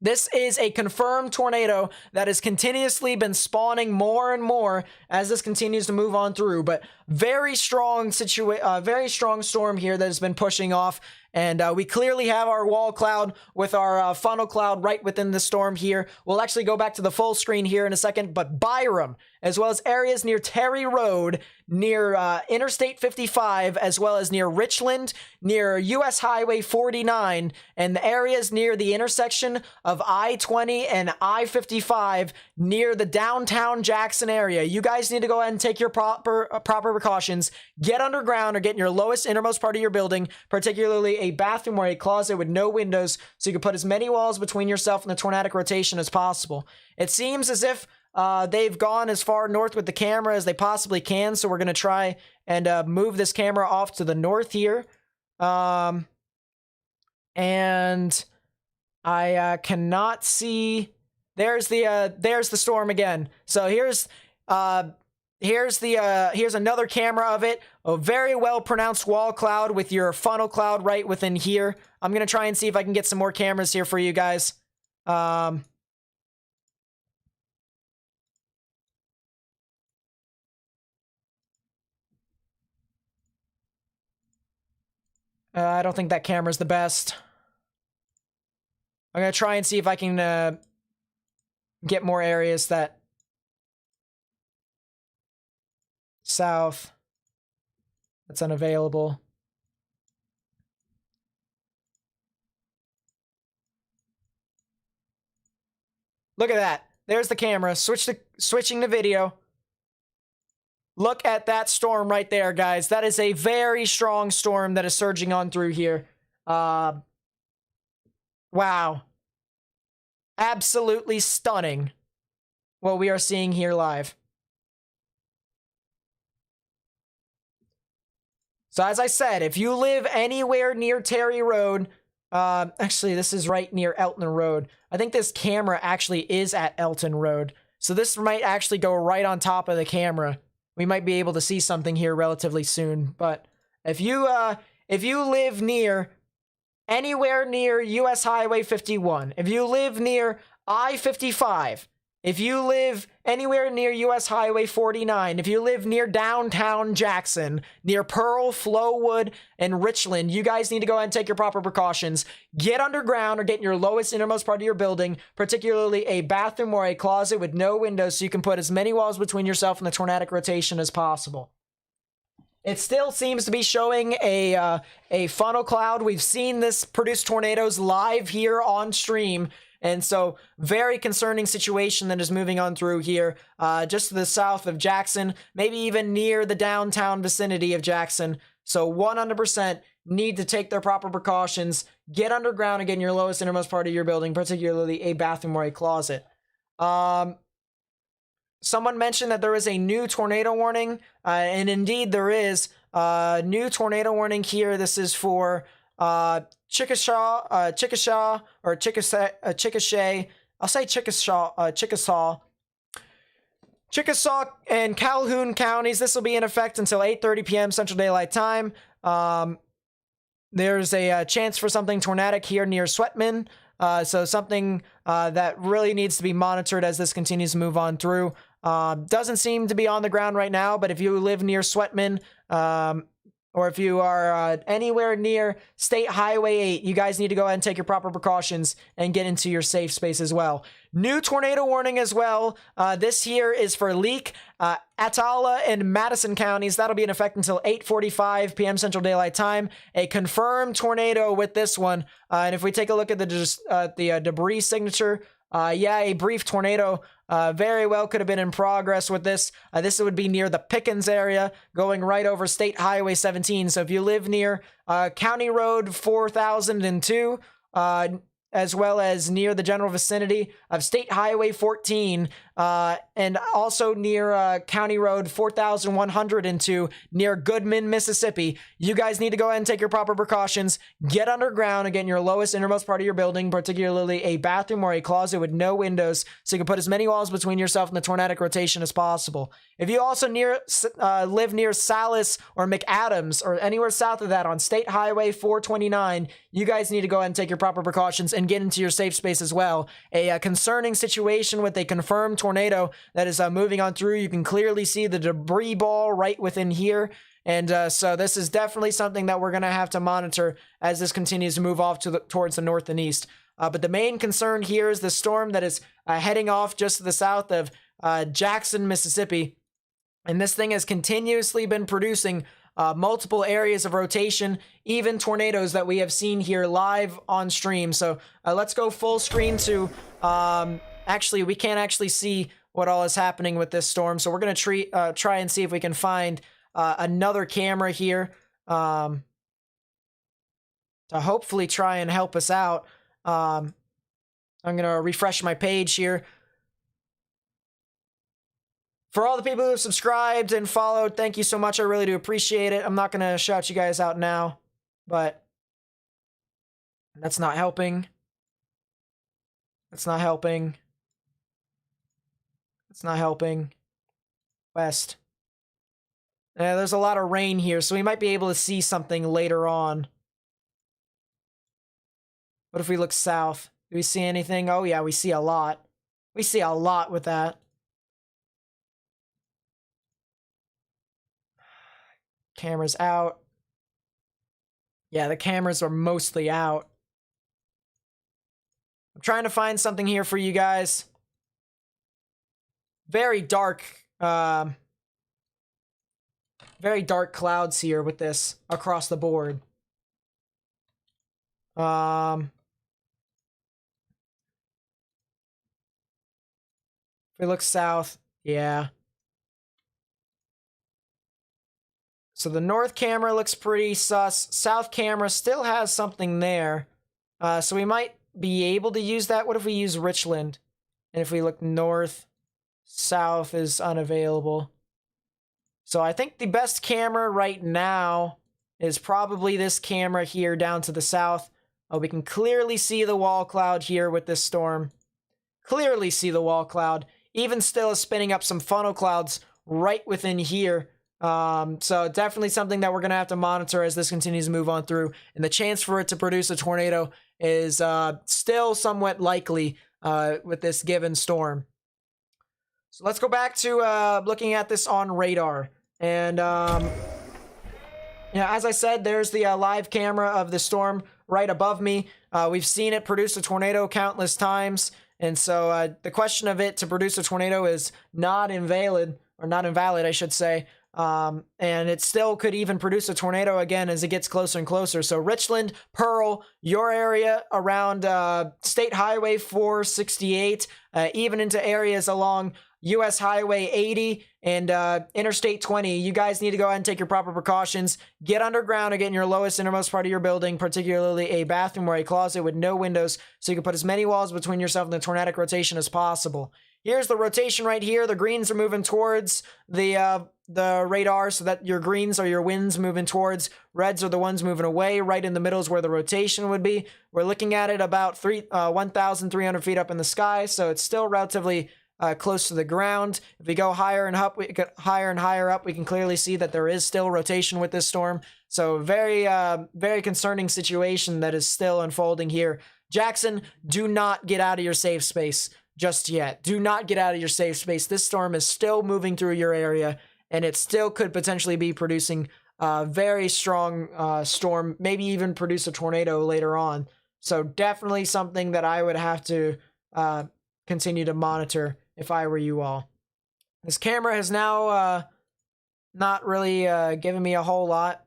This is a confirmed tornado that has continuously been spawning more and more as this continues to move on through, but very strong storm here that has been pushing off. And we clearly have our wall cloud with our funnel cloud right within the storm here. We'll actually go back to the full screen here in a second, but Byram, as well as areas near Terry Road, near Interstate 55, as well as near Richland, near US Highway 49, and the areas near the intersection of I-20 and I-55 near the downtown Jackson area. You guys need to go ahead and take your proper precautions. Get underground or get in your lowest innermost part of your building, particularly a bathroom or a closet with no windows, so you can put as many walls between yourself and the tornadic rotation as possible. It seems as if they've gone as far north with the camera as they possibly can, so we're going to try and move this camera off to the north here. And I cannot see. There's the storm again. So here's another camera of it. A very well pronounced wall cloud with your funnel cloud right within here. I'm gonna try and see if I can get some more cameras here for you guys. I don't think that camera's the best. I'm gonna try and see if I can get more areas that south. That's unavailable. Look at that. There's the camera. Switching to video. Look at that storm right there, guys. That is a very strong storm that is surging on through here. Wow. Absolutely stunning what we are seeing here live. So as I said, if you live anywhere near Terry Road, actually this is right near Elton Road. I think this camera actually is at Elton Road. So this might actually go right on top of the camera. We might be able to see something here relatively soon. But if you live near anywhere near US Highway 51, if you live near I-55, if you live anywhere near US Highway 49, if you live near downtown Jackson, near Pearl, Flowood, and Richland, you guys need to go ahead and take your proper precautions. Get underground or get in your lowest innermost part of your building, particularly a bathroom or a closet with no windows so you can put as many walls between yourself and the tornadic rotation as possible. It still seems to be showing a funnel cloud. We've seen this produce tornadoes live here on stream. And so, very concerning situation that is moving on through here, just to the south of Jackson, maybe even near the downtown vicinity of Jackson. So 100% need to take their proper precautions. Get underground and get in your lowest innermost part of your building, particularly a bathroom or a closet. someone mentioned that there is a new tornado warning, and indeed there is a new tornado warning here. This is for Chickasha, or Chickasha. I'll say Chickasaw and Calhoun counties. This will be in effect until 8:30 p.m. Central Daylight Time. There's a chance for something tornadic here near Sweatman. So something that really needs to be monitored as this continues to move on through. Doesn't seem to be on the ground right now, but if you live near Sweatman, or if you are anywhere near State Highway 8, you guys need to go ahead and take your proper precautions and get into your safe space as well. New tornado warning as well. This here is for Leake, Atala, and Madison counties. That'll be in effect until 8:45 p.m. Central Daylight Time. A confirmed tornado with this one. And if we take a look at the debris signature, yeah, a brief tornado very well could have been in progress with this. This would be near the Pickens area, going right over State Highway 17. So if you live near County Road 4002, as well as near the general vicinity of State Highway 14, and also near County Road 4102 near Goodman, Mississippi. You guys need to go ahead and take your proper precautions. Get underground and get in your lowest, innermost part of your building, particularly a bathroom or a closet with no windows, so you can put as many walls between yourself and the tornadic rotation as possible. If you also live near Salis or McAdams or anywhere south of that on State Highway 429, you guys need to go ahead and take your proper precautions and get into your safe space as well. A concerning situation with a confirmed tornado that is moving on through. You can clearly see the debris ball right within here. And so this is definitely something that we're going to have to monitor as this continues to move off towards the north and east. But the main concern here is the storm that is heading off just to the south of Jackson, Mississippi. And this thing has continuously been producing multiple areas of rotation, even tornadoes that we have seen here live on stream. So let's go full screen to, actually, we can't actually see what all is happening with this storm. So we're going to try and see if we can find another camera here to hopefully try and help us out. I'm going to refresh my page here. For all the people who have subscribed and followed, thank you so much. I really do appreciate it. I'm not going to shout you guys out now, but that's not helping. That's not helping. It's not helping. West. Yeah, there's a lot of rain here, so we might be able to see something later on. What if we look south? Do we see anything? Oh yeah, we see a lot. We see a lot with that. Cameras out. Yeah, the cameras are mostly out. I'm trying to find something here for you guys. Very dark clouds here with this across the board. If we look south, yeah. So the north camera looks pretty sus. South camera still has something there. So we might be able to use that. What if we use Richland? And if we look north, south is unavailable. So I think the best camera right now is probably this camera here down to the south. We can clearly see the wall cloud here with this storm. Clearly see the wall cloud. Even still is spinning up some funnel clouds right within here. So definitely something that we're going to have to monitor as this continues to move on through. And the chance for it to produce a tornado is still somewhat likely with this given storm. So let's go back to looking at this on radar. And yeah, as I said, there's the live camera of the storm right above me. We've seen it produce a tornado countless times. And so the question of it to produce a tornado is not invalid, I should say. And it still could even produce a tornado again as it gets closer and closer. So Richland, Pearl, your area around State Highway 468, even into areas along US Highway 80 and Interstate 20, you guys need to go ahead and take your proper precautions. Get underground and get in your lowest, innermost part of your building, particularly a bathroom or a closet with no windows, so you can put as many walls between yourself and the tornadic rotation as possible. here's the rotation right here. The greens are moving towards the radar, so that your greens are your winds moving towards, reds are the ones moving away. Right in the middle is where the rotation would be. We're looking at it about 1,300 feet up in the sky, so it's still relatively close to the ground. If we go higher and up, higher and higher up, we can clearly see that there is still rotation with this storm. So very, very concerning situation that is still unfolding here. Jackson, do not get out of your safe space just yet. Do not get out of your safe space. This storm is still moving through your area, and it still could potentially be producing a very strong storm, maybe even produce a tornado later on. So definitely something that I would have to continue to monitor if I were you all. This camera has now not really given me a whole lot.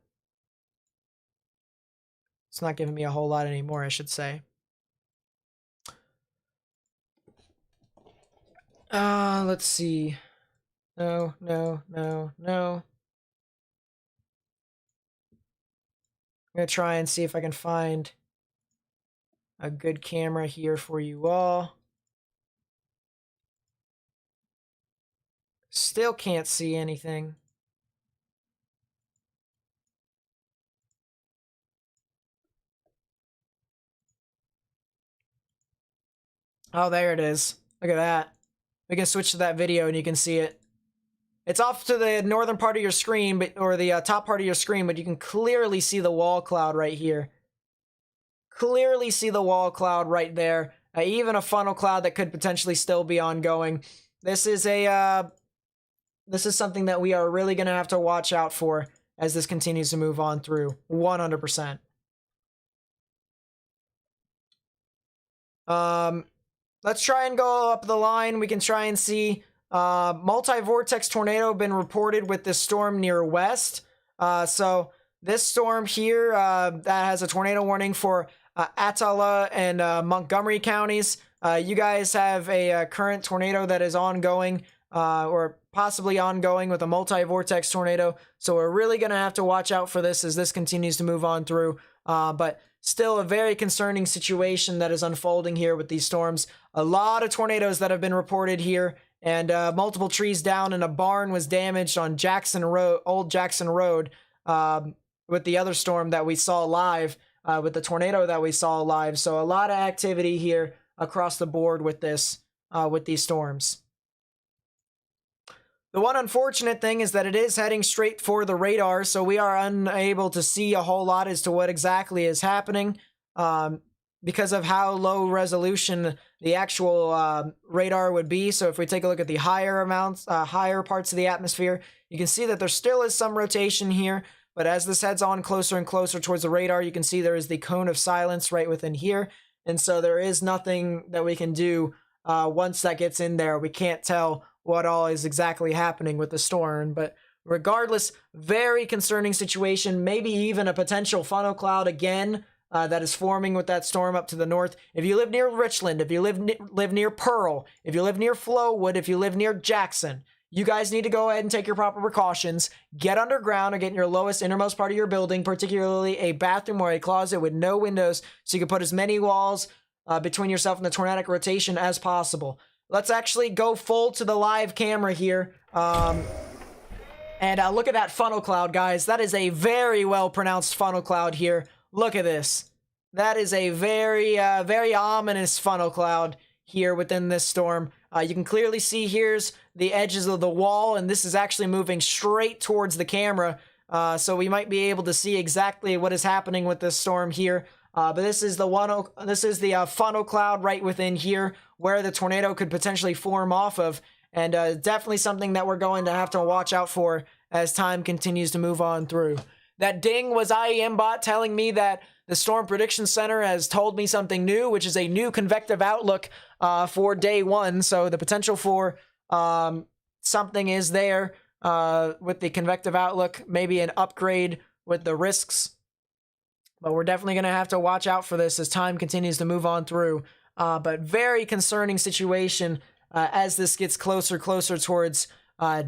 It's not giving me a whole lot anymore, I should say. Let's see. No, no, no, no. I'm gonna try and see if I can find a good camera here for you all. Still can't see anything. Oh, there it is. Look at that. We can switch to that video and you can see it. It's off to the northern part of your screen, or the top part of your screen, but you can clearly see the wall cloud right here. Clearly see the wall cloud right there. Even a funnel cloud that could potentially still be ongoing. This is something that we are really going to have to watch out for as this continues to move on through. 100%. Let's try and go up the line. We can try and see multi-vortex tornado been reported with this storm near west. So this storm here that has a tornado warning for Atala and Montgomery counties. You guys have a current tornado that is ongoing, or possibly ongoing, with a multi-vortex tornado. So we're really going to have to watch out for this as this continues to move on through. But still a very concerning situation that is unfolding here with these storms. A lot of tornadoes that have been reported here, and multiple trees down, and a barn was damaged on Jackson Road, Old Jackson Road, with the other storm that we saw live, with the tornado that we saw live. So a lot of activity here across the board with this, with these storms. The one unfortunate thing is that it is heading straight for the radar, so we are unable to see a whole lot as to what exactly is happening, because of how low resolution the actual radar would be. So if we take a look at the higher amounts, higher parts of the atmosphere, you can see that there still is some rotation here, but as this heads on closer and closer towards the radar, you can see there is the cone of silence right within here, and so there is nothing that we can do once that gets in there. We can't tell what all is exactly happening with the storm, but regardless, very concerning situation. Maybe even a potential funnel cloud again that is forming with that storm up to the north. If you live near Richland, if you live near Pearl, if you live near Flowood, if you live near Jackson, you guys need to go ahead and take your proper precautions. Get underground or get in your lowest, innermost part of your building, particularly a bathroom or a closet with no windows, so you can put as many walls between yourself and the tornadic rotation as possible. Let's actually go full to the live camera here. And look at that funnel cloud, guys. That is a very well-pronounced funnel cloud here. Look at this. That is a very, very ominous funnel cloud here within this storm. You can clearly see here's the edges of the wall, and this is actually moving straight towards the camera. So we might be able to see exactly what is happening with this storm here. But this is the funnel cloud right within here where the tornado could potentially form off of, and definitely something that we're going to have to watch out for as time continues to move on through. That ding was IEMBot telling me that the Storm Prediction Center has told me something new, which is a new convective outlook for day one. So the potential for something is there with the convective outlook, maybe an upgrade with the risks. But we're definitely going to have to watch out for this as time continues to move on through. But very concerning situation as this gets closer towards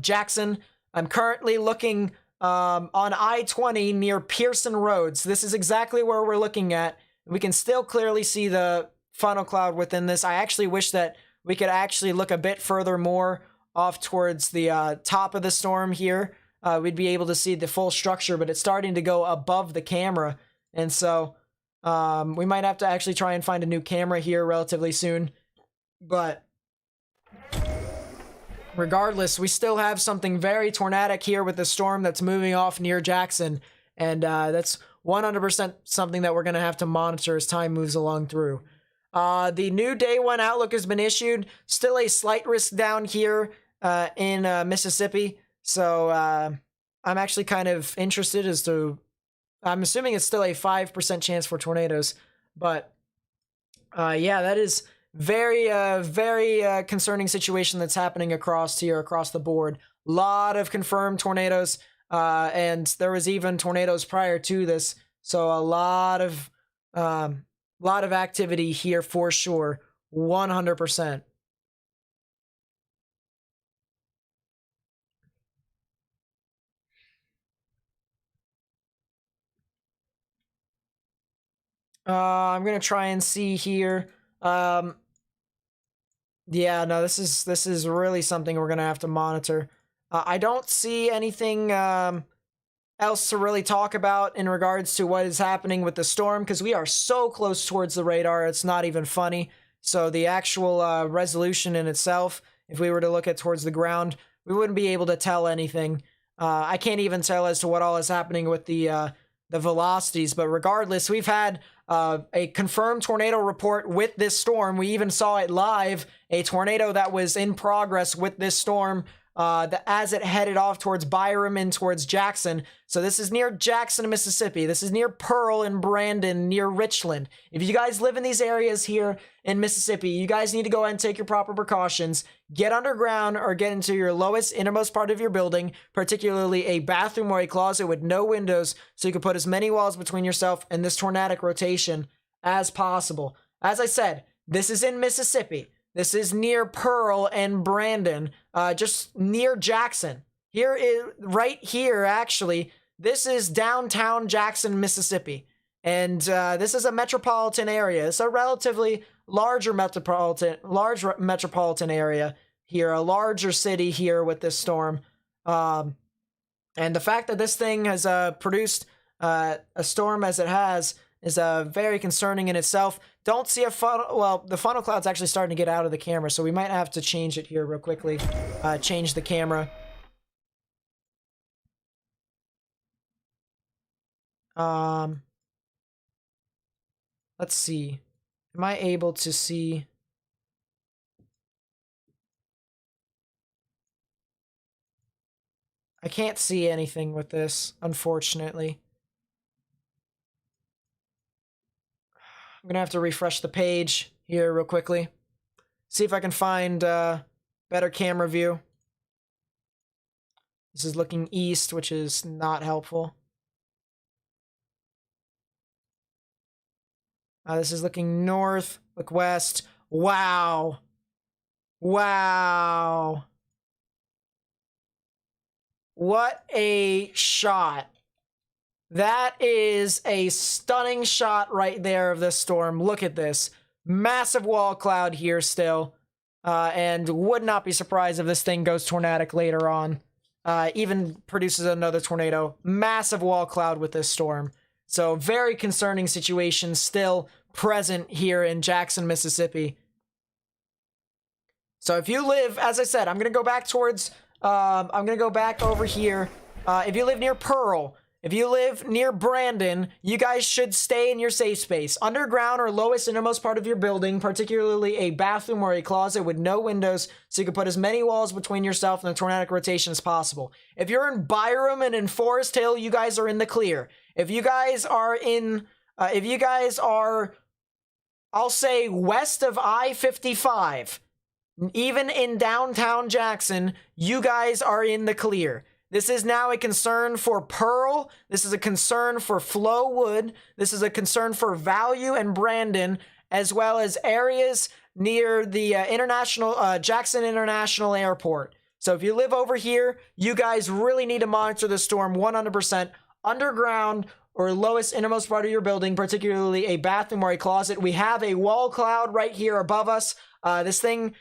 Jackson. I'm currently looking on I-20 near Pearson Roads. This is exactly where we're looking at. We can still clearly see the funnel cloud within this. I actually wish that we could actually look a bit further more off towards the top of the storm here. We'd be able to see the full structure, but it's starting to go above the camera. And so we might have to actually try and find a new camera here relatively soon. But regardless, we still have something very tornadic here with the storm that's moving off near Jackson. And that's 100% something that we're going to have to monitor as time moves along through. The new day one outlook has been issued. Still a slight risk down here in Mississippi. So I'm actually kind of interested as to, I'm assuming it's still a 5% chance for tornadoes. But yeah, that is very concerning situation that's happening across the board. A lot of confirmed tornadoes. And there was even tornadoes prior to this. So a lot of activity here for sure. 100%. I'm gonna try and see here. Yeah, no, this is really something we're gonna have to monitor. I don't see anything else to really talk about in regards to what is happening with the storm, because we are so close towards the radar, it's not even funny. So the actual resolution in itself, if we were to look at towards the ground, we wouldn't be able to tell anything. I can't even tell as to what all is happening with the velocities, but regardless, we've had a confirmed tornado report with this storm. We even saw it live, a tornado that was in progress with this storm as it headed off towards Byram and towards Jackson. So this is near Jackson, Mississippi. This is near Pearl and Brandon, near Richland. If you guys live in these areas here in Mississippi, you guys need to go ahead and take your proper precautions. Get underground or get into your lowest, innermost part of your building, particularly a bathroom or a closet with no windows, so you can put as many walls between yourself and this tornadic rotation as possible. As I said, this is in Mississippi. This is near Pearl and Brandon, just near Jackson. Here is, right here, actually, this is downtown Jackson, Mississippi. And this is a metropolitan area. It's a relatively larger metropolitan area here, a larger city here with this storm. And the fact that this thing has produced a storm as it has is very concerning in itself. Don't see a funnel. Well, the funnel cloud's actually starting to get out of the camera, so we might have to change it here real quickly. Change the camera. Let's see. Am I able to see? I can't see anything with this, unfortunately. I'm gonna have to refresh the page here real quickly. See if I can find better camera view. This is looking east, which is not helpful. This is looking north, look west. Wow. Wow. What a shot. That is a stunning shot right there of this storm. Look at this. Massive wall cloud here still. And would not be surprised if this thing goes tornadic later on. Even produces another tornado. Massive wall cloud with this storm. So very concerning situation still present here in Jackson, Mississippi. So if you live, as I said, I'm going to go back towards, I'm going to go back over here. If you live near Pearl, if you live near Brandon, you guys should stay in your safe space. Underground or lowest innermost part of your building, particularly a bathroom or a closet with no windows, so you can put as many walls between yourself and the tornadic rotation as possible. If you're in Byram and in Forest Hill, you guys are in the clear. If you guys are in, I'll say west of I-55, even in downtown Jackson, you guys are in the clear. This is now a concern for Pearl. This is a concern for Flowood. This is a concern for Value and Brandon, as well as areas near the Jackson International Airport. So if you live over here, you guys really need to monitor the storm 100%. Underground or lowest innermost part of your building, particularly a bathroom or a closet. We have a wall cloud right here above us. This thing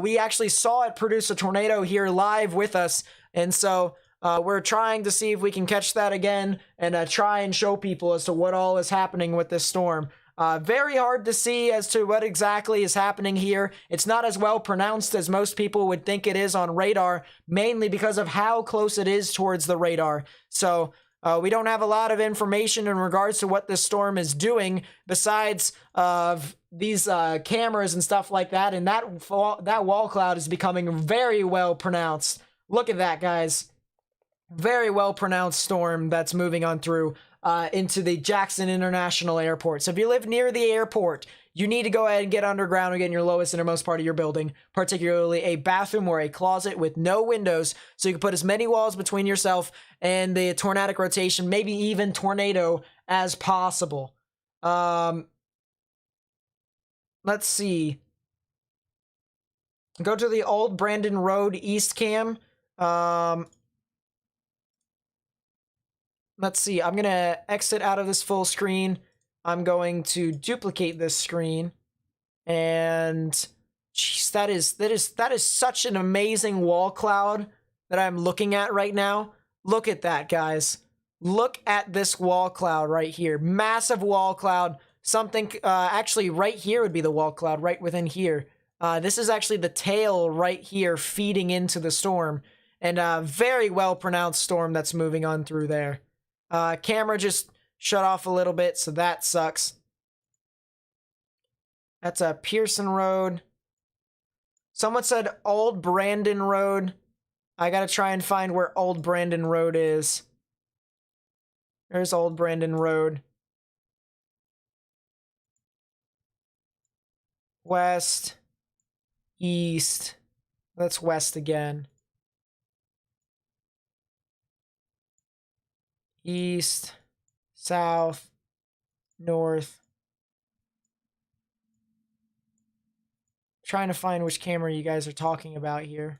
We actually saw it produce a tornado here live with us, and so we're trying to see if we can catch that again and try and show people as to what all is happening with this storm. Very hard to see as to what exactly is happening here. It's not as well pronounced as most people would think it is on radar, mainly because of how close it is towards the radar. So we don't have a lot of information in regards to what this storm is doing besides these cameras and stuff like that. And that wall cloud is becoming very well pronounced. Look at that, guys. Very well pronounced storm that's moving on through into the Jackson International Airport. So if you live near the airport, you need to go ahead and get underground or get in your lowest innermost part of your building, particularly a bathroom or a closet with no windows, so you can put as many walls between yourself and the tornadic rotation, maybe even tornado, as possible. Let's see. Go to the old Brandon Road East cam. Let's see, I'm going to exit out of this full screen. I'm going to duplicate this screen. And jeez, that is such an amazing wall cloud that I'm looking at right now. Look at that, guys. Look at this wall cloud right here. Massive wall cloud. Something, actually right here would be the wall cloud, right within here. This is actually the tail right here feeding into the storm. And a very well pronounced storm that's moving on through there. Camera just shut off a little bit, so that sucks. That's a Pearson Road. Someone said Old Brandon Road. I gotta try and find where Old Brandon Road is. There's Old Brandon Road. West. East. That's west again. East, south, north. Trying to find which camera you guys are talking about here.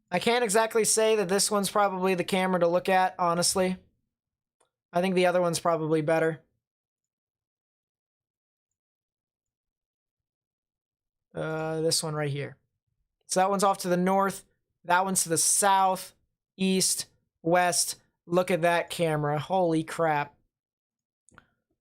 I can't exactly say that this one's probably the camera to look at, honestly. I think the other one's probably better. This one right here. So that one's off to the north. That one's to the south, east, west. Look at that camera. Holy crap.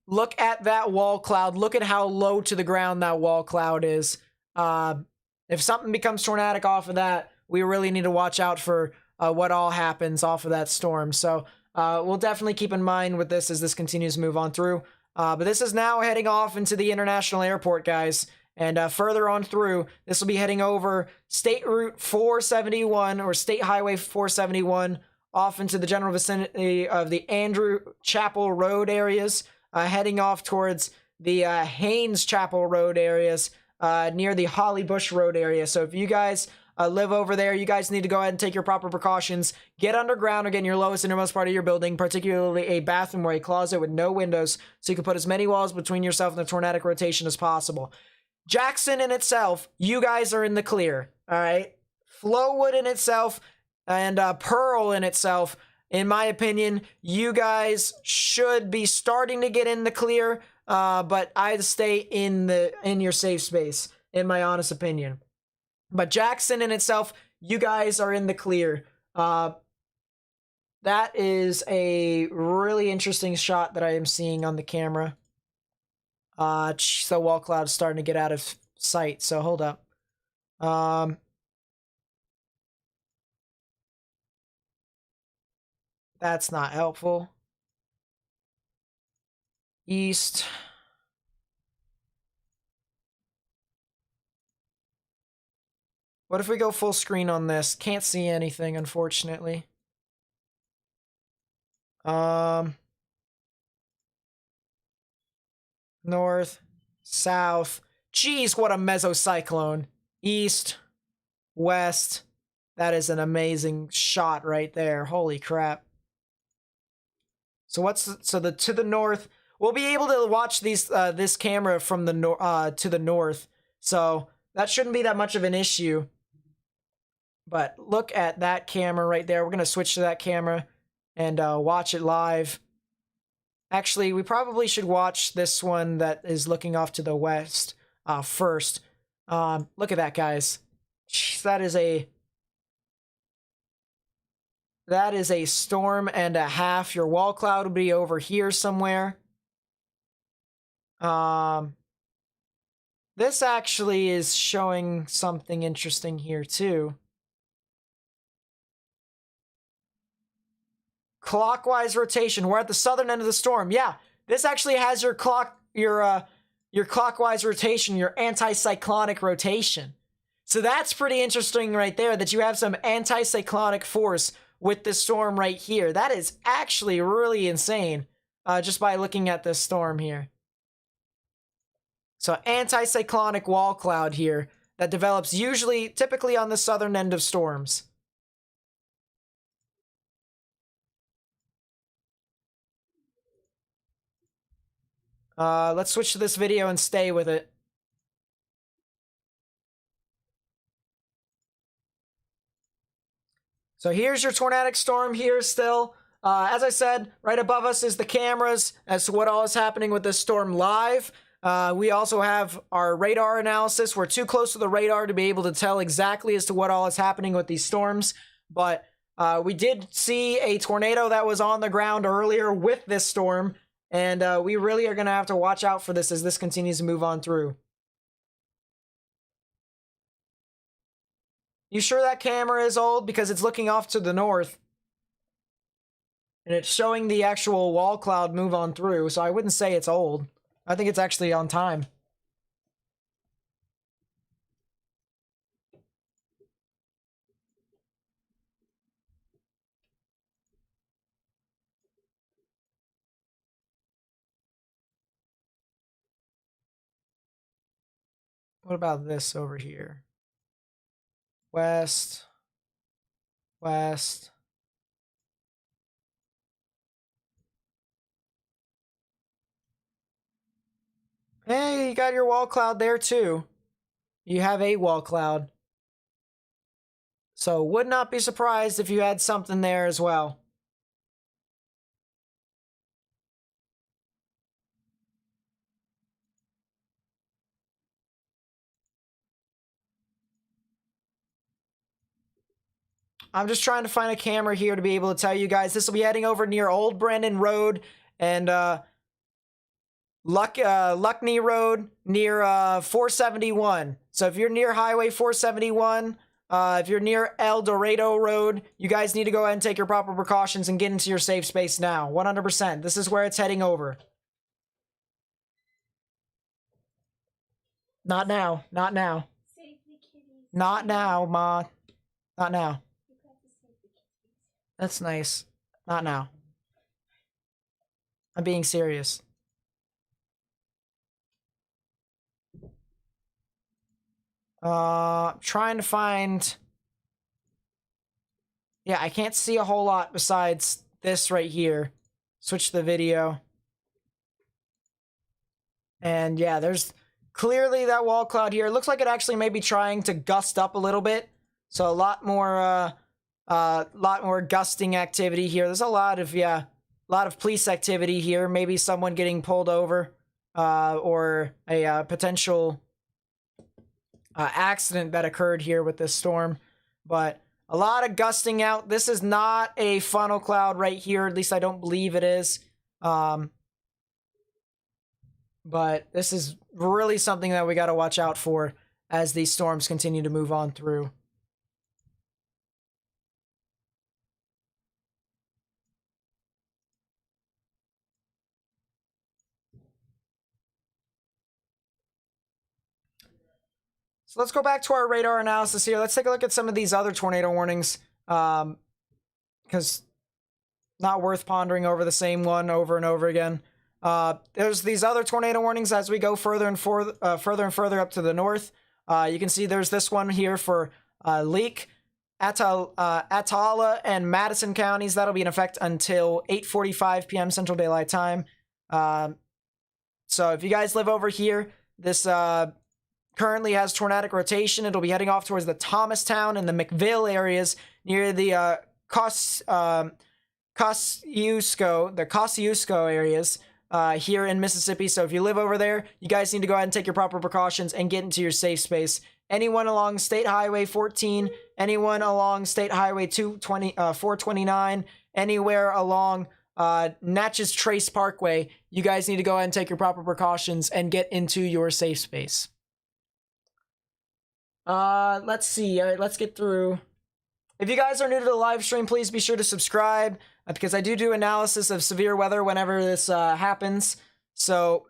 Look at that wall cloud. Look at how low to the ground that wall cloud is. If something becomes tornadic off of that, we really need to watch out for what all happens off of that storm. So we'll definitely keep in mind with this as this continues to move on through. But this is now heading off into the international airport, guys. And further on through, this will be heading over State Route 471 or State Highway 471 off into the general vicinity of the Andrew Chapel Road areas, heading off towards the Haynes Chapel Road areas near the Holly Bush Road area. So if you guys live over there, you guys need to go ahead and take your proper precautions. Get underground or get in your lowest innermost part of your building, particularly a bathroom or a closet with no windows, so you can put as many walls between yourself and the tornadic rotation as possible. Jackson in itself, you guys are in the clear, all right? Flowood in itself and Pearl in itself, in my opinion, you guys should be starting to get in the clear, but I'd stay in your safe space, in my honest opinion. But Jackson in itself, you guys are in the clear. That is a really interesting shot that I am seeing on the camera. So wall cloud is starting to get out of sight, so hold up. That's not helpful. East. What if we go full screen on this? Can't see anything, unfortunately. North, south. Jeez, what a mesocyclone. East, west. That is an amazing shot right there. Holy crap. So to the north, we'll be able to watch this camera from the to the north. So that shouldn't be that much of an issue. But look at that camera right there. We're going to switch to that camera and watch it live. Actually, we probably should watch this one that is looking off to the west first. Look at that, guys. Jeez, that is a storm and a half. Your wall cloud will be over here somewhere. This actually is showing something interesting here too. Clockwise rotation. We're at the southern end of the storm. Yeah, this actually has your clockwise rotation, your anticyclonic rotation. So that's pretty interesting right there, that you have some anticyclonic force with this storm right here. That is actually really insane, just by looking at this storm here. So anticyclonic wall cloud here that develops typically on the southern end of storms. Let's switch to this video and stay with it. So here's your tornadic storm here still. As I said, right above us is the cameras as to what all is happening with this storm live. We also have our radar analysis. We're too close to the radar to be able to tell exactly as to what all is happening with these storms. But we did see a tornado that was on the ground earlier with this storm. And we really are going to have to watch out for this as this continues to move on through. You sure that camera is old? Because it's looking off to the north. And it's showing the actual wall cloud move on through, so I wouldn't say it's old. I think it's actually on time. What about this over here? West. West. Hey, you got your wall cloud there too. You have a wall cloud. So would not be surprised if you had something there as well. I'm just trying to find a camera here to be able to tell you guys. This will be heading over near Old Brandon Road and Luckney Road near 471. So if you're near Highway 471, if you're near El Dorado Road, you guys need to go ahead and take your proper precautions and get into your safe space now. 100%. This is where it's heading over. Not now. Not now. Not now, Ma. Not now. That's nice. Not now. I'm being serious. Trying to find... Yeah, I can't see a whole lot besides this right here. Switch the video. And yeah, there's clearly that wall cloud here. It looks like it actually may be trying to gust up a little bit. So a lot more gusting activity here. There's a lot of police activity here. Maybe someone getting pulled over, or a potential accident that occurred here with this storm. But a lot of gusting out. This is not a funnel cloud right here. At least I don't believe it is. But this is really something that we got to watch out for as these storms continue to move on through. So let's go back to our radar analysis here. Let's take a look at some of these other tornado warnings, because not worth pondering over the same one over and over again. There's these other tornado warnings as we go further and further up to the north. You can see there's this one here for Leake, Atala, and Madison counties. That'll be in effect until 8:45 p.m. Central Daylight Time. So if you guys live over here, this currently has tornadic rotation. It'll be heading off towards the Thomastown and the McVille areas near the the Kosciuszko areas here in Mississippi. So if you live over there, you guys need to go ahead and take your proper precautions and get into your safe space. Anyone along State Highway 14, anyone along State Highway 429, anywhere along Natchez Trace Parkway, you guys need to go ahead and take your proper precautions and get into your safe space. Let's see. All right, let's get through. If you guys are new to the live stream, please be sure to subscribe because I do analysis of severe weather whenever this happens. So,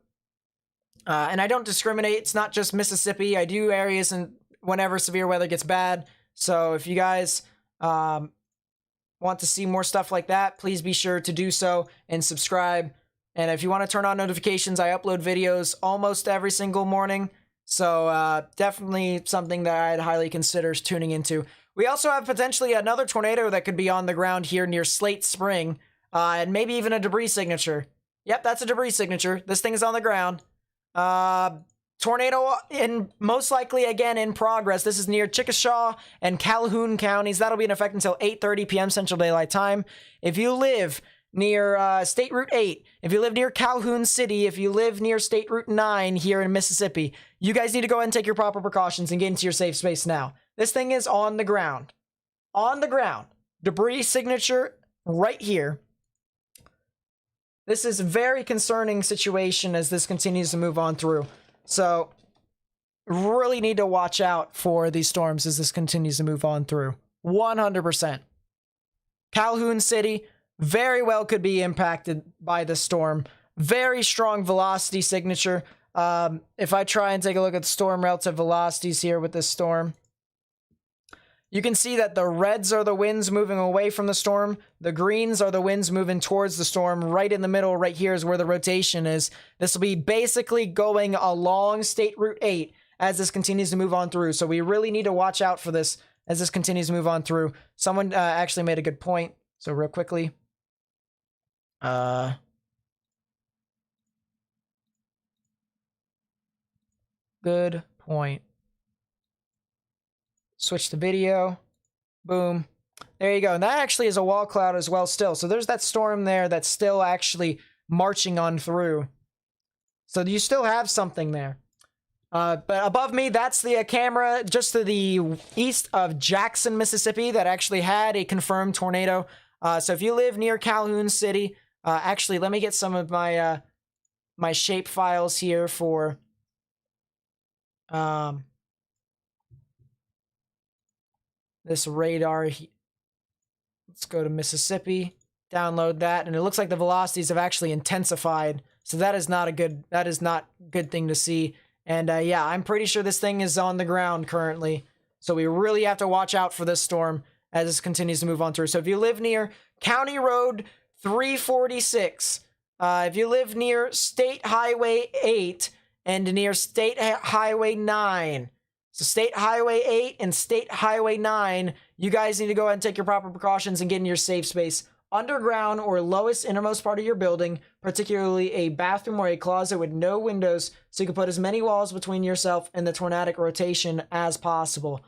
and I don't discriminate. It's not just Mississippi. I do areas and whenever severe weather gets bad. So if you guys want to see more stuff like that, please be sure to do so and subscribe. And if you want to turn on notifications, I upload videos almost every single morning. So definitely something that I'd highly consider tuning into. We also have potentially another tornado that could be on the ground here near Slate Spring, and maybe even a debris signature. Yep, that's a debris signature. This thing is on the ground. Tornado most likely again in progress. This is near Chickasha and Calhoun counties. That'll be in effect until 8:30 p.m. Central Daylight Time. If you live near State Route 8, if you live near Calhoun City, if you live near State Route 9 here in Mississippi, you guys need to go ahead and take your proper precautions and get into your safe space now. This thing is on the ground. On the ground. Debris signature right here. This is a very concerning situation as this continues to move on through. So, really need to watch out for these storms as this continues to move on through. 100%. Calhoun City very well could be impacted by this storm. Very strong velocity signature. If I try and take a look at the storm relative velocities here with this storm, you can see that the reds are the winds moving away from the storm. The greens are the winds moving towards the storm. Right in the middle, right here is where the rotation is. This will be basically going along State Route 8 as this continues to move on through. So we really need to watch out for this as this continues to move on through. Someone actually made a good point. So real quickly. Good point. Switch to video. Boom. There you go. And that actually is a wall cloud as well still. So there's that storm there that's still actually marching on through. So you still have something there. But above me, that's the camera just to the east of Jackson, Mississippi that actually had a confirmed tornado. So if you live near Calhoun City, actually, let me get some of my my shape files here for this radar. Let's go to Mississippi, download that, and it looks like the velocities have actually intensified. So that is not a good thing to see. And yeah, I'm pretty sure this thing is on the ground currently. So we really have to watch out for this storm as this continues to move on through. So if you live near County Road 346, if you live near State Highway 8 and near State Highway 9, so State Highway 8 and State Highway 9, you guys need to go ahead and take your proper precautions and get in your safe space. Underground or lowest innermost part of your building, particularly a bathroom or a closet with no windows, so you can put as many walls between yourself and the tornadic rotation as possible.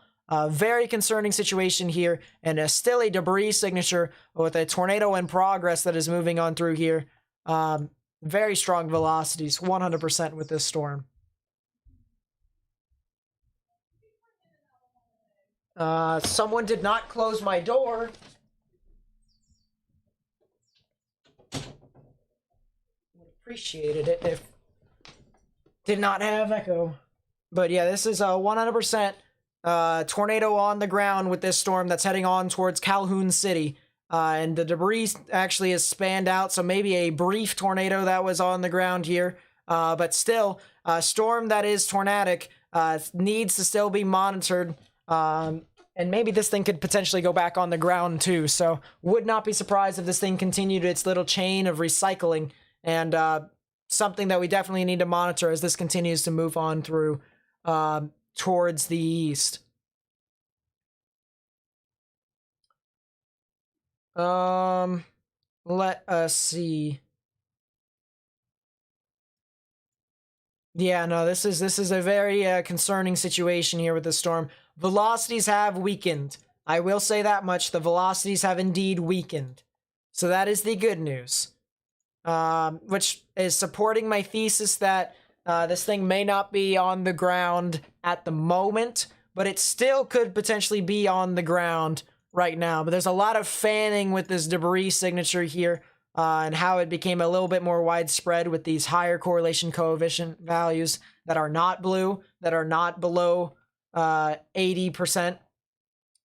Very concerning situation here, and still a debris signature with a tornado in progress that is moving on through here. Very strong velocities, 100% with this storm. Someone did not close my door. Appreciated it if did not have echo. But yeah, this is a 100% tornado on the ground with this storm that's heading on towards Calhoun City. And the debris actually is spanned out, so maybe a brief tornado that was on the ground here. But still, a storm that is tornadic needs to still be monitored. And maybe this thing could potentially go back on the ground too. So would not be surprised if this thing continued its little chain of recycling. And something that we definitely need to monitor as this continues to move on through towards the east. Let us see. Yeah, no, this is a very concerning situation here with the storm. Velocities have weakened. I will say that much. The velocities have indeed weakened. So that is the good news, which is supporting my thesis that this thing may not be on the ground at the moment, but it still could potentially be on the ground right now. But there's a lot of fanning with this debris signature here, and how it became a little bit more widespread with these higher correlation coefficient values that are not blue, that are not below 80%.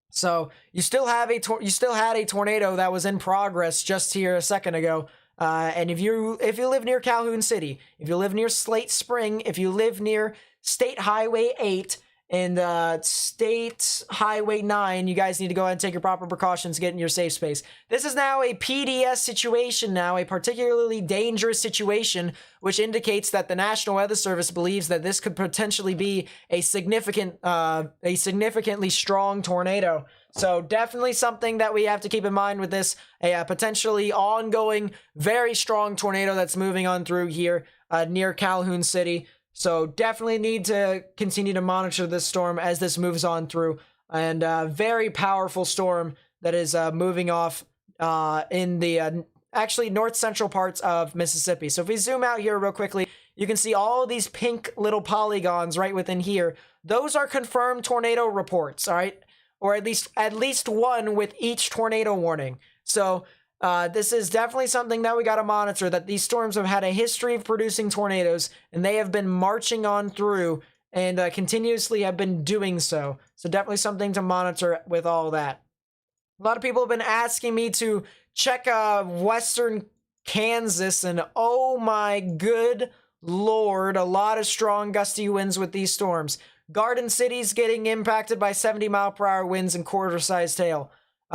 So you still have had a tornado that was in progress just here a second ago. And if you live near Calhoun City, if you live near Slate Spring, if you live near State Highway 8 and State Highway 9, you guys need to go ahead and take your proper precautions to get in your safe space. This is now a PDS situation now, a particularly dangerous situation, which indicates that the National Weather Service believes that this could potentially be a significantly strong tornado. So definitely something that we have to keep in mind with this, a potentially ongoing, very strong tornado that's moving on through here near Calhoun City. So definitely need to continue to monitor this storm as this moves on through. And very powerful storm that is moving off in the actually north central parts of Mississippi. So if we zoom out here real quickly, you can see all these pink little polygons right within here. Those are confirmed tornado reports, all right? Or at least one with each tornado warning. So this is definitely something that we got to monitor, that these storms have had a history of producing tornadoes, and they have been marching on through and continuously have been doing so. So definitely something to monitor with all that. A lot of people have been asking me to check western Kansas, and oh my good lord, a lot of strong gusty winds with these storms. Garden City's getting impacted by 70-mile-per-hour winds and quarter-sized hail.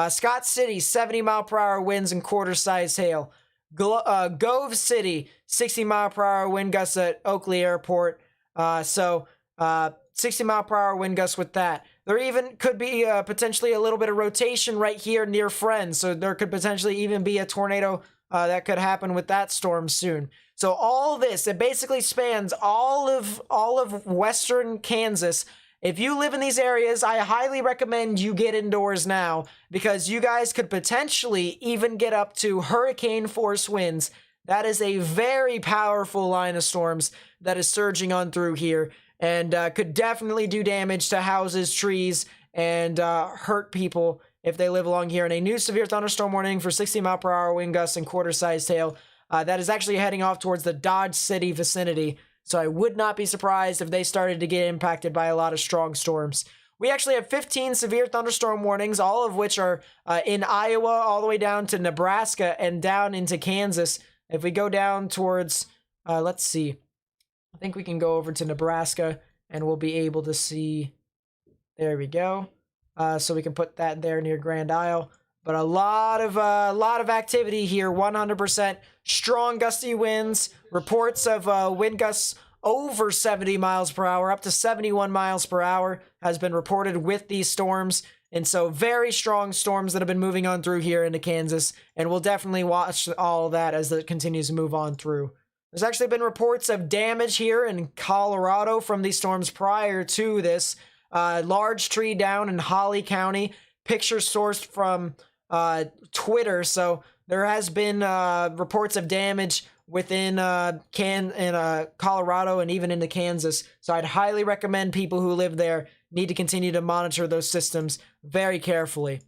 Scott City, 70-mile-per-hour winds and quarter-sized hail. Gove City, 60-mile-per-hour wind gusts at Oakley Airport. 60-mile-per-hour wind gusts with that. There even could be potentially a little bit of rotation right here near Friends, so there could potentially even be a tornado that could happen with that storm soon. So all this, it basically spans all of western Kansas. If you live in these areas, I highly recommend you get indoors now, because you guys could potentially even get up to hurricane force winds. That is a very powerful line of storms that is surging on through here, and could definitely do damage to houses, trees, and hurt people if they live along here. And a new severe thunderstorm warning for 60-mile-per-hour wind gusts and quarter-sized hail that is actually heading off towards the Dodge City vicinity. So I would not be surprised if they started to get impacted by a lot of strong storms. We actually have 15 severe thunderstorm warnings, all of which are in Iowa, all the way down to Nebraska and down into Kansas. If we go down towards, let's see, I think we can go over to Nebraska and we'll be able to see, there we go. So we can put that there near Grand Isle. But a lot of activity here, 100% strong gusty winds, reports of wind gusts over 70 miles per hour, up to 71 miles per hour has been reported with these storms. And so very strong storms that have been moving on through here into Kansas, and we'll definitely watch all of that as it continues to move on through. There's actually been reports of damage here in Colorado from these storms prior to this. Large tree down in Holly County, pictures sourced from Twitter. So there has been reports of damage within Colorado and even into Kansas. So I'd highly recommend people who live there need to continue to monitor those systems very carefully.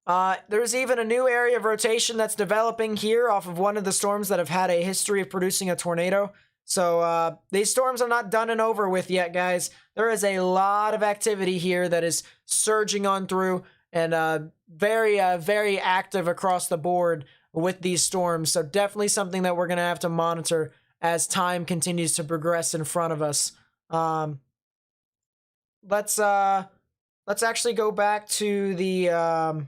There's even a new area of rotation that's developing here off of one of the storms that have had a history of producing a tornado. So these storms are not done and over with yet, guys. There is a lot of activity here that is surging on through, and very active across the board with these storms. So definitely something that we're going to have to monitor as time continues to progress in front of us. Let's actually go back to the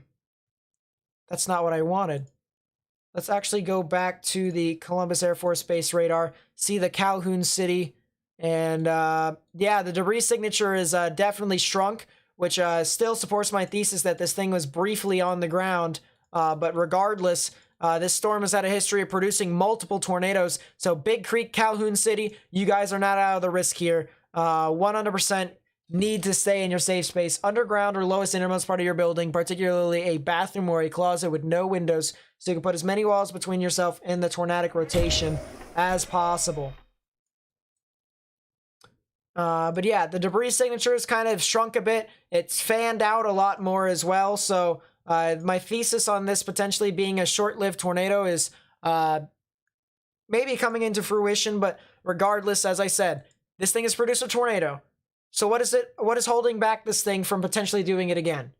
that's not what I wanted. Let's actually go back to the Columbus Air Force Base radar, see the Calhoun City, and yeah, the debris signature is definitely shrunk, which still supports my thesis that this thing was briefly on the ground. But regardless, this storm has had a history of producing multiple tornadoes. So Big Creek, Calhoun City, you guys are not out of the risk here. 100% need to stay in your safe space, underground or lowest innermost part of your building, particularly a bathroom or a closet with no windows, so you can put as many walls between yourself and the tornadic rotation as possible. But yeah, the debris signature has kind of shrunk a bit. It's fanned out a lot more as well. So my thesis on this potentially being a short-lived tornado is maybe coming into fruition. But regardless, as I said, this thing has produced a tornado. So what is holding back this thing from potentially doing it again?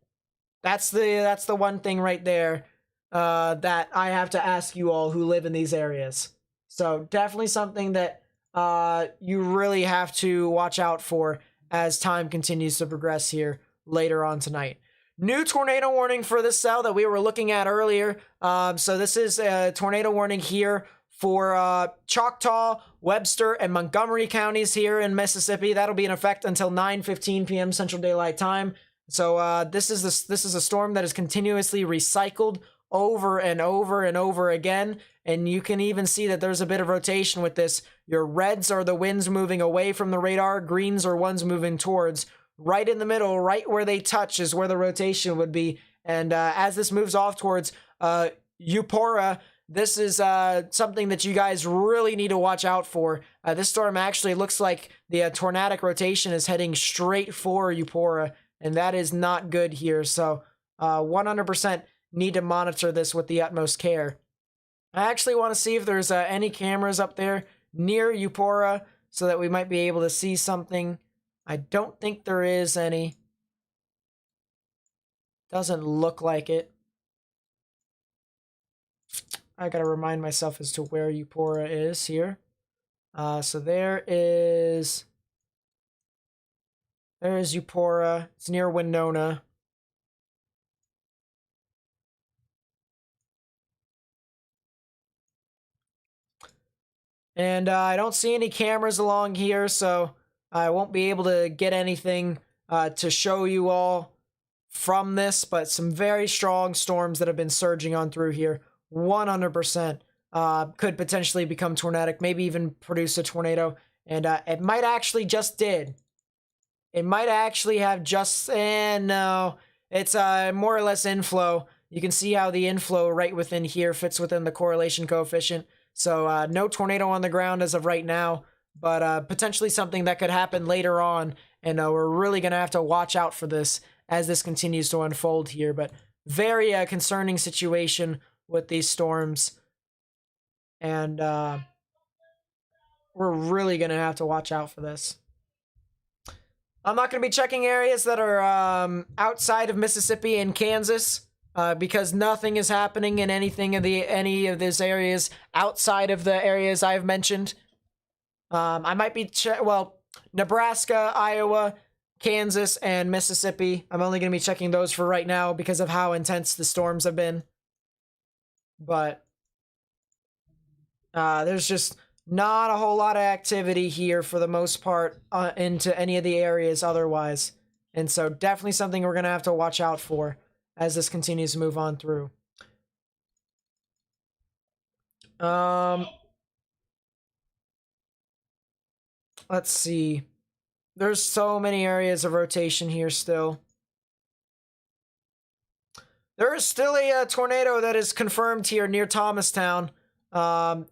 That's the one thing right there that I have to ask you all who live in these areas. So definitely something that you really have to watch out for as time continues to progress here later on tonight. New tornado warning for this cell that we were looking at earlier. So this is a tornado warning here for Choctaw, Webster, and Montgomery counties here in Mississippi. That'll be in effect until 9:15 p.m. Central Daylight Time. So this is a storm that is continuously recycled over and over and over again. And you can even see that there's a bit of rotation with this. Your reds are the winds moving away from the radar. Greens are ones moving towards. Right in the middle, right where they touch is where the rotation would be. And as this moves off towards Eupora, this is something that you guys really need to watch out for. This storm actually looks like the tornadic rotation is heading straight for Eupora, and that is not good here. So 100% need to monitor this with the utmost care. I actually want to see if there's any cameras up there near Eupora so that we might be able to see something. I don't think there is any. Doesn't look like it. I gotta remind myself as to where Eupora is here. So there is Eupora. It's near Winona. And I don't see any cameras along here, so I won't be able to get anything to show you all from this, but some very strong storms that have been surging on through here. 100% could potentially become tornadic, maybe even produce a tornado. And it might actually just did. It might actually have just, no, it's more or less inflow. You can see how the inflow right within here fits within the correlation coefficient. So no tornado on the ground as of right now, but potentially something that could happen later on. And we're really going to have to watch out for this as this continues to unfold here. But very concerning situation with these storms. And we're really going to have to watch out for this. I'm not going to be checking areas that are outside of Mississippi and Kansas. Because nothing is happening in any of these areas outside of the areas I've mentioned. I might be Nebraska, Iowa, Kansas, and Mississippi. I'm only going to be checking those for right now because of how intense the storms have been. But there's just not a whole lot of activity here for the most part into any of the areas otherwise. And so definitely something we're going to have to watch out for as this continues to move on through. Let's see. There's so many areas of rotation here still. There is still a tornado that is confirmed here near Thomastown. A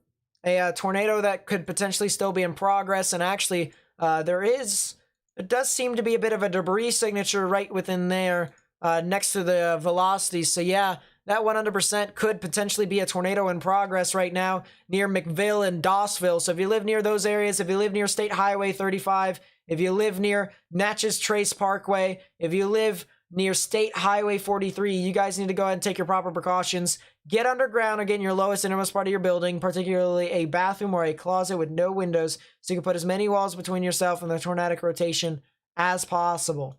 tornado that could potentially still be in progress, and actually it does seem to be a bit of a debris signature right within there. Next to the velocity. So yeah, that 100% could potentially be a tornado in progress right now near McVille and Dossville. So if you live near those areas, if you live near State Highway 35, if you live near Natchez Trace Parkway, if you live near State Highway 43, you guys need to go ahead and take your proper precautions. Get underground or get in your lowest innermost part of your building, particularly a bathroom or a closet with no windows, so you can put as many walls between yourself and the tornadic rotation as possible.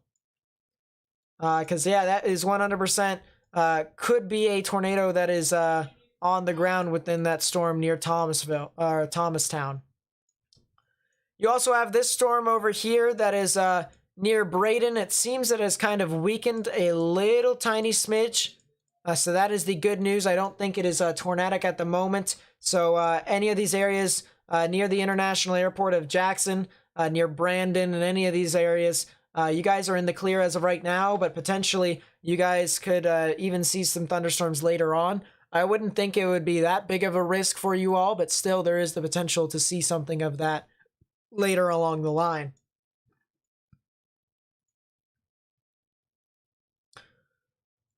Because, yeah, that is 100% could be a tornado that is on the ground within that storm near Thomastown. You also have this storm over here that is near Braden. It seems it has kind of weakened a little tiny smidge. So that is the good news. I don't think it is tornadic at the moment. So any of these areas near the International Airport of Jackson, near Brandon, and any of these areas, You guys are in the clear as of right now, but potentially you guys could even see some thunderstorms later on. I wouldn't think it would be that big of a risk for you all, but still there is the potential to see something of that later along the line.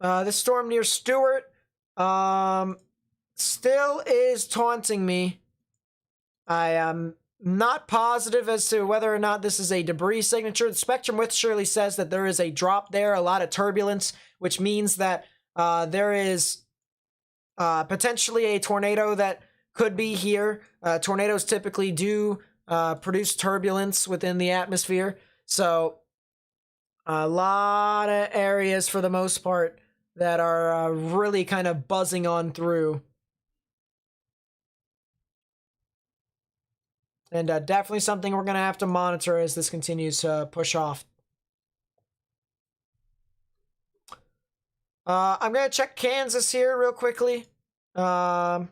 This storm near Stewart still is taunting me. I am not positive as to whether or not this is a debris signature. The spectrum width surely says that there is a drop there, a lot of turbulence, which means that there is potentially a tornado that could be here. Tornadoes typically do produce turbulence within the atmosphere. So a lot of areas for the most part that are really kind of buzzing on through. And definitely something we're going to have to monitor as this continues to push off. I'm going to check Kansas here real quickly. As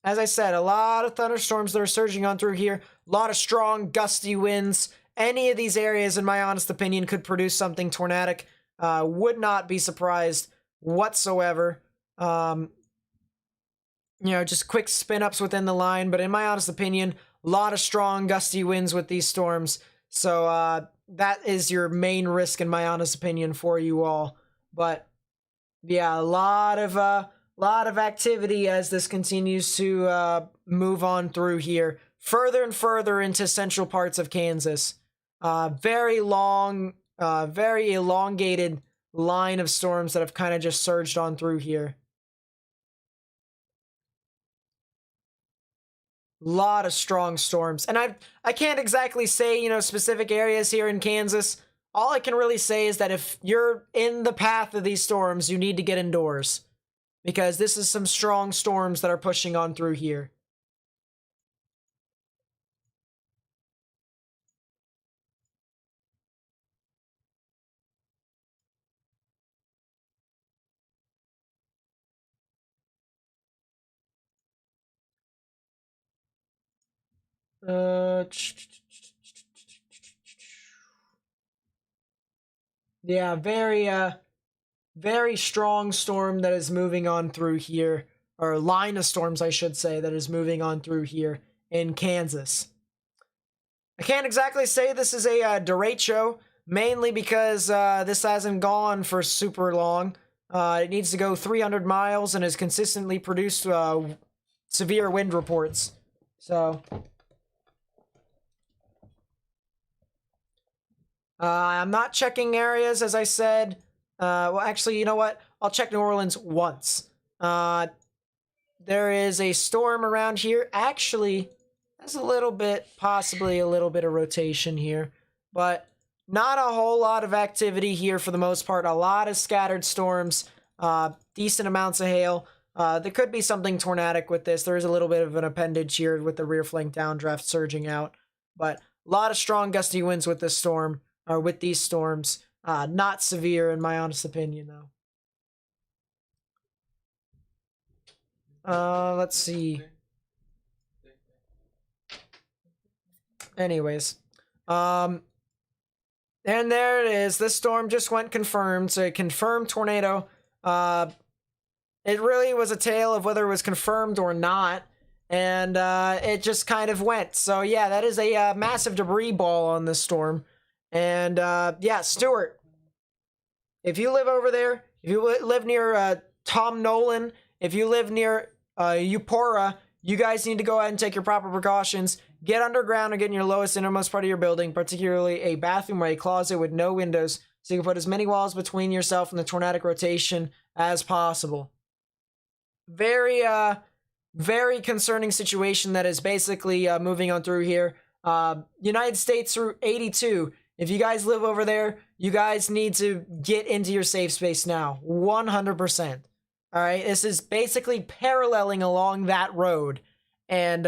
I said, a lot of thunderstorms that are surging on through here. A lot of strong, gusty winds. Any of these areas, in my honest opinion, could produce something tornadic. Would not be surprised whatsoever. You know, just quick spin-ups within the line. But in my honest opinion, a lot of strong, gusty winds with these storms. So that is your main risk, in my honest opinion, for you all. But yeah, a lot of activity as this continues to move on through here, further and further into central parts of Kansas. Very long, very elongated line of storms that have kind of just surged on through here. Lot of strong storms, and I can't exactly say, you know, specific areas here in Kansas. All I can really say is that if you're in the path of these storms, you need to get indoors, because this is some strong storms that are pushing on through here. Yeah, very strong storm that is moving on through here, or line of storms, I should say, that is moving on through here in Kansas. I can't exactly say this is a derecho, mainly because this hasn't gone for super long. It needs to go 300 miles and has consistently produced severe wind reports. So I'm not checking areas, as I said. Well, actually, you know what? I'll check New Orleans once. There is a storm around here. Actually, there's a little bit, possibly a little bit of rotation here. But not a whole lot of activity here for the most part. A lot of scattered storms. Decent amounts of hail. There could be something tornadic with this. There is a little bit of an appendage here with the rear flank downdraft surging out. But a lot of strong gusty winds with this storm, or with these storms. Not severe in my honest opinion, though. Let's see. Anyways. And there it is. This storm just went confirmed. So a confirmed tornado. It really was a tale of whether it was confirmed or not. And it just kind of went. So yeah, that is a massive debris ball on this storm. And yeah, Stewart, if you live over there, if you live near Tom Nolan, if you live near Eupora, you guys need to go ahead and take your proper precautions. Get underground and get in your lowest innermost part of your building, particularly a bathroom or a closet with no windows, so you can put as many walls between yourself and the tornadic rotation as possible. Very concerning situation that is basically moving on through here. United States Route 82. If you guys live over there, you guys need to get into your safe space now. 100%. All right, this is basically paralleling along that road, and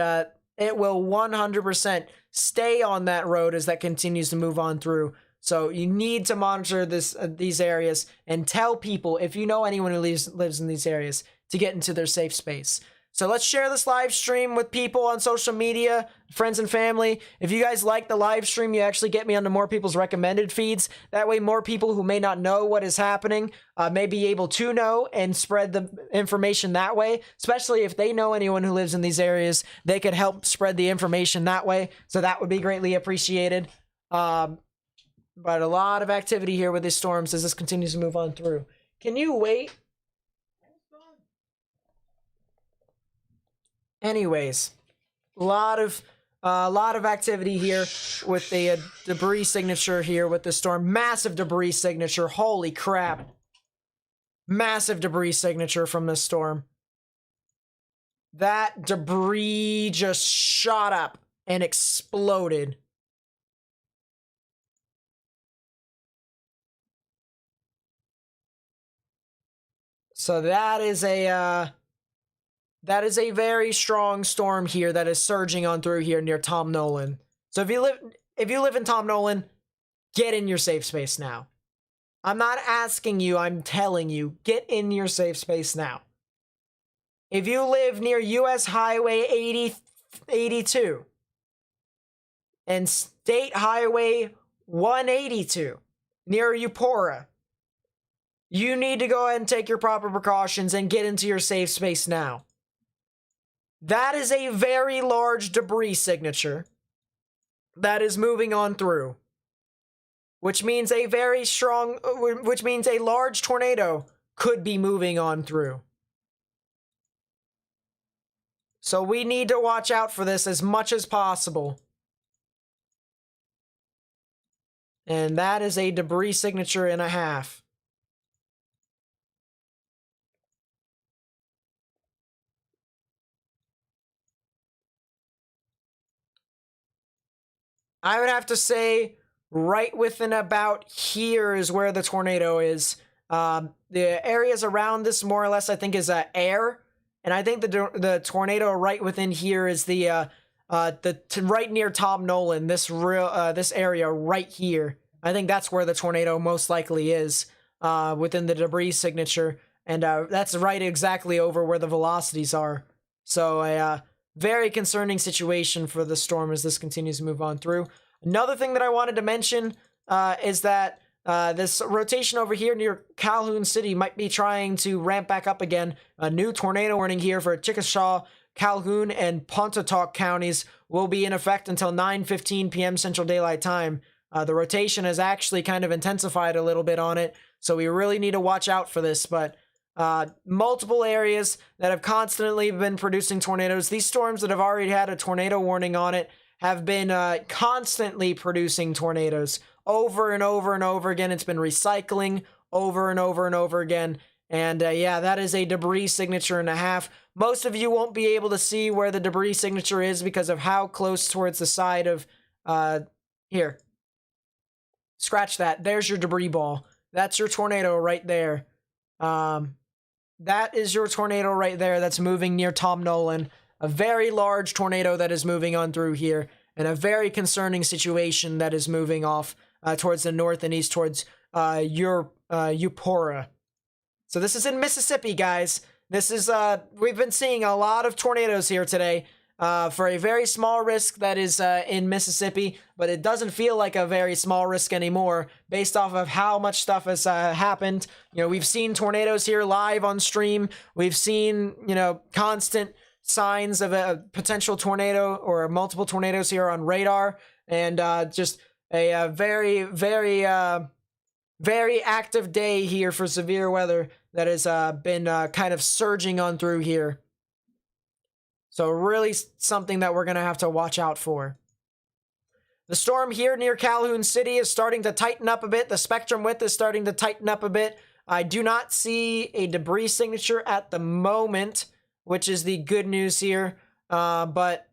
it will 100% stay on that road as that continues to move on through. So you need to monitor these areas and tell people, if you know anyone who lives in these areas, to get into their safe space. So let's share this live stream with people on social media, friends and family. If you guys like the live stream, you actually get me onto more people's recommended feeds. That way, more people who may not know what is happening may be able to know and spread the information that way. Especially if they know anyone who lives in these areas, they could help spread the information that way. So that would be greatly appreciated. But a lot of activity here with these storms as this continues to move on through. Can you wait? Anyways, a lot of activity here with the debris signature here with the storm. Massive debris signature. Holy crap. Massive debris signature from this storm. That debris just shot up and exploded. So that is a very strong storm here that is surging on through here near Tom Nolan. So if you live in Tom Nolan, get in your safe space now. I'm not asking you, I'm telling you, get in your safe space now. If you live near US Highway 82 and State Highway 182 near Eupora, you need to go ahead and take your proper precautions and get into your safe space now. That is a very large debris signature that is moving on through, which means a large tornado could be moving on through. So we need to watch out for this as much as possible. And that is a debris signature and a half. I would have to say right within about here is where the tornado is. The areas around this more or less I think is air. And I think the tornado right within here is the right near Tom Nolan, this area right here. I think that's where the tornado most likely is within the debris signature. And that's right exactly over where the velocities are. So a very concerning situation for the storm as this continues to move on through. Another thing that I wanted to mention is that this rotation over here near Calhoun City might be trying to ramp back up again. A new tornado warning here for Chickasha, Calhoun, and Pontotoc counties will be in effect until 9:15 p.m. Central Daylight Time. The rotation has actually kind of intensified a little bit on it, so we really need to watch out for this, but multiple areas that have constantly been producing tornadoes. These storms that have already had a tornado warning on it have been constantly producing tornadoes over and over and over again. It's been recycling over and over and over again. And yeah, that is a debris signature and a half. Most of you won't be able to see where the debris signature is because of how close towards the side of here. Scratch that. There's your debris ball. That's your tornado right there. That is your tornado right there that's moving near Tom Nolan. A very large tornado that is moving on through here, and a very concerning situation that is moving off towards the north and east towards Eupora. So this is in Mississippi, guys. This is, we've been seeing a lot of tornadoes here today for a very small risk that is in Mississippi, but it doesn't feel like a very small risk anymore based off of how much stuff has happened. You know, we've seen tornadoes here live on stream. We've seen, you know, constant signs of a potential tornado or multiple tornadoes here on radar, and just a very, very, very active day here for severe weather that has been kind of surging on through here. So really something that we're going to have to watch out for. The storm here near Calhoun City is starting to tighten up a bit. The spectrum width is starting to tighten up a bit. I do not see a debris signature at the moment, which is the good news here. But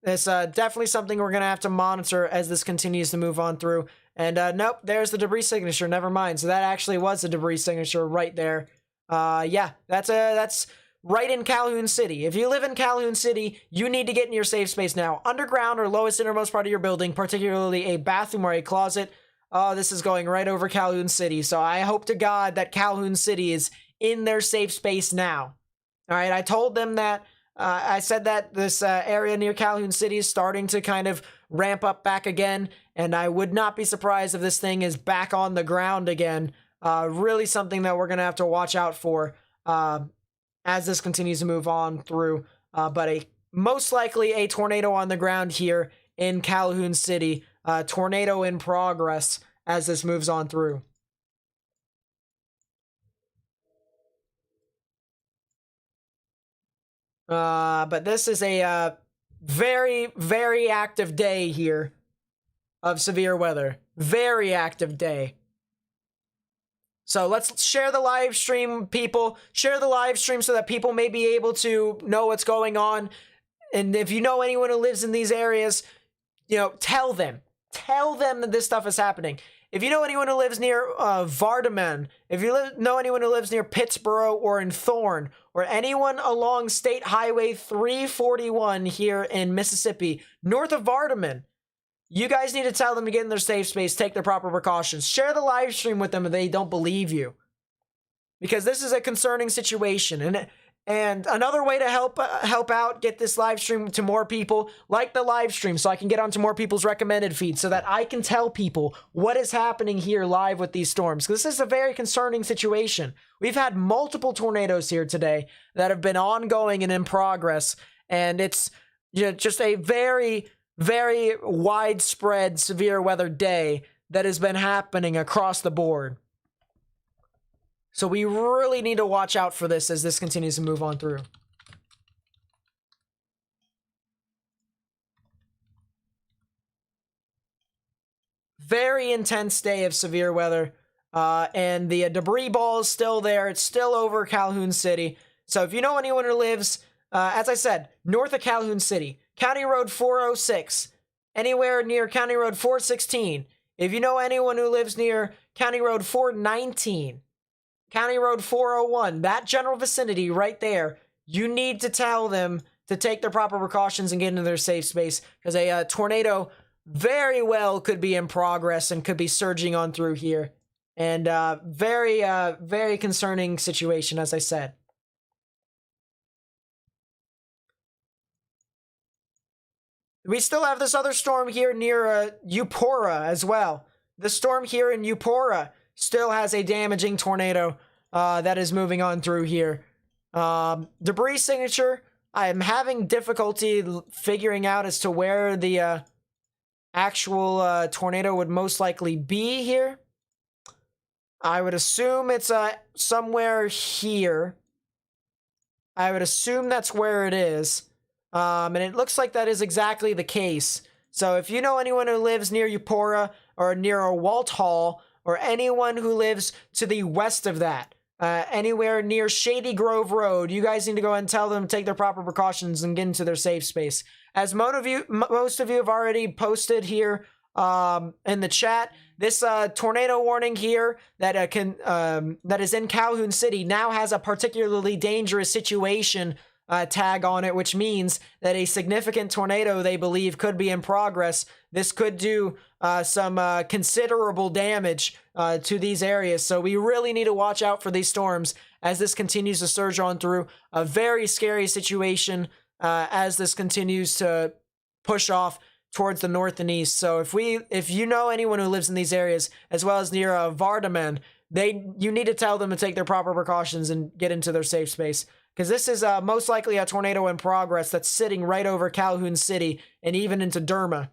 it's definitely something we're going to have to monitor as this continues to move on through. And nope, there's the debris signature. Never mind. So that actually was a debris signature right there. Yeah, that's right in Calhoun City. If you live in Calhoun City, you need to get in your safe space now. Underground or lowest innermost part of your building, particularly a bathroom or a closet. Oh, this is going right over Calhoun City. So I hope to God that Calhoun City is in their safe space now. All right, I told them that I said that this area near Calhoun City is starting to kind of ramp up back again, and I would not be surprised if this thing is back on the ground again. Really something that we're going to have to watch out for as this continues to move on through. But most likely a tornado on the ground here in Calhoun City. Tornado in progress as this moves on through. But this is a very, very active day here of severe weather. Very active day. So let's share the live stream, people. Share the live stream so that people may be able to know what's going on. And if you know anyone who lives in these areas, tell them. Tell them that this stuff is happening. If you know anyone who lives near Vardaman, if you know anyone who lives near Pittsboro or in Thorne, or anyone along State Highway 341 here in Mississippi, north of Vardaman, you guys need to tell them to get in their safe space, take their proper precautions. Share the live stream with them if they don't believe you. Because this is a concerning situation. And another way to help out, get this live stream to more people, like the live stream so I can get onto more people's recommended feeds so that I can tell people what is happening here live with these storms. Because this is a very concerning situation. We've had multiple tornadoes here today that have been ongoing and in progress. And it's just a very, very widespread severe weather day that has been happening across the board. So we really need to watch out for this as this continues to move on through. Very intense day of severe weather. And the debris ball is still there. It's still over Calhoun City. So if you know anyone who lives, as I said, north of Calhoun City, County Road 406, anywhere near County Road 416. If you know anyone who lives near County Road 419, County Road 401, that general vicinity right there, you need to tell them to take their proper precautions and get into their safe space because a tornado very well could be in progress and could be surging on through here. And very, very concerning situation, as I said. We still have this other storm here near Eupora as well. The storm here in Eupora still has a damaging tornado that is moving on through here. Debris signature, I am having difficulty figuring out as to where the actual tornado would most likely be here. I would assume it's somewhere here. I would assume that's where it is. And it looks like that is exactly the case. So if you know anyone who lives near Eupora or near a Walthall, or anyone who lives to the west of that, anywhere near Shady Grove Road, you guys need to go ahead and tell them to take their proper precautions and get into their safe space. As most of you have already posted here in the chat, this tornado warning here that that is in Calhoun City now has a particularly dangerous situation tag on it, which means that a significant tornado they believe could be in progress. This could do some considerable damage to these areas. So we really need to watch out for these storms as this continues to surge on through. A very scary situation as this continues to push off towards the north and east. So if you know anyone who lives in these areas, as well as near Vardaman, you need to tell them to take their proper precautions and get into their safe space. Because this is most likely a tornado in progress that's sitting right over Calhoun City and even into Derma.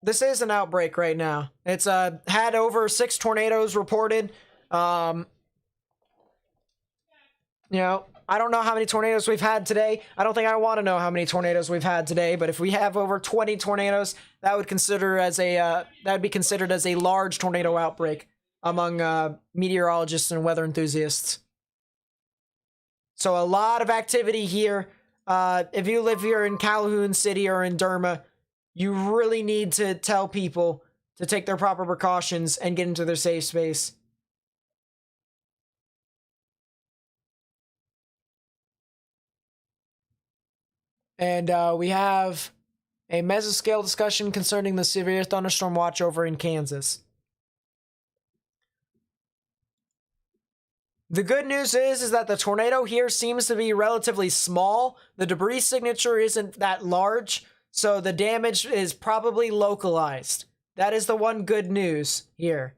This is an outbreak right now. It's had over 6 tornadoes reported. I don't know how many tornadoes we've had today. I don't think I want to know how many tornadoes we've had today, but if we have over 20 tornadoes, that would be considered as a large tornado outbreak among meteorologists and weather enthusiasts. So a lot of activity here. If you live here in Calhoun City or in Derma, you really need to tell people to take their proper precautions and get into their safe space. And we have a mesoscale discussion concerning the severe thunderstorm watch over in Kansas. The good news is that the tornado here seems to be relatively small. The debris signature isn't that large, so the damage is probably localized. That is the one good news here.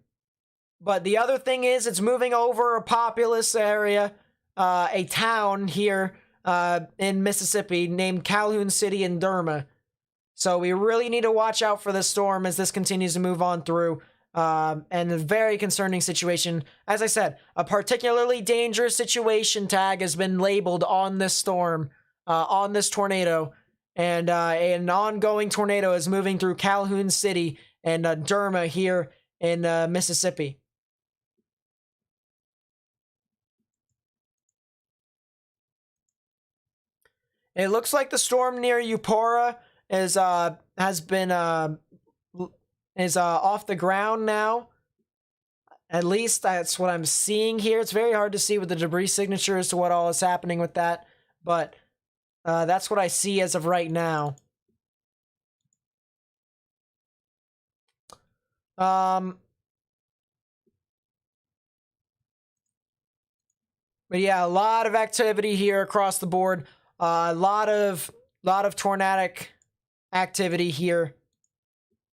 But the other thing is it's moving over a populous area, a town here in Mississippi named Calhoun City and Derma. So we really need to watch out for this storm as this continues to move on through. And a very concerning situation. As I said, a particularly dangerous situation tag has been labeled on this storm, on this tornado. And an ongoing tornado is moving through Calhoun City and Derma here in Mississippi. It looks like the storm near Eupora is has been off the ground now. At least that's what I'm seeing here. It's very hard to see with the debris signature as to what all is happening with that, but that's what I see as of right now. But yeah, a lot of activity here across the board. A lot of tornadic activity here.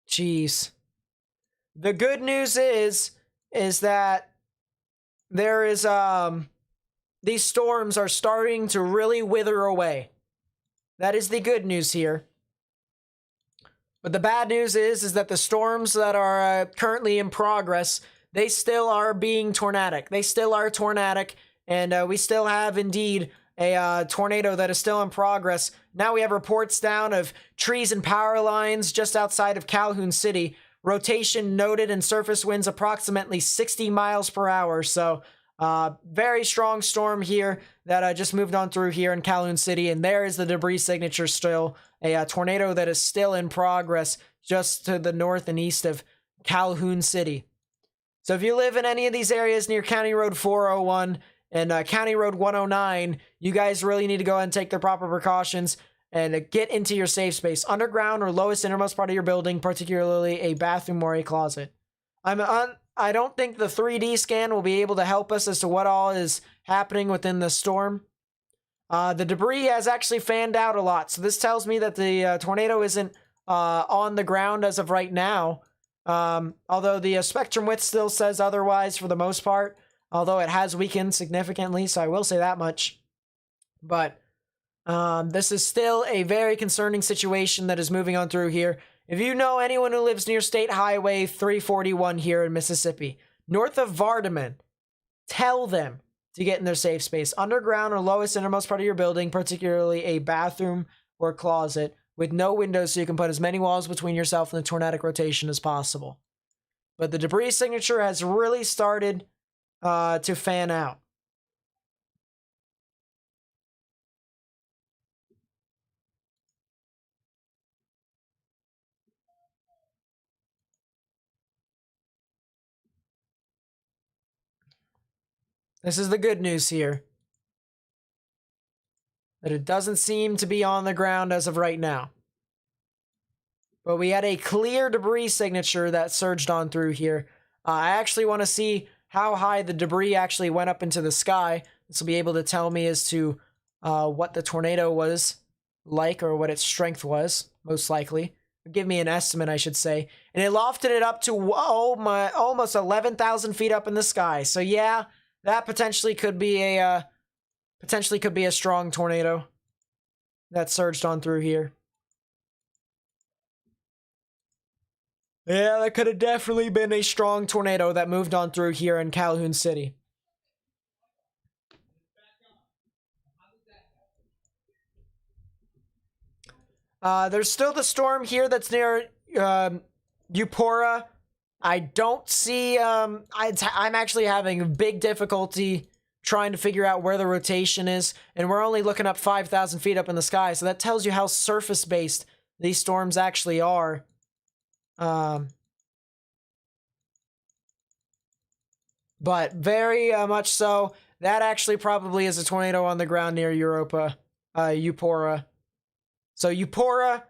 Jeez. The good news is that there is these storms are starting to really wither away. That is the good news here. But the bad news is that the storms that are currently in progress, they still are being tornadic. They still are tornadic, and we still have indeed a tornado that is still in progress. Now we have reports down of trees and power lines just outside of Calhoun City. Rotation noted and surface winds approximately 60 miles per hour. So very strong storm here that just moved on through here in Calhoun City. And there is the debris signature still. A tornado that is still in progress just to the north and east of Calhoun City. So if you live in any of these areas near County Road 401 and County Road 109, you guys really need to go ahead and take the proper precautions and get into your safe space. Underground or lowest innermost part of your building, particularly a bathroom or a closet. I don't think the 3D scan will be able to help us as to what all is happening within the storm. The debris has actually fanned out a lot, so this tells me that the tornado isn't on the ground as of right now. Although the spectrum width still says otherwise for the most part, although it has weakened significantly, so I will say that much. But this is still a very concerning situation that is moving on through here. If you know anyone who lives near State Highway 341 here in Mississippi, north of Vardaman, tell them to get in their safe space. Underground or lowest innermost part of your building, particularly a bathroom or closet with no windows so you can put as many walls between yourself and the tornadic rotation as possible. But the debris signature has really started to fan out. This is the good news here. That it doesn't seem to be on the ground as of right now. But we had a clear debris signature that surged on through here. I actually want to see how high the debris actually went up into the sky. This will be able to tell me as to what the tornado was like or what its strength was, most likely. Give me an estimate, I should say. And it lofted it up to almost 11,000 feet up in the sky. So yeah, that potentially could be a strong tornado that surged on through here. Yeah, that could have definitely been a strong tornado that moved on through here in Calhoun City. There's still the storm here that's near Eupora. I don't see... I'm actually having big difficulty trying to figure out where the rotation is, and we're only looking up 5,000 feet up in the sky, so that tells you how surface-based these storms actually are. But very much so, that actually probably is a tornado on the ground near Eupora. So Eupora,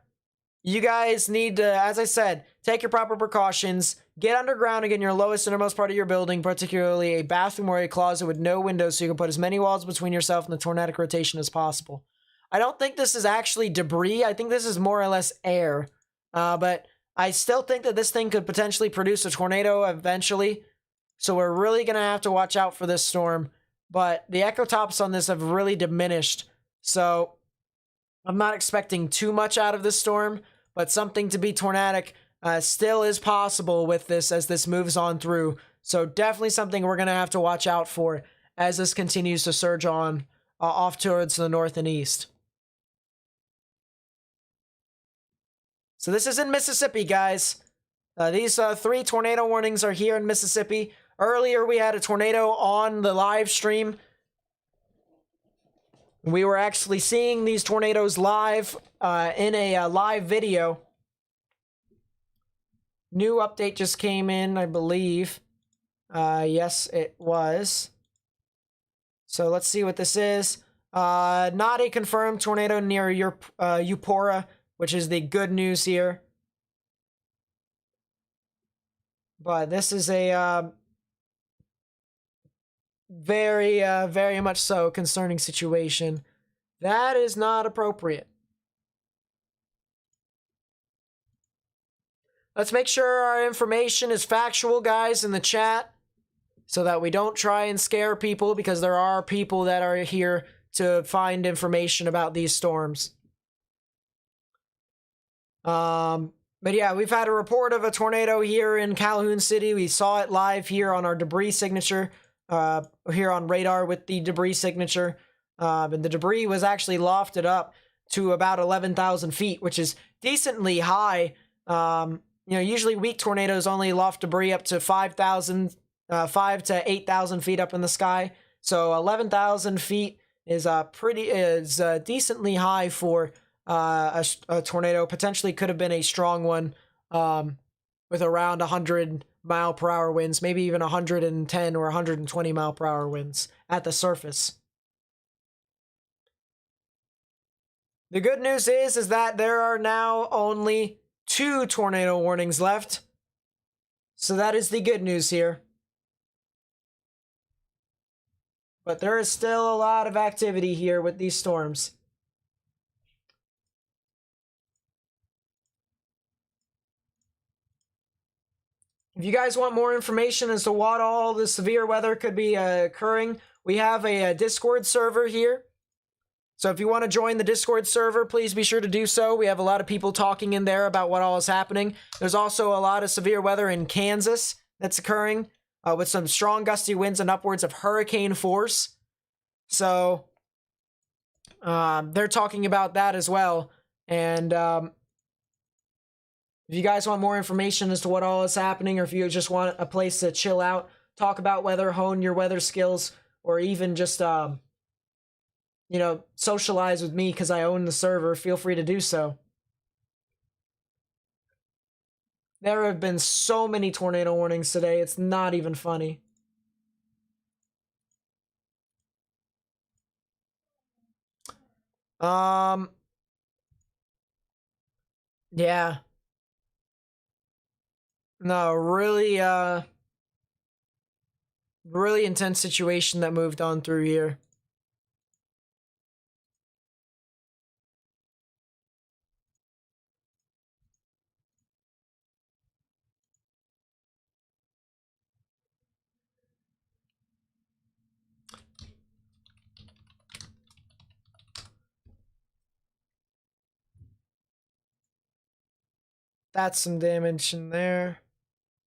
you guys need to, as I said, take your proper precautions, get underground again, your lowest innermost part of your building, particularly a bathroom or a closet with no windows, so you can put as many walls between yourself and the tornadic rotation as possible. I don't think this is actually debris. I think this is more or less air. But I still think that this thing could potentially produce a tornado eventually. So we're really going to have to watch out for this storm. But the ecotops on this have really diminished. So I'm not expecting too much out of this storm. But something to be tornadic still is possible with this as this moves on through. So definitely something we're going to have to watch out for as this continues to surge on off towards the north and east. So this is in Mississippi, guys. These 3 tornado warnings are here in Mississippi. Earlier, we had a tornado on the live stream. We were actually seeing these tornadoes live in a live video. New update just came in, I believe. Yes, it was. So let's see what this is. Not a confirmed tornado near Eupora, which is the good news here. But this is a very much so concerning situation. That is not appropriate. Let's make sure our information is factual, guys, in the chat, so that we don't try and scare people, because there are people that are here to find information about these storms. But yeah, we've had a report of a tornado here in Calhoun City. We saw it live here on our debris signature, here on radar with the debris signature. And the debris was actually lofted up to about 11,000 feet, which is decently high. Usually weak tornadoes only loft debris up to 5 to 8,000 feet up in the sky. So 11,000 feet is decently high for a tornado. Potentially could have been a strong one with around 100-mile-per-hour winds, maybe even 110 or 120-mile-per-hour winds at the surface. The good news is that there are now only 2 tornado warnings left. So that is the good news here. But there is still a lot of activity here with these storms. If you guys want more information as to what all the severe weather could be occurring, we have a Discord server here. So if you want to join the Discord server, please be sure to do so. We have a lot of people talking in there about what all is happening. There's also a lot of severe weather in Kansas that's occurring with some strong gusty winds and upwards of hurricane force. So they're talking about that as well. And if you guys want more information as to what all is happening, or if you just want a place to chill out, talk about weather, hone your weather skills, or even just, socialize with me because I own the server, feel free to do so. There have been so many tornado warnings today, it's not even funny. Yeah. No, really intense situation that moved on through here. That's some damage in there.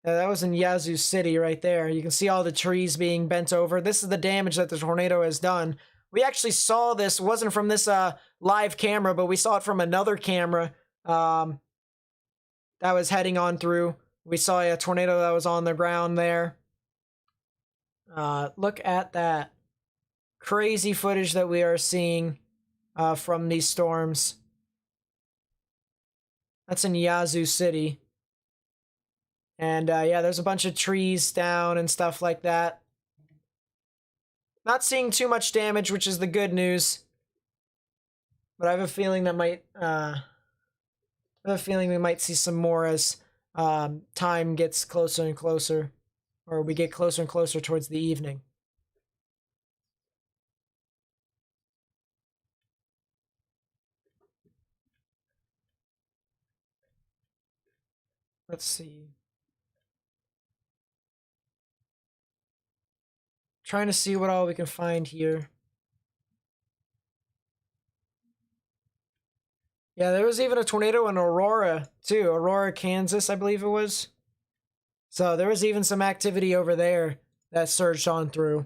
Yeah, that was in Yazoo City right there. You can see all the trees being bent over. This is the damage that the tornado has done. We actually saw this. It wasn't from this live camera, but we saw it from another camera that was heading on through. We saw a tornado that was on the ground there. Look at that. Crazy footage that we are seeing from these storms. That's in Yazoo City. And yeah, there's a bunch of trees down and stuff like that. Not seeing too much damage, which is the good news. But I have a feeling that we might see some more as time gets closer and closer, or we get closer and closer towards the evening. Let's see. Trying to see what all we can find here. Yeah, there was even a tornado in Aurora, too. Aurora, Kansas, I believe it was. So there was even some activity over there that surged on through.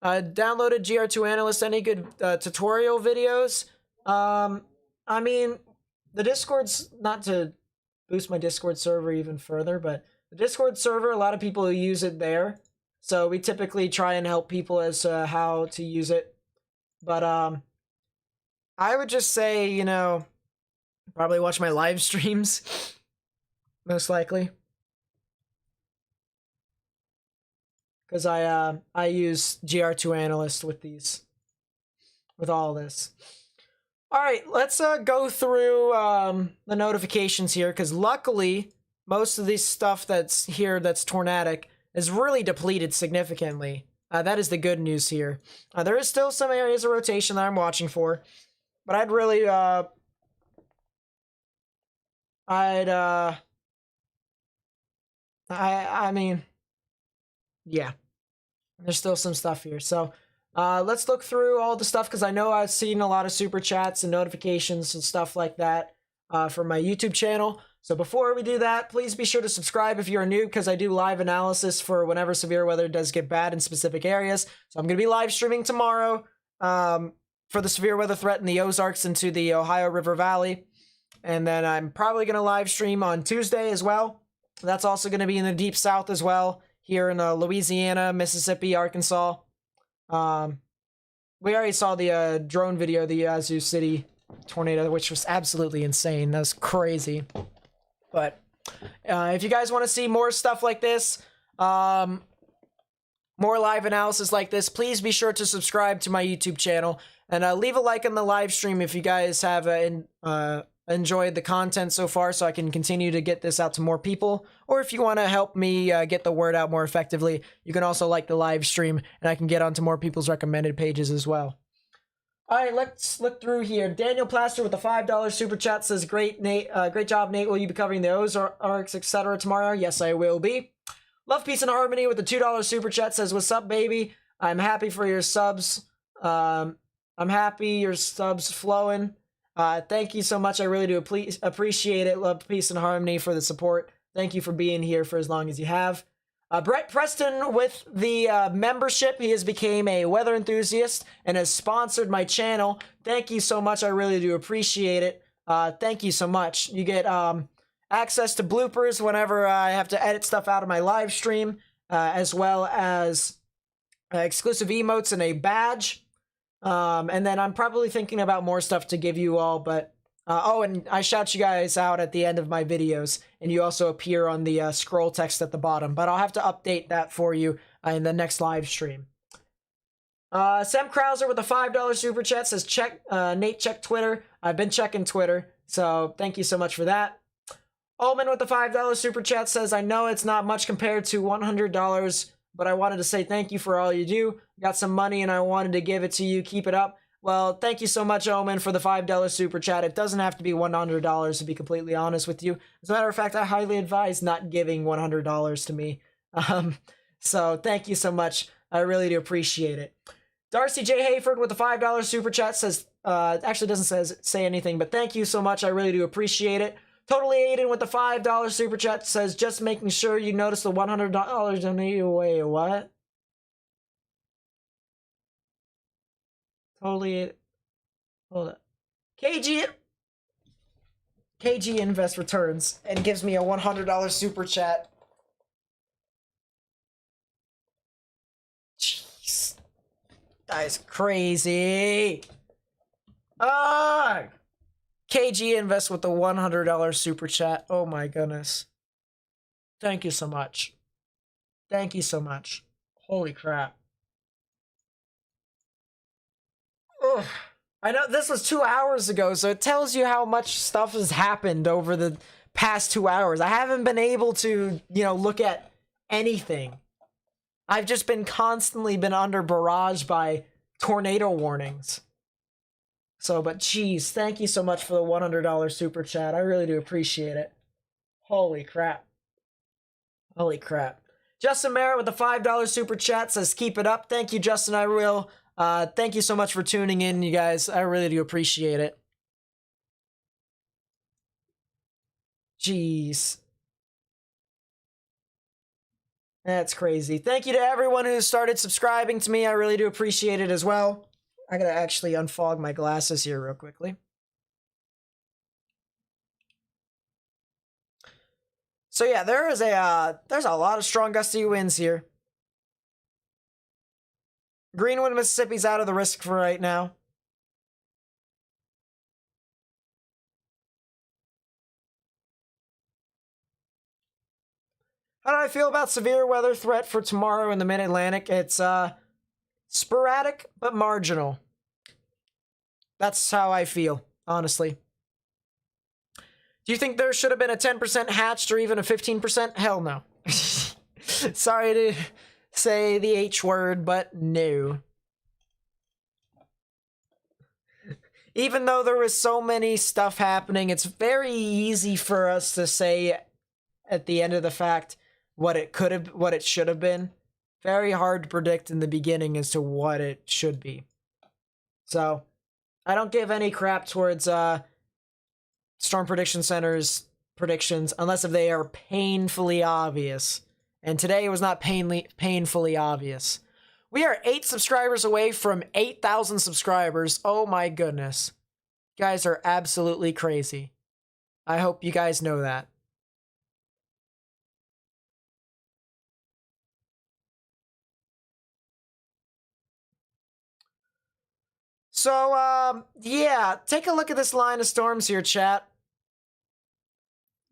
Downloaded GR2 Analyst. Any good tutorial videos? I mean, the Discord's, not to boost my Discord server even further, but the Discord server, a lot of people use it there. So we typically try and help people as to how to use it. But I would just say, you know, probably watch my live streams, most likely. Because I use GR2 Analyst with these, with all this. All right, let's go through the notifications here, because luckily most of this stuff that's here that's Tornadic is really depleted significantly. That is the good news here. There is still some areas of rotation that I'm watching for, but I'd really I mean, yeah, there's still some stuff here. So let's look through all the stuff, because I know I've seen a lot of super chats and notifications and stuff like that from my YouTube channel. So before we do that, please be sure to subscribe if you're new, because I do live analysis for whenever severe weather does get bad in specific areas. So I'm going to be live streaming tomorrow for the severe weather threat in the Ozarks into the Ohio River Valley. And then I'm probably going to live stream on Tuesday as well. That's also going to be in the Deep South as well, here in Louisiana, Mississippi, Arkansas. We already saw the drone video, the Yazoo City tornado, which was absolutely insane. That was crazy. But if you guys want to see more stuff like this, more live analysis like this, please be sure to subscribe to my YouTube channel, and leave a like on the live stream if you guys have enjoyed the content so far, so I can continue to get this out to more people. Or if you want to help me get the word out more effectively, you can also like the live stream, and I can get onto more people's recommended pages as well. All right, let's look through here. Daniel Plaster with a $5 super chat says, "Great, Nate. Great job, Nate. Will you be covering the Ozarks, etc. tomorrow?" Yes, I will be. Love, Peace, and Harmony with a $2 super chat says, "What's up, baby? I'm happy for your subs. I'm happy your subs flowing. Thank you so much. I really do appreciate it. Love, Peace, and Harmony for the support. Thank you for being here for as long as you have." Brett Preston with the membership. He has become a weather enthusiast and has sponsored my channel. Thank you so much. I really do appreciate it. Thank you so much. You get access to bloopers whenever I have to edit stuff out of my live stream, as well as exclusive emotes and a badge. And then I'm probably thinking about more stuff to give you all, but oh, and I shout you guys out at the end of my videos, and you also appear on the scroll text at the bottom, but I'll have to update that for you in the next live stream. Sam Krauser with a $5 super chat says, Nate, check Twitter. I've been checking Twitter, so thank you so much for that. Omen with the $5 super chat says, "I know it's not much compared to $100, but I wanted to say thank you for all you do. Got some money and I wanted to give it to you. Keep it up." Well, thank you so much, Omen, for the $5 super chat. It doesn't have to be $100, to be completely honest with you. As a matter of fact, I highly advise not giving $100 to me. So thank you so much. I really do appreciate it. Darcy J. Hayford with the $5 super chat says, actually doesn't say anything, but thank you so much. I really do appreciate it. Totally Aiden with the $5 super chat says, "Just making sure you notice the $100 donated." Wait, what? Totally. Hold up. KG Invest returns and gives me a $100 super chat. Jeez. That is crazy. Ah! KG Invest with the $100 super chat. Oh my goodness. Thank you so much. Thank you so much. Holy crap. Ugh. I know this was 2 hours ago, so it tells you how much stuff has happened over the past 2 hours. I haven't been able to, look at anything. I've just been constantly been under barrage by tornado warnings. So, but geez, thank you so much for the $100 super chat. I really do appreciate it. Holy crap. Holy crap. Justin Merritt with the $5 super chat says, keep it up. Thank you, Justin. I will. Thank you so much for tuning in, you guys. I really do appreciate it. Jeez. That's crazy. Thank you to everyone who started subscribing to me. I really do appreciate it as well. I gotta actually unfog my glasses here real quickly. So yeah, there's a lot of strong gusty winds here. Greenwood, Mississippi's out of the risk for right now. How do I feel about severe weather threat for tomorrow in the Mid-Atlantic? It's sporadic but marginal. That's how I feel, honestly. Do you think there should have been a 10% hatched or even a 15%? Hell no. Sorry to say the H word, but no. Even though there was so many stuff happening, it's very easy for us to say at the end of the fact what it should have been. Very hard to predict in the beginning as to what it should be. So, I don't give any crap towards Storm Prediction Center's predictions unless if they are painfully obvious. And today it was not painfully obvious. We are 8 subscribers away from 8,000 subscribers. Oh my goodness. You guys are absolutely crazy. I hope you guys know that. So, yeah, take a look at this line of storms here, chat.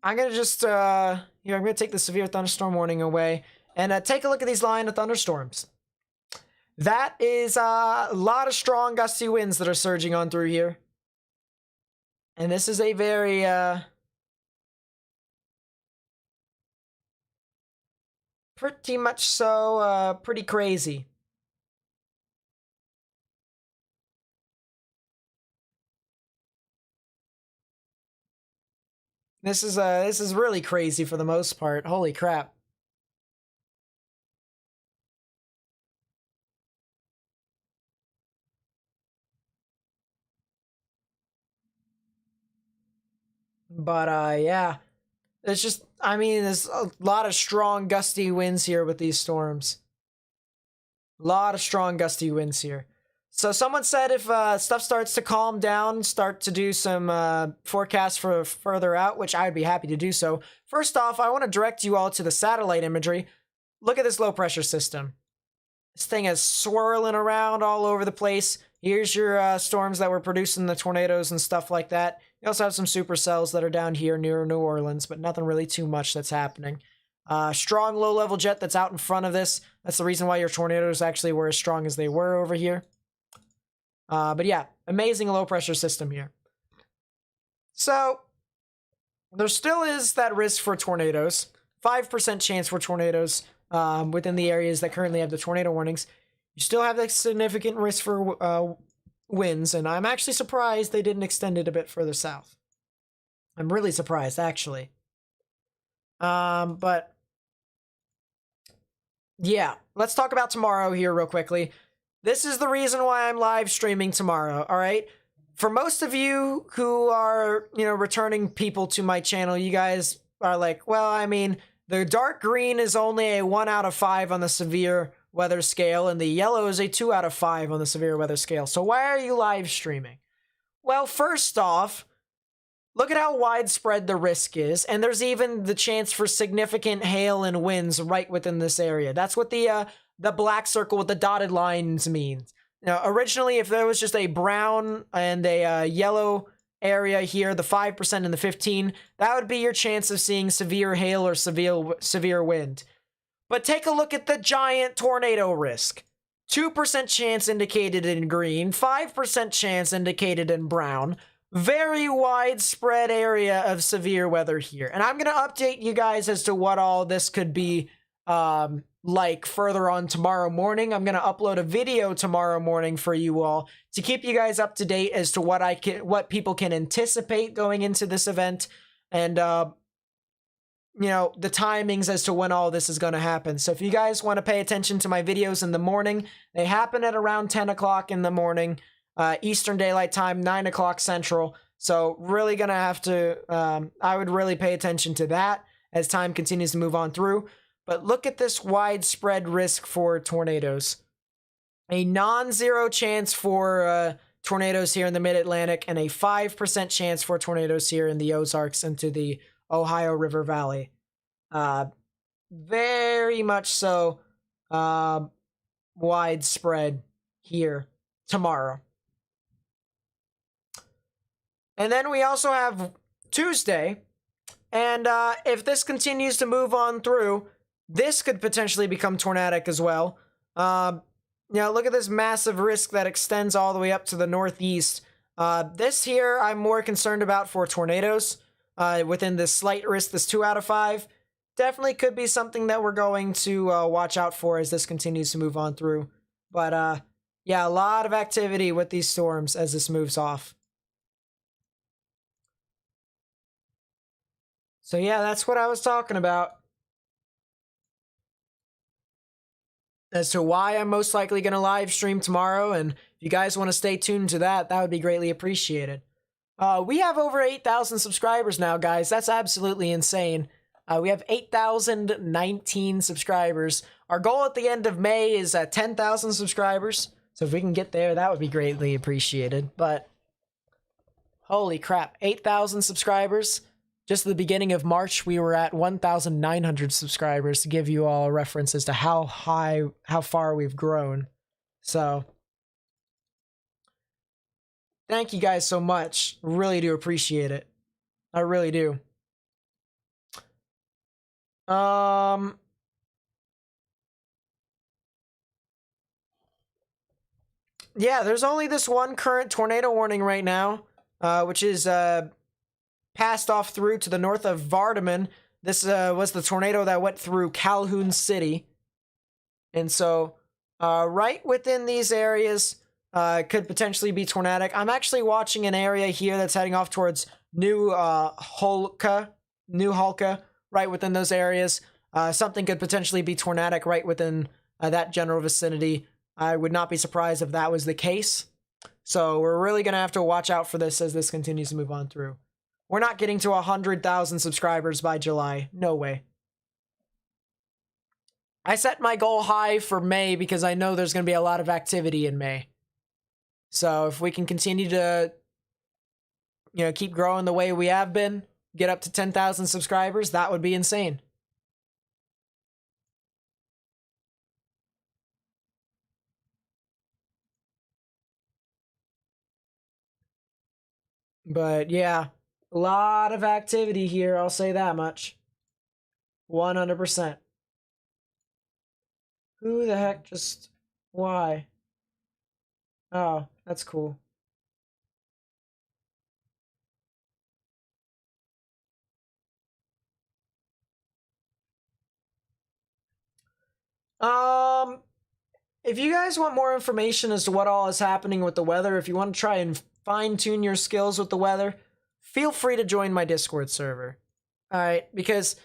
I'm gonna just, I'm gonna take the severe thunderstorm warning away and take a look at these line of thunderstorms. That is a lot of strong gusty winds that are surging on through here. And this is a very, pretty much so, pretty crazy. This is really crazy for the most part. Holy crap. But, yeah. It's just, I mean, there's a lot of strong gusty winds here with these storms. A lot of strong gusty winds here. So someone said if stuff starts to calm down, start to do some forecasts for further out, which I'd be happy to do so. First off, I want to direct you all to the satellite imagery. Look at this low pressure system. This thing is swirling around all over the place. Here's your storms that were producing the tornadoes and stuff like that. You also have some supercells that are down here near New Orleans, but nothing really too much that's happening. Strong low-level jet that's out in front of this. That's the reason why your tornadoes actually were as strong as they were over here. But yeah, amazing low-pressure system here. So, there still is that risk for tornadoes. 5% chance for tornadoes within the areas that currently have the tornado warnings. You still have that significant risk for winds, and I'm actually surprised they didn't extend it a bit further south. I'm really surprised, actually. But yeah, let's talk about tomorrow here real quickly. This is the reason why I'm live streaming tomorrow, all right? For most of you who are, returning people to my channel, you guys are like, well, I mean, the dark green is only a 1 out of 5 on the severe weather scale, and the yellow is a 2 out of 5 on the severe weather scale. So why are you live streaming? Well, first off, look at how widespread the risk is, and there's even the chance for significant hail and winds right within this area. That's what the black circle with the dotted lines means. Now, originally, if there was just a brown and a yellow area here, the 5% and the 15%, that would be your chance of seeing severe hail or severe wind. But take a look at the giant tornado risk. 2% chance indicated in green, 5% chance indicated in brown, very widespread area of severe weather here. And I'm going to update you guys as to what all this could be like further on tomorrow morning. I'm going to upload a video tomorrow morning for you all to keep you guys up to date as to what people can anticipate going into this event, and you know, the timings as to when all this is going to happen. So if you guys want to pay attention to my videos in the morning, they happen at around 10 o'clock in the morning, Eastern Daylight Time, 9 o'clock Central. So really going to have to, I would really pay attention to that as time continues to move on through. But look at this widespread risk for tornadoes. A non-zero chance for tornadoes here in the Mid-Atlantic, and a 5% chance for tornadoes here in the Ozarks into the Ohio River Valley. Very much so widespread here tomorrow. And then we also have Tuesday, and if this continues to move on through, this could potentially become tornadic as well. You know, look at this massive risk that extends all the way up to the northeast. This here I'm more concerned about for tornadoes. Within this slight risk, this 2 out of 5, definitely could be something that we're going to watch out for as this continues to move on through. But yeah, a lot of activity with these storms as this moves off. So yeah, that's what I was talking about as to why I'm most likely going to live stream tomorrow. And if you guys want to stay tuned to that, that would be greatly appreciated. We have over 8,000 subscribers now, guys. That's absolutely insane. We have 8,019 subscribers. Our goal at the end of May is 10,000 subscribers. So if we can get there, that would be greatly appreciated. But holy crap, 8,000 subscribers. Just at the beginning of March, we were at 1,900 subscribers, to give you all a reference as to how far we've grown. So thank you guys so much. Really do appreciate it. I really do. Yeah, there's only this one current tornado warning right now, which is passed off through to the north of Vardaman. This was the tornado that went through Calhoun City. And so right within these areas could potentially be tornadic. I'm actually watching an area here that's heading off towards New Hulka, right within those areas. Something could potentially be tornadic right within that general vicinity. I would not be surprised if that was the case. So we're really going to have to watch out for this as this continues to move on through. We're not getting to 100,000 subscribers by July. No way. I set my goal high for May because I know there's going to be a lot of activity in May. So if we can continue to, you know, keep growing the way we have been, get up to 10,000 subscribers, that would be insane. But yeah, a lot of activity here, I'll say that much. 100%. Who the heck just... Why? Oh, that's cool. If you guys want more information as to what all is happening with the weather, if you want to try and fine-tune your skills with the weather, feel free to join my Discord server. Alright, because,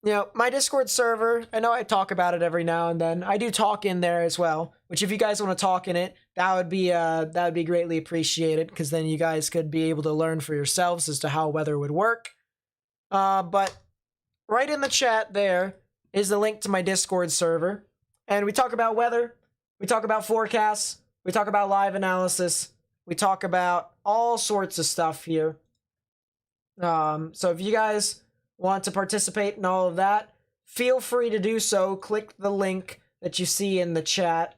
you know, my Discord server, I know I talk about it every now and then. I do talk in there as well, which if you guys want to talk in it, that would be greatly appreciated, because then you guys could be able to learn for yourselves as to how weather would work. But right in the chat there is the link to my Discord server. And we talk about weather, we talk about forecasts, we talk about live analysis, we talk about all sorts of stuff here. So if you guys want to participate in all of that, feel free to do so. Click the link that you see in the chat.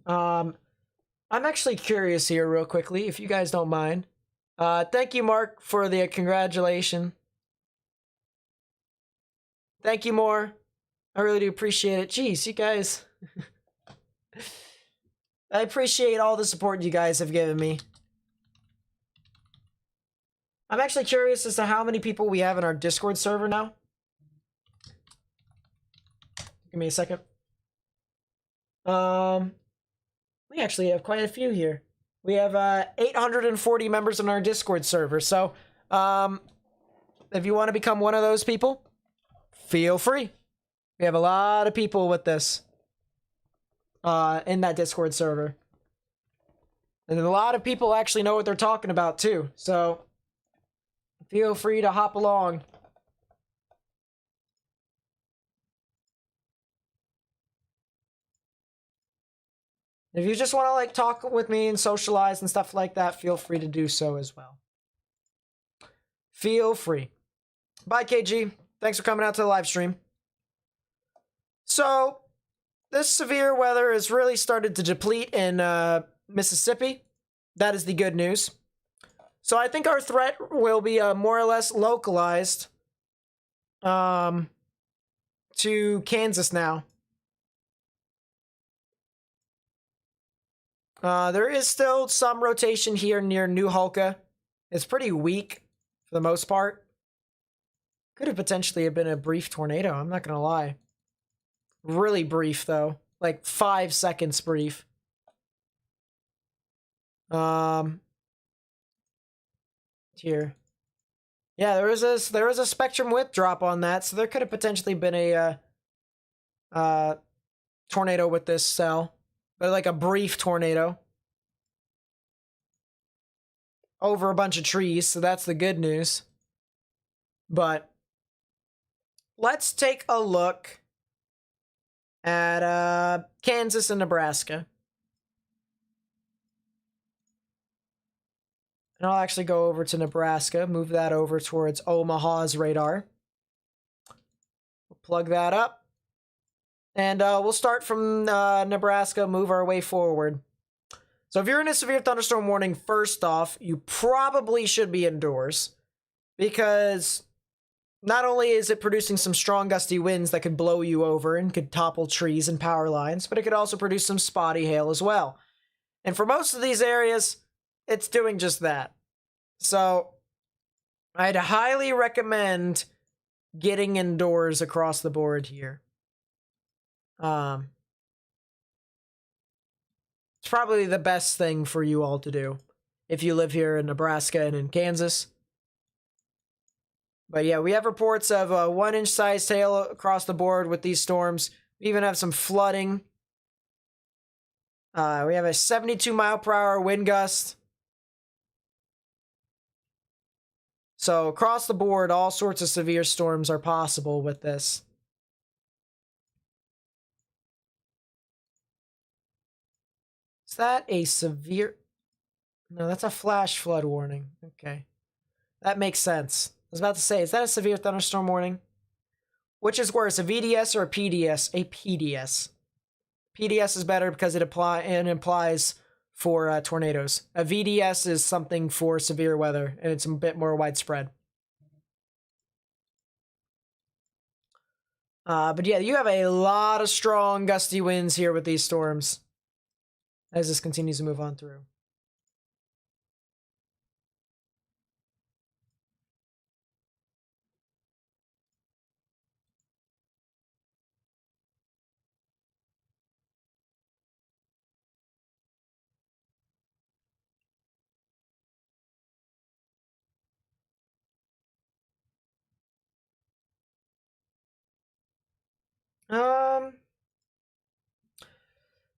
I'm actually curious here real quickly, if you guys don't mind. Thank you, Mark, for the congratulation. Thank you, Moore. I really do appreciate it. Jeez, you guys. I appreciate all the support you guys have given me. I'm actually curious as to how many people we have in our Discord server now. Give me a second. We actually have quite a few here. We have 840 members in our Discord server. So, if you want to become one of those people, feel free. We have a lot of people with this in that Discord server. And a lot of people actually know what they're talking about too. So, feel free to hop along. If you just want to like talk with me and socialize and stuff like that, feel free to do so as well. Feel free. Bye, KG. Thanks for coming out to the live stream. So, this severe weather has really started to deplete in Mississippi. That is the good news. So I think our threat will be more or less localized to Kansas now. There is still some rotation here near New Hulka. It's pretty weak for the most part. Could have potentially been a brief tornado, I'm not gonna lie. Really brief though, like 5 seconds brief. Here. Yeah, there was a spectrum width drop on that, so there could have potentially been a tornado with this cell. But like a brief tornado. Over a bunch of trees, so that's the good news. But let's take a look at Kansas and Nebraska. And I'll actually go over to Nebraska, move that over towards Omaha's radar. We'll plug that up. And we'll start from Nebraska, move our way forward. So if you're in a severe thunderstorm warning, first off, you probably should be indoors. Because not only is it producing some strong gusty winds that could blow you over and could topple trees and power lines, but it could also produce some spotty hail as well. And for most of these areas, it's doing just that. So I'd highly recommend getting indoors across the board here. It's probably the best thing for you all to do if you live here in Nebraska and in Kansas. But yeah, we have reports of a 1-inch sized hail across the board with these storms. We even have some flooding. We have a 72-mile-per-hour wind gust. So across the board, all sorts of severe storms are possible with this. Is that a severe... No, that's a flash flood warning. Okay. That makes sense. I was about to say, is that a severe thunderstorm warning? Which is worse, a VDS or a PDS? A PDS. PDS is better because it implies for tornadoes. A VDS is something for severe weather, and it's a bit more widespread. But yeah, you have a lot of strong gusty winds here with these storms as this continues to move on through.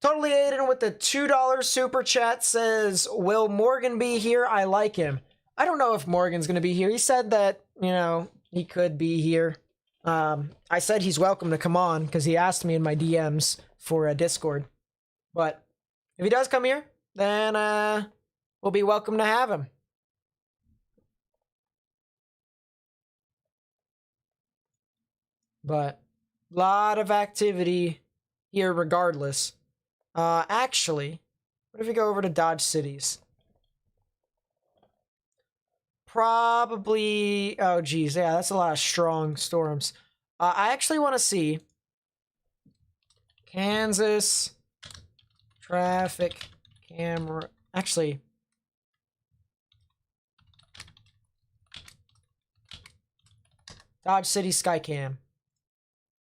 Totally Aiden with the $2 super chat says, will Morgan be here? I like him. I don't know if Morgan's gonna be here. He said that, you know, he could be here. I said he's welcome to come on because he asked me in my DMs for a Discord. But if he does come here, then we'll be welcome to have him. But a lot of activity here regardless. Actually, what if we go over to Dodge Cities? Probably, oh geez, yeah, that's a lot of strong storms. I actually want to see Kansas traffic camera. Actually, Dodge City Skycam.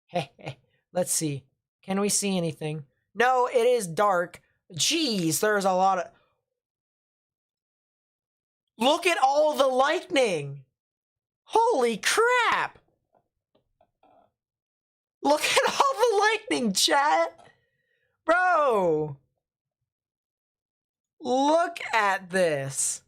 Hey, let's see. Can we see anything? No, it is dark. Jeez, there's a lot of... Look at all the lightning! Holy crap! Look at all the lightning, chat! Bro! Look at this.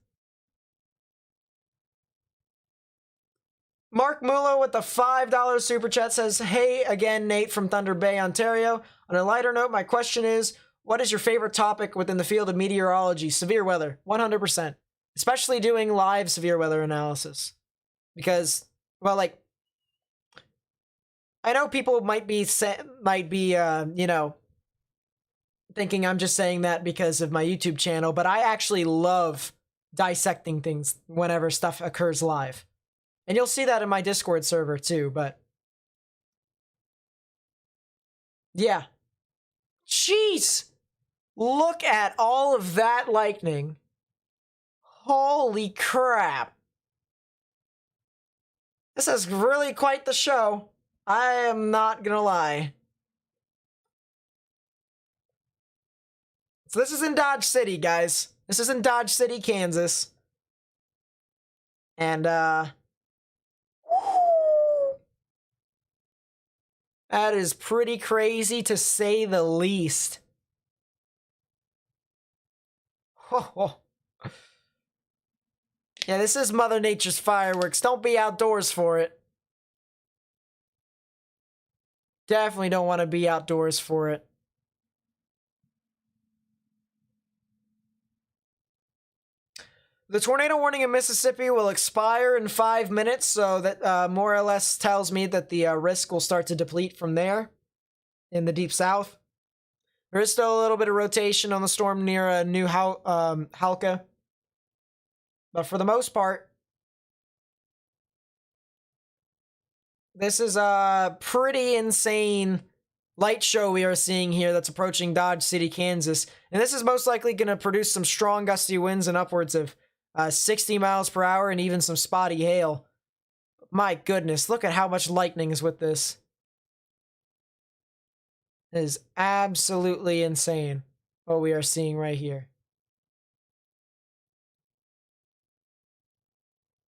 Mark Mulo with the $5 super chat says, "Hey again, Nate from Thunder Bay, Ontario. On a lighter note, my question is, what is your favorite topic within the field of meteorology? Severe weather, 100%. Especially doing live severe weather analysis. Because, well, like, I know people might be, you know, thinking I'm just saying that because of my YouTube channel, but I actually love dissecting things whenever stuff occurs live. And you'll see that in my Discord server too, but... yeah. Jeez! Look at all of that lightning. Holy crap. This is really quite the show. I am not gonna lie. So this is in Dodge City, guys. This is in Dodge City, Kansas. And, that is pretty crazy to say the least. Yeah, this is Mother Nature's fireworks. Don't be outdoors for it. Definitely don't want to be outdoors for it. The tornado warning in Mississippi will expire in 5 minutes, so that more or less tells me that the risk will start to deplete from there in the deep south. There is still a little bit of rotation on the storm near New Halka. But for the most part, this is a pretty insane light show we are seeing here that's approaching Dodge City, Kansas. And this is most likely going to produce some strong gusty winds and upwards of 60 miles per hour and even some spotty hail. My goodness, look at how much lightning is with this. It is absolutely insane what we are seeing right here.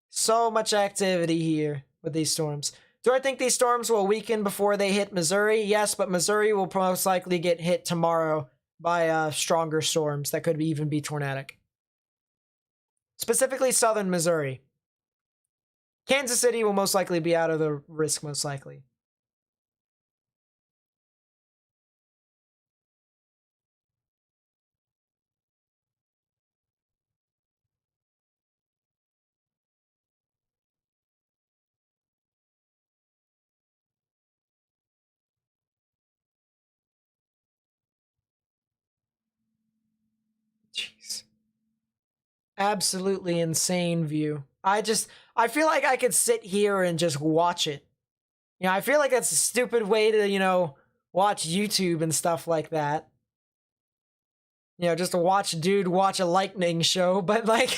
So much activity here with these storms. Do I think these storms will weaken before they hit Missouri? Yes, but Missouri will most likely get hit tomorrow by stronger storms that could even be tornadic. Specifically southern Missouri. Kansas City will most likely be out of the risk, most likely. Jeez. Absolutely insane view. I feel like I could sit here and just watch it. You know, I feel like that's a stupid way to, you know, watch YouTube and stuff like that. You know, just to watch a dude watch a lightning show, but like...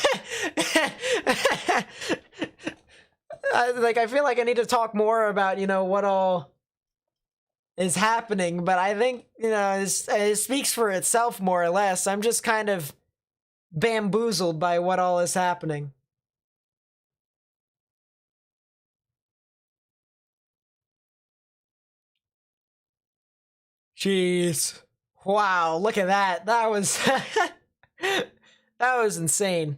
I feel like I need to talk more about, you know, what all is happening, but I think, you know, it speaks for itself more or less. I'm just kind of bamboozled by what all is happening. Jeez. Wow, look at that. That was that was insane.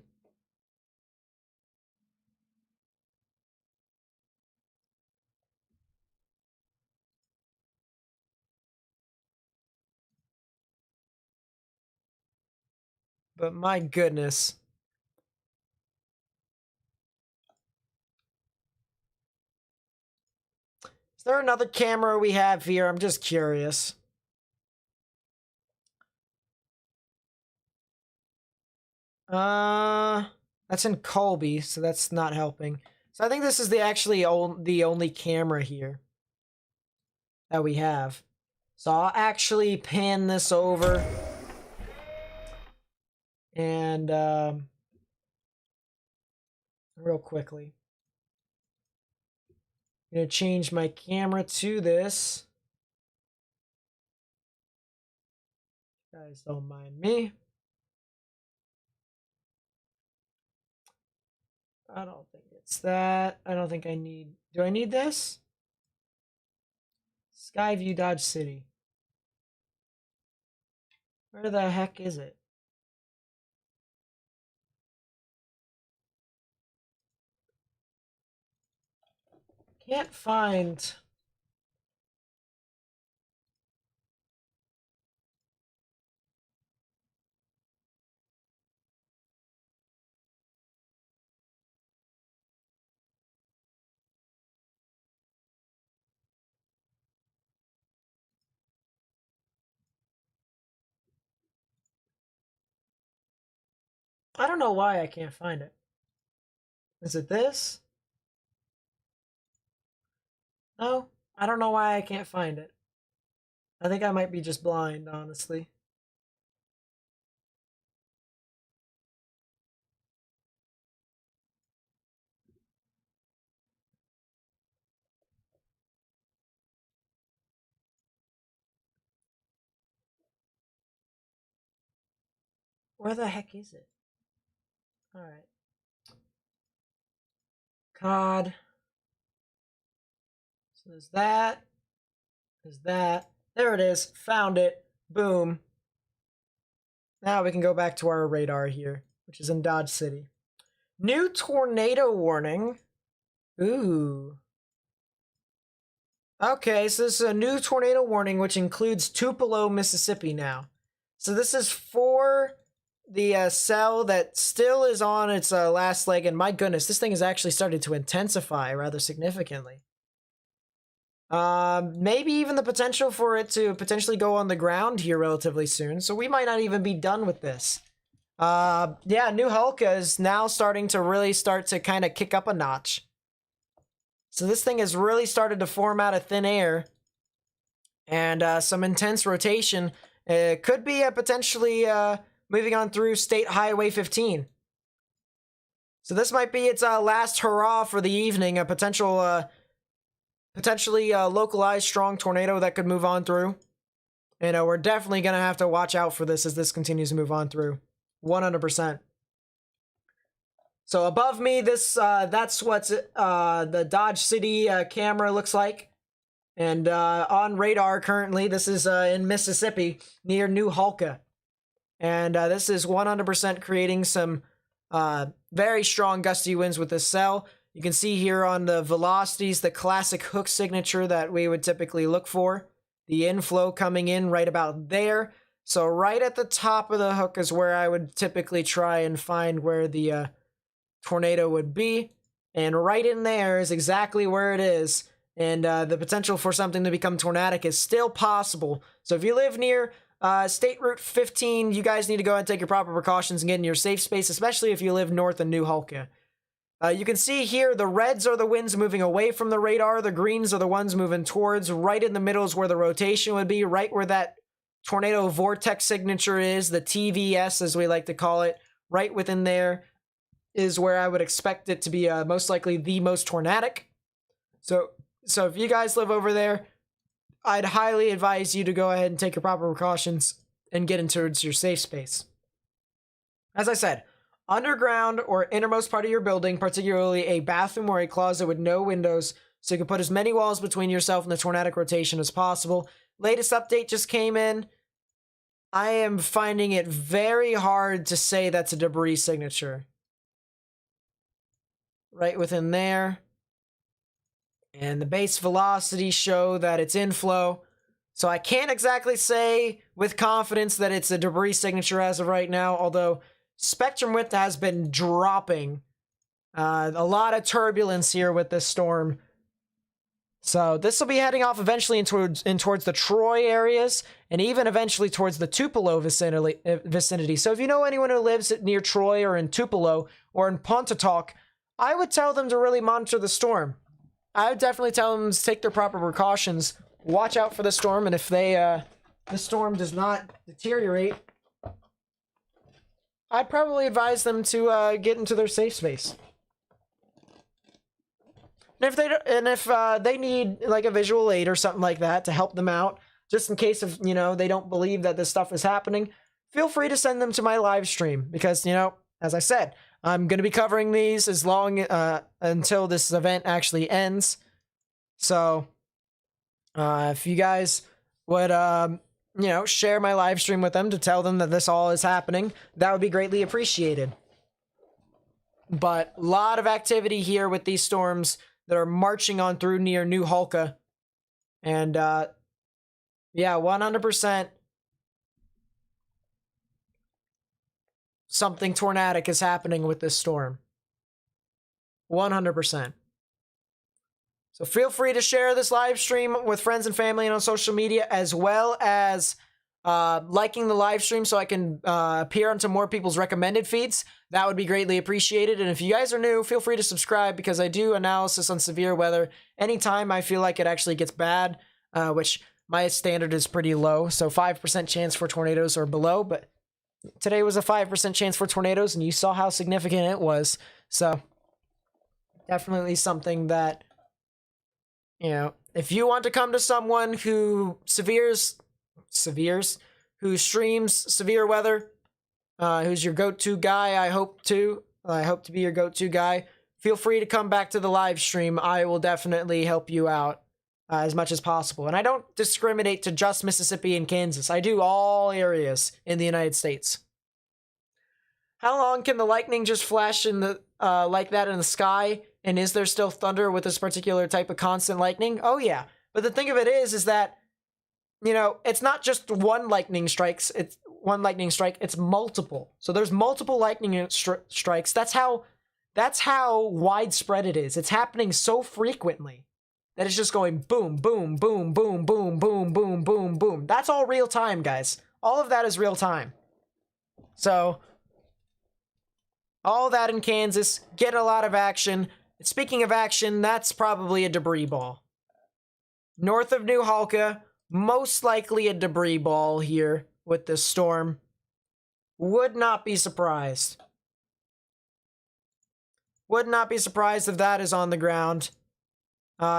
But my goodness. Is there another camera we have here? I'm just curious. That's in Colby, so that's not helping. So I think this is the only camera here that we have. So I'll actually pan this over. And real quickly, I'm going to change my camera to this. You guys don't mind me. I don't think it's that. I don't think I need... Do I need this? Skyview Dodge City. Where the heck is it? Can't find... I don't know why I can't find it. Is it this? No, I don't know why I can't find it. I think I might be just blind, honestly. Where the heck is it? Alright. COD. So there's that. There's that. There it is. Found it. Boom. Now we can go back to our radar here, which is in Dodge City. New tornado warning. Ooh. Okay, so this is a new tornado warning, which includes Tupelo, Mississippi now. So this is for the cell that still is on its last leg, and my goodness, this thing has actually started to intensify rather significantly. Maybe even the potential for it to potentially go on the ground here relatively soon, so we might not even be done with this. Yeah, New Hulka is now starting to really start to kind of kick up a notch. So this thing has really started to form out of thin air, and some intense rotation. It could be potentially moving on through State Highway 15. So this might be its last hurrah for the evening, a potentially localized strong tornado that could move on through. And we're definitely going to have to watch out for this as this continues to move on through. 100%. So above me, that's what the Dodge City camera looks like. And on radar currently, this is in Mississippi near New Hulka. And this is 100% creating some very strong gusty winds with this cell. You can see here on the velocities, the classic hook signature that we would typically look for. The inflow coming in right about there. So right at the top of the hook is where I would typically try and find where the tornado would be. And right in there is exactly where it is. And the potential for something to become tornadic is still possible. So if you live near State Route 15, you guys need to go ahead and take your proper precautions and get in your safe space, especially if you live north of New Hulka. You can see here the reds are the winds moving away from the radar. The greens are the ones moving towards. Right in the middle is where the rotation would be, right where that tornado vortex signature is, the TVS as we like to call it. Right within there is where I would expect it to be most likely the most tornadic. So if you guys live over there, I'd highly advise you to go ahead and take your proper precautions and get into your safe space. As I said, underground or innermost part of your building, particularly a bathroom or a closet with no windows, so you can put as many walls between yourself and the tornadic rotation as possible. Latest update just came in. I am finding it very hard to say that's a debris signature. Right within there. And the base velocities show that it's inflow. So I can't exactly say with confidence that it's a debris signature as of right now, although spectrum width has been dropping. A lot of turbulence here with this storm. So this will be heading off eventually in towards the Troy areas, and even eventually towards the Tupelo vicinity. So if you know anyone who lives near Troy or in Tupelo or in Pontotoc, I would tell them to really monitor the storm. I would definitely tell them to take their proper precautions watch out for the storm, and if the storm does not deteriorate, I'd probably advise them to get into their safe space. And if they need like a visual aid or something like that to help them out, just in case of, they don't believe that this stuff is happening, feel free to send them to my live stream because, as I said, I'm going to be covering these as long until this event actually ends. So if you guys would share my live stream with them to tell them that this all is happening, that would be greatly appreciated. But a lot of activity here with these storms that are marching on through near New Hulka. And, yeah, 100% something tornadic is happening with this storm. 100%. So feel free to share this live stream with friends and family and on social media, as well as liking the live stream so I can appear onto more people's recommended feeds. That would be greatly appreciated. And if you guys are new, feel free to subscribe because I do analysis on severe weather anytime I feel like it actually gets bad, which my standard is pretty low. So 5% chance for tornadoes or below, but today was a 5% chance for tornadoes and you saw how significant it was. So definitely something that, if you want to come to someone who who streams severe weather, who's your go-to guy, I hope to be your go-to guy, feel free to come back to the live stream. I will definitely help you out as much as possible. And I don't discriminate to just Mississippi and Kansas. I do all areas in the United States. How long can the lightning just flash in the like that in the sky? And is there still thunder with this particular type of constant lightning? Oh yeah. But the thing of it is that, it's not just one lightning strike. It's multiple. So there's multiple lightning strikes. That's how widespread it is. It's happening so frequently that it's just going boom, boom, boom, boom, boom, boom, boom, boom, boom. That's all real time, guys. All of that is real time. So all that in Kansas, get a lot of action. Speaking of action, that's probably a debris ball. North of New Hulka, most likely a debris ball here with this storm. Would not be surprised. Would not be surprised if that is on the ground.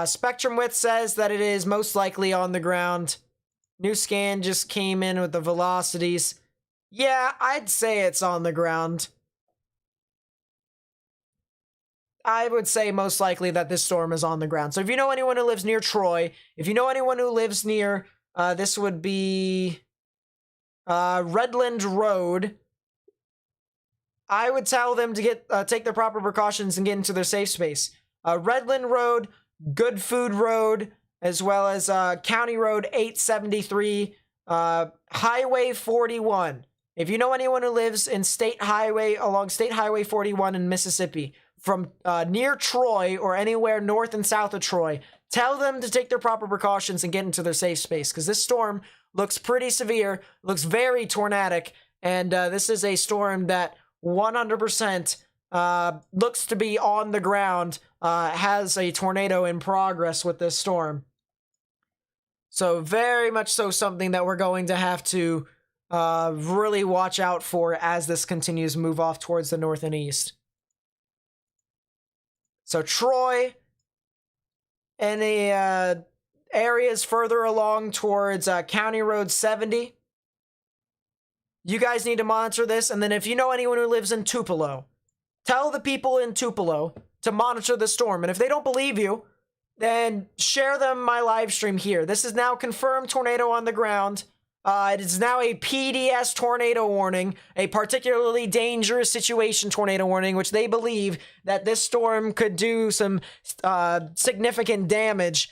Spectrum Width says that it is most likely on the ground. New scan just came in with the velocities. Yeah, I'd say it's on the ground. I would say most likely that this storm is on the ground. So if you know anyone who lives near Troy, if you know anyone who lives near, this would be Redland Road, I would tell them to take their proper precautions and get into their safe space. Redland Road, Good Food Road, as well as County Road 873, Highway 41. If you know anyone who lives in along State Highway 41 in Mississippi, from near Troy or anywhere north and south of Troy, tell them to take their proper precautions and get into their safe space because this storm looks pretty severe, looks very tornadic, and this is a storm that 100% looks to be on the ground, has a tornado in progress with this storm. So very much so something that we're going to have to really watch out for as this continues to move off towards the north and east. So Troy and the areas further along towards County Road 70. You guys need to monitor this. And then if you know anyone who lives in Tupelo, tell the people in Tupelo to monitor the storm. And if they don't believe you, then share them my live stream here. This is now confirmed tornado on the ground. It is now a PDS tornado warning, a particularly dangerous situation tornado warning, which they believe that this storm could do some significant damage,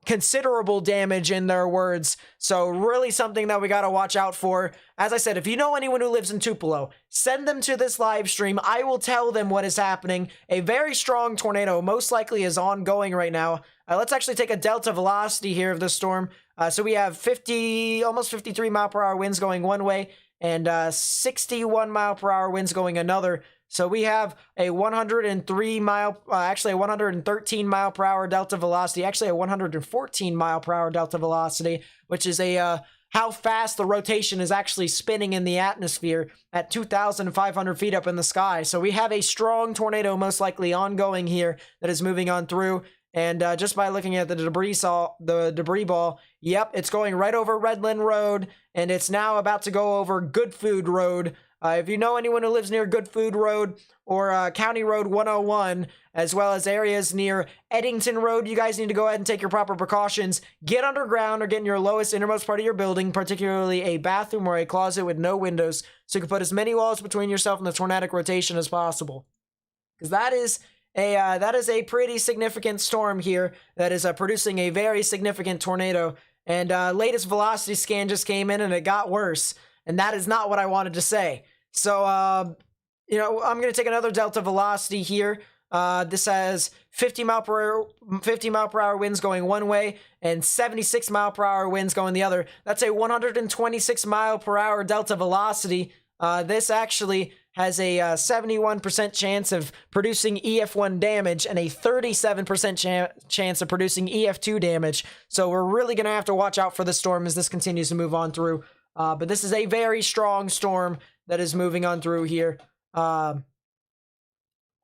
considerable damage in their words. So really something that we got to watch out for. As I said, if you know anyone who lives in Tupelo, send them to this live stream. I will tell them what is happening. A very strong tornado most likely is ongoing right now. Let's actually take a delta velocity here of the storm. So we have almost 53 mile per hour winds going one way and 61 mile per hour winds going another. So we have a 103 mile, actually a 113 mile per hour delta velocity, actually a 114 mile per hour delta velocity, which is a how fast the rotation is actually spinning in the atmosphere at 2,500 feet up in the sky. So we have a strong tornado most likely ongoing here that is moving on through. And just by looking at the debris ball, yep, it's going right over Redland Road, and it's now about to go over Good Food Road. If you know anyone who lives near Good Food Road or County Road 101, as well as areas near Eddington Road, you guys need to go ahead and take your proper precautions. Get underground or get in your lowest, innermost part of your building, particularly a bathroom or a closet with no windows, so you can put as many walls between yourself and the tornadic rotation as possible. Because that is a pretty significant storm here that is producing a very significant tornado. And latest velocity scan just came in and it got worse. And that is not what I wanted to say. So, you know, I'm going to take another delta velocity here. This has 50 mile per hour winds going one way and 76 mile per hour winds going the other. That's a 126 mile per hour delta velocity. This actually has a 71% chance of producing EF1 damage and a 37% chance of producing EF2 damage. So we're really going to have to watch out for the storm as this continues to move on through. But this is a very strong storm that is moving on through here. Yeah,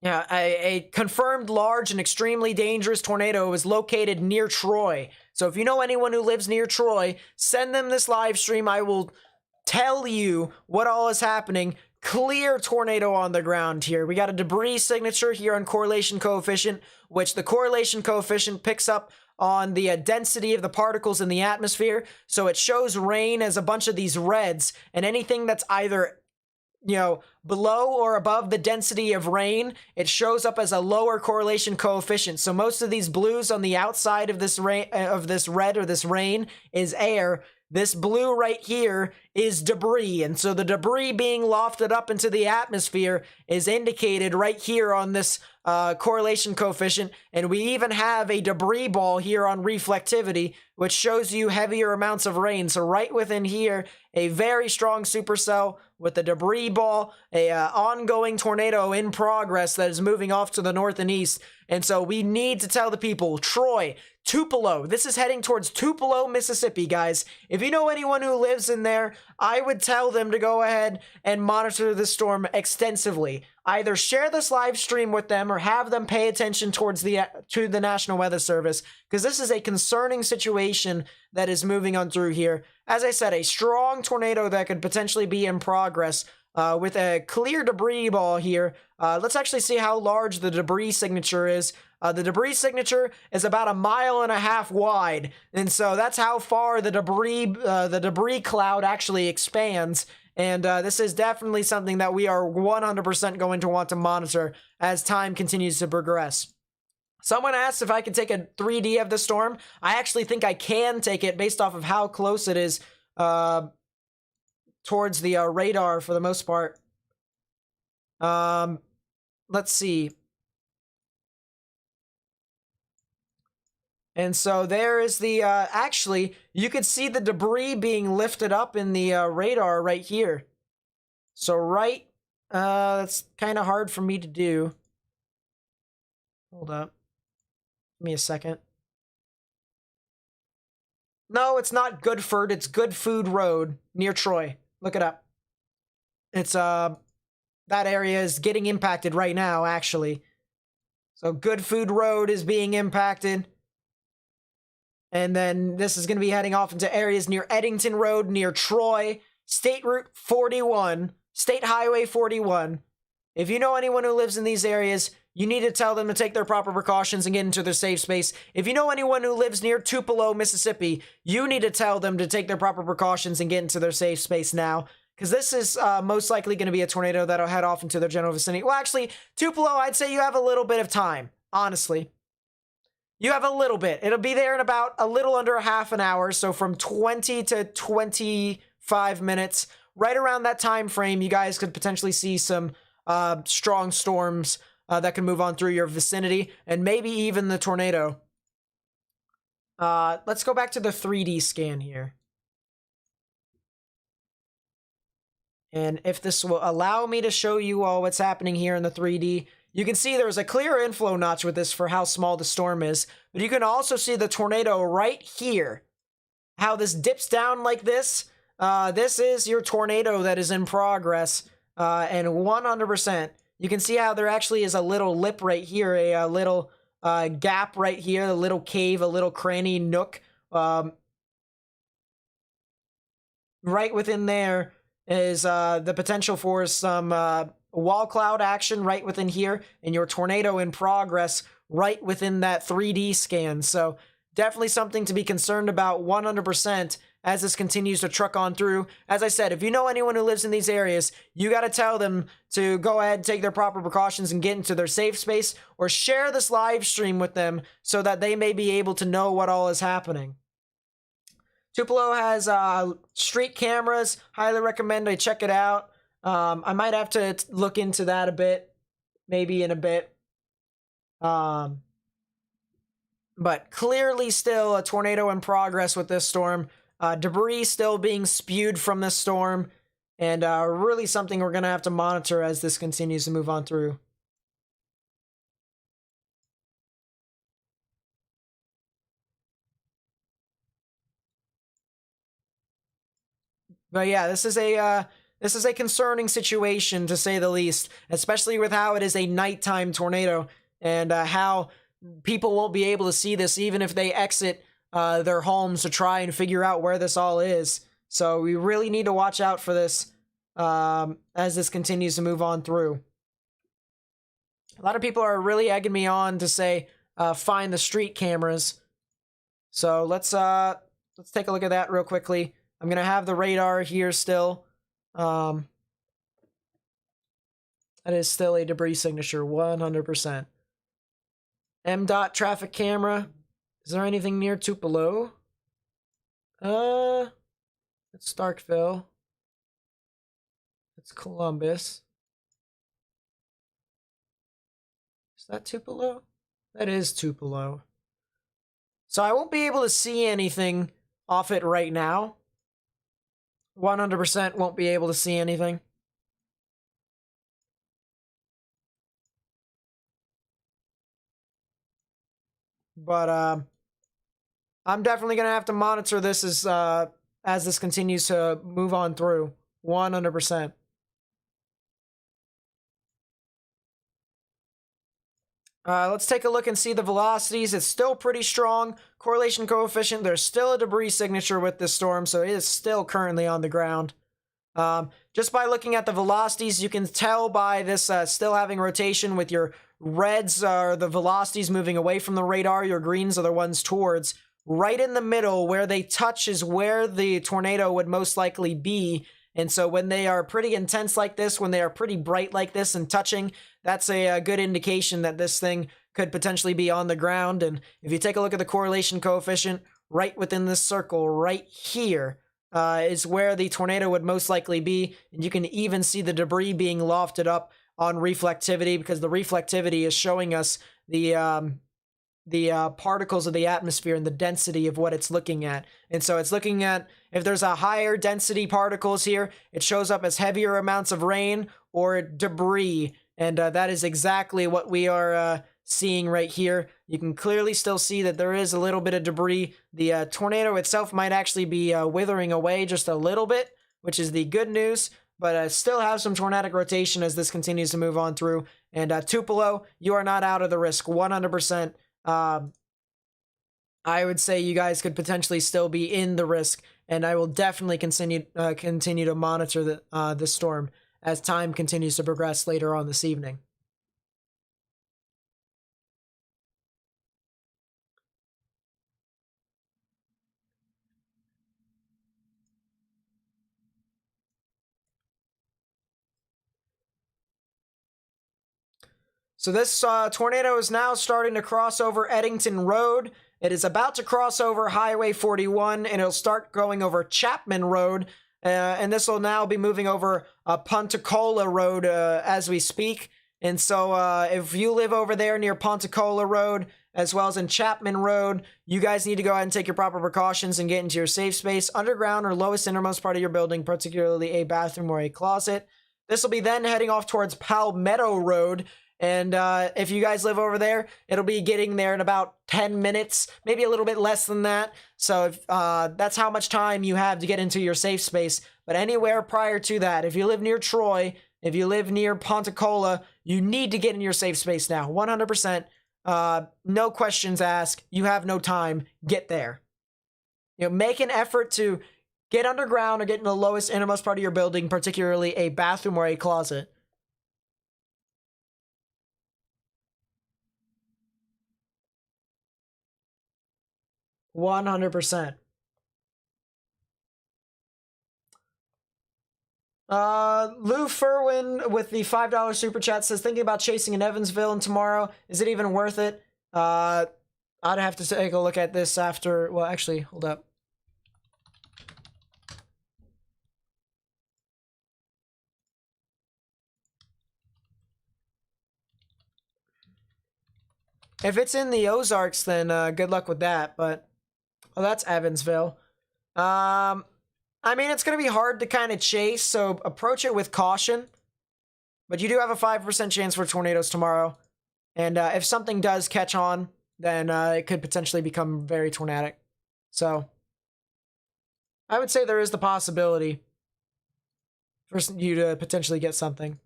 a confirmed large and extremely dangerous tornado is located near Troy. So if you know anyone who lives near Troy, send them this live stream. I will tell you what all is happening. Clear tornado on the ground here. We got a debris signature here on correlation coefficient, which the correlation coefficient picks up on the density of the particles in the atmosphere. So it shows rain as a bunch of these reds, and anything that's either, you know, below or above the density of rain, it shows up as a lower correlation coefficient. So most of these blues on the outside of this rain, of this red or this rain, is air. This blue right here is debris, and so the debris being lofted up into the atmosphere is indicated right here on this correlation coefficient, and we even have a debris ball here on reflectivity, which shows you heavier amounts of rain. So right within here, a very strong supercell with the debris ball, a ongoing tornado in progress that is moving off to the north and east. And so we need to tell the people, Troy, Tupelo, this is heading towards Tupelo, Mississippi, guys. If you know anyone who lives in there, I would tell them to go ahead and monitor the storm extensively. Either share this live stream with them or have them pay attention to the National Weather Service, because this is a concerning situation that is moving on through here. As I said, a strong tornado that could potentially be in progress with a clear debris ball here. Let's actually see how large the debris signature is. The debris signature is about 1.5 miles wide, and so that's how far the debris cloud actually expands. And this is definitely something that we are 100% going to want to monitor as time continues to progress. Someone asked if I could take a 3D of the storm. I actually think I can take it based off of how close it is towards the radar for the most part. Let's see. And so there is the, actually, you could see the debris being lifted up in the radar right here. So that's kind of hard for me to do. Hold up. Give me a second. No, it's not Goodford, it's Good Food Road near Troy. Look it up. It's, that area is getting impacted right now, actually. So Good Food Road is being impacted. And then this is going to be heading off into areas near Eddington Road, near Troy, State Route 41, State Highway 41. If you know anyone who lives in these areas, you need to tell them to take their proper precautions and get into their safe space. If you know anyone who lives near Tupelo, Mississippi, you need to tell them to take their proper precautions and get into their safe space now. Because this is most likely going to be a tornado that'll head off into their general vicinity. Well, actually, Tupelo, I'd say you have a little bit of time, honestly. You have a little bit. It'll be there in about a little under a half an hour, so from 20 to 25 minutes. Right around that time frame, you guys could potentially see some strong storms that can move on through your vicinity, and maybe even the tornado. Let's go back to the 3D scan here. And if this will allow me to show you all what's happening here in the 3D, you can see there's a clear inflow notch with this for how small the storm is. But you can also see the tornado right here. How this dips down like this. This is your tornado that is in progress. And 100%. You can see how there actually is a little lip right here. A little gap right here. A little cave. A little cranny nook. Right within there is the potential for some wall cloud action right within here, and your tornado in progress right within that 3D scan. So definitely something to be concerned about 100% as this continues to truck on through. As I said, if you know anyone who lives in these areas, you got to tell them to go ahead and take their proper precautions and get into their safe space, or share this live stream with them so that they may be able to know what all is happening. Tupelo has street cameras. Highly recommend I check it out. I might have to look into that a bit, maybe in a bit. But clearly still a tornado in progress with this storm. Debris still being spewed from this storm. And really something we're going to have to monitor as this continues to move on through. But yeah, this is a concerning situation, to say the least, especially with how it is a nighttime tornado, and how people won't be able to see this even if they exit their homes to try and figure out where this all is. So we really need to watch out for this as this continues to move on through. A lot of people are really egging me on to say find the street cameras. So let's take a look at that real quickly. I'm going to have the radar here still. That is still a debris signature, 100%. MDOT traffic camera. Is there anything near Tupelo? It's Starkville. It's Columbus. Is that Tupelo? That is Tupelo. So I won't be able to see anything off it right now. 100% won't be able to see anything. But I'm definitely going to have to monitor this as this continues to move on through. 100%. Let's take a look and see the velocities. It's still pretty strong. Correlation coefficient, there's still a debris signature with this storm, so it is still currently on the ground. Just by looking at the velocities, you can tell by this still having rotation, with your reds are the velocities moving away from the radar, your greens are the ones towards. Right in the middle where they touch is where the tornado would most likely be. And so when they are pretty intense like this, when they are pretty bright like this and touching, that's a good indication that this thing could potentially be on the ground. And if you take a look at the correlation coefficient, right within this circle right here is where the tornado would most likely be. And you can even see the debris being lofted up on reflectivity, because the reflectivity is showing us the particles of the atmosphere and the density of what it's looking at. And so it's looking at, if there's a higher density particles here, it shows up as heavier amounts of rain or debris. And that is exactly what we are seeing right here. You can clearly still see that there is a little bit of debris. The tornado itself might actually be withering away just a little bit, which is the good news. But still have some tornadic rotation as this continues to move on through. And Tupelo, you are not out of the risk, 100%. I would say you guys could potentially still be in the risk, and I will definitely continue to monitor the storm as time continues to progress later on this evening. So this tornado is now starting to cross over Eddington Road. It is about to cross over Highway 41, and it'll start going over Chapman Road. And this will now be moving over Pontacola Road as we speak. And so if you live over there near Pontacola Road, as well as in Chapman Road, you guys need to go ahead and take your proper precautions and get into your safe space, underground or lowest innermost part of your building, particularly a bathroom or a closet. This will be then heading off towards Palmetto Road. And if you guys live over there, it'll be getting there in about 10 minutes, maybe a little bit less than that. So if, that's how much time you have to get into your safe space. But anywhere prior to that, if you live near Troy, if you live near Pontacola, you need to get in your safe space now, 100%. No questions asked. You have no time. Get there. You know, make an effort to get underground or get in the lowest innermost part of your building, particularly a bathroom or a closet. $100. Lou Furwin with the $5 super chat says, thinking about chasing in Evansville and tomorrow. Is it even worth it? I'd have to take a look at this after. Well, actually, hold up. If it's in the Ozarks, then good luck with that. But, well, that's Evansville. I mean, it's going to be hard to kind of chase, so approach it with caution. But you do have a 5% chance for tornadoes tomorrow. And if something does catch on, then it could potentially become very tornadic. So, I would say there is the possibility for you to potentially get something.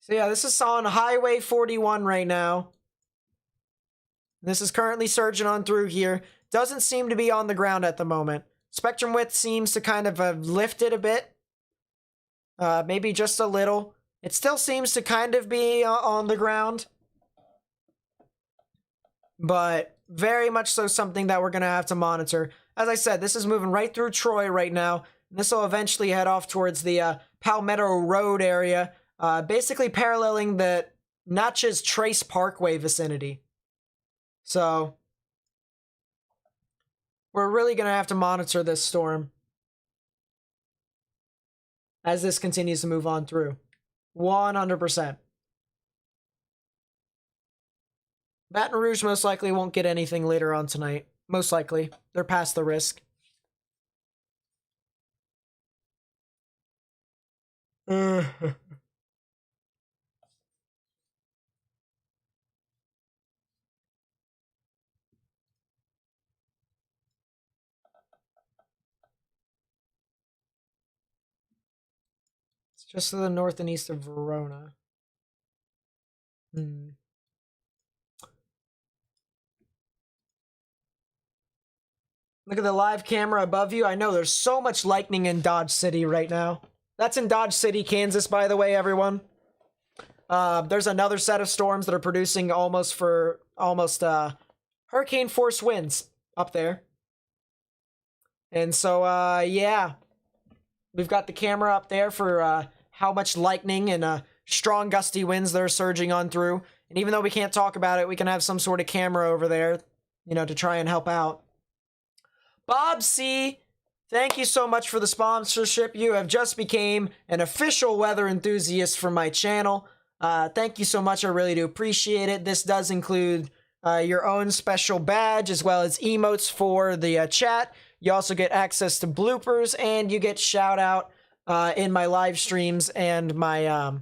So yeah, this is on Highway 41 right now. This is currently surging on through here. Doesn't seem to be on the ground at the moment. Spectrum width seems to kind of have lifted a bit. Maybe just a little. It still seems to kind of be on the ground. But very much so something that we're going to have to monitor. As I said, this is moving right through Troy right now. This will eventually head off towards the Palmetto Road area. Basically paralleling the Natchez Trace Parkway vicinity. So, we're really going to have to monitor this storm as this continues to move on through. 100%. Baton Rouge most likely won't get anything later on tonight. Most likely. They're past the risk. It's just to the north and east of Verona. Look at the live camera above you. I know there's so much lightning in Dodge City right now. That's in Dodge City, Kansas, by the way, everyone. There's another set of storms that are producing almost hurricane force winds up there. And so, yeah. We've got the camera up there for how much lightning and strong gusty winds they're surging on through. And even though we can't talk about it, we can have some sort of camera over there, you know, to try and help out. Bob C., thank you so much for the sponsorship. You have just became an official weather enthusiast for my channel. Thank you so much. I really do appreciate it. This does include your own special badge as well as emotes for the chat. You also get access to bloopers and you get shout out in my live streams and my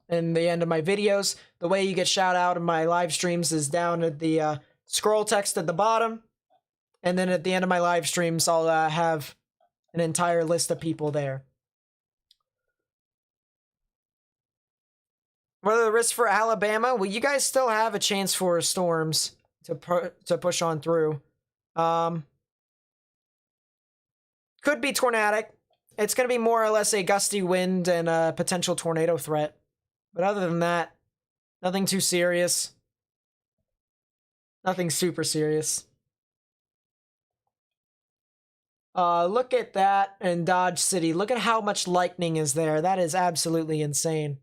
in the end of my videos. The way you get shout out in my live streams is down at the scroll text at the bottom. And then at the end of my live streams, I'll have an entire list of people there. What are the risks for Alabama? Well, you guys still have a chance for storms to push on through. Could be tornadic. It's going to be more or less a gusty wind and a potential tornado threat. But other than that, nothing too serious. Nothing super serious. Look at that in Dodge City. Look at how much lightning is there. That is absolutely insane.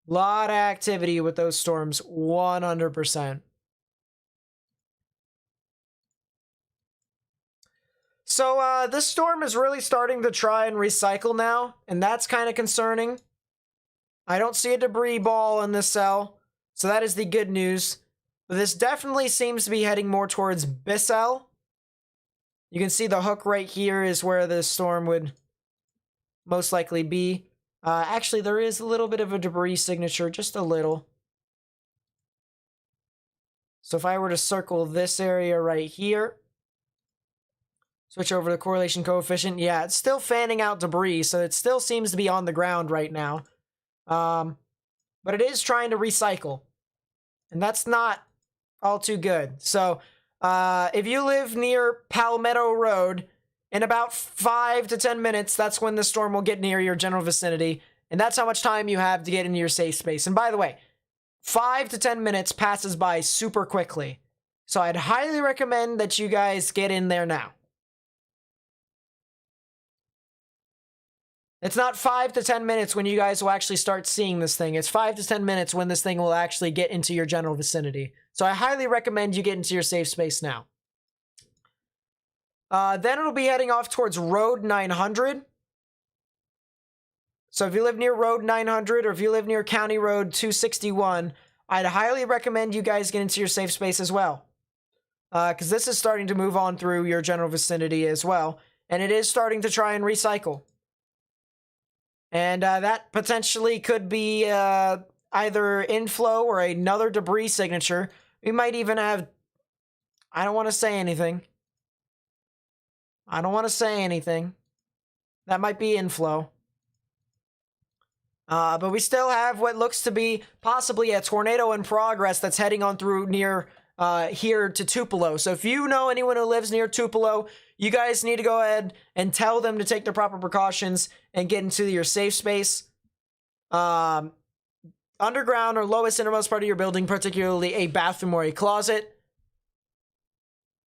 Lot of activity with those storms, 100%. So this storm is really starting to try and recycle now, and that's kind of concerning. I don't see a debris ball in this cell, so that is the good news. But this definitely seems to be heading more towards Bissell. You can see the hook right here is where the storm would most likely be. Actually, there is a little bit of a debris signature, just a little. So if I were to circle this area right here, switch over to correlation coefficient, yeah, it's still fanning out debris, so it still seems to be on the ground right now. But it is trying to recycle, and that's not all too good. So if you live near Palmetto Road, in about 5 to 10 minutes, that's when the storm will get near your general vicinity, and that's how much time you have to get into your safe space. And by the way, 5 to 10 minutes passes by super quickly. So I'd highly recommend that you guys get in there now. It's not 5 to 10 minutes when you guys will actually start seeing this thing. It's 5 to 10 minutes when this thing will actually get into your general vicinity. So I highly recommend you get into your safe space now. Then it'll be heading off towards Road 900. So if you live near Road 900 or if you live near County Road 261, I'd highly recommend you guys get into your safe space as well. Because this is starting to move on through your general vicinity as well. And it is starting to try and recycle. And that potentially could be either inflow or another debris signature. We might even have... I don't want to say anything. That might be inflow. But we still have what looks to be possibly a tornado in progress that's heading on through near here to Tupelo. So if you know anyone who lives near Tupelo, you guys need to go ahead and tell them to take the proper precautions and get into your safe space. Underground or lowest innermost part of your building, particularly a bathroom or a closet.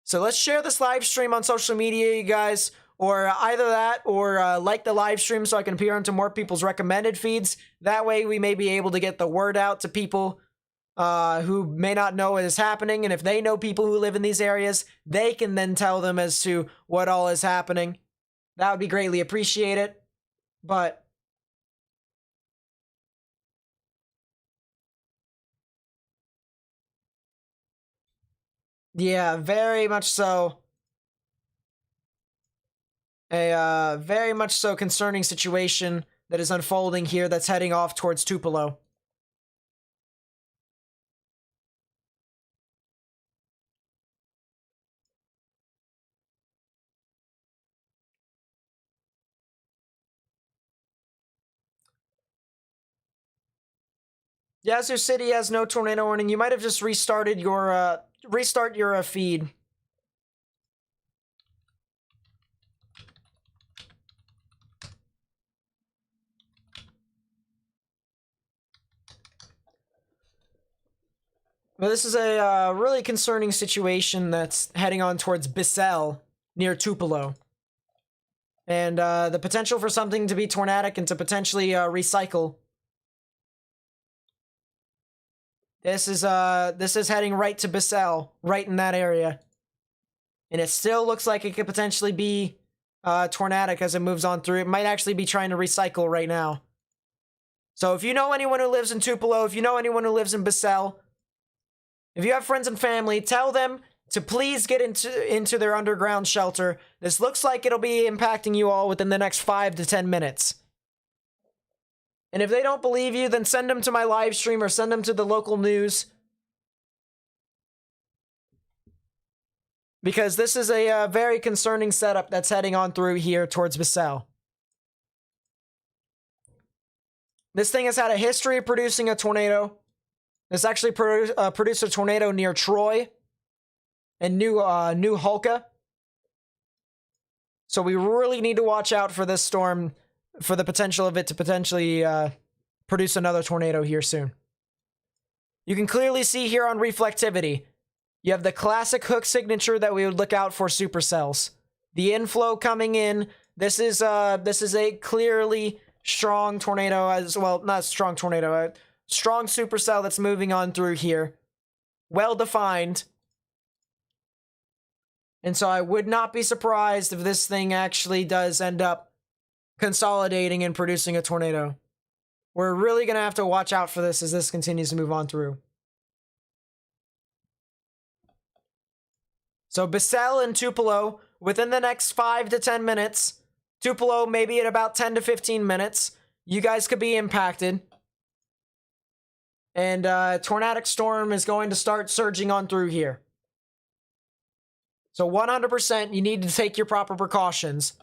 So let's share this live stream on social media, you guys. Or either that, or like the live stream so I can appear onto more people's recommended feeds. That way we may be able to get the word out to people who may not know what is happening. And if they know people who live in these areas, they can then tell them as to what all is happening. That would be greatly appreciated. But yeah, very much so. A very much so concerning situation that is unfolding here that's heading off towards Tupelo. Yazoo City has no tornado warning. You might have just restarted your restart your feed. Well, this is a really concerning situation that's heading on towards Bissell, near Tupelo. And the potential for something to be tornadic and to potentially recycle. This is heading right to Bissell, right in that area. And it still looks like it could potentially be tornadic as it moves on through. It might actually be trying to recycle right now. So if you know anyone who lives in Tupelo, if you know anyone who lives in Bissell, if you have friends and family, tell them to please get into their underground shelter. This looks like it'll be impacting you all within the next 5 to 10 minutes. And if they don't believe you, then send them to my live stream or send them to the local news. Because this is a very concerning setup that's heading on through here towards Bissell. This thing has had a history of producing a tornado. This actually produced a tornado near Troy and New Hulka. So we really need to watch out for this storm, for the potential of it to potentially produce another tornado here soon. You can clearly see here on reflectivity, you have the classic hook signature that we would look out for supercells. The inflow coming in. This is a clearly strong tornado as well, not a strong tornado. Strong supercell that's moving on through here. Well defined. And so I would not be surprised if this thing actually does end up consolidating and producing a tornado. We're really going to have to watch out for this as this continues to move on through. So Bissell and Tupelo within the next 5 to 10 minutes. Tupelo maybe at about 10 to 15 minutes. You guys could be impacted. And tornadic storm is going to start surging on through here. So 100% you need to take your proper precautions.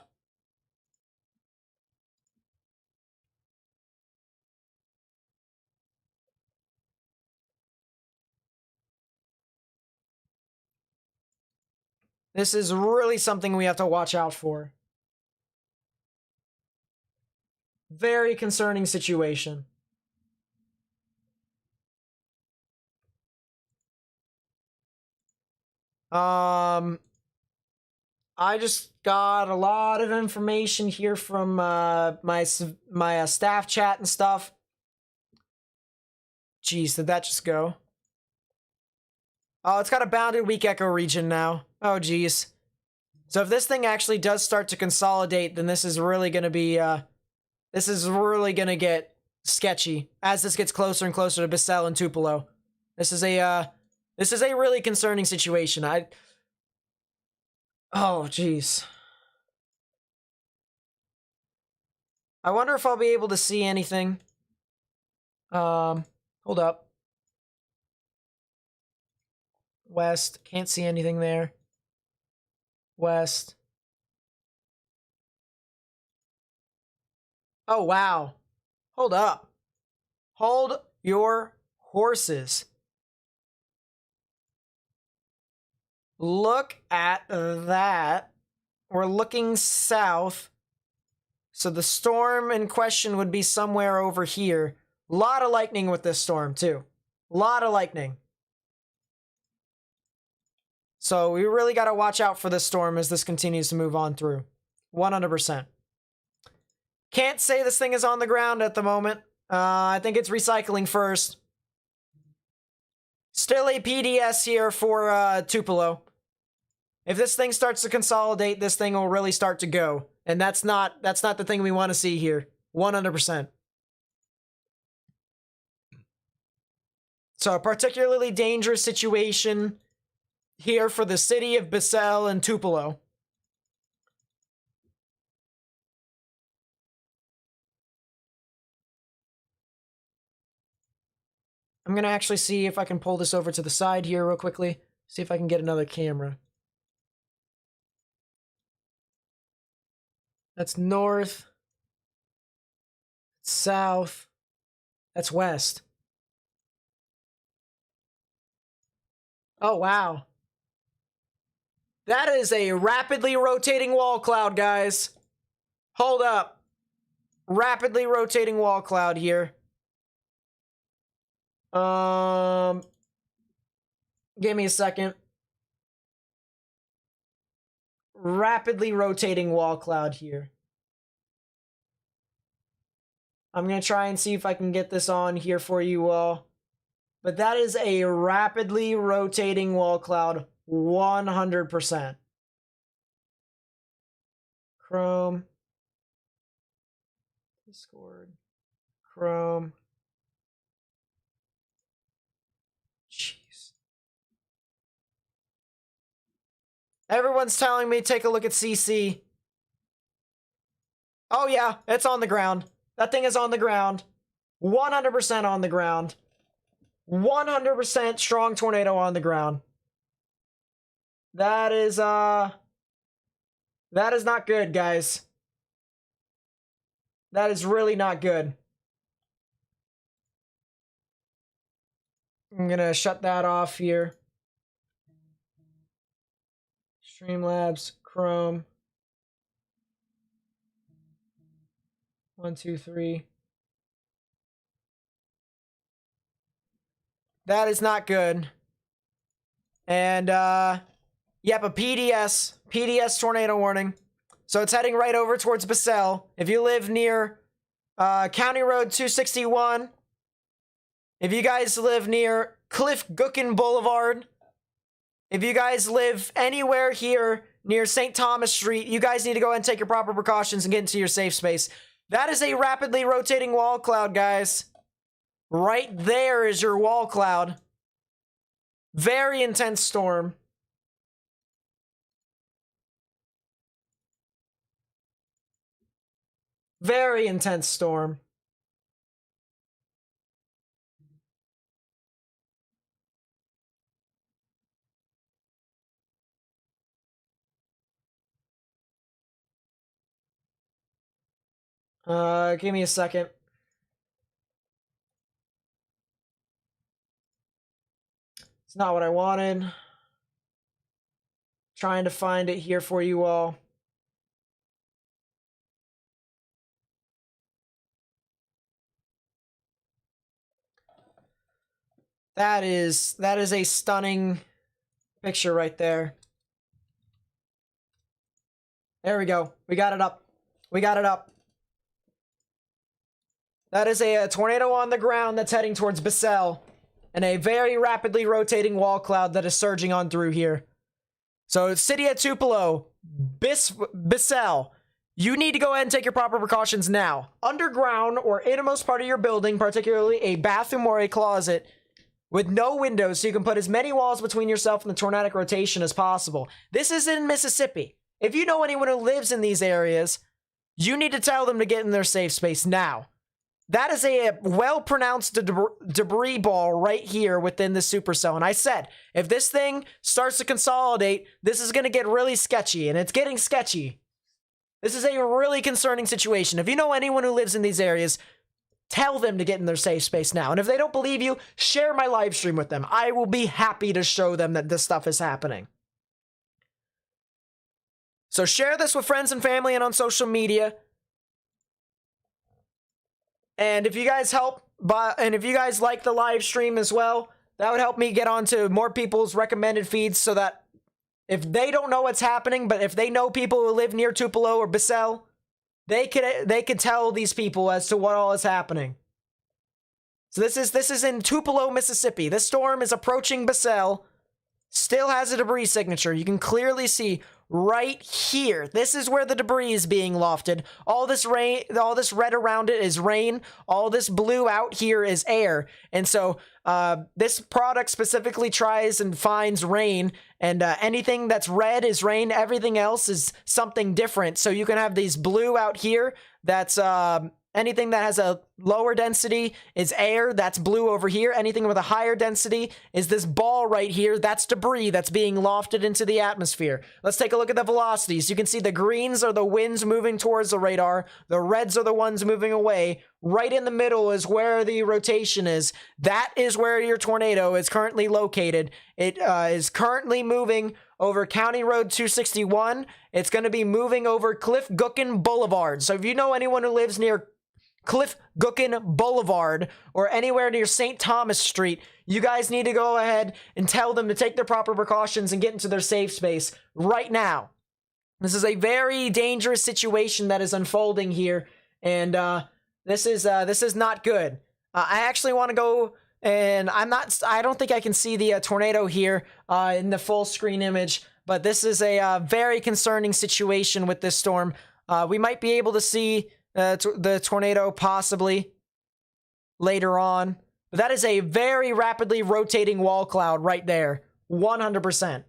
This is really something we have to watch out for. Very concerning situation. I just got a lot of information here from my staff chat and stuff. Jeez, did that just go? Oh, it's got a bounded weak echo region now. Oh, geez. So if this thing actually does start to consolidate, then this is really going to be, this is really going to get sketchy as this gets closer and closer to Bissell and Tupelo. This is a really concerning situation. Oh, jeez. I wonder if I'll be able to see anything. Hold up. West, can't see anything there. West. Oh, wow. Hold up. Hold your horses. Look at that. We're looking south. So the storm in question would be somewhere over here. A lot of lightning with this storm, too. A lot of lightning. So we really got to watch out for this storm as this continues to move on through. 100%. Can't say this thing is on the ground at the moment. I think it's recycling first. Still a PDS here for Tupelo. If this thing starts to consolidate, this thing will really start to go. And that's not the thing we want to see here. 100%. So a particularly dangerous situation here for the city of Bissell and Tupelo. I'm going to actually see if I can pull this over to the side here real quickly. See if I can get another camera. That's north. South. That's west. Oh, wow. That is a rapidly rotating wall cloud, guys. Hold up. Rapidly rotating wall cloud here. Give me a second. Rapidly rotating wall cloud here. I'm going to try and see if I can get this on here for you all. But that is a rapidly rotating wall cloud, 100%. Chrome. Discord. Chrome. Jeez. Everyone's telling me take a look at CC. Oh yeah, it's on the ground. That thing is on the ground. 100% on the ground. 100% strong tornado on the ground. That is not good, guys. That is really not good. I'm gonna shut that off here. Streamlabs, Chrome. 1, 2, 3. That is not good. And, yep, a PDS tornado warning. So it's heading right over towards Bissell. If you live near, County Road 261, if you guys live near Cliff Gookin Boulevard, If you guys live anywhere here near St. Thomas Street, you guys need to go ahead and take your proper precautions and get into your safe space. That is a rapidly rotating wall cloud, guys. Right there is your wall cloud. Very intense storm. Very intense storm. Give me a second. It's not what I wanted. Trying to find it here for you all. That is a stunning picture right there. There we go. We got it up. We got it up. That is a tornado on the ground that's heading towards Basel, and a very rapidly rotating wall cloud that is surging on through here. So, City of Tupelo, Basel, you need to go ahead and take your proper precautions now. Underground or innermost part of your building, particularly a bathroom or a closet, with no windows, so you can put as many walls between yourself and the tornadic rotation as possible. This is in Mississippi. If you know anyone who lives in these areas, you need to tell them to get in their safe space now. That is a well-pronounced debris ball right here within the supercell. And I said, if this thing starts to consolidate, this is going to get really sketchy, and it's getting sketchy. This is a really concerning situation. If you know anyone who lives in these areas, tell them to get in their safe space now. And if they don't believe you, share my live stream with them. I will be happy to show them that this stuff is happening. So share this with friends and family and on social media. And if you guys if you guys like the live stream as well, that would help me get onto more people's recommended feeds, so that if they don't know what's happening, but if they know people who live near Tupelo or Basel, they could tell these people as to what all is happening. So this is in Tupelo, Mississippi. This storm is approaching Basel. Still has a debris signature. You can clearly see right here. This is where the debris is being lofted. All this rain, all this red around it is rain. All this blue out here is air. And so this product specifically tries and finds rain, and anything that's red is rain. Everything else is something different. So you can have these blue out here. That's anything that has a lower density is air. That's blue over here. Anything with a higher density is this ball right here. That's debris that's being lofted into the atmosphere. Let's take a look at the velocities. You can see the greens are the winds moving towards the radar. The reds are the ones moving away. Right in the middle is where the rotation is. That is where your tornado is currently located. It is currently moving over County Road 261. It's going to be moving over Cliff Gookin Boulevard. So if you know anyone who lives near Cliff Gookin Boulevard or anywhere near St. Thomas Street, you guys need to go ahead and tell them to take their proper precautions and get into their safe space right now. This is a very dangerous situation that is unfolding here, and this is not good. I actually want to go, and I don't think I can see the tornado here in the full screen image, but this is a very concerning situation with this storm. We might be able to see the tornado possibly later on. But that is a very rapidly rotating wall cloud right there. 100%.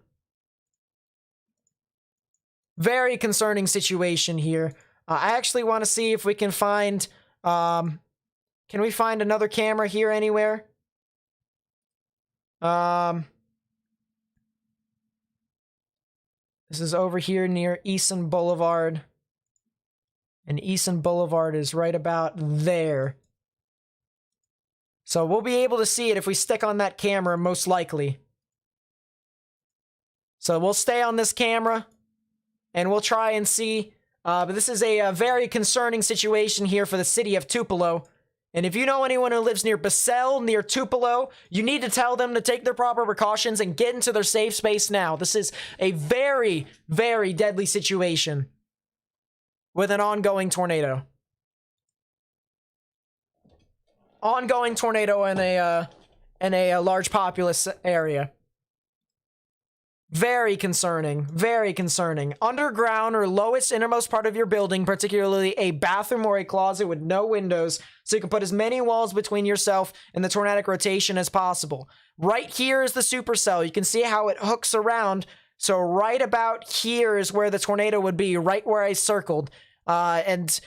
Very concerning situation here. I actually want to see if we can find... can we find another camera here anywhere? This is over here near Easton Boulevard. And Easton Boulevard is right about there. So we'll be able to see it if we stick on that camera, most likely. So we'll stay on this camera, and we'll try and see. But this is a very concerning situation here for the city of Tupelo. And if you know anyone who lives near Basel, near Tupelo, you need to tell them to take their proper precautions and get into their safe space now. This is a very, very deadly situation with an ongoing tornado. Ongoing tornado in a large populous area. Very concerning. Very concerning. Underground or lowest innermost part of your building, particularly a bathroom or a closet with no windows, so you can put as many walls between yourself and the tornadic rotation as possible. Right here is the supercell. You can see how it hooks around. So right about here is where the tornado would be, right where I circled. And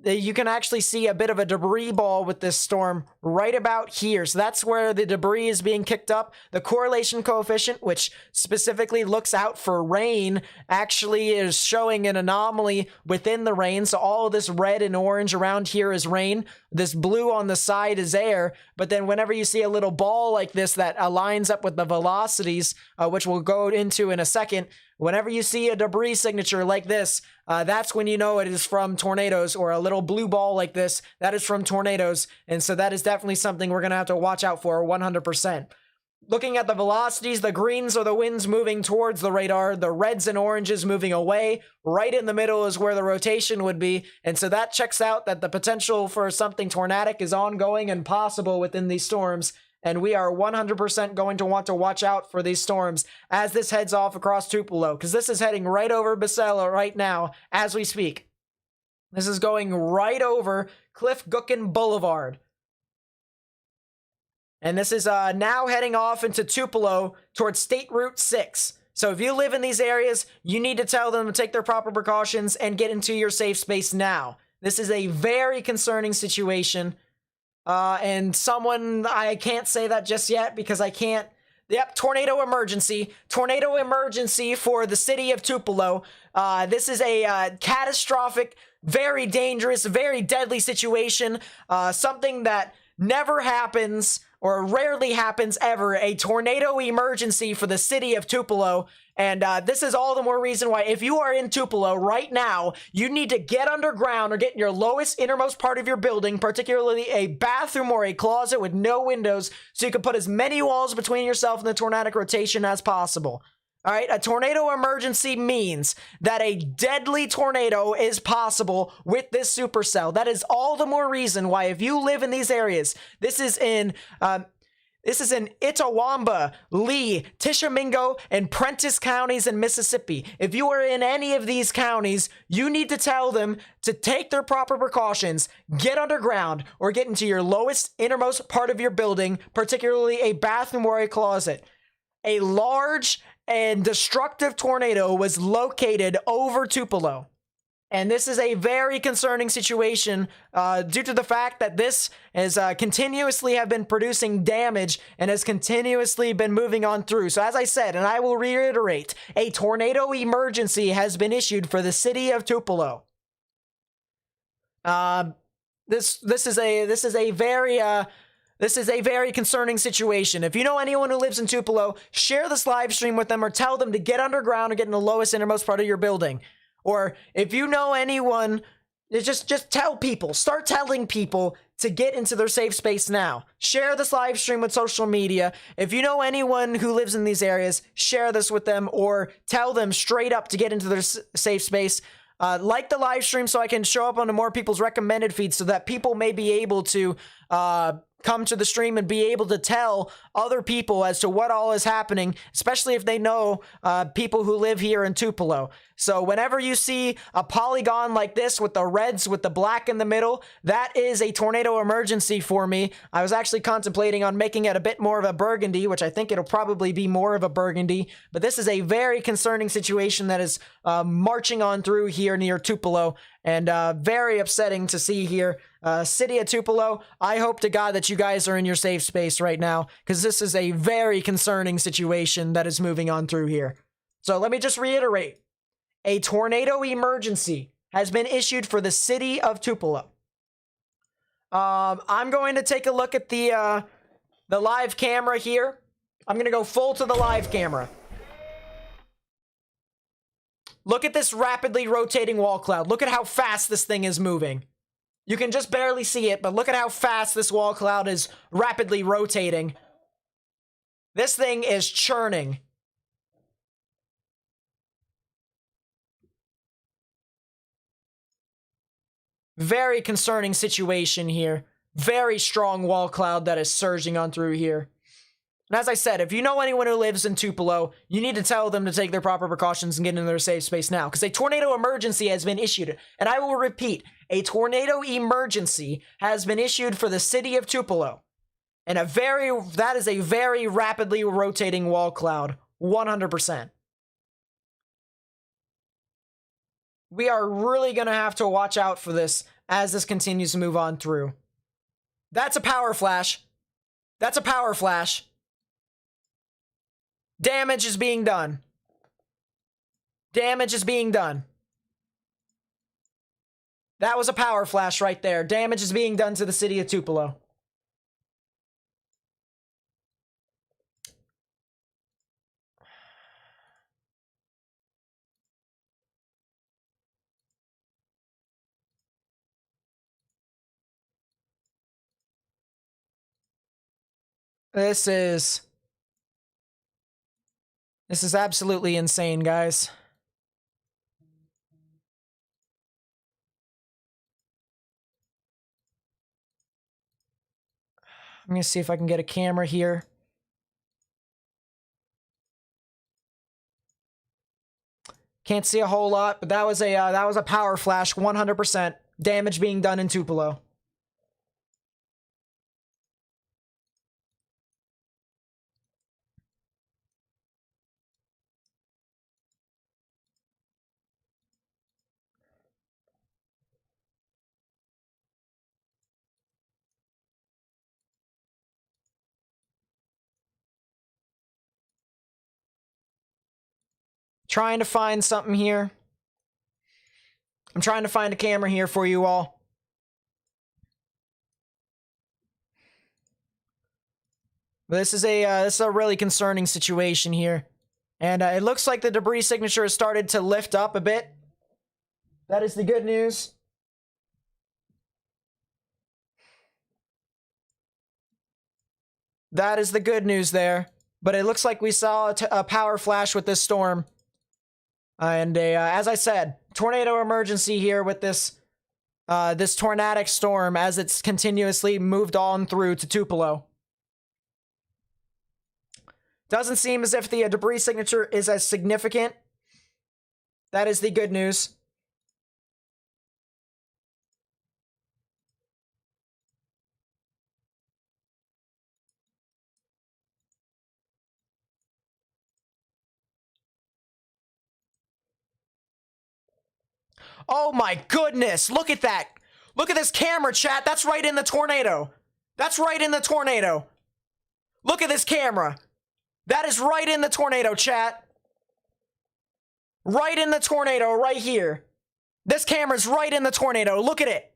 you can actually see a bit of a debris ball with this storm right about here. So that's where the debris is being kicked up. The correlation coefficient, which specifically looks out for rain, actually is showing an anomaly within the rain. So all of this red and orange around here is rain. This blue on the side is air. But then whenever you see a little ball like this that aligns up with the velocities, which we'll go into in a second, whenever you see a debris signature like this, that's when you know it is from tornadoes, or a little blue ball like this, that is from tornadoes. And so that is definitely something we're going to have to watch out for 100%. Looking at the velocities, the greens are the winds moving towards the radar, the reds and oranges moving away. Right in the middle is where the rotation would be. And so that checks out that the potential for something tornadic is ongoing and possible within these storms. And we are 100% going to want to watch out for these storms as this heads off across Tupelo, because this is heading right over Basela right now as we speak. This is going right over Cliff Gookin Boulevard. And this is now heading off into Tupelo towards State Route 6. So if you live in these areas, you need to tell them to take their proper precautions and get into your safe space now. This is a very concerning situation. And someone, I can't say that just yet because I can't. Yep, tornado emergency. Tornado emergency for the city of Tupelo. This is a catastrophic, very dangerous, very deadly situation. Something that never happens or rarely happens ever. A tornado emergency for the city of Tupelo. And this is all the more reason why, if you are in Tupelo right now, you need to get underground or get in your lowest innermost part of your building, particularly a bathroom or a closet with no windows, so you can put as many walls between yourself and the tornadic rotation as possible. All right, a tornado emergency means that a deadly tornado is possible with this supercell. That is all the more reason why, if you live in these areas, this is in Itawamba, Lee, Tishomingo, and Prentiss counties in Mississippi. If you are in any of these counties, you need to tell them to take their proper precautions, get underground, or get into your lowest innermost part of your building, particularly a bathroom or a closet. A large and destructive tornado was located over Tupelo. And this is a very concerning situation due to the fact that this has continuously have been producing damage and has continuously been moving on through. So as I said, and I will reiterate, a tornado emergency has been issued for the city of Tupelo. This is a very concerning situation. If you know anyone who lives in Tupelo, share this live stream with them or tell them to get underground or get in the lowest innermost part of your building. Or if you know anyone, just tell people. Start telling people to get into their safe space now. Share this live stream with social media. If you know anyone who lives in these areas, share this with them or tell them straight up to get into their safe space. Like the live stream so I can show up on more people's recommended feeds so that people may be able to come to the stream and be able to tell other people as to what all is happening, especially if they know people who live here in Tupelo. So whenever you see a polygon like this with the reds with the black in the middle, that is a tornado emergency for me. I was actually contemplating on making it a bit more of a burgundy, which I think it'll probably be more of a burgundy, but this is a very concerning situation that is marching on through here near Tupelo, and very upsetting to see here. City of Tupelo, I hope to God that you guys are in your safe space right now, because this is a very concerning situation that is moving on through here. So let me just reiterate. A tornado emergency has been issued for the city of Tupelo. I'm going to take a look at the live camera here. I'm going to go full to the live camera. Look at this rapidly rotating wall cloud. Look at how fast this thing is moving. You can just barely see it, but look at how fast this wall cloud is rapidly rotating. This thing is churning. Very concerning situation here. Very strong wall cloud that is surging on through here. And as I said, if you know anyone who lives in Tupelo, you need to tell them to take their proper precautions and get into their safe space now, because a tornado emergency has been issued. And I will repeat, a tornado emergency has been issued for the city of Tupelo. And that is a very rapidly rotating wall cloud, 100%. We are really going to have to watch out for this as this continues to move on through. That's a power flash. That's a power flash. Damage is being done. Damage is being done. That was a power flash right there. Damage is being done to the city of Tupelo. This is absolutely insane, guys. I'm gonna see if I can get a camera here. Can't see a whole lot, but that was a power flash, 100%. Damage being done in Tupelo. Trying to find something here. I'm trying to find a camera here for you all. But this is a really concerning situation here. And it looks like the debris signature has started to lift up a bit. That is the good news. That is the good news there. But it looks like we saw a power flash with this storm. And as I said, tornado emergency here with this tornadic storm as it's continuously moved on through to Tupelo. Doesn't seem as if the debris signature is as significant. That is the good news. Oh my goodness, look at that. Look at this camera, chat. That's right in the tornado. That's right in the tornado. Look at this camera. That is right in the tornado, chat. Right in the tornado, right here. This camera's right in the tornado. Look at it.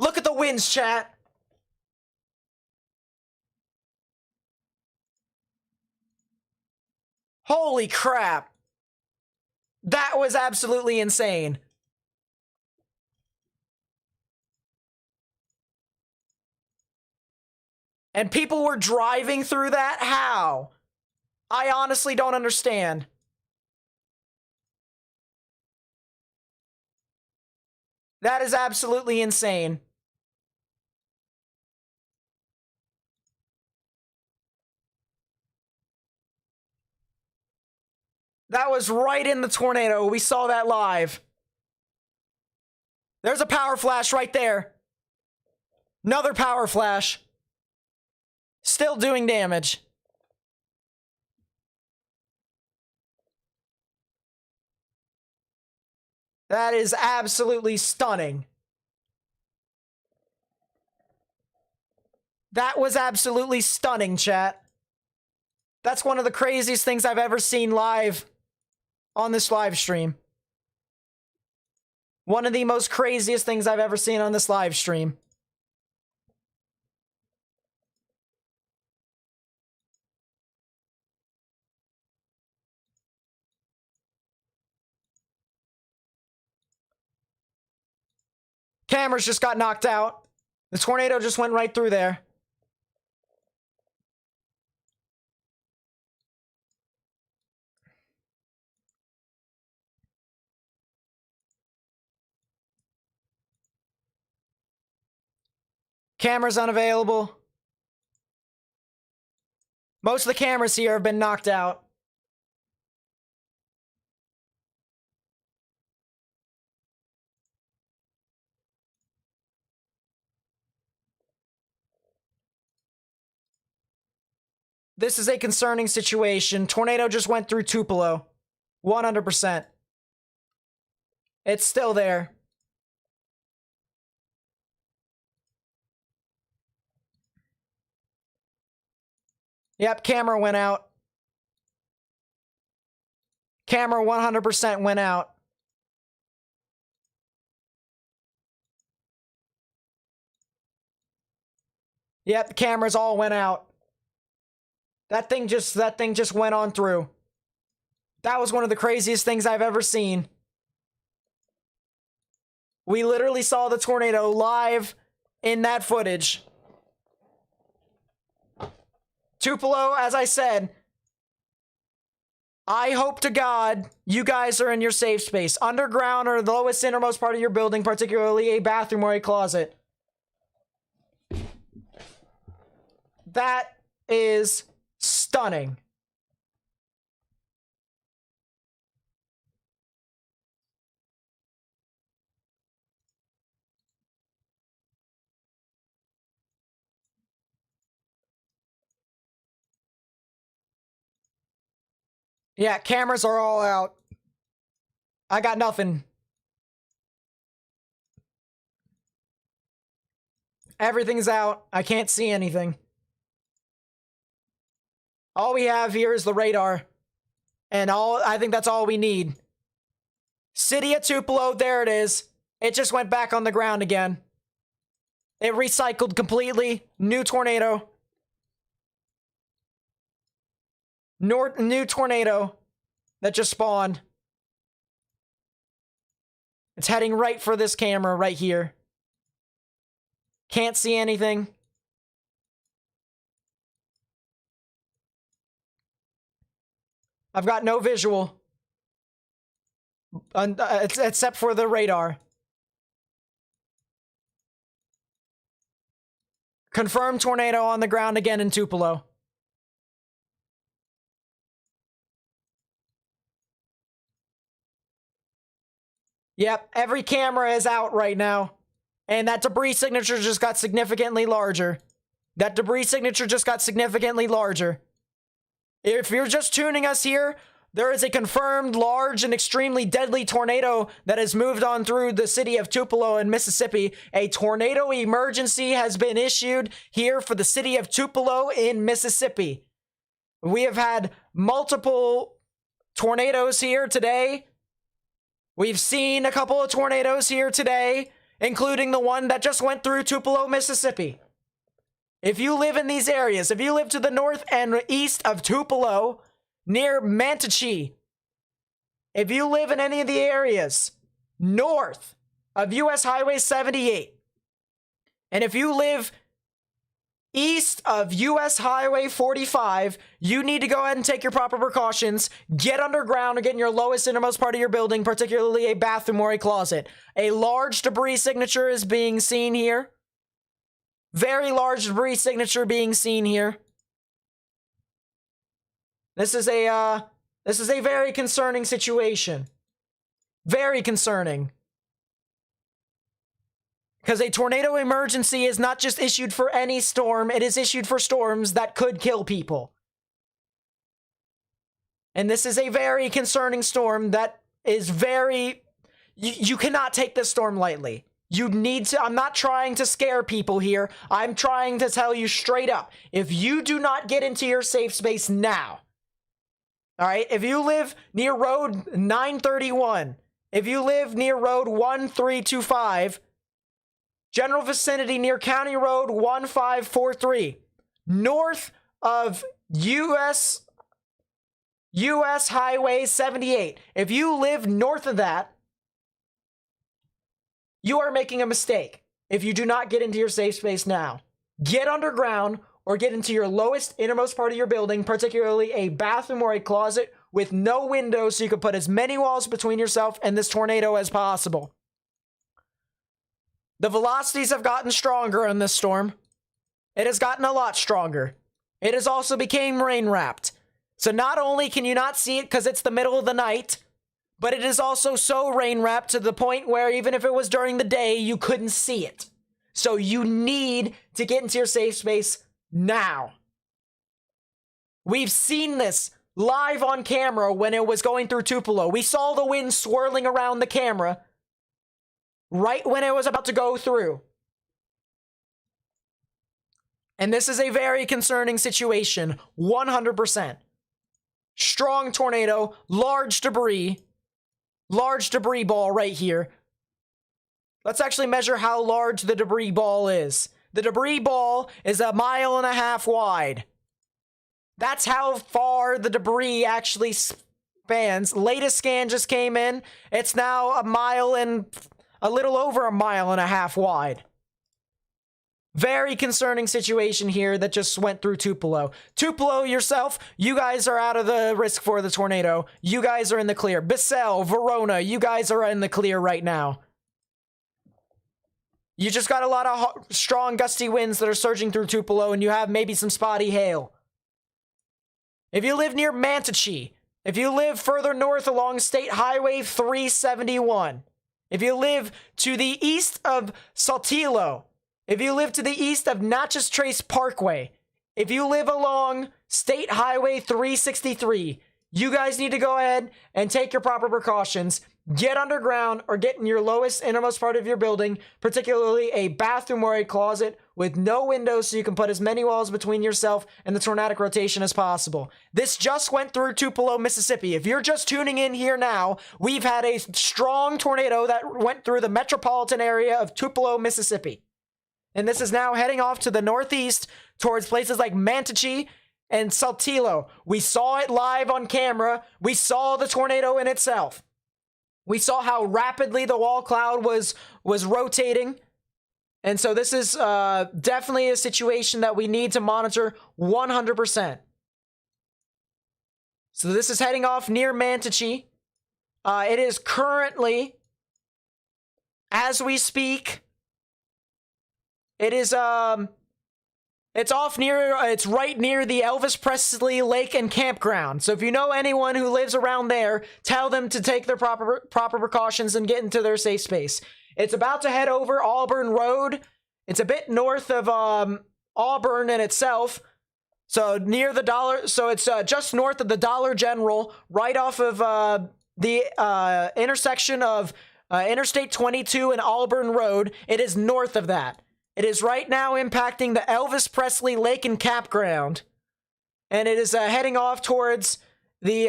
Look at the winds, chat. Holy crap. That was absolutely insane. And people were driving through that? How? I honestly don't understand. That is absolutely insane. That was right in the tornado. We saw that live. There's a power flash right there. Another power flash. Still doing damage. That is absolutely stunning. That was absolutely stunning, chat. That's one of the craziest things I've ever seen live on this live stream. One of the most craziest things I've ever seen on this live stream. Cameras just got knocked out. The tornado just went right through there. Cameras unavailable. Most of the cameras here have been knocked out. This is a concerning situation. Tornado just went through Tupelo. 100%. It's still there. Yep, camera went out. Camera 100% went out. Yep, the cameras all went out. That thing just went on through. That was one of the craziest things I've ever seen. We literally saw the tornado live in that footage. Tupelo, as I said, I hope to God you guys are in your safe space. Underground or the lowest innermost part of your building, particularly a bathroom or a closet. That is stunning. Yeah, cameras are all out. I got nothing. Everything's out. I can't see anything. All we have here is the radar. And I think that's all we need. City of Tupelo, there it is. It just went back on the ground again. It recycled completely. New tornado. New tornado that just spawned. It's heading right for this camera right here. Can't see anything. I've got no visual. Except for the radar. Confirmed tornado on the ground again in Tupelo. Yep, every camera is out right now. And that debris signature just got significantly larger. That debris signature just got significantly larger. If you're just tuning us here, there is a confirmed large and extremely deadly tornado that has moved on through the city of Tupelo in Mississippi. A tornado emergency has been issued here for the city of Tupelo in Mississippi. We have had multiple tornadoes here today. We've seen a couple of tornadoes here today, including the one that just went through Tupelo, Mississippi. If you live in these areas, if you live to the north and east of Tupelo, near Manatee, if you live in any of the areas north of US Highway 78, and if you live east of US Highway 45, you need to go ahead and take your proper precautions. Get underground or get in your lowest innermost part of your building, particularly a bathroom or a closet. A large debris signature is being seen here. Very large debris signature being seen here. This is a very concerning situation. Very concerning. Because a tornado emergency is not just issued for any storm, it is issued for storms that could kill people. And this is a very concerning storm that is very... You cannot take this storm lightly. You need to... I'm not trying to scare people here. I'm trying to tell you straight up. If you do not get into your safe space now, all right, if you live near Road 931, if you live near Road 1325, general vicinity near County Road 1543, north of US Highway 78. If you live north of that, you are making a mistake if you do not get into your safe space now. Get underground or get into your lowest innermost part of your building, particularly a bathroom or a closet with no windows so you can put as many walls between yourself and this tornado as possible. The velocities have gotten stronger in this storm. It has gotten a lot stronger. It has also become rain-wrapped. So not only can you not see it because it's the middle of the night, but it is also so rain-wrapped to the point where even if it was during the day, you couldn't see it. So you need to get into your safe space now. We've seen this live on camera when it was going through Tupelo. We saw the wind swirling around the camera right when it was about to go through. And this is a very concerning situation, 100%. Strong tornado, large debris ball right here. Let's actually measure how large the debris ball is. The debris ball is 1.5 miles wide. That's how far the debris actually spans. Latest scan just came in. It's now a little over 1.5 miles wide. Very concerning situation here that just went through Tupelo. Tupelo yourself, you guys are out of the risk for the tornado. You guys are in the clear. Bissell, Verona, you guys are in the clear right now. You just got a lot of strong gusty winds that are surging through Tupelo, and you have maybe some spotty hail. If you live near Manatee, if you live further north along State Highway 371, if you live to the east of Saltillo, if you live to the east of Natchez Trace Parkway, if you live along State Highway 363, you guys need to go ahead and take your proper precautions. Get underground or get in your lowest, innermost part of your building, particularly a bathroom or a closet with no windows so you can put as many walls between yourself and the tornadic rotation as possible. This just went through Tupelo, Mississippi. If you're just tuning in here now, we've had a strong tornado that went through the metropolitan area of Tupelo, Mississippi. And this is now heading off to the northeast towards places like Manatee and Saltillo. We saw it live on camera. We saw the tornado in itself. We saw how rapidly the wall cloud was rotating. And so this is definitely a situation that we need to monitor 100%. So this is heading off near Manatee. It is currently, as we speak, it is it's right near the Elvis Presley Lake and Campground. So if you know anyone who lives around there, tell them to take their proper precautions and get into their safe space. It's about to head over Auburn Road. It's a bit north of Auburn in itself. So near the Dollar, so it's just north of the Dollar General, right off of the intersection of Interstate 22 and Auburn Road. It is north of that. It is right now impacting the Elvis Presley Lake and Campground, and it is heading off towards the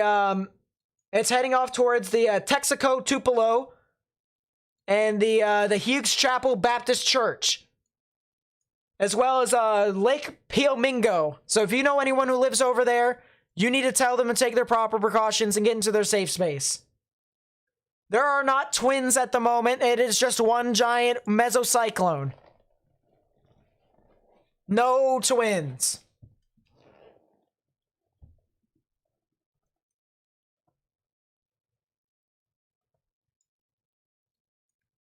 Texaco Tupelo and the Hughes Chapel Baptist Church, as well as Lake Piemingo. So if you know anyone who lives over there, you need to tell them to take their proper precautions and get into their safe space. There are not twins at the moment. It is just one giant mesocyclone. No twins.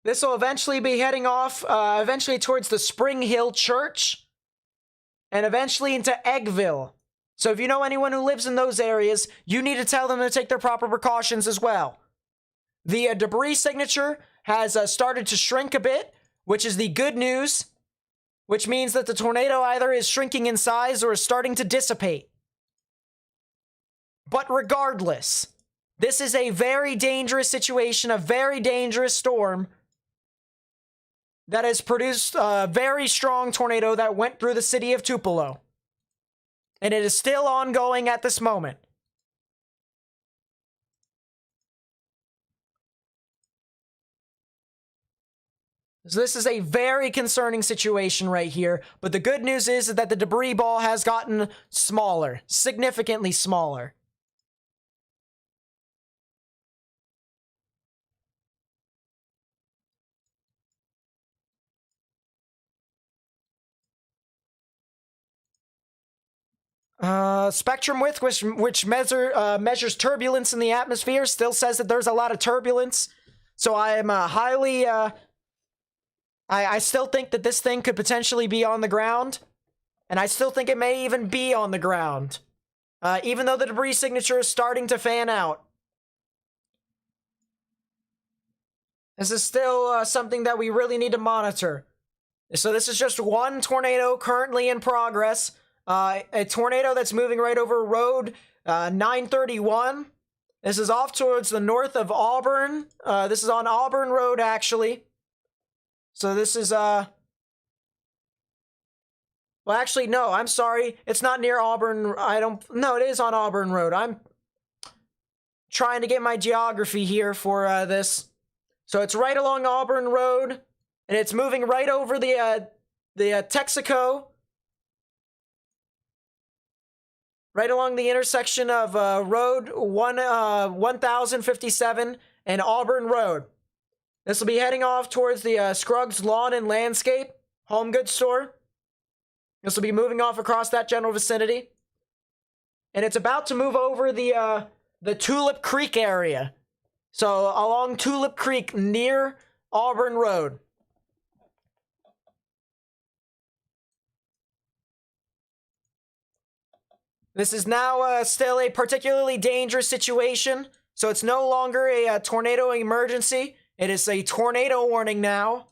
This will eventually be heading off, eventually towards the Spring Hill Church, and eventually into Eggville. So if you know anyone who lives in those areas, you need to tell them to take their proper precautions as well. The debris signature has started to shrink a bit, which is the good news, which means that the tornado either is shrinking in size or is starting to dissipate. But regardless, this is a very dangerous situation, a very dangerous storm that has produced a very strong tornado that went through the city of Tupelo. And it is still ongoing at this moment. So this is a very concerning situation right here, but the good news is that the debris ball has gotten smaller, significantly smaller. Spectrum width, which measures turbulence in the atmosphere, still says that there's a lot of turbulence. So I am highly I still think that this thing could potentially be on the ground, and I still think it may even be on the ground, even though the debris signature is starting to fan out. This is still something that we really need to monitor. So this is just one tornado currently in progress. A tornado that's moving right over road 931. This is off towards the north of Auburn. This is on Auburn Road, actually. So this is, well, actually, no, I'm sorry. It's not near Auburn. No, it is on Auburn Road. I'm trying to get my geography here for this. So it's right along Auburn Road, and it's moving right over the Texaco. Right along the intersection of Road 1057 and Auburn Road. This will be heading off towards the Scruggs Lawn and Landscape home goods store. This will be moving off across that general vicinity. And it's about to move over the Tulip Creek area. So along Tulip Creek near Auburn Road. This is now still a particularly dangerous situation. So it's no longer a tornado emergency. It is a tornado warning now.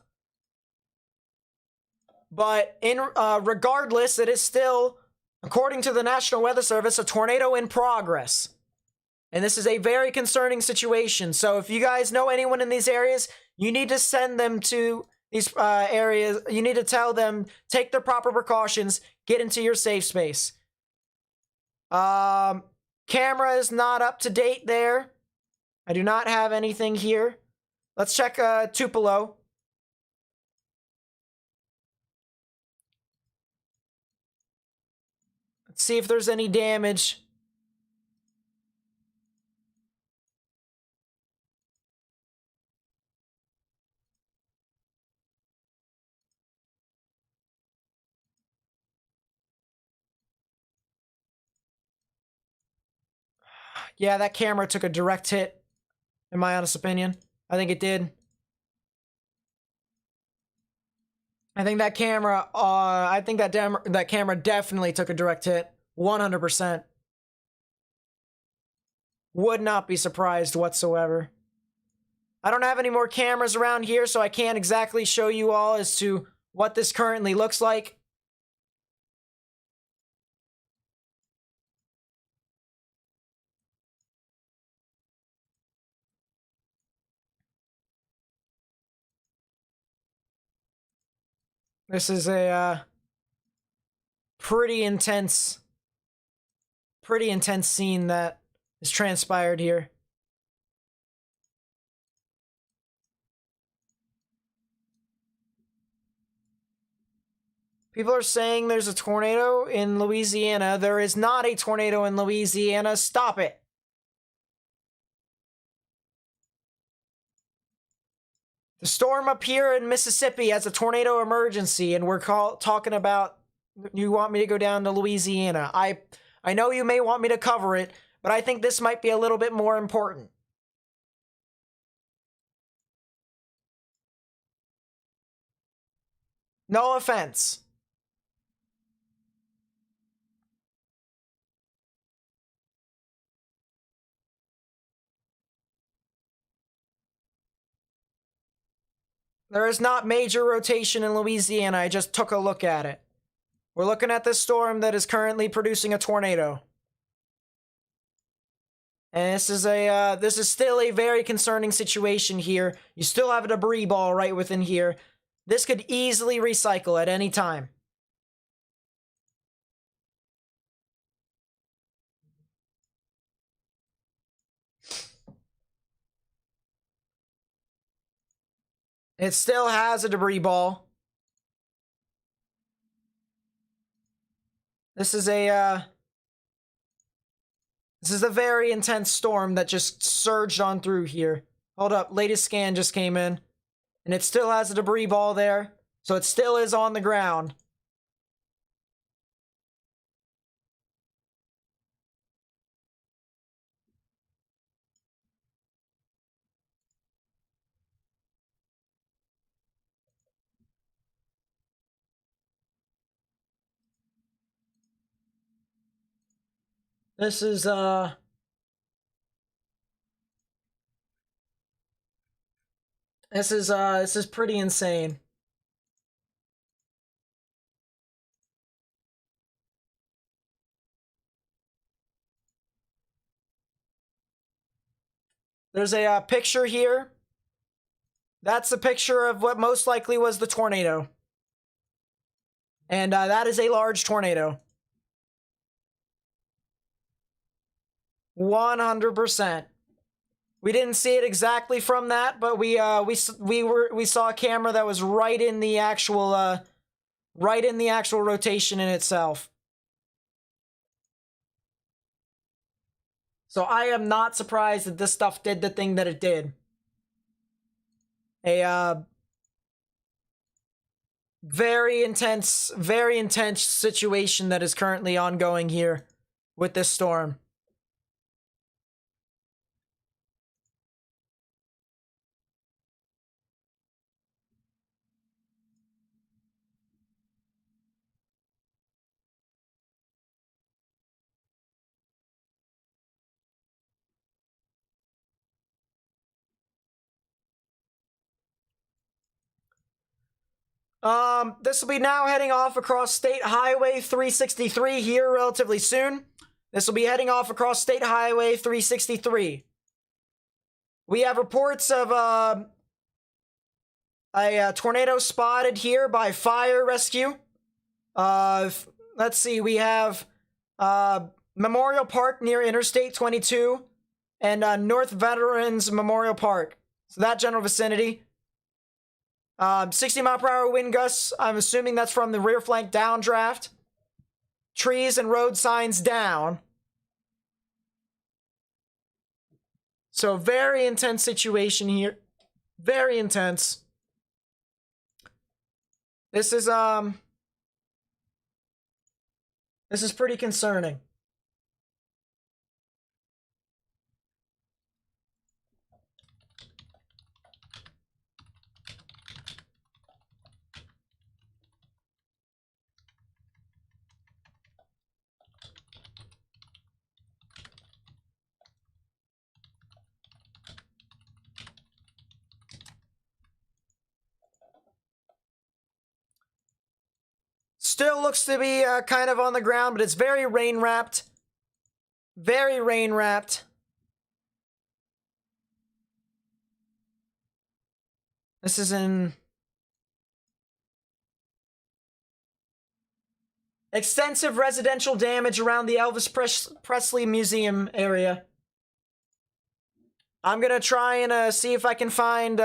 But regardless, it is still, according to the National Weather Service, a tornado in progress. And this is a very concerning situation. So if you guys know anyone in these areas, you need to send them to these areas. You need to tell them, take the proper precautions, get into your safe space. Camera is not up to date there. I do not have anything here. Let's check Tupelo. Let's see if there's any damage. Yeah, that camera took a direct hit, in my honest opinion. I think it did. I think that camera, that camera definitely took a direct hit. 100%. Would not be surprised whatsoever. I don't have any more cameras around here, so I can't exactly show you all as to what this currently looks like. This is a pretty intense scene that has transpired here. People are saying there's a tornado in Louisiana. There is not a tornado in Louisiana. Stop it. The storm up here in Mississippi has a tornado emergency, and we're talking about you want me to go down to Louisiana. I know you may want me to cover it, but I think this might be a little bit more important. No offense. There is not major rotation in Louisiana. I just took a look at it. We're looking at this storm that is currently producing a tornado. And this is still a very concerning situation here. You still have a debris ball right within here. This could easily recycle at any time. It still has a debris ball. This is a very intense storm that just surged on through here. Hold up, latest scan just came in. And it still has a debris ball there. So it still is on the ground. This is this is pretty insane. There's a picture here. That's a picture of what most likely was the tornado. And that is a large tornado. 100%. We didn't see it exactly from that, but we saw a camera that was right in the actual rotation in itself. So I am not surprised that this stuff did the thing that it did. A very intense situation that is currently ongoing here with this storm. This will be now heading off across State Highway 363 here relatively soon. This will be heading off across State Highway 363. We have reports of a tornado spotted here by fire rescue. Let's see, we have Memorial Park near Interstate 22 and North Veterans Memorial Park. So that general vicinity. 60-mile-per-hour wind gusts. I'm assuming that's from the rear flank downdraft. Trees and road signs down. So very intense situation here. Very intense. This is pretty concerning. Still looks to be kind of on the ground, but it's very rain-wrapped. Very rain-wrapped. This is in... extensive residential damage around the Elvis Presley Museum area. I'm gonna try and see if I can find...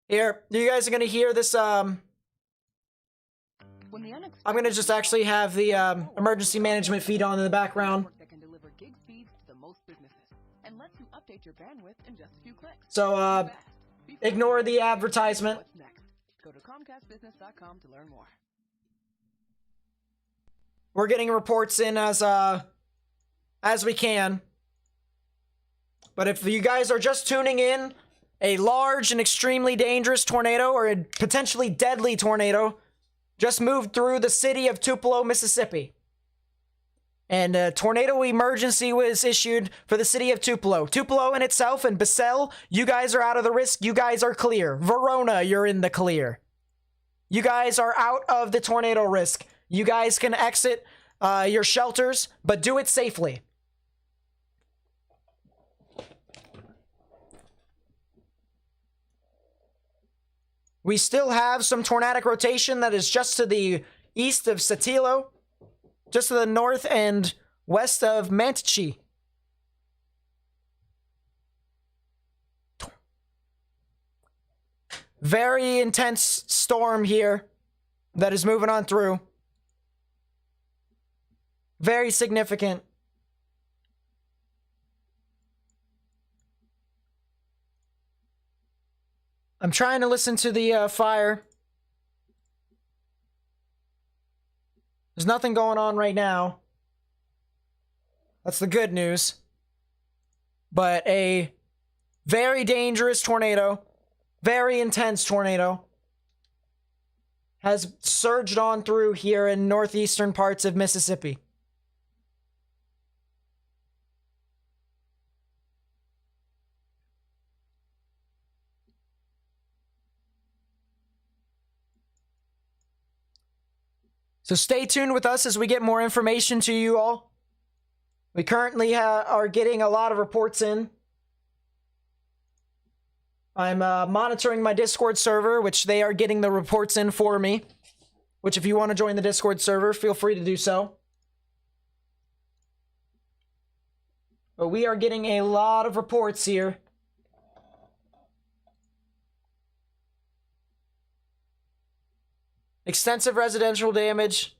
Here, you guys are gonna hear this, I'm gonna just actually have the, emergency management feed on in the background. So, ignore the advertisement. Go to ComcastBusiness.com to learn more. We're getting reports in as we can. But if you guys are just tuning in, a large and extremely dangerous tornado, or a potentially deadly tornado, just moved through the city of Tupelo, Mississippi. And a tornado emergency was issued for the city of Tupelo. Tupelo in itself and Basel, you guys are out of the risk. You guys are clear. Verona, you're in the clear. You guys are out of the tornado risk. You guys can exit your shelters, but do it safely. We still have some tornadic rotation that is just to the east of Satilo, just to the north and west of Mantici. Very intense storm here that is moving on through. Very significant. I'm trying to listen to the fire. There's nothing going on right now. That's the good news. But a very dangerous tornado, very intense tornado, has surged on through here in northeastern parts of Mississippi. So stay tuned with us as we get more information to you all. We currently are getting a lot of reports in. I'm monitoring my Discord server, which they are getting the reports in for me. Which, if you want to join the Discord server, feel free to do so. But we are getting a lot of reports here. Extensive residential damage.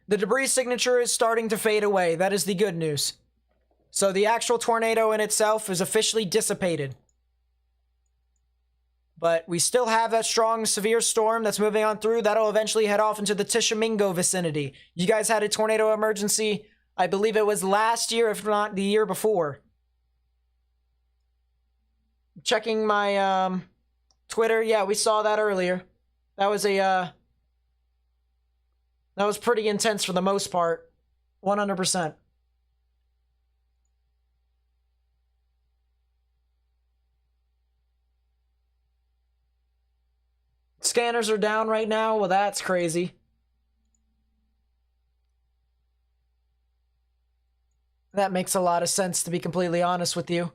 The debris signature is starting to fade away. That is the good news. So the actual tornado in itself is officially dissipated. But we still have that strong, severe storm that's moving on through. That'll eventually head off into the Tishomingo vicinity. You guys had a tornado emergency, I believe it was last year, if not the year before. Checking my Twitter. Yeah, we saw that earlier. That was that was pretty intense for the most part. 100%. Scanners are down right now. Well, that's crazy. That makes a lot of sense, to be completely honest with you.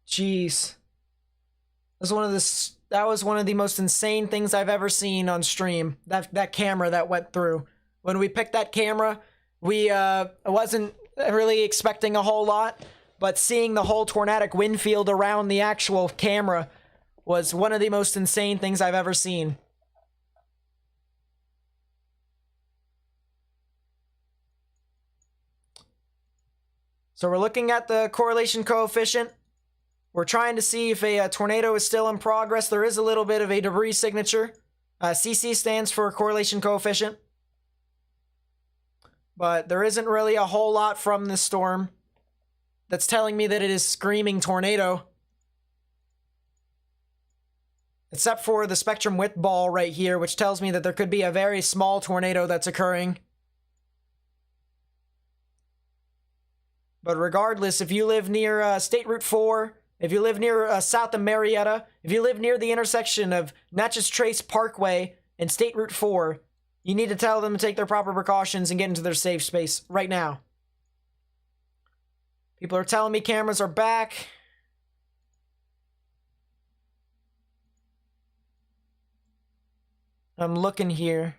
Jeez. That was one of the most insane things I've ever seen on stream. That camera that went through. When we picked that camera, we wasn't really expecting a whole lot, but seeing the whole tornadic wind field around the actual camera was one of the most insane things I've ever seen. So we're looking at the correlation coefficient. We're trying to see if a tornado is still in progress. There is a little bit of a debris signature. CC stands for correlation coefficient. But there isn't really a whole lot from this storm that's telling me that it is screaming tornado. Except for the spectrum width ball right here, which tells me that there could be a very small tornado that's occurring. But regardless, if you live near State Route 4, if you live near south of Marietta, if you live near the intersection of Natchez Trace Parkway and State Route 4, you need to tell them to take their proper precautions and get into their safe space right now. People are telling me cameras are back. I'm looking here.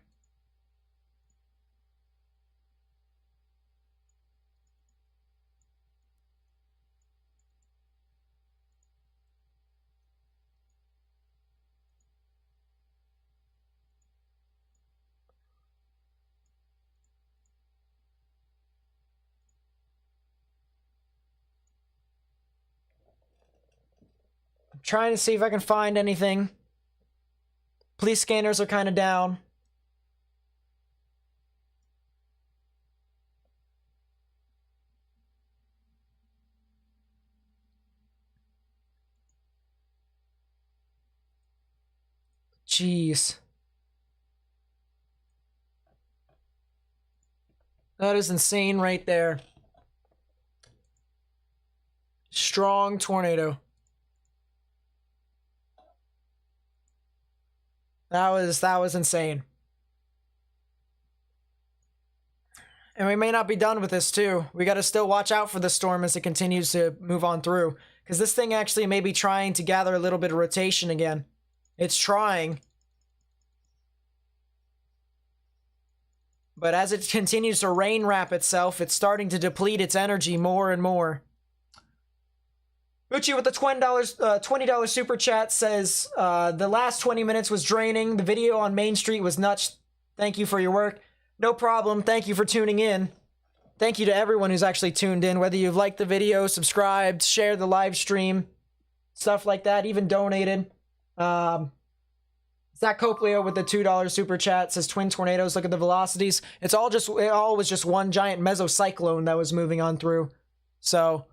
I'm trying to see if I can find anything. Police scanners are kind of down. Jeez. That is insane right there. Strong tornado. That was insane. And we may not be done with this too. We got to still watch out for the storm as it continues to move on through. Because this thing actually may be trying to gather a little bit of rotation again. It's trying. But as it continues to rain wrap itself, it's starting to deplete its energy more and more. Uchi with the $20 super chat says, the last 20 minutes was draining. The video on Main Street was nuts. Thank you for your work. No problem. Thank you for tuning in. Thank you to everyone who's actually tuned in, whether you've liked the video, subscribed, shared the live stream, stuff like that, even donated. Zach Coplio with the $2 super chat says, twin tornadoes, look at the velocities. It all was just one giant mesocyclone that was moving on through. So,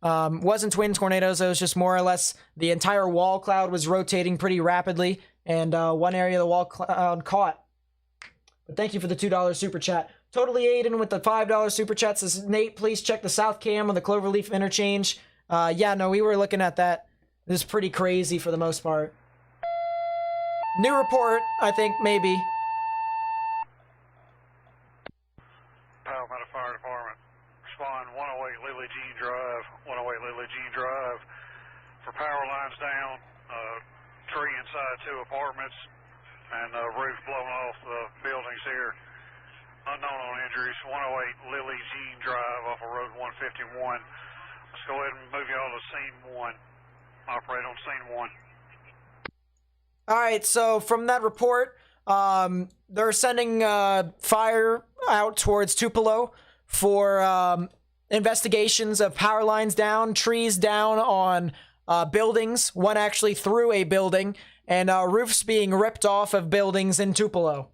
wasn't twin tornadoes, it was just more or less the entire wall cloud was rotating pretty rapidly, and one area of the wall cloud caught. But thank you for the $2 super chat. Totally Aiden with the $5 super chat says, Nate, please check the south cam on the Cloverleaf interchange. Yeah, no, we were looking at that. It was pretty crazy for the most part. New report, I think, maybe. Palmetto Fire Department. Respond 108 Lily Jean Drive, 108 Lily Jean Drive. For power lines down, tree inside 2 apartments, and roof blown off the buildings here. Unknown on injuries, 108 Lily Jean Drive off of Road 151. Let's go ahead and move y'all to scene 1. Operate on scene 1. All right, so from that report, they're sending fire out towards Tupelo for investigations of power lines down, trees down on buildings, one actually through a building, and roofs being ripped off of buildings in Tupelo.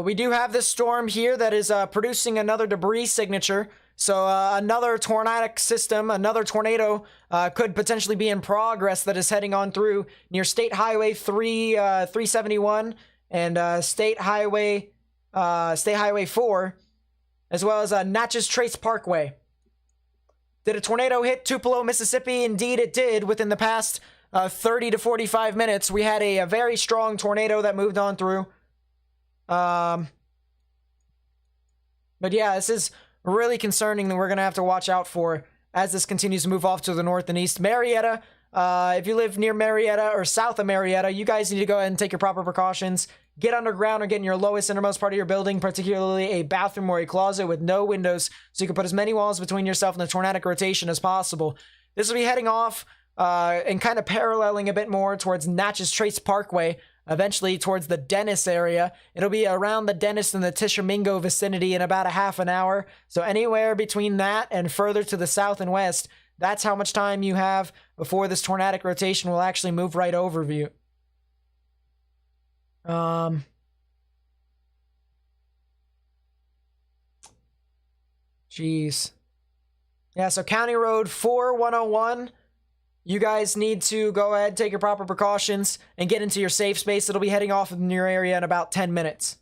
We do have this storm here that is producing another debris signature. So another tornadic system, another tornado could potentially be in progress that is heading on through near State Highway 371 and State Highway 4, as well as Natchez Trace Parkway. Did a tornado hit Tupelo, Mississippi? Indeed it did. Within the past 30 to 45 minutes, we had a very strong tornado that moved on through. But yeah, this is really concerning that we're going to have to watch out for as this continues to move off to the north and east. Marietta, if you live near Marietta or south of Marietta, you guys need to go ahead and take your proper precautions. Get underground or get in your lowest innermost part of your building, particularly a bathroom or a closet with no windows, so you can put as many walls between yourself and the tornadic rotation as possible. This will be heading off and kind of paralleling a bit more towards Natchez Trace Parkway, eventually towards the Dennis area. It'll be around the Dennis and the Tishomingo vicinity in about a half an hour. So anywhere between that and further to the south and west, that's how much time you have before this tornadic rotation will actually move right over you. Jeez. Yeah, so County Road 4101. You guys need to go ahead, take your proper precautions, and get into your safe space. It'll be heading off in your area in about 10 minutes.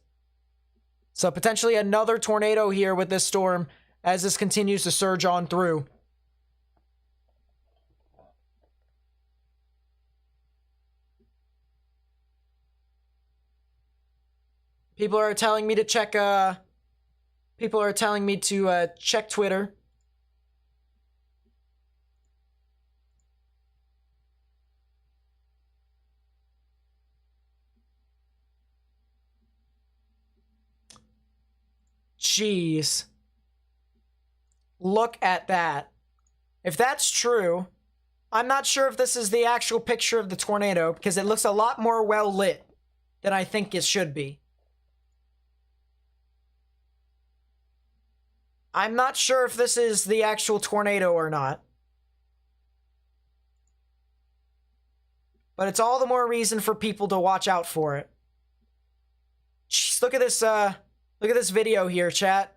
So potentially another tornado here with this storm as this continues to surge on through. People are telling me to check, check Twitter. Jeez. Look at that. If that's true, I'm not sure if this is the actual picture of the tornado because it looks a lot more well lit than I think it should be. I'm not sure if this is the actual tornado or not. But it's all the more reason for people to watch out for it. Jeez, look at this video here, chat.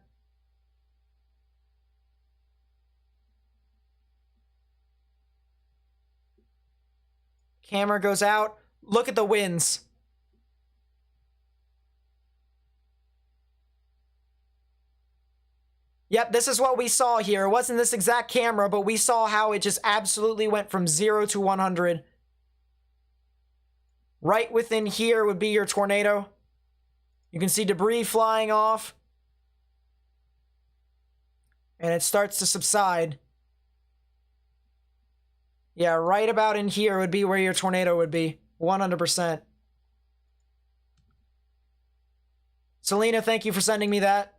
Camera goes out. Look at the winds. Yep, this is what we saw here. It wasn't this exact camera, but we saw how it just absolutely went from 0 to 100. Right within here would be your tornado. You can see debris flying off. And it starts to subside. Yeah, right about in here would be where your tornado would be. 100%. Selena, thank you for sending me that.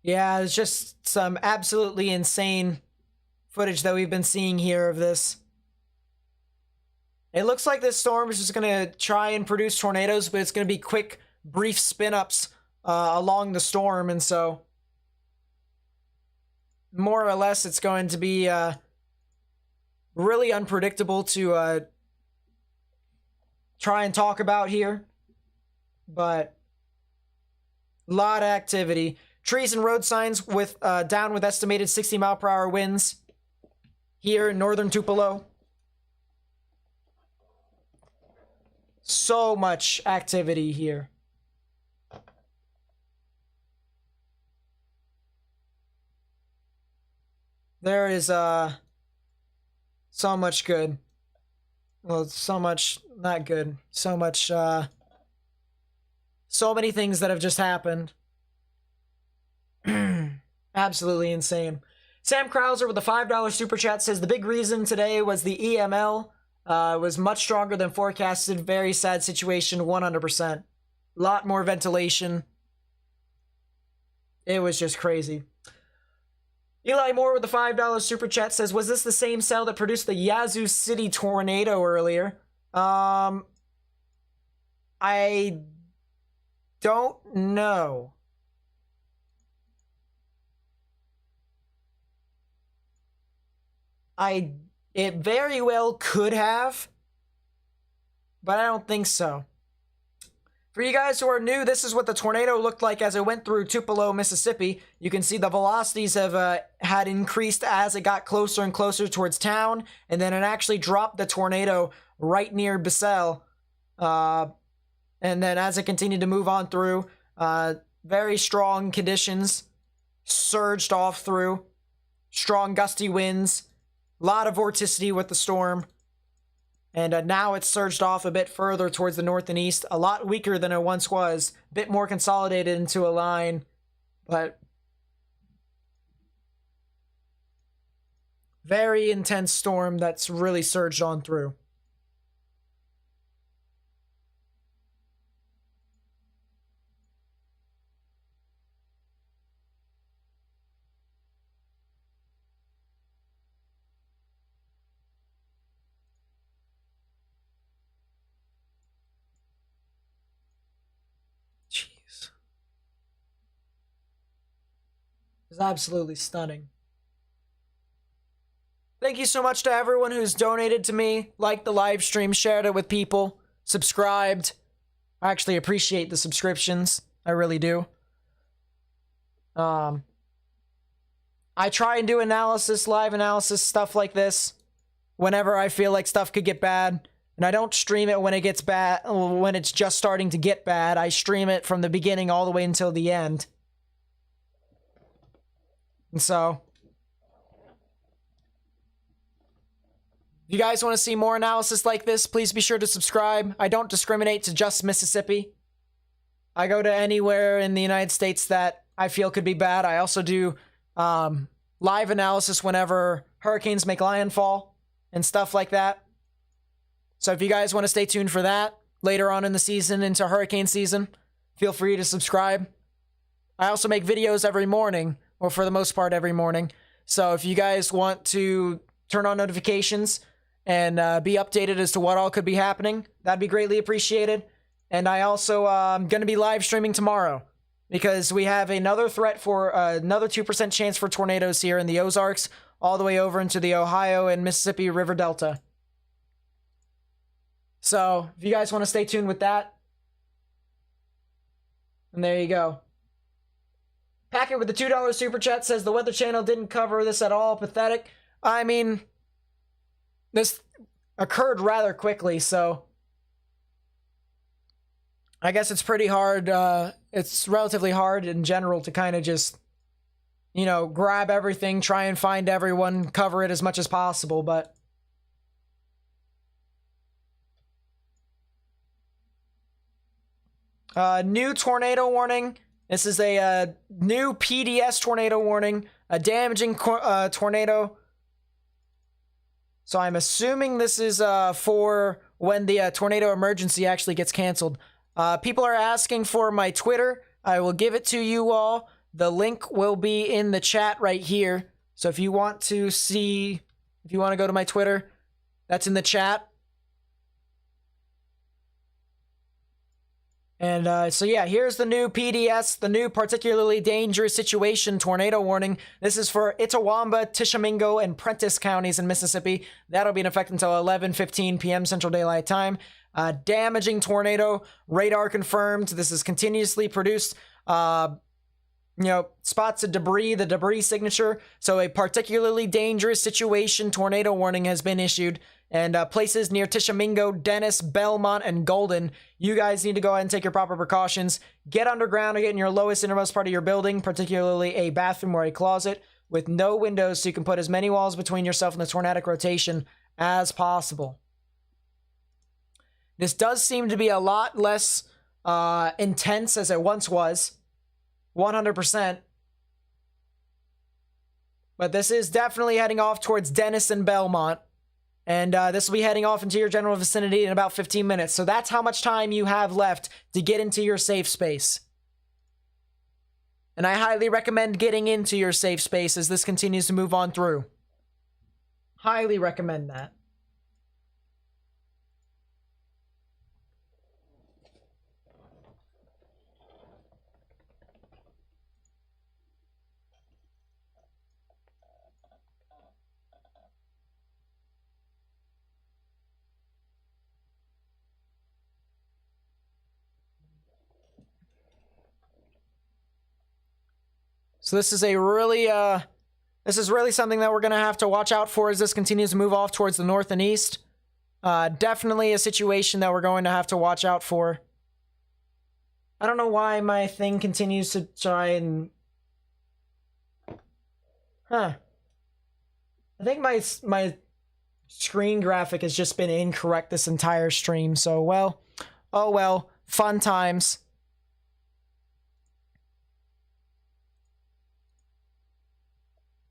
Yeah, it's just some absolutely insane footage that we've been seeing here of this. It looks like this storm is just going to try and produce tornadoes, but it's going to be quick, brief spin-ups along the storm, and so more or less it's going to be really unpredictable to try and talk about here, but a lot of activity. Trees and road signs with down with estimated 60-mile-per-hour winds here in northern Tupelo. So much activity here. There is so much good. Well, so much not good. So much so many things that have just happened. Absolutely insane. Sam Krauser with a $5 super chat says the big reason today was the EML was much stronger than forecasted. Very sad situation, 100%. Lot more ventilation. It was just crazy. Eli Moore with the $5 super chat says, was this the same cell that produced the Yazoo City tornado earlier? I don't know. It very well could have, but I don't think so. For you guys who are new, this is what the tornado looked like as it went through Tupelo, Mississippi. You can see the velocities have had increased as it got closer and closer towards town, and then it actually dropped the tornado right near Bissell. And then as it continued to move on through, very strong conditions surged off through, strong gusty winds. A lot of vorticity with the storm. And now it's surged off a bit further towards the north and east. A lot weaker than it once was. A bit more consolidated into a line. But very intense storm that's really surged on through. It's absolutely stunning. Thank you so much to everyone who's donated to me, liked the live stream, shared it with people, subscribed. I actually appreciate the subscriptions. I really do. I try and do analysis, live analysis, stuff like this whenever I feel like stuff could get bad. And I don't stream it when it gets bad, when it's just starting to get bad. I stream it from the beginning all the way until the end. And so, if you guys want to see more analysis like this, please be sure to subscribe. I don't discriminate to just Mississippi. I go to anywhere in the United States that I feel could be bad. I also do live analysis whenever hurricanes make landfall and stuff like that. So if you guys want to stay tuned for that later on in the season into hurricane season, feel free to subscribe. I also make videos every morning, or for the most part every morning. So if you guys want to turn on notifications and be updated as to what all could be happening, that'd be greatly appreciated. And I also am going to be live streaming tomorrow because we have another threat for another 2% chance for tornadoes here in the Ozarks, all the way over into the Ohio and Mississippi River Delta. So if you guys want to stay tuned with that, and there you go. Packet with the $2 super chat says the Weather Channel didn't cover this at all. Pathetic. I mean, this occurred rather quickly, so I guess it's pretty hard. It's relatively hard in general to kind of just, you know, grab everything, try and find everyone, cover it as much as possible, but new tornado warning. This is a new PDS tornado warning, a damaging tornado. So I'm assuming this is for when the tornado emergency actually gets canceled. People are asking for my Twitter. I will give it to you all. The link will be in the chat right here. So if you want to see, if you want to go to my Twitter, that's in the chat. And so yeah, here's the new PDS, the new particularly dangerous situation tornado warning. This is for Itawamba, Tishomingo, and Prentiss counties in Mississippi. That'll be in effect until 11:15 p.m. Central Daylight Time. Damaging tornado, radar confirmed. This is continuously produced, spots of debris, the debris signature. So a particularly dangerous situation tornado warning has been issued. And places near Tishomingo, Dennis, Belmont, and Golden, you guys need to go ahead and take your proper precautions. Get underground or get in your lowest innermost part of your building, particularly a bathroom or a closet with no windows so you can put as many walls between yourself and the tornadic rotation as possible. This does seem to be a lot less intense as it once was, 100%. But this is definitely heading off towards Dennis and Belmont. And this will be heading off into your general vicinity in about 15 minutes. So that's how much time you have left to get into your safe space. And I highly recommend getting into your safe space as this continues to move on through. Highly recommend that. So this is a really, this is really something that we're going to have to watch out for as this continues to move off towards the north and east. Definitely a situation that we're going to have to watch out for. I don't know why my thing continues to try and... I think my screen graphic has just been incorrect this entire stream, so well, oh well, fun times.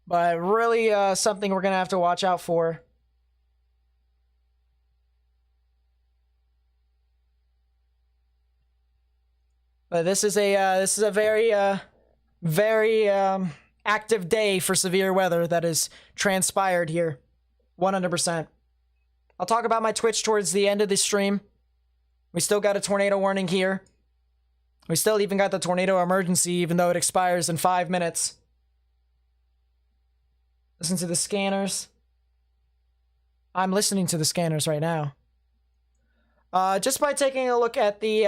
But really something we're going to have to watch out for. But this is a very active day for severe weather that has transpired here. 100%. I'll talk about my Twitch towards the end of the stream. We still got a tornado warning here. We still even got the tornado emergency, even though it expires in 5 minutes. Listen to the scanners. I'm listening to the scanners right now. Just by taking a look at the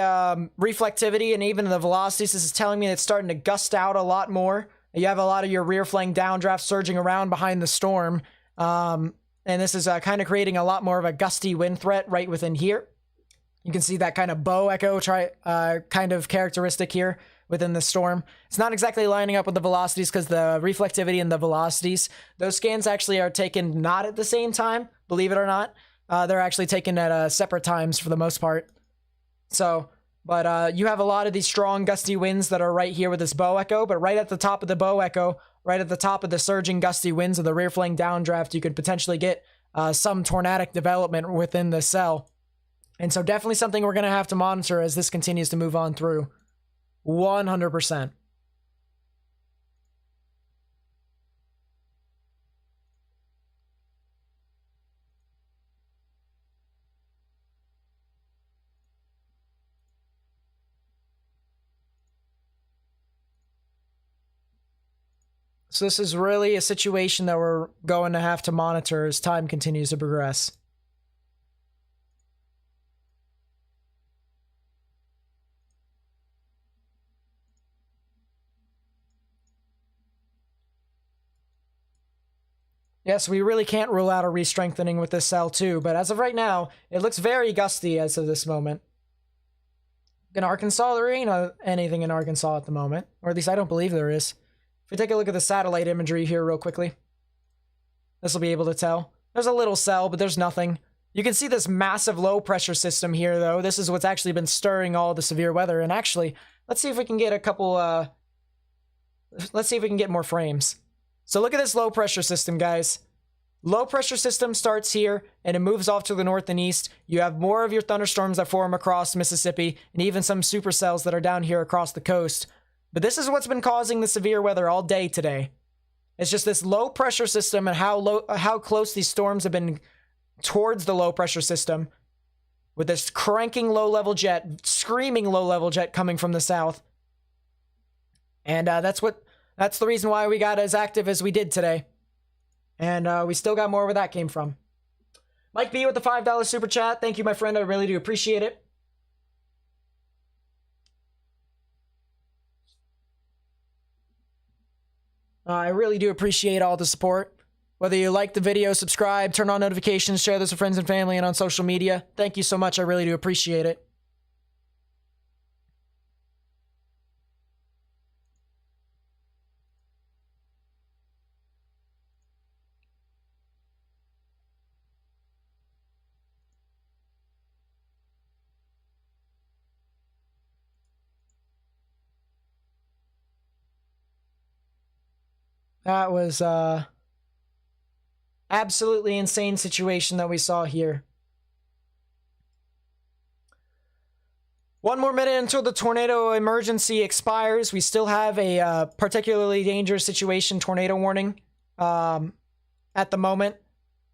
reflectivity and even the velocities, this is telling me it's starting to gust out a lot more. You have a lot of your rear flank downdraft surging around behind the storm. And this is kind of creating a lot more of a gusty wind threat right within here. You can see that kind of bow echo kind of characteristic here within the storm. It's not exactly lining up with the velocities because the reflectivity and the velocities, those scans actually are taken not at the same time, believe it or not. They're actually taken at separate times for the most part. So, but you have a lot of these strong gusty winds that are right here with this bow echo, but right at the top of the bow echo, right at the top of the surging gusty winds of the rear flank downdraft, you could potentially get some tornadic development within the cell. And so definitely something we're going to have to monitor as this continues to move on through. 100%. So this is really a situation that we're going to have to monitor as time continues to progress. Yes, we really can't rule out a re-strengthening with this cell too, but as of right now, it looks very gusty as of this moment. In Arkansas, there ain't anything in Arkansas at the moment, or at least I don't believe there is. If we take a look at the satellite imagery here real quickly, this will be able to tell. There's a little cell, but there's nothing. You can see this massive low pressure system here though. This is what's actually been stirring all the severe weather, and actually, let's see if we can get a couple, let's see if we can get more frames. So look at this low pressure system, guys. low pressure system starts here and it moves off to the north and east. You have more of your thunderstorms that form across Mississippi and even some supercells that are down here across the coast. But this is what's been causing the severe weather all day today. It's just this low pressure system and how close these storms have been towards the low pressure system, with this cranking low level jet, screaming low level jet coming from the south. And that's the reason why we got as active as we did today. And we still got more where that came from. Mike B with the $5 super chat. Thank you, my friend. I really do appreciate it. I really do appreciate all the support. Whether you like the video, subscribe, turn on notifications, share this with friends and family and on social media. Thank you so much. I really do appreciate it. That was absolutely insane situation that we saw here. 1 more minute until the tornado emergency expires. We still have a particularly dangerous situation tornado warning at the moment.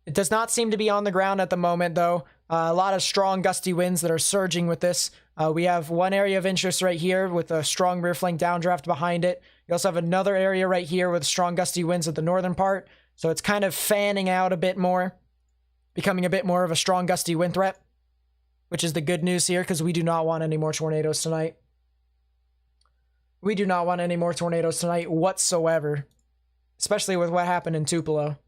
It does not seem to be on the ground at the moment, though. A lot of strong gusty winds that are surging with this. We have one area of interest right here with a strong rear flank downdraft behind it. You also have another area right here with strong gusty winds at the northern part. So it's kind of fanning out a bit more, becoming a bit more of a strong gusty wind threat, which is the good news here because we do not want any more tornadoes tonight. We do not want any more tornadoes tonight whatsoever, especially with what happened in Tupelo.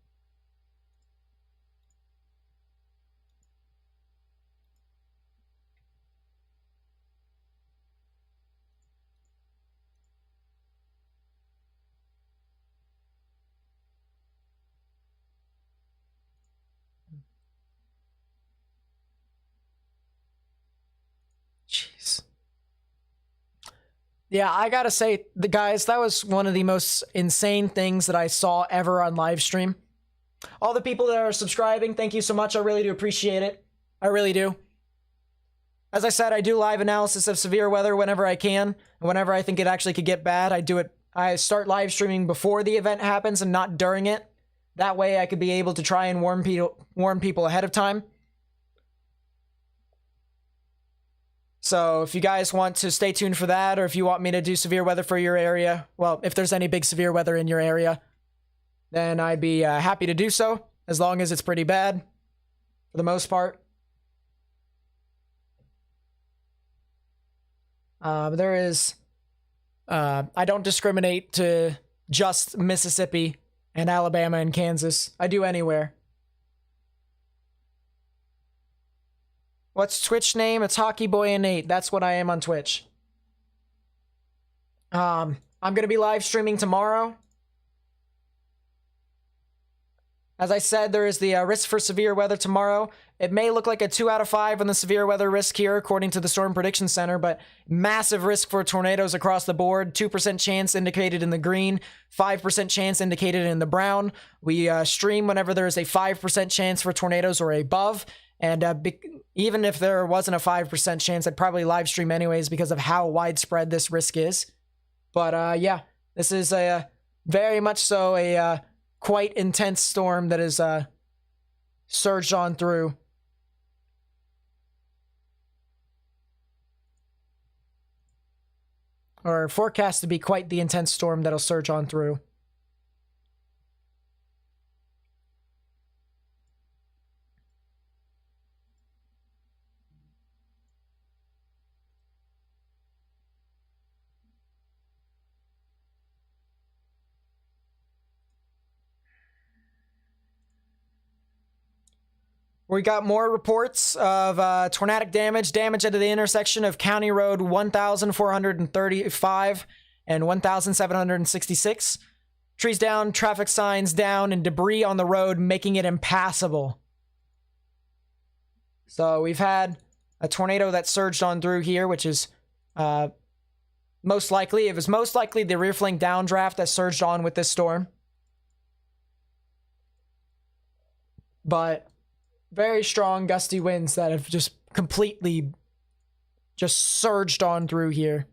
Jeez. Yeah, I gotta say, guys, that was one of the most insane things that I saw ever on live stream. All the people that are subscribing, thank you so much. I really do appreciate it. I really do. As I said, I do live analysis of severe weather whenever I can. And whenever I think it actually could get bad, I do it. I start live streaming before the event happens and not during it. That way I could be able to try and warn people ahead of time. So if you guys want to stay tuned for that, or if you want me to do severe weather for your area, well, if there's any big severe weather in your area, then I'd be happy to do so, as long as it's pretty bad, for the most part. There is, I don't discriminate to just Mississippi and Alabama and Kansas. I do anywhere. What's Twitch name? It's HockeyBoy8. That's what I am on Twitch. I'm going to be live streaming tomorrow. As I said, there is the risk for severe weather tomorrow. It may look like a 2 out of 5 on the severe weather risk here, according to the Storm Prediction Center, but massive risk for tornadoes across the board. 2% chance indicated in the green, 5% chance indicated in the brown. We stream whenever there is a 5% chance for tornadoes or above. And even if there wasn't a 5% chance, I'd probably live stream anyways because of how widespread this risk is. But yeah, this is a very much so a quite intense storm that is surged on through. Or forecast to be quite the intense storm that'll surge on through. We got more reports of tornadic damage at the intersection of County Road 1435 and 1766. Trees down, traffic signs down, and debris on the road making it impassable. So we've had a tornado that surged on through here, which is most likely the rear flank downdraft that surged on with this storm. but very strong gusty winds that have just completely just surged on through here.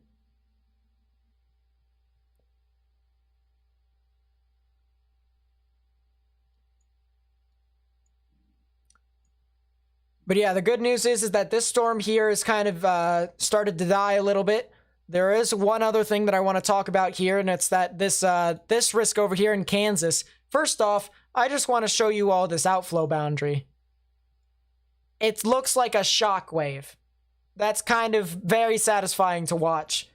But yeah, the good news is that this storm here has kind of started to die a little bit. There is one other thing that I want to talk about here, and it's that this risk over here in Kansas. First off, I just want to show you all this outflow boundary. It looks like a shockwave. That's kind of very satisfying to watch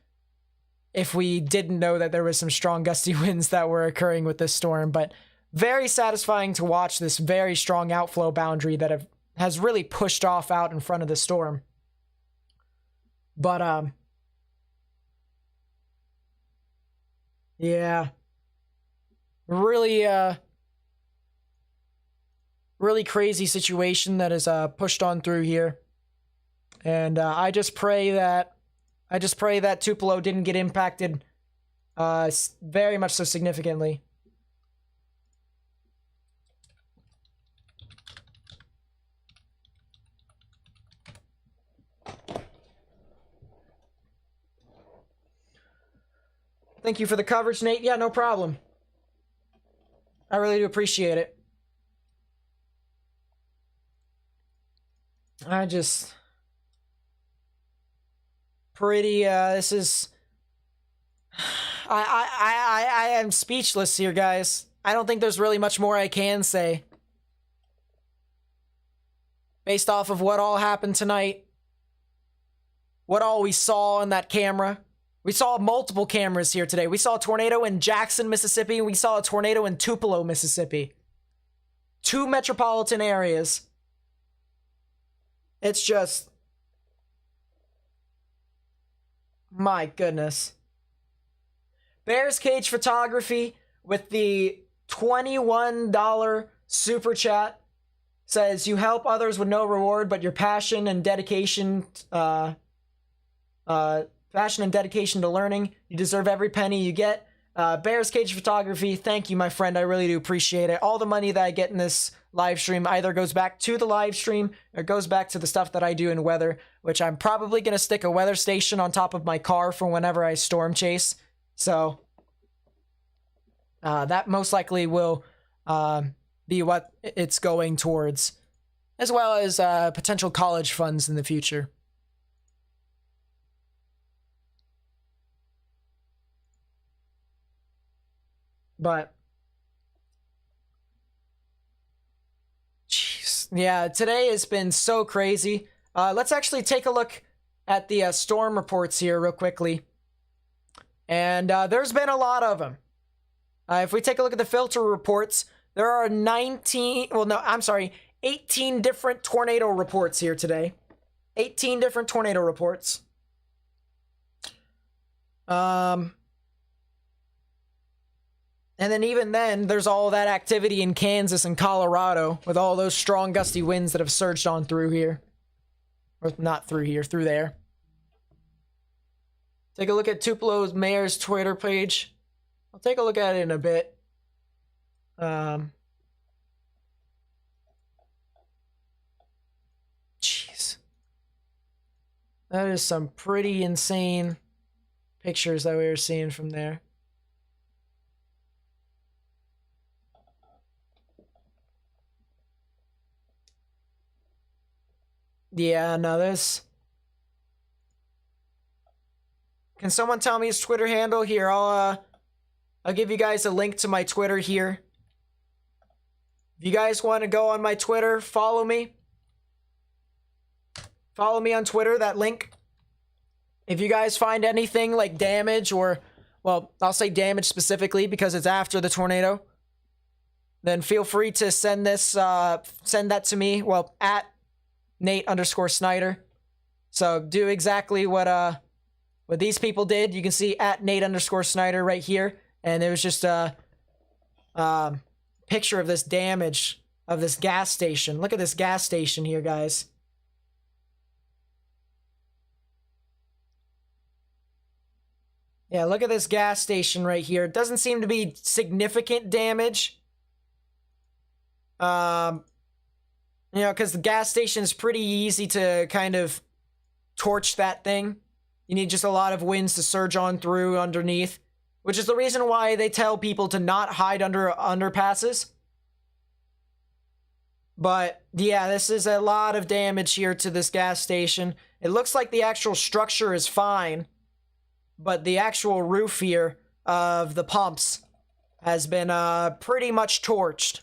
if we didn't know that there was some strong gusty winds that were occurring with this storm. But very satisfying to watch this very strong outflow boundary that has really pushed off out in front of the storm. But, yeah. Really, really crazy situation that is pushed on through here. And I just pray that Tupelo didn't get impacted very much so significantly. Thank you for the coverage, Nate. Yeah, no problem. I really do appreciate it. This is I am speechless here, guys. I don't think there's really much more I can say based off of what all happened tonight, what all we saw in that camera. We saw multiple cameras here today. We saw a tornado in Jackson, Mississippi, and we saw a tornado in Tupelo, Mississippi. 2 metropolitan areas. It's just, my goodness. Bears Cage Photography with the $21 super chat says, you help others with no reward, but your passion and dedication to learning, you deserve every penny you get. Bears Cage Photography, thank you, my friend. I really do appreciate it. All the money that I get in this live stream either goes back to the live stream or goes back to the stuff that I do in weather, which I'm probably going to stick a weather station on top of my car for whenever I storm chase. So that most likely will be what it's going towards, as well as potential college funds in the future. But, jeez, yeah, today has been so crazy. Let's actually take a look at the storm reports here real quickly. And there's been a lot of them. If we take a look at the filter reports, there are 18 different tornado reports here today. 18 different tornado reports. And then even then, there's all that activity in Kansas and Colorado with all those strong gusty winds that have surged on through here. Or not through here, through there. Take a look at Tupelo's mayor's Twitter page. I'll take a look at it in a bit. Jeez. That is some pretty insane pictures that we were seeing from there. Yeah, no, this... Can someone tell me his Twitter handle? Here, I'll give you guys a link to my Twitter here. If you guys want to go on my Twitter, follow me. Follow me on Twitter, that link. If you guys find anything like damage or... Well, I'll say damage specifically because it's after the tornado. Then feel free to send this, send that to me. Well, at Nate_Snyder. So do exactly what these people did. You can see at Nate_Snyder right here. And it was just a picture of this damage of this gas station. Look at this gas station here, guys. Yeah, look at this gas station right here. It doesn't seem to be significant damage. You know, because the gas station is pretty easy to kind of torch that thing. You need just a lot of winds to surge on through underneath, which is the reason why they tell people to not hide under underpasses. But yeah, this is a lot of damage here to this gas station. It looks like the actual structure is fine, but the actual roof here of the pumps has been pretty much torched.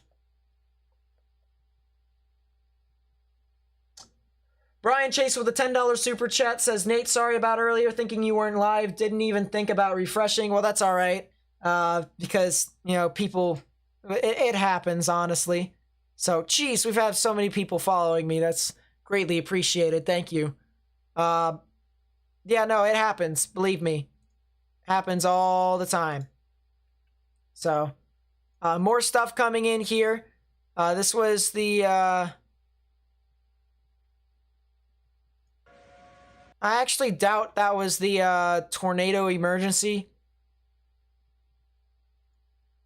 Brian Chase with a $10 super chat says, Nate, sorry about earlier, thinking you weren't live. Didn't even think about refreshing. Well, that's all right. Because, you know, people, it happens, honestly. So, geez, we've had so many people following me. That's greatly appreciated. Thank you. Yeah, no, it happens. Believe me. Happens all the time. So, more stuff coming in here. This was the, I actually doubt that was the tornado emergency.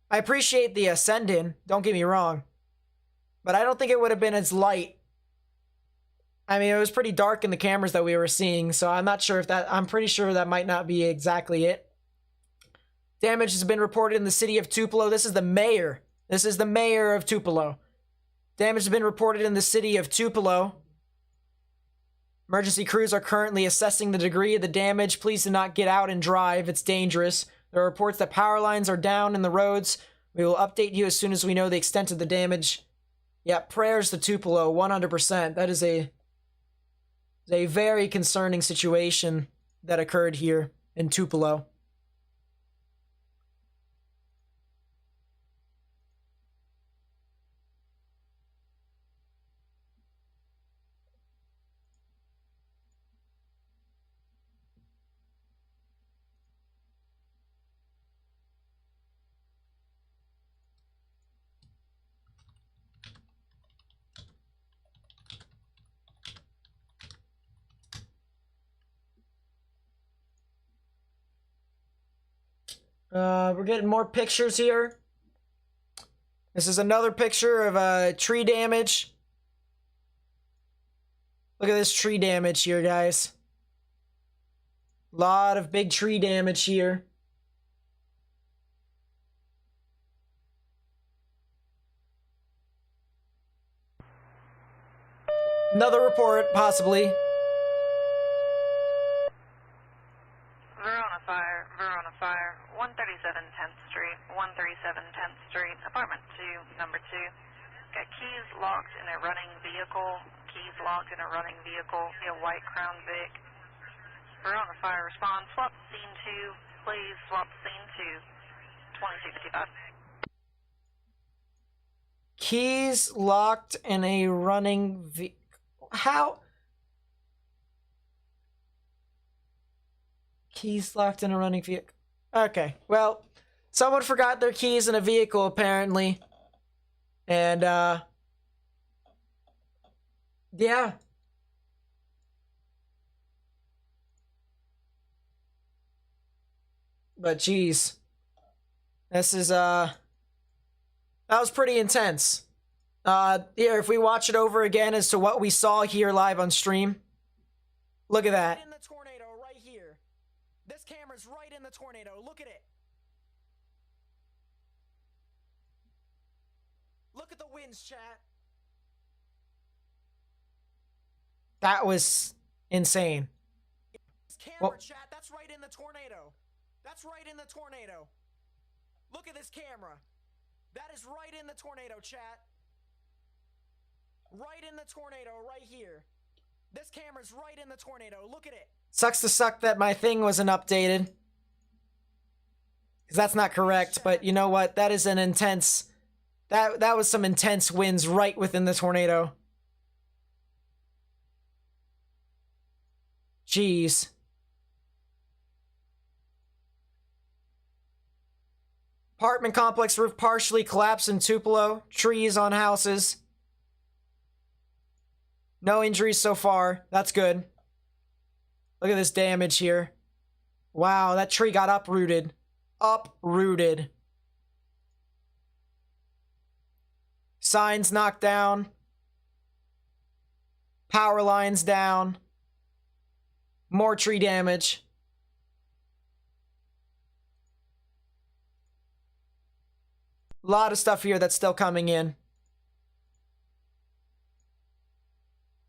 I appreciate the send-in, don't get me wrong. But I don't think it would have been as light. I mean, it was pretty dark in the cameras that we were seeing, so I'm not sure if that... I'm pretty sure that might not be exactly it. Damage has been reported in the city of Tupelo. This is the mayor. This is the mayor of Tupelo. Damage has been reported in the city of Tupelo. Emergency crews are currently assessing the degree of the damage. Please do not get out and drive. It's dangerous. There are reports that power lines are down in the roads. We will update you as soon as we know the extent of the damage. Yeah, prayers to Tupelo, 100%. That is a very concerning situation that occurred here in Tupelo. We're getting more pictures here. This is another picture of tree damage. Look at this tree damage here, guys. Lot of big tree damage here. Another report, possibly. Verona Fire, 137 10th Street, 137 10th Street, apartment 2, number 2. Got keys locked in a running vehicle. Keys locked in a running vehicle. A white Crown Vic. Verona Fire responds. Swap scene 2. Please swap scene 2. 2255. Keys locked in a running vehicle. How? Keys locked in a running vehicle. Okay, well, someone forgot their keys in a vehicle, apparently. And, yeah. But, geez. This is, that was pretty intense. Here, if we watch it over again as to what we saw here live on stream. Look at that. In the tornado right here. This camera's right in the tornado. Look at it. Look at the winds, chat. That was insane. This camera, chat, that's right in the tornado. That's right in the tornado. Look at this camera. That is right in the tornado, chat. Right in the tornado, right here. This camera's right in the tornado. Look at it. Sucks to suck that my thing wasn't updated. Because that's not correct, but you know what? That is an intense... That was some intense winds right within the tornado. Jeez. Apartment complex roof partially collapsed in Tupelo. Trees on houses. No injuries so far. That's good. Look at this damage here. Wow, that tree got uprooted. Uprooted. Signs knocked down. Power lines down. More tree damage. A lot of stuff here that's still coming in.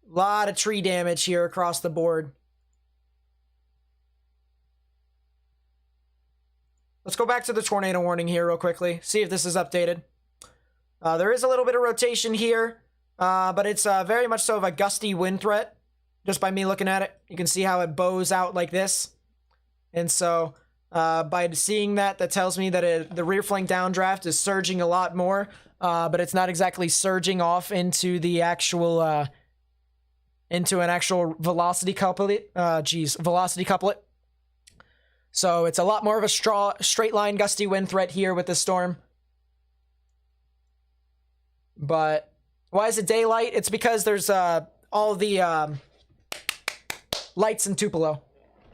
A lot of tree damage here across the board. Let's go back to the tornado warning here real quickly. See if this is updated. There is a little bit of rotation here, but it's very much so of a gusty wind threat. Just by me looking at it, you can see how it bows out like this. And so by seeing that, that tells me that the rear flank downdraft is surging a lot more, but it's not exactly surging off into the actual into an actual velocity couplet. Velocity couplet. So it's a lot more of a straight line gusty wind threat here with this storm. But why is it daylight? It's because there's all the lights in Tupelo.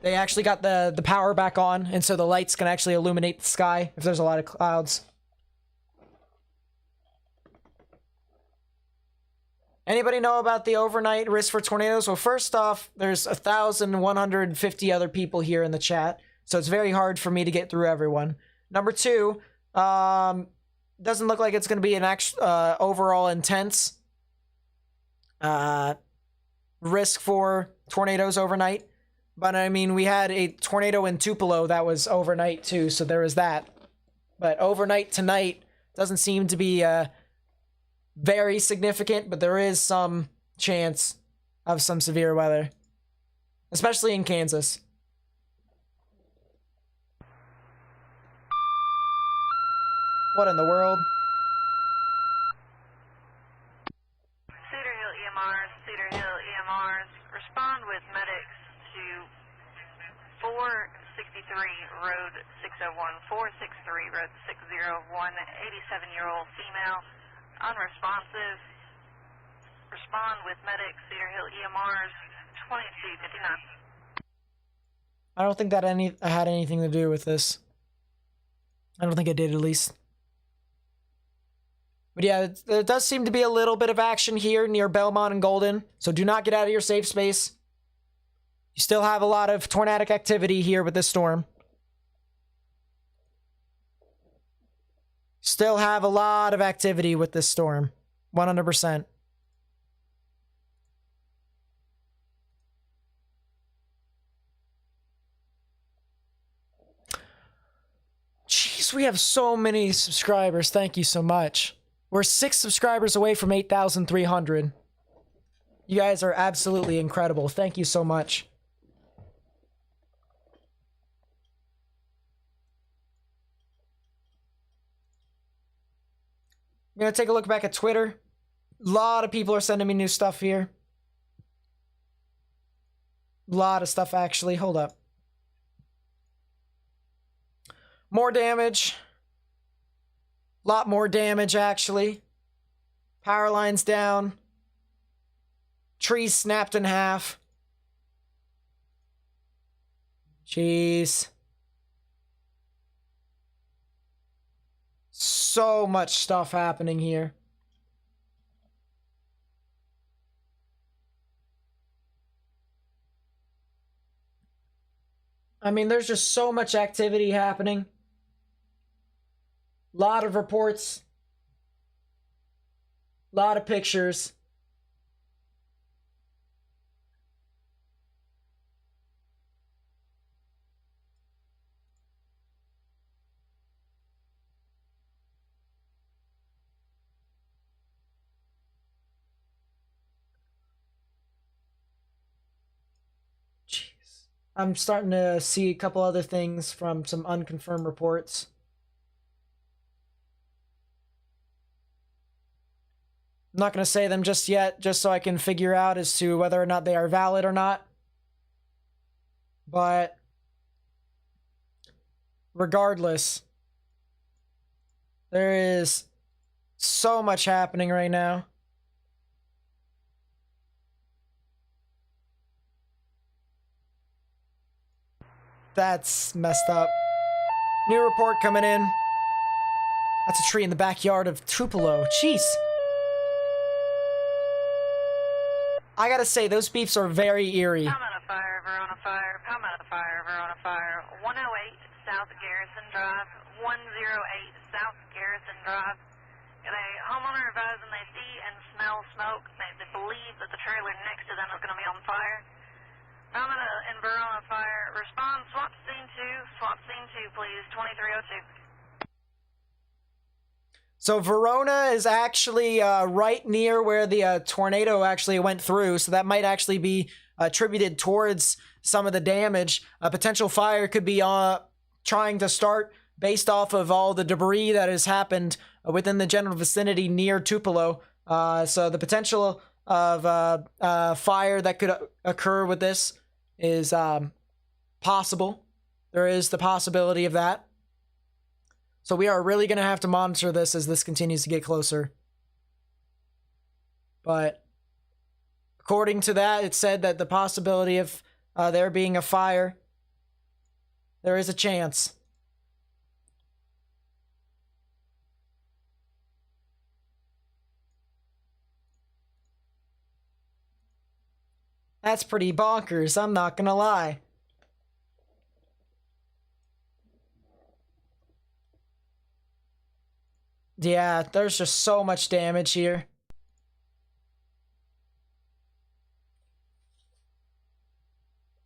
They actually got the power back on, and so the lights can actually illuminate the sky if there's a lot of clouds. Anybody know about the overnight risk for tornadoes? Well, first off, there's 1,150 other people here in the chat, so it's very hard for me to get through everyone. Number two, doesn't look like it's going to be an overall intense risk for tornadoes overnight. But I mean, we had a tornado in Tupelo that was overnight too, so there was that. But overnight tonight doesn't seem to be very significant, but there is some chance of some severe weather, especially in Kansas. What in the world? Cedar Hill EMRs, respond with medics to 463 Road 601, 463 Road 601, 87-year-old female, unresponsive. Respond with medics, Cedar Hill EMRs, 2259. I don't think that had anything to do with this. I don't think it did, at least. But yeah, there does seem to be a little bit of action here near Belmont and Golden, so do not get out of your safe space. You still have a lot of tornadic activity here with this storm. Still have a lot of activity with this storm. 100%. Jeez, we have so many subscribers. Thank you so much. We're 6 subscribers away from 8,300. You guys are absolutely incredible. Thank you so much. I'm going to take a look back at Twitter. A lot of people are sending me new stuff here. A lot of stuff, actually. Hold up. More damage. A lot more damage, actually. Power lines down. Trees snapped in half. Jeez. So much stuff happening here. I mean, there's just so much activity happening. Lot of reports. Lot of pictures. Jeez. I'm starting to see a couple other things from some unconfirmed reports. I'm not going to say them just yet, just so I can figure out as to whether or not they are valid or not. But regardless, there is so much happening right now. That's messed up. New report coming in. That's a tree in the backyard of Tupelo. Jeez. I gotta say, those beeps are very eerie. Palmetto Fire, Verona Fire, Palmetto Fire, Verona Fire, 108 South Garrison Drive, 108 South Garrison Drive. Got a homeowner advising they see and smell smoke. They believe that the trailer next to them is going to be on fire. Palmetto and Verona Fire, respond, swap scene 2, please, 2302. So Verona is actually right near where the tornado actually went through, so that might actually be attributed towards some of the damage. A potential fire could be trying to start based off of all the debris that has happened within the general vicinity near Tupelo. So the potential of fire that could occur with this is possible. There is the possibility of that. So we are really going to have to monitor this as this continues to get closer. But according to that, it said that the possibility of there being a fire, there is a chance. That's pretty bonkers, I'm not gonna lie. Yeah, there's just so much damage here.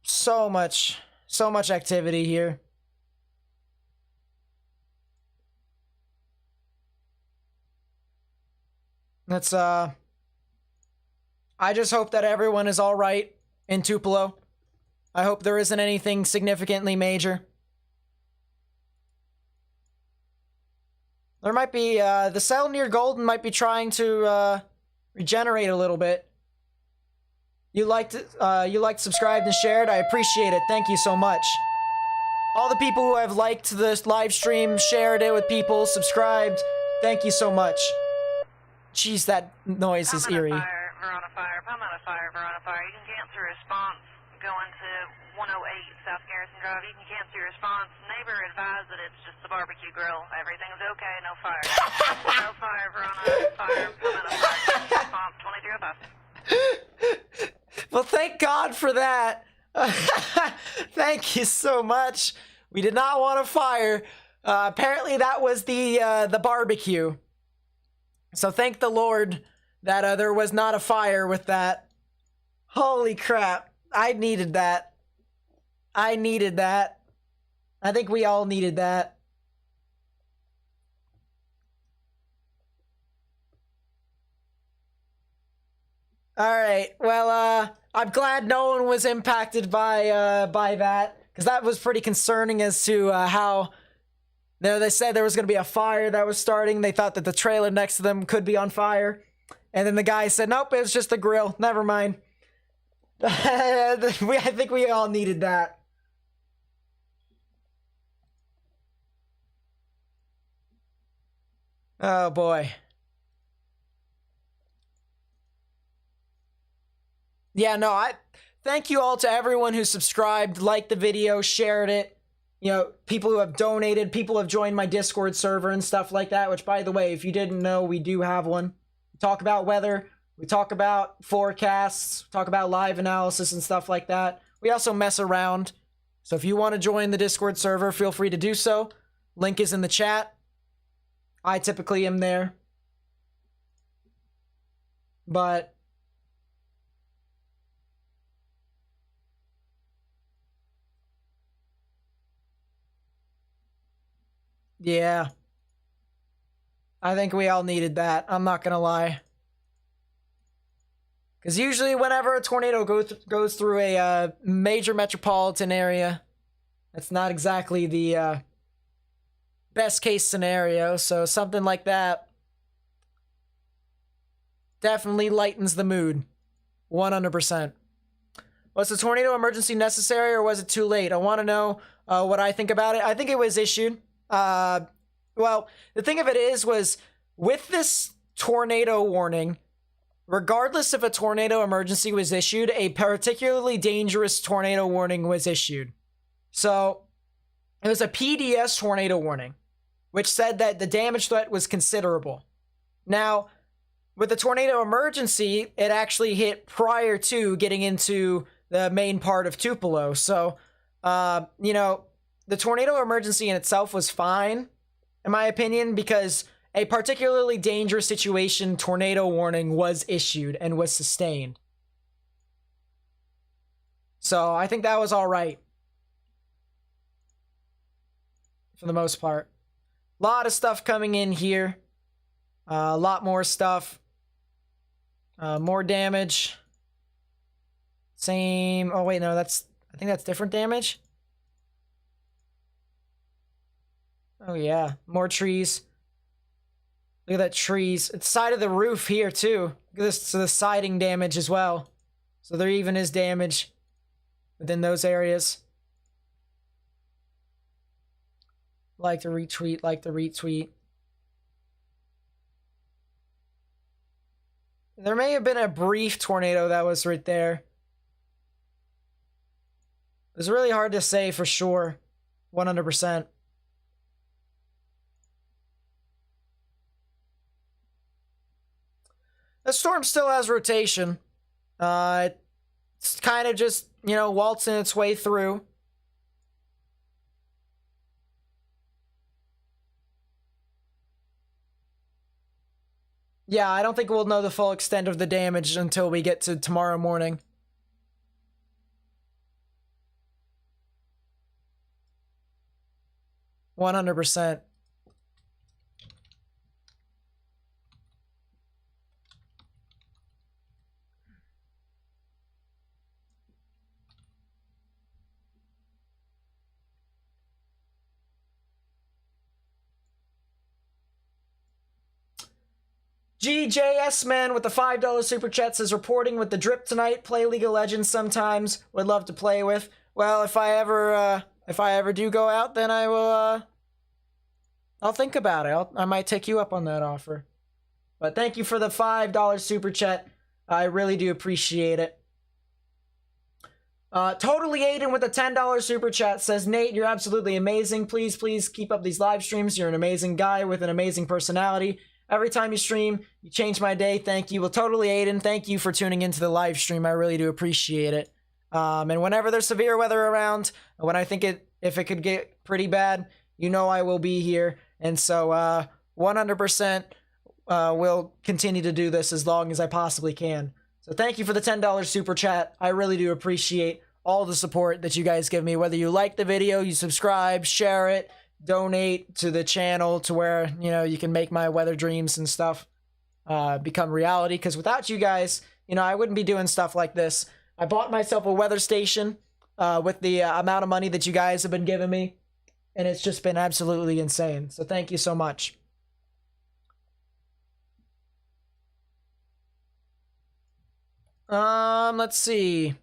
So much activity here. Let's, I just hope that everyone is all right in Tupelo. I hope there isn't anything significantly major. There might be, the cell near Golden might be trying to, regenerate a little bit. You liked, subscribed, and shared. I appreciate it. Thank you so much. All the people who have liked this live stream, shared it with people, subscribed, thank you so much. Jeez, that noise is eerie. Palmetto Fire, Verona Fire. You can cancel response going to 108 South Garrison Drive. You can cancel your response. Neighbor advised that it's just the barbecue grill. Everything's okay, no fire. No fire, Verona Fire, Palmetto Fire. Response 2305. Well, thank God for that. Thank you so much. We did not want a fire. Apparently that was the barbecue. So thank the Lord that there was not a fire with that. Holy crap. I needed that. I needed that. I think we all needed that. Alright, well, I'm glad no one was impacted by that, because that was pretty concerning as to how they said there was going to be a fire that was starting. They thought that the trailer next to them could be on fire, and then the guy said, nope, it was just the grill. Never mind. I think we all needed that. Oh boy. Yeah, no, thank you all to everyone who subscribed, liked the video, shared it. You know, people who have donated, people who have joined my Discord server and stuff like that, which, by the way, if you didn't know, we do have one. We talk about weather, we talk about forecasts, talk about live analysis and stuff like that. We also mess around. So if you want to join the Discord server, feel free to do so. Link is in the chat. I typically am there. But yeah, I think we all needed that. I'm not gonna lie. Because usually whenever a tornado goes through a major metropolitan area, that's not exactly the best case scenario. So something like that definitely lightens the mood. 100%. Was the tornado emergency necessary or was it too late? I want to know what I think about it. I think it was issued. Well, the thing of it was with this tornado warning, regardless if a tornado emergency was issued, a particularly dangerous tornado warning was issued. So it was a PDS tornado warning, which said that the damage threat was considerable. Now, with the tornado emergency, it actually hit prior to getting into the main part of Tupelo. So, you know, the tornado emergency in itself was fine, in my opinion, because a particularly dangerous situation tornado warning was issued and was sustained. So I think that was all right. For the most part. A lot of stuff coming in here. A lot more stuff. More damage. Same. Oh, wait, no, that's... I think that's different damage. Oh, yeah. More trees. Look at that trees. It's side of the roof here, too. Look at this. So the siding damage as well. So there even is damage within those areas. Like the retweet, like the retweet. There may have been a brief tornado that was right there. It was really hard to say for sure. 100%. The storm still has rotation. It's kind of just, you know, waltzing its way through. Yeah, I don't think we'll know the full extent of the damage until we get to tomorrow morning. %. GJS Man with the $5 super chat says, reporting with the drip tonight. Play League of Legends sometimes. Would love to play with. Well, if I ever do go out, then I will. I'll think about it. I might take you up on that offer. But thank you for the $5 super chat. I really do appreciate it. Totally Aiden with a $10 super chat says, Nate, you're absolutely amazing. Please keep up these live streams. You're an amazing guy with an amazing personality. Every time you stream, you change my day. Thank you. Well, totally, Aiden. Thank you for tuning into the live stream. I really do appreciate it. And whenever there's severe weather around, when I think if it could get pretty bad, you know I will be here. And so 100% will continue to do this as long as I possibly can. So thank you for the $10 super chat. I really do appreciate all the support that you guys give me, whether you like the video, you subscribe, share it, donate to the channel to where, you know, you can make my weather dreams and stuff become reality. Because without you guys, you know, I wouldn't be doing stuff like this. I bought myself a weather station with the amount of money that you guys have been giving me, and it's just been absolutely insane. So thank you so much. Let's see.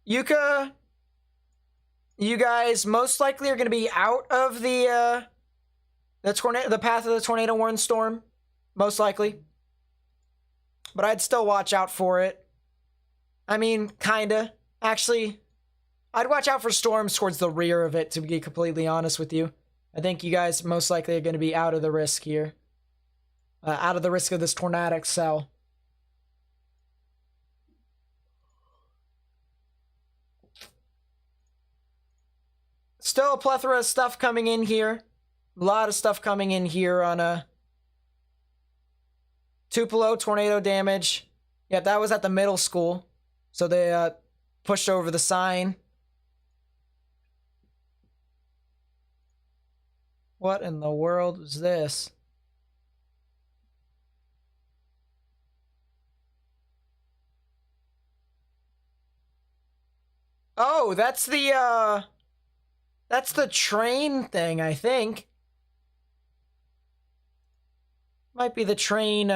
Yuka, you guys most likely are going to be out of the path of the tornado warning storm, most likely. But I'd still watch out for it. I mean, kinda. Actually, I'd watch out for storms towards the rear of it, to be completely honest with you. I think you guys most likely are going to be out of the risk here. Out of the risk of this tornadic cell. Still a plethora of stuff coming in here. A lot of stuff coming in here on a Tupelo tornado damage. Yeah, that was at the middle school. So they pushed over the sign. What in the world was this? Oh, that's the train thing, I think. Might be the train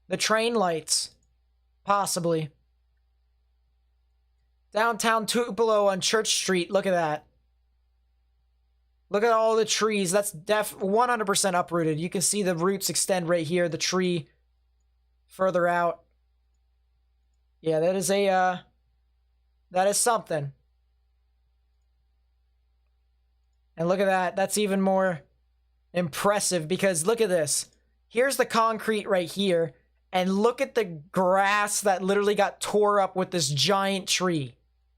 lights. Possibly. Downtown Tupelo on Church Street. Look at that. Look at all the trees. That's 100% uprooted. You can see the roots extend right here. The tree further out. Yeah, that is a That is something. And look at that. That's even more impressive because look at this. Here's the concrete right here. And look at the grass that literally got tore up with this giant tree.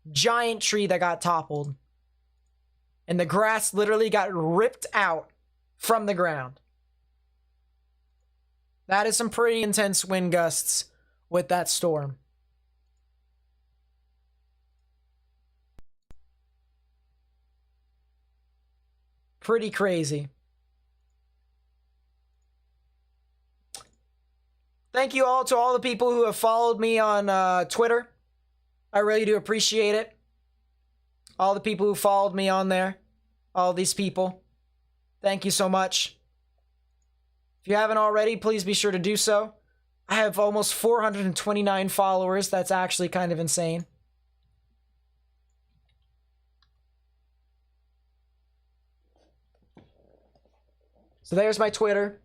Giant tree that got toppled. And the grass literally got ripped out from the ground. That is some pretty intense wind gusts with that storm. Pretty crazy. Thank you all to all the people who have followed me on Twitter. I really do appreciate it. All the people who followed me on there. All these people. Thank you so much. If you haven't already, please be sure to do so. I have almost 429 followers. That's actually kind of insane. So there's my Twitter.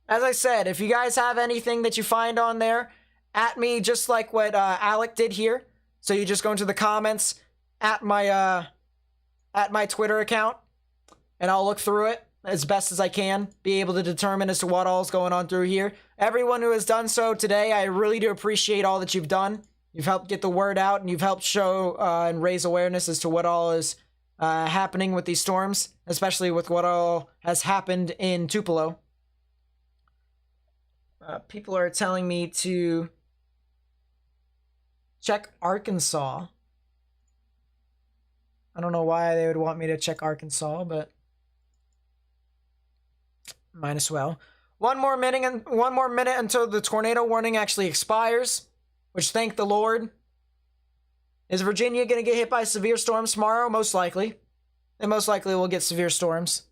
As I said, if you guys have anything that you find on there, at me just like what Alec did here. So you just go into the comments at my Twitter account, and I'll look through it as best as I can, be able to determine as to what all is going on through here. Everyone who has done so today, I really do appreciate all that you've done. You've helped get the word out, and you've helped show and raise awareness as to what all is happening with these storms, especially with what all has happened in Tupelo. People are telling me to check Arkansas. I don't know why they would want me to check Arkansas, but might as well. One more minute until the tornado warning actually expires, which thank the Lord. Is Virginia going to get hit by severe storms tomorrow? Most likely. They most likely will get severe storms.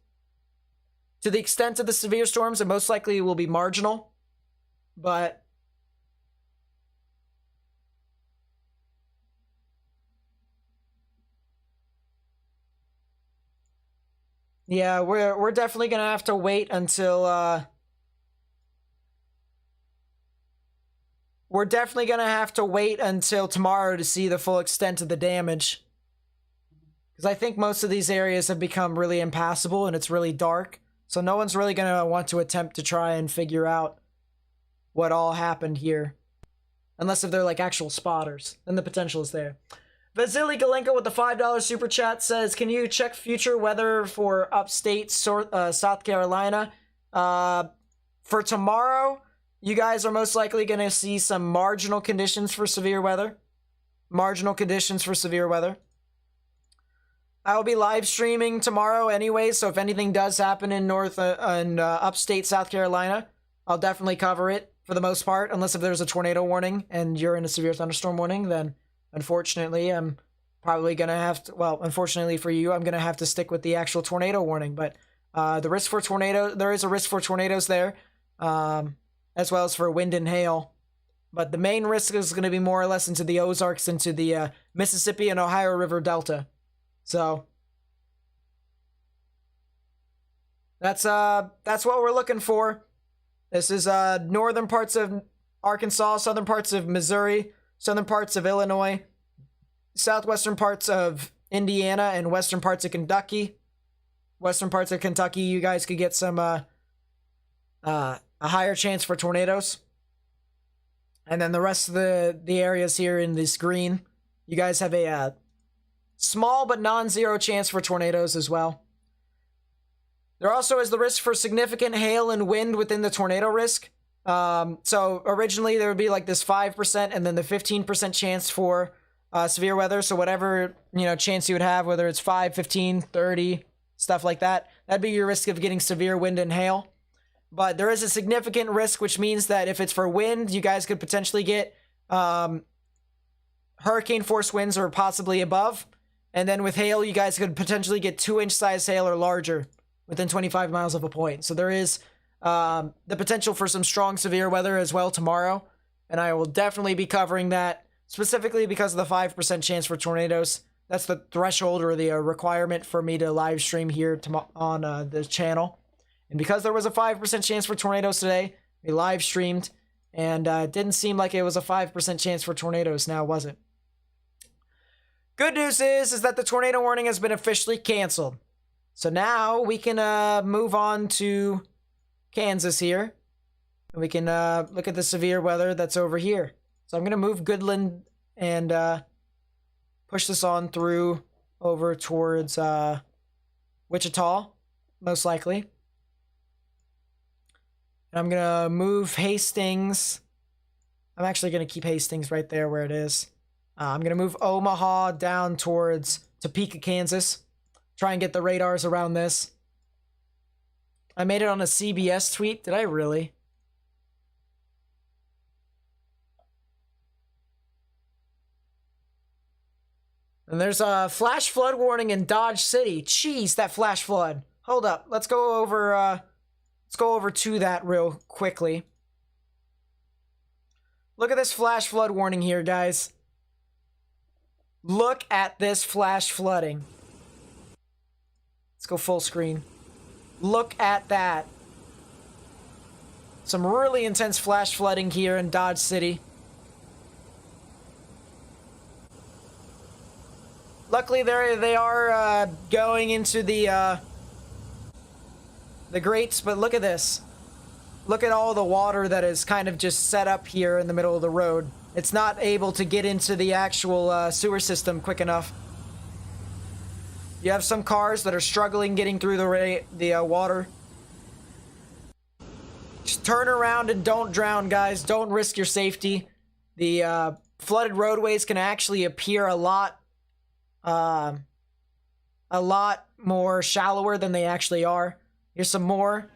To the extent of the severe storms, it most likely will be marginal. But yeah, we're definitely gonna have to wait until tomorrow to see the full extent of the damage. Because I think most of these areas have become really impassable and it's really dark. So no one's really gonna want to attempt to try and figure out what all happened here. Unless if they're like actual spotters, then the potential is there. Vasily Galenko with the $5 super chat says, can you check future weather for upstate South Carolina? For tomorrow, you guys are most likely going to see some marginal conditions for severe weather. Marginal conditions for severe weather. I will be live streaming tomorrow anyway, so if anything does happen in upstate South Carolina, I'll definitely cover it for the most part, unless if there's a tornado warning and you're in a severe thunderstorm warning, then unfortunately, I'm probably going to have to, well, unfortunately for you, I'm going to have to stick with the actual tornado warning. But there is a risk for tornadoes there, as well as for wind and hail. But the main risk is going to be more or less into the Ozarks, into the Mississippi and Ohio River Delta. So that's what we're looking for. This is northern parts of Arkansas, southern parts of Missouri, southern parts of Illinois, southwestern parts of Indiana, and western parts of Kentucky. Western parts of Kentucky, you guys could get some a higher chance for tornadoes. And then the rest of the areas here in this green, you guys have a small but non-zero chance for tornadoes as well. There also is the risk for significant hail and wind within the tornado risk. So originally there would be like this 5% and then the 15% chance for severe weather. So whatever, chance you would have, whether it's 5, 15, 30, stuff like that, that'd be your risk of getting severe wind and hail. But there is a significant risk, which means that if it's for wind, you guys could potentially get hurricane force winds or possibly above. And then with hail, you guys could potentially get 2-inch size hail or larger within 25 miles of a point. So there is the potential for some strong severe weather as well tomorrow. And I will definitely be covering that specifically because of the 5% chance for tornadoes. That's the threshold or the requirement for me to live stream here on the channel. And because there was a 5% chance for tornadoes today, we live streamed. And it didn't seem like it was a 5% chance for tornadoes now, was it? Good news is that the tornado warning has been officially canceled. So now we can move on to Kansas here. And we can look at the severe weather that's over here. So I'm going to move Goodland and push this on through over towards Wichita, most likely. And I'm going to move Hastings. I'm actually going to keep Hastings right there where it is. I'm going to move Omaha down towards Topeka, Kansas. Try and get the radars around this. I made it on a CBS tweet. Did I really? And there's a flash flood warning in Dodge City. Jeez, that flash flood. Hold up. Let's go over to that real quickly. Look at this flash flood warning here, guys. Look at this flash flooding. Let's go full screen. Look at that. Some really intense flash flooding here in Dodge City. Luckily, they are going into the grates, but look at this. Look at all the water that is kind of just set up here in the middle of the road. It's not able to get into the actual sewer system quick enough. You have some cars that are struggling getting through the water. Just turn around and don't drown, guys. Don't risk your safety. The flooded roadways can actually appear a lot more shallower than they actually are. Here's some more.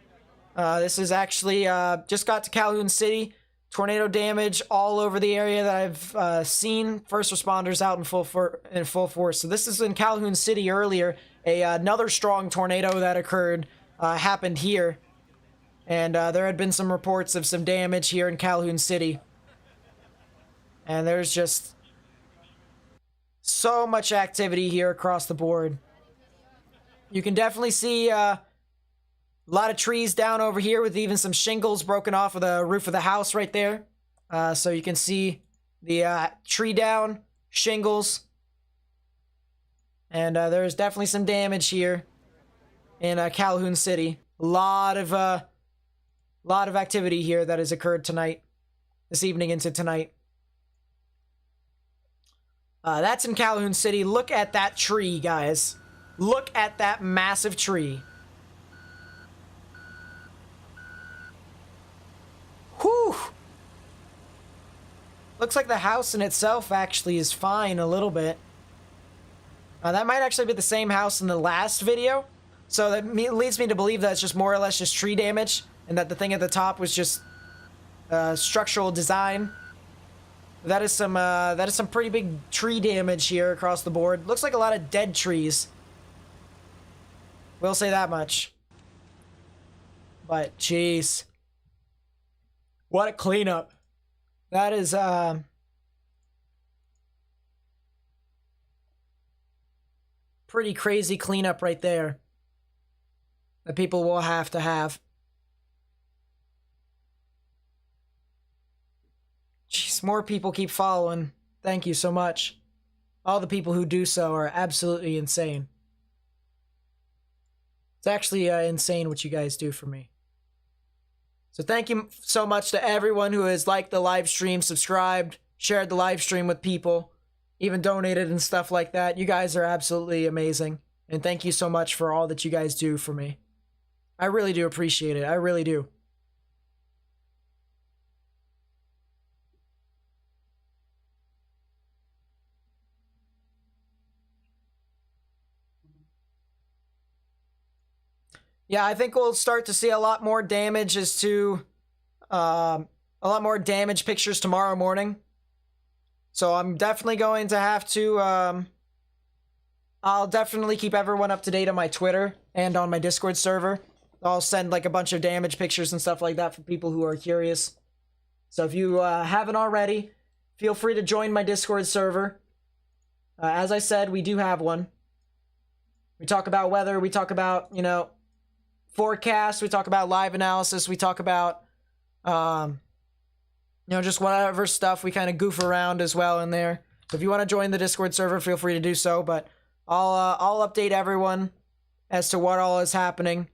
This is actually just got to Calhoun City. Tornado damage all over the area that I've seen. First responders out in full force. So this is in Calhoun City earlier. Another strong tornado that occurred happened here. And there had been some reports of some damage here in Calhoun City. And there's just so much activity here across the board. You can definitely see a lot of trees down over here with even some shingles broken off of the roof of the house right there. So you can see the tree down, shingles. And there's definitely some damage here in Calhoun City. A lot of activity here that has occurred tonight, this evening into tonight. That's in Calhoun City. Look at that tree, guys. Look at that massive tree. Whew! Looks like the house in itself actually is fine a little bit. That might actually be the same house in the last video. So that leads me to believe that it's just more or less just tree damage. And that the thing at the top was just structural design. That is some pretty big tree damage here across the board. Looks like a lot of dead trees. We'll say that much. But, jeez. What a cleanup. That is, pretty crazy cleanup right there. That people will have to have. Jeez, more people keep following. Thank you so much. All the people who do so are absolutely insane. It's actually insane what you guys do for me. So thank you so much to everyone who has liked the live stream, subscribed, shared the live stream with people, even donated and stuff like that. You guys are absolutely amazing. And thank you so much for all that you guys do for me. I really do appreciate it. I really do. Yeah, I think we'll start to see a lot more damage a lot more damage pictures tomorrow morning. So I'm definitely going to have to, I'll definitely keep everyone up to date on my Twitter and on my Discord server. I'll send like a bunch of damage pictures and stuff like that for people who are curious. So if you haven't already, feel free to join my Discord server. As I said, we do have one. We talk about weather, we talk about, you know, forecast, we talk about live analysis, we talk about you know, just whatever stuff. We kind of goof around as well in there. So if you want to join the Discord server, feel free to do so. But I'll update everyone as to what all is happening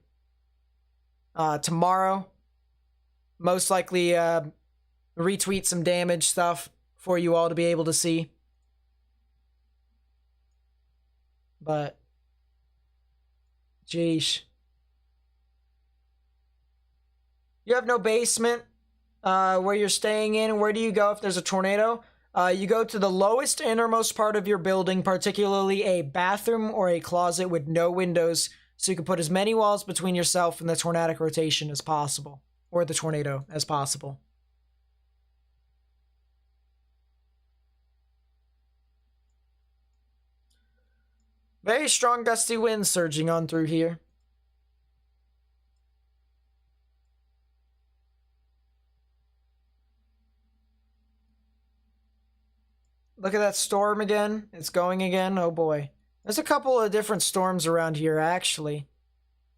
tomorrow. Most likely retweet some damage stuff for you all to be able to see. But jeesh. You have no basement where you're staying in. Where do you go if there's a tornado? You go to the lowest innermost part of your building, particularly a bathroom or a closet with no windows, so you can put as many walls between yourself and the tornadic rotation as possible, or the tornado as possible. Very strong gusty winds surging on through here. Look at that storm again. It's going again. Oh boy. There's a couple of different storms around here, actually.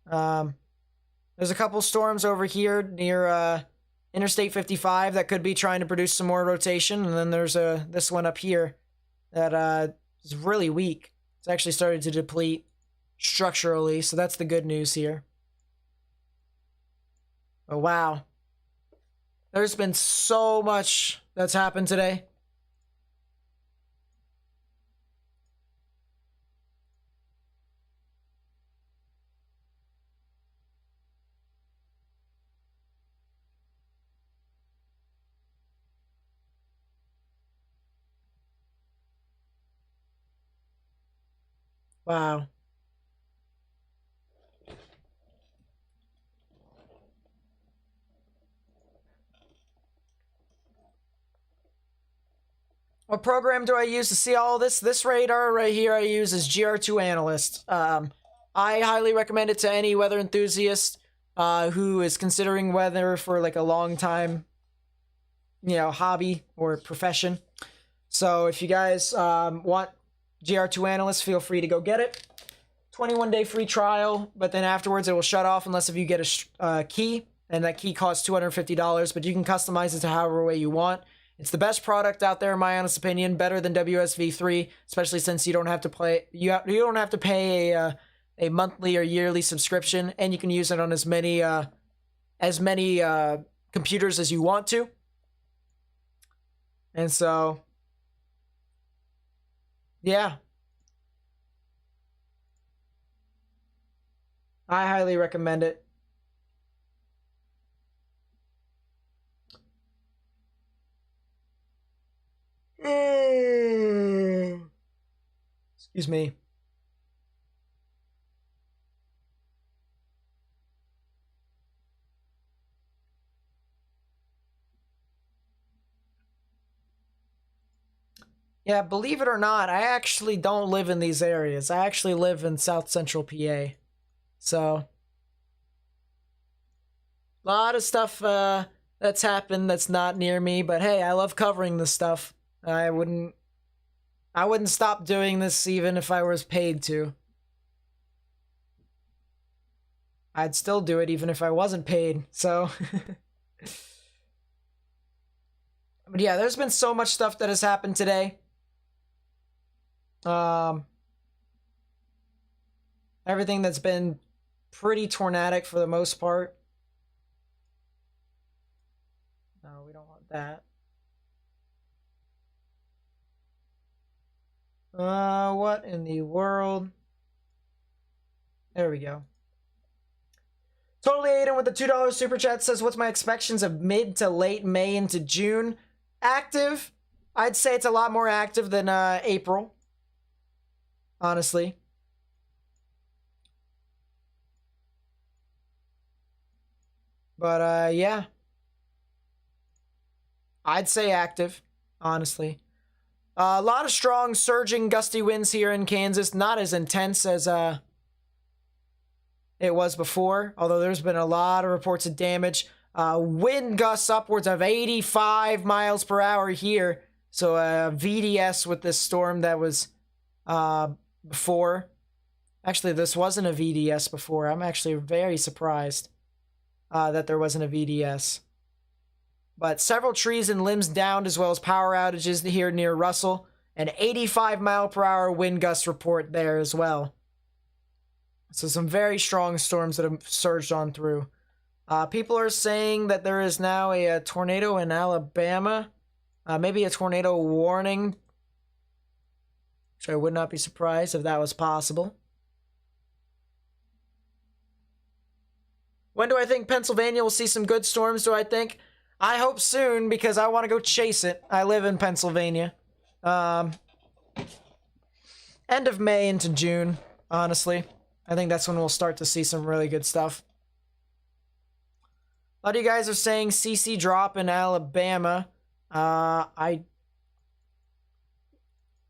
There's a couple storms over here near Interstate 55 that could be trying to produce some more rotation. And then there's this one up here that is really weak. It's actually started to deplete structurally, so that's the good news here. Oh, wow. There's been so much that's happened today. Wow. What program do I use to see all this? This radar right here I use is GR2 Analyst. I highly recommend it to any weather enthusiast who is considering weather for like a long time, you know, hobby or profession. So if you guys want GR2 Analyst, feel free to go get it. 21-day free trial, but then afterwards it will shut off unless if you get a key, and that key costs $250, but you can customize it to however way you want. It's the best product out there, in my honest opinion, better than WSV3, especially since you don't have to pay a monthly or yearly subscription, and you can use it on as many computers as you want to. And so, yeah, I highly recommend it. Excuse me. Yeah, believe it or not, I actually don't live in these areas. I actually live in South Central PA. So, a lot of stuff that's happened that's not near me, but hey, I love covering this stuff. I wouldn't stop doing this even if I was paid to. I'd still do it even if I wasn't paid, so. But yeah, there's been so much stuff that has happened today. Everything that's been pretty tornadic for the most part. No, we don't want that. What in the world? There we go. Totally Aiden with the $2 super chat says, what's my expectations of mid to late May into June? Active. I'd say it's a lot more active than April. Honestly. But yeah. I'd say active, honestly. A lot of strong, surging, gusty winds here in Kansas. Not as intense as it was before, although there's been a lot of reports of damage. Wind gusts upwards of 85 miles per hour here. So VDS with this storm that was before. Actually, this wasn't a VDS before. I'm actually very surprised that there wasn't a VDS. But several trees and limbs downed, as well as power outages here near Russell. an 85-mile-per-hour wind gust report there as well. So some very strong storms that have surged on through. People are saying that there is now a tornado in Alabama. Maybe a tornado warning. So I would not be surprised if that was possible. When do I think Pennsylvania will see some good storms, do I think? I hope soon, because I want to go chase it. I live in Pennsylvania. End of May into June, honestly. I think that's when we'll start to see some really good stuff. A lot of you guys are saying CC drop in Alabama.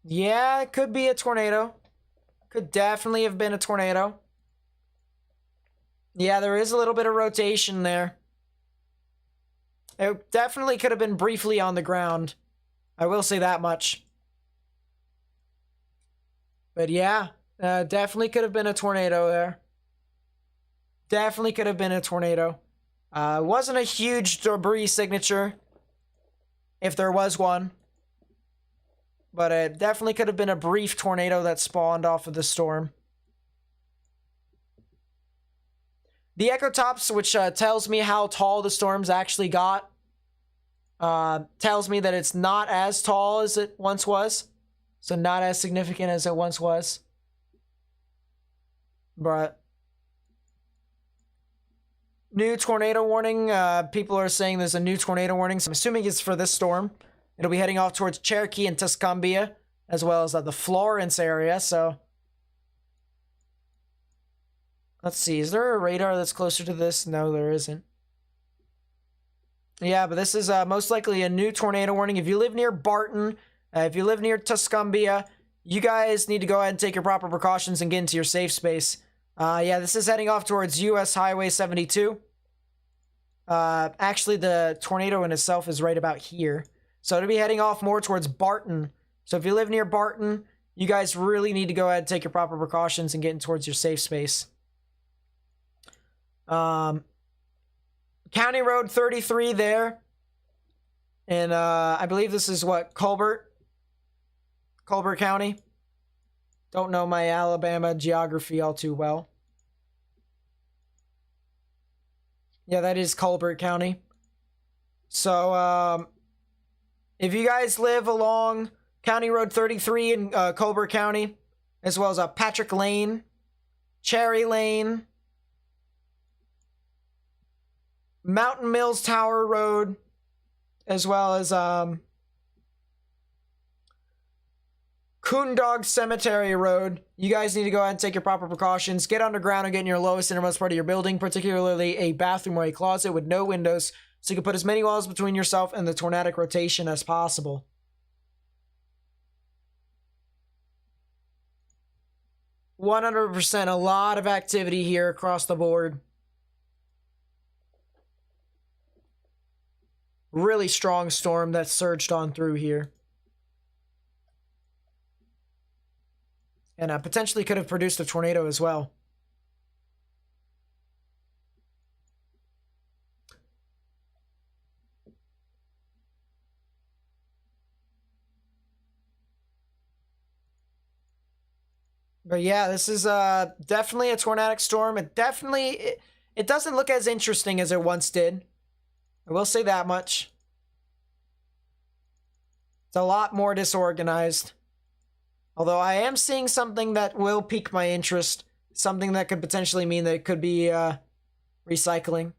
Yeah, it could be a tornado. Could definitely have been a tornado. Yeah, there is a little bit of rotation there. It definitely could have been briefly on the ground. I will say that much. But yeah, definitely could have been a tornado there. Definitely could have been a tornado. Wasn't a huge debris signature, if there was one. But it definitely could have been a brief tornado that spawned off of the storm. The Echotops, which tells me how tall the storms actually got, tells me that it's not as tall as it once was. So not as significant as it once was. But new tornado warning. People are saying there's a new tornado warning. So I'm assuming it's for this storm. It'll be heading off towards Cherokee and Tuscumbia, as well as the Florence area. So let's see. Is there a radar that's closer to this? No, there isn't. Yeah, but this is most likely a new tornado warning. If you live near Barton, if you live near Tuscumbia, you guys need to go ahead and take your proper precautions and get into your safe space. Yeah, this is heading off towards US Highway 72. Actually, the tornado in itself is right about here. So it'll be heading off more towards Barton. So if you live near Barton, you guys really need to go ahead and take your proper precautions and get in towards your safe space. County Road 33 there. And I believe this is what, Colbert County. Don't know my Alabama geography all too well. Yeah, that is Colbert County. So, if you guys live along County Road 33 in Colbert County, as well as Patrick Lane, Cherry Lane, Mountain Mills Tower Road, as well as Coondog Cemetery Road, you guys need to go ahead and take your proper precautions. Get underground and get in your lowest innermost part of your building, particularly a bathroom or a closet with no windows, so you can put as many walls between yourself and the tornadic rotation as possible. $100%, a lot of activity here across the board. Really strong storm that surged on through here. And potentially could have produced a tornado as well. But yeah, this is definitely a tornadic storm. It doesn't look as interesting as it once did. I will say that much. It's a lot more disorganized. Although I am seeing something that will pique my interest. Something that could potentially mean that it could be recycling.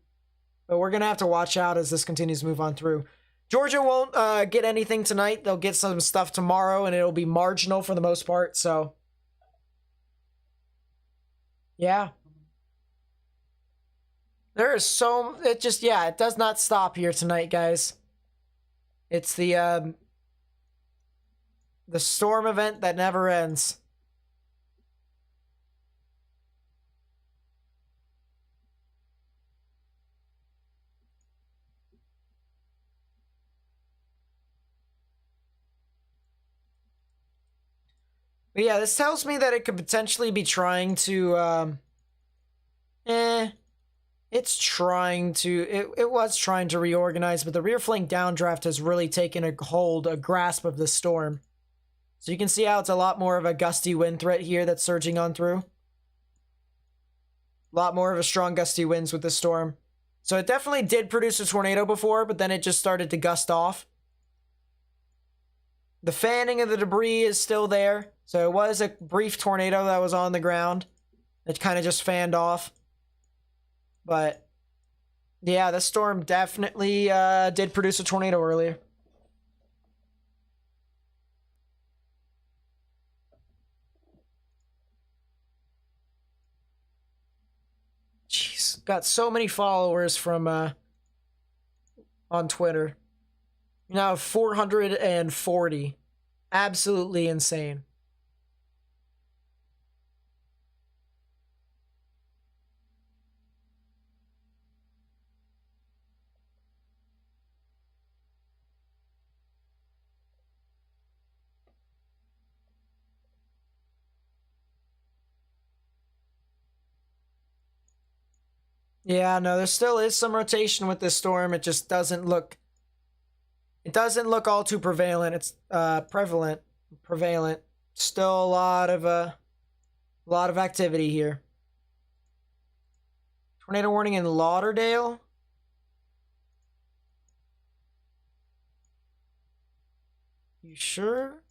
But we're going to have to watch out as this continues to move on through. Georgia won't get anything tonight. They'll get some stuff tomorrow, and it'll be marginal for the most part. So, yeah. There is so... It does not stop here tonight, guys. It's the storm event that never ends. But yeah, this tells me that it could potentially be trying to, it's trying to, it was trying to reorganize, but the rear flank downdraft has really taken a grasp of the storm. So you can see how it's a lot more of a gusty wind threat here that's surging on through. A lot more of a strong gusty winds with this storm. So it definitely did produce a tornado before, but then it just started to gust off. The fanning of the debris is still there. So it was a brief tornado that was on the ground. It kind of just fanned off. But yeah, this storm definitely did produce a tornado earlier. Jeez, got so many followers from on Twitter. Now 440. Absolutely insane. Yeah, no, there still is some rotation with this storm. It just doesn't look all too prevalent. It's prevalent. Still a lot of activity here. Tornado warning in Lauderdale. You sure?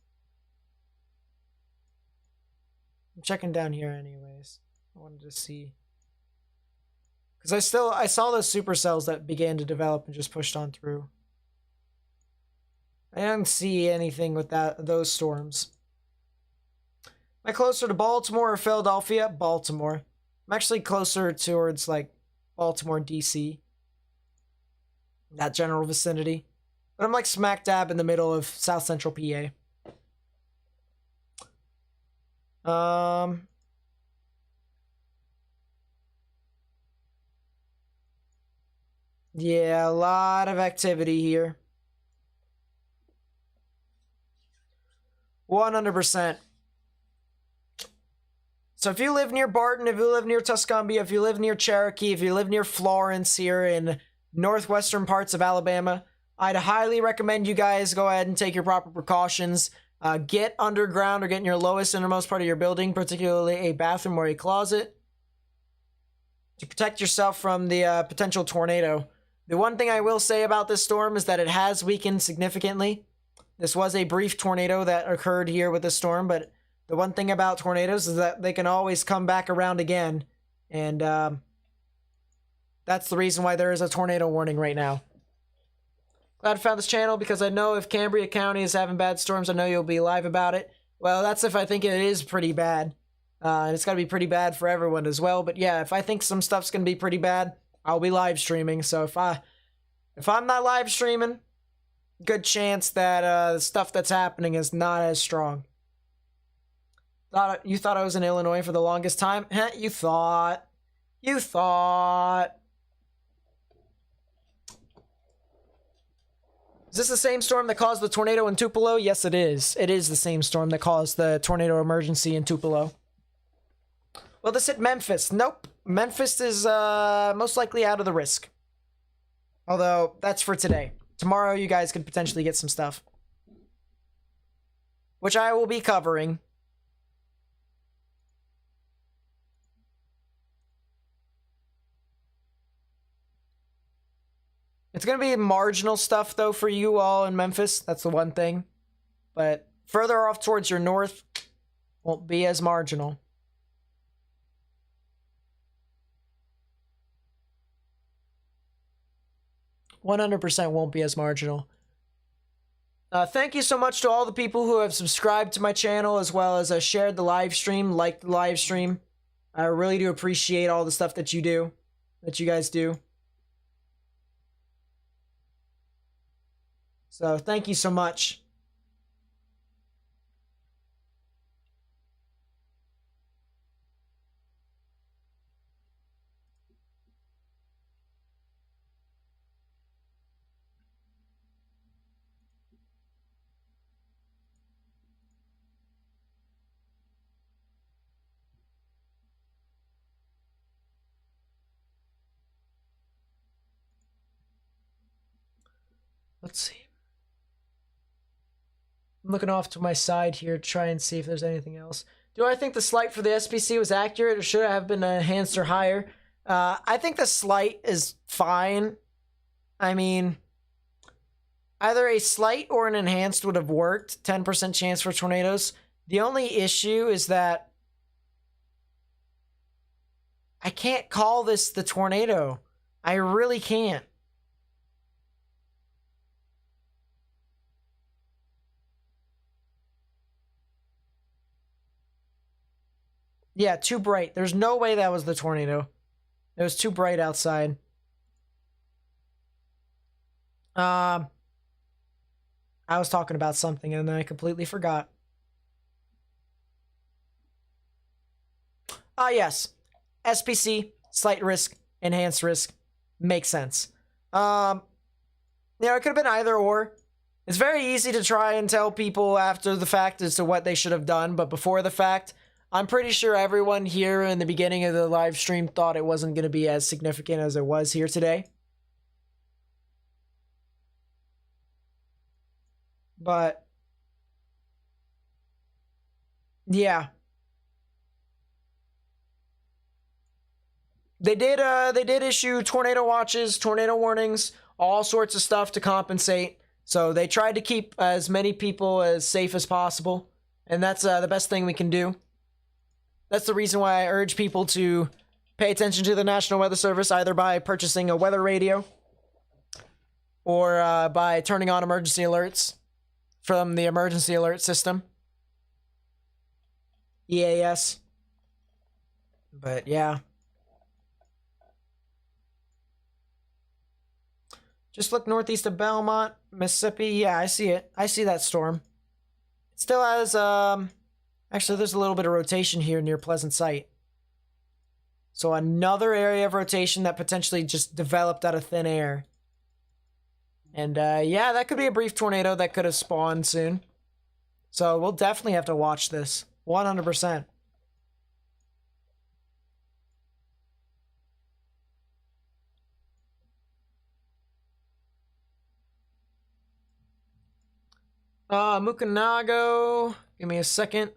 I'm checking down here anyways. I wanted to see. Because I saw those supercells that began to develop and just pushed on through. I didn't see anything with those storms. Am I closer to Baltimore or Philadelphia? Baltimore. I'm actually closer towards like Baltimore, DC. That general vicinity. But I'm like smack dab in the middle of South Central PA. Yeah, a lot of activity here. 100%. So if you live near Barton, if you live near Tuscumbia, if you live near Cherokee, if you live near Florence here in northwestern parts of Alabama, I'd highly recommend you guys go ahead and take your proper precautions. Get underground or get in your lowest innermost part of your building, particularly a bathroom or a closet, to protect yourself from the potential tornado. The one thing I will say about this storm is that it has weakened significantly. This was a brief tornado that occurred here with this storm, but the one thing about tornadoes is that they can always come back around again. And that's the reason why there is a tornado warning right now. Glad I found this channel because I know if Cambria County is having bad storms, I know you'll be live about it. Well, that's if I think it is pretty bad. And it's got to be pretty bad for everyone as well. But yeah, if I think some stuff's going to be pretty bad, I'll be live streaming. So if I'm not live streaming, good chance that the stuff that's happening is not as strong. You thought I was in Illinois for the longest time? You thought. Is this the same storm that caused the tornado in Tupelo? Yes, it is. It is the same storm that caused the tornado emergency in Tupelo. Will this hit Memphis? Nope. Memphis is most likely out of the risk. Although, that's for today. Tomorrow, you guys could potentially get some stuff, which I will be covering. It's going to be marginal stuff, though, for you all in Memphis. That's the one thing. But further off towards your north, won't be as marginal. %, won't be as marginal. Thank you so much to all the people who have subscribed to my channel, as well as shared the live stream, liked the live stream. I really do appreciate all the stuff that you do, that you guys do. So thank you so much. Let's see. I'm looking off to my side here to try and see if there's anything else. Do I think the slight for the SPC was accurate, or should it have been enhanced or higher? I think the slight is fine. I mean, either a slight or an enhanced would have worked. 10% chance for tornadoes. The only issue is that I can't call this the tornado. I really can't. Yeah, too bright. There's no way that was the tornado. It was too bright outside. I was talking about something and then I completely forgot. Yes. SPC, slight risk, enhanced risk. Makes sense. Yeah, it could have been either or. It's very easy to try and tell people after the fact as to what they should have done, but before the fact, I'm pretty sure everyone here in the beginning of the live stream thought it wasn't going to be as significant as it was here today. But yeah. They did issue tornado watches, tornado warnings, all sorts of stuff to compensate. So they tried to keep as many people as safe as possible, and that's the best thing we can do. That's the reason why I urge people to pay attention to the National Weather Service, either by purchasing a weather radio or by turning on emergency alerts from the emergency alert system. EAS. But yeah. Just look northeast of Belmont, Mississippi. Yeah, I see it. I see that storm. It still has, actually, there's a little bit of rotation here near Pleasant Site. So another area of rotation that potentially just developed out of thin air. And, yeah, that could be a brief tornado that could have spawned soon. So we'll definitely have to watch this. 100%. Mukanago. Give me a second.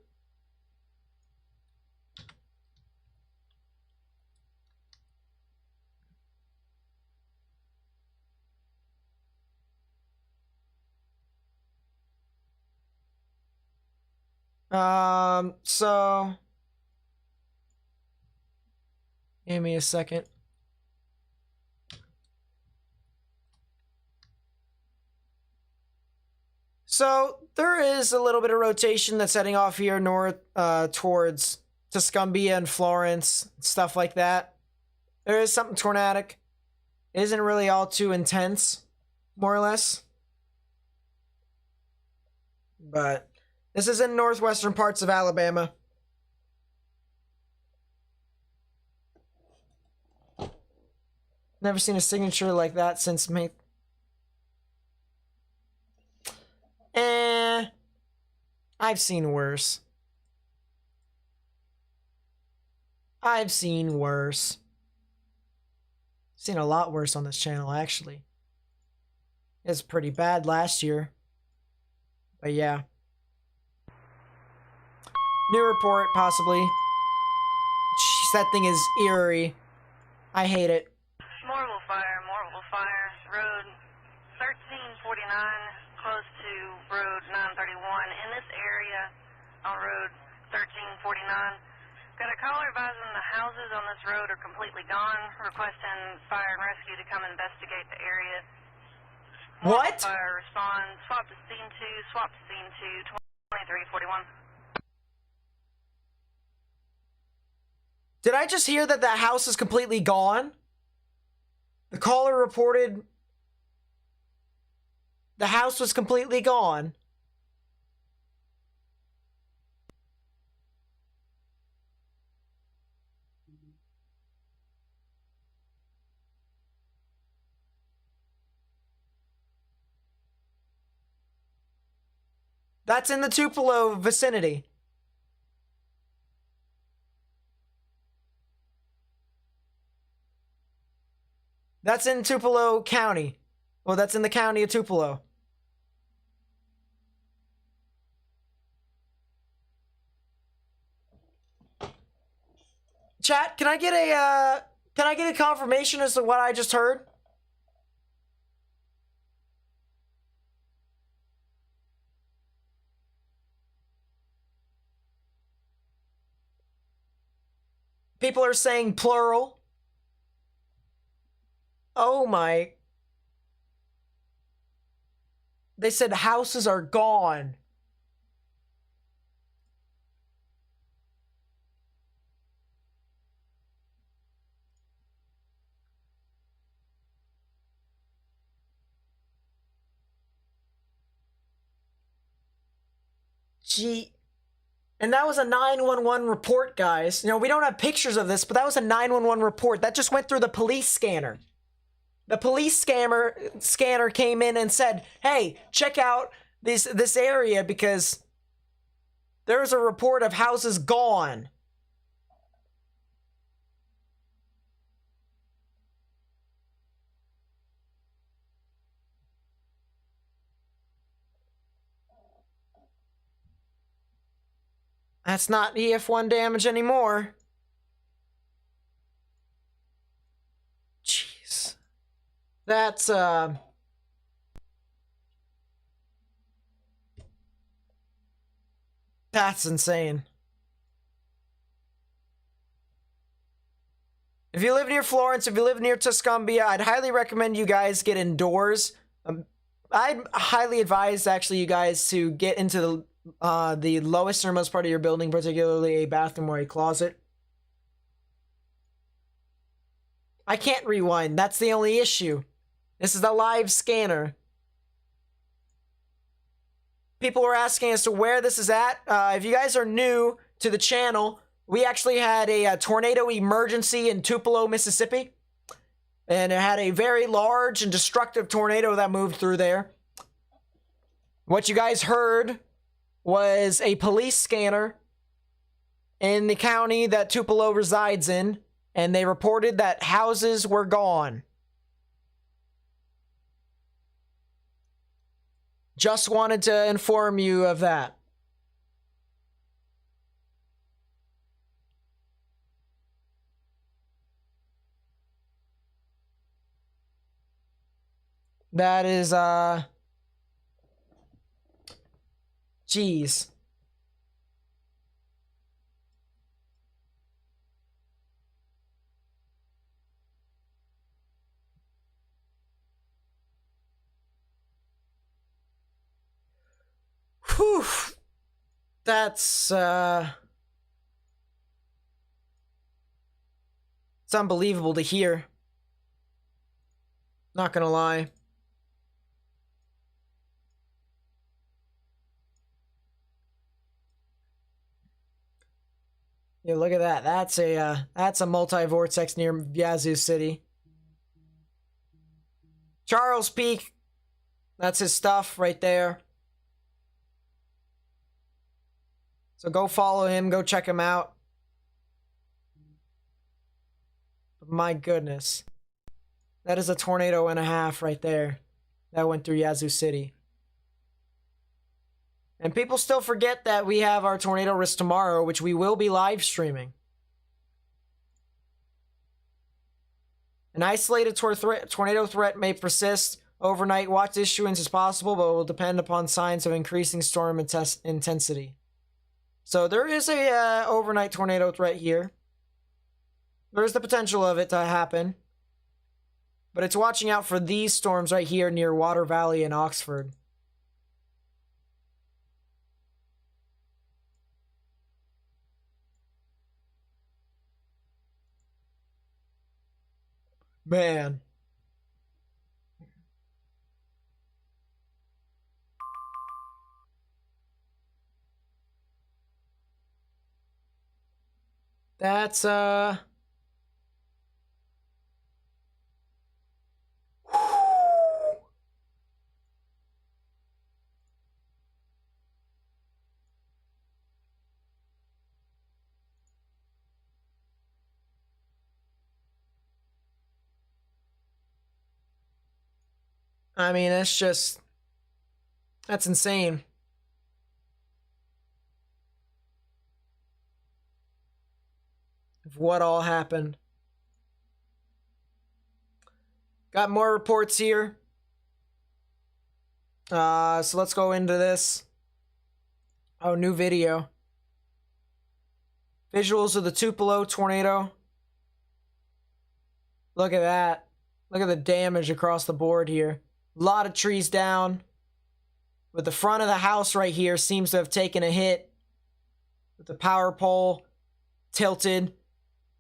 So give me a second. So there is a little bit of rotation that's heading off here north towards Tuscumbia and Florence, stuff like that. There is something tornadic. It isn't really all too intense, more or less. But this is in northwestern parts of Alabama. Never seen a signature like that since May. I've seen worse. I've seen worse. Seen a lot worse on this channel, actually. It's pretty bad last year. But yeah. New report, possibly. Jeez, that thing is eerie. I hate it. Morrill fire, road 1349, close to road 931. In this area, on road 1349, got a caller advising the houses on this road are completely gone, requesting fire and rescue to come investigate the area. What? Fire responds, swap to scene 2, 2341. Did I just hear that the house is completely gone? The caller reported the house was completely gone. That's in the Tupelo vicinity. That's in Tupelo County. Well, that's in the county of Tupelo. Chat, can I get a confirmation as to what I just heard? People are saying plural. Oh my. They said houses are gone. Gee. And that was a 911 report, guys. You know, we don't have pictures of this, but that was a 911 report. That just went through the police scanner. The police scanner came in and said, "Hey, check out this area because there's a report of houses gone." That's not EF1 damage anymore. Jeez. That's insane. If you live near Florence, if you live near Tuscumbia, I'd highly recommend you guys get indoors. I'd highly advise actually you guys to get into the lowest innermost part of your building, particularly a bathroom or a closet. I can't rewind. That's the only issue. This is a live scanner. People were asking as to where this is at. If you guys are new to the channel, we actually had a tornado emergency in Tupelo, Mississippi. And it had a very large and destructive tornado that moved through there. What you guys heard was a police scanner in the county that Tupelo resides in, and they reported that houses were gone. Just wanted to inform you of that. That is, jeez. Whew. That's, it's unbelievable to hear. Not gonna lie. Yeah, look at that. That's a multi-vortex near Yazoo City. Charles Peak. That's his stuff right there. So go follow him, go check him out. My goodness. That is a tornado and a half right there. That went through Yazoo City. And people still forget that we have our tornado risk tomorrow, which we will be live streaming. An isolated tornado threat may persist overnight. Watch issuance as possible, but it will depend upon signs of increasing storm intensity. So there is a overnight tornado threat here. There's the potential of it to happen. But it's watching out for these storms right here near Water Valley and Oxford. Man. That's I mean, it's just, that's insane. – of what all happened. Got more reports here. So let's go into this. Oh, new video. Visuals of the Tupelo tornado. Look at that. Look at the damage across the board here. A lot of trees down. But the front of the house right here seems to have taken a hit. With the power pole tilted.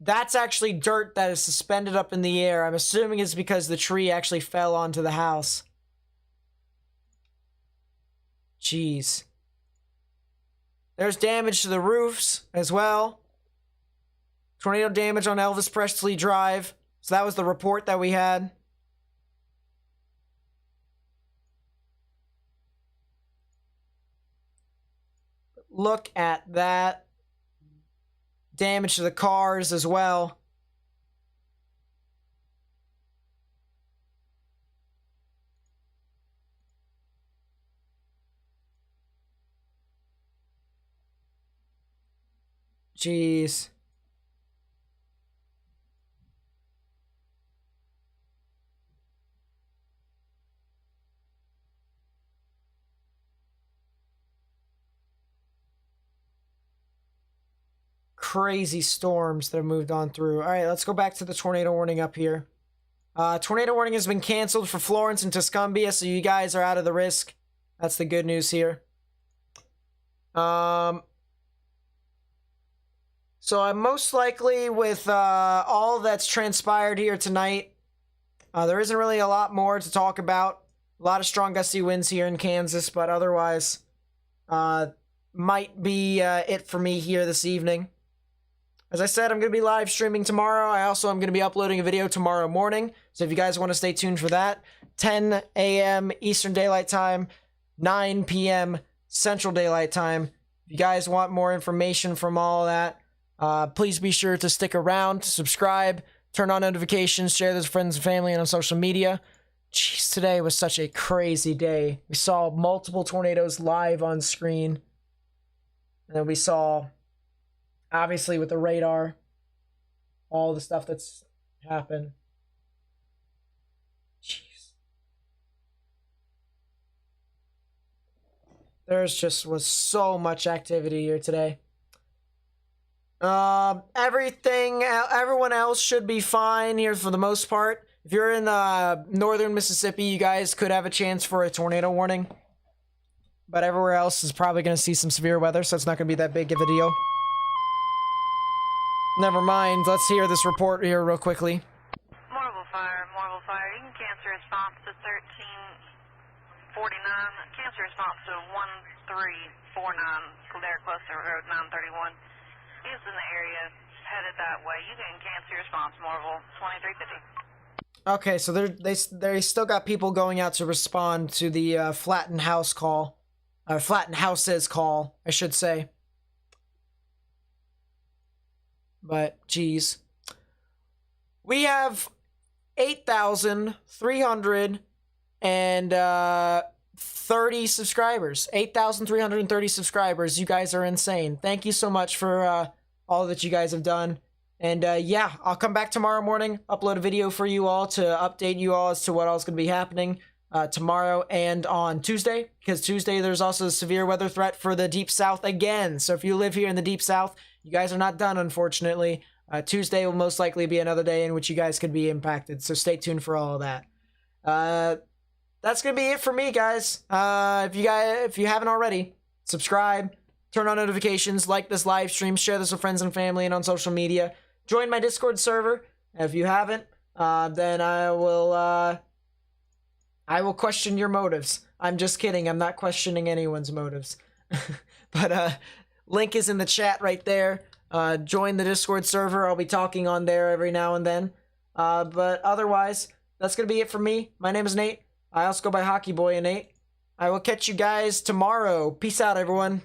That's actually dirt that is suspended up in the air. I'm assuming it's because the tree actually fell onto the house. Jeez. There's damage to the roofs as well. Tornado damage on Elvis Presley Drive. So that was the report that we had. Look at that. Damage to the cars as well. Jeez. Crazy storms that have moved on through. All right, let's go back to the tornado warning up here. Tornado warning has been canceled for Florence and Tuscumbia, so you guys are out of the risk. That's the good news here. So I'm most likely with all that's transpired here tonight. There isn't really a lot more to talk about. A lot of strong gusty winds here in Kansas, but otherwise, might be it for me here this evening. As I said, I'm going to be live streaming tomorrow. I also am going to be uploading a video tomorrow morning. So if you guys want to stay tuned for that, 10 a.m. Eastern Daylight Time, 9 p.m. Central Daylight Time. If you guys want more information from all that, please be sure to stick around, subscribe, turn on notifications, share this with friends and family and on social media. Jeez, today was such a crazy day. We saw multiple tornadoes live on screen. And then we saw, obviously with the radar, all the stuff that's happened. Jeez. There's just was so much activity here today. Everyone else should be fine here for the most part. If you're in northern Mississippi, you guys could have a chance for a tornado warning. But everywhere else is probably going to see some severe weather, so it's not going to be that big of a deal. Never mind. Let's hear this report here real quickly. Marble fire. You can cancel response to 1349. Cancel response to 1349. Caldera Cluster Road 931. He's in the area, headed that way. You can cancel your response, Marvel 2350. Okay, so they still got people going out to respond to the Flatten House call. Flatten Houses call, I should say. But, geez. We have 8,330 subscribers. 8,330 subscribers. You guys are insane. Thank you so much for all that you guys have done. And yeah, I'll come back tomorrow morning, upload a video for you all to update you all as to what else going to be happening tomorrow and on Tuesday. Because Tuesday there's also a severe weather threat for the Deep South again. So if you live here in the Deep South, you guys are not done, unfortunately. Tuesday will most likely be another day in which you guys could be impacted. So stay tuned for all of that. That's going to be it for me, guys. If you haven't already, subscribe, turn on notifications, like this live stream, share this with friends and family and on social media. Join my Discord server. If you haven't, then I will question your motives. I'm just kidding. I'm not questioning anyone's motives. But link is in the chat right there. Join the Discord server. I'll be talking on there every now and then. But otherwise, that's going to be it for me. My name is Nate. I also go by Hockey Boy and Nate. I will catch you guys tomorrow. Peace out, everyone.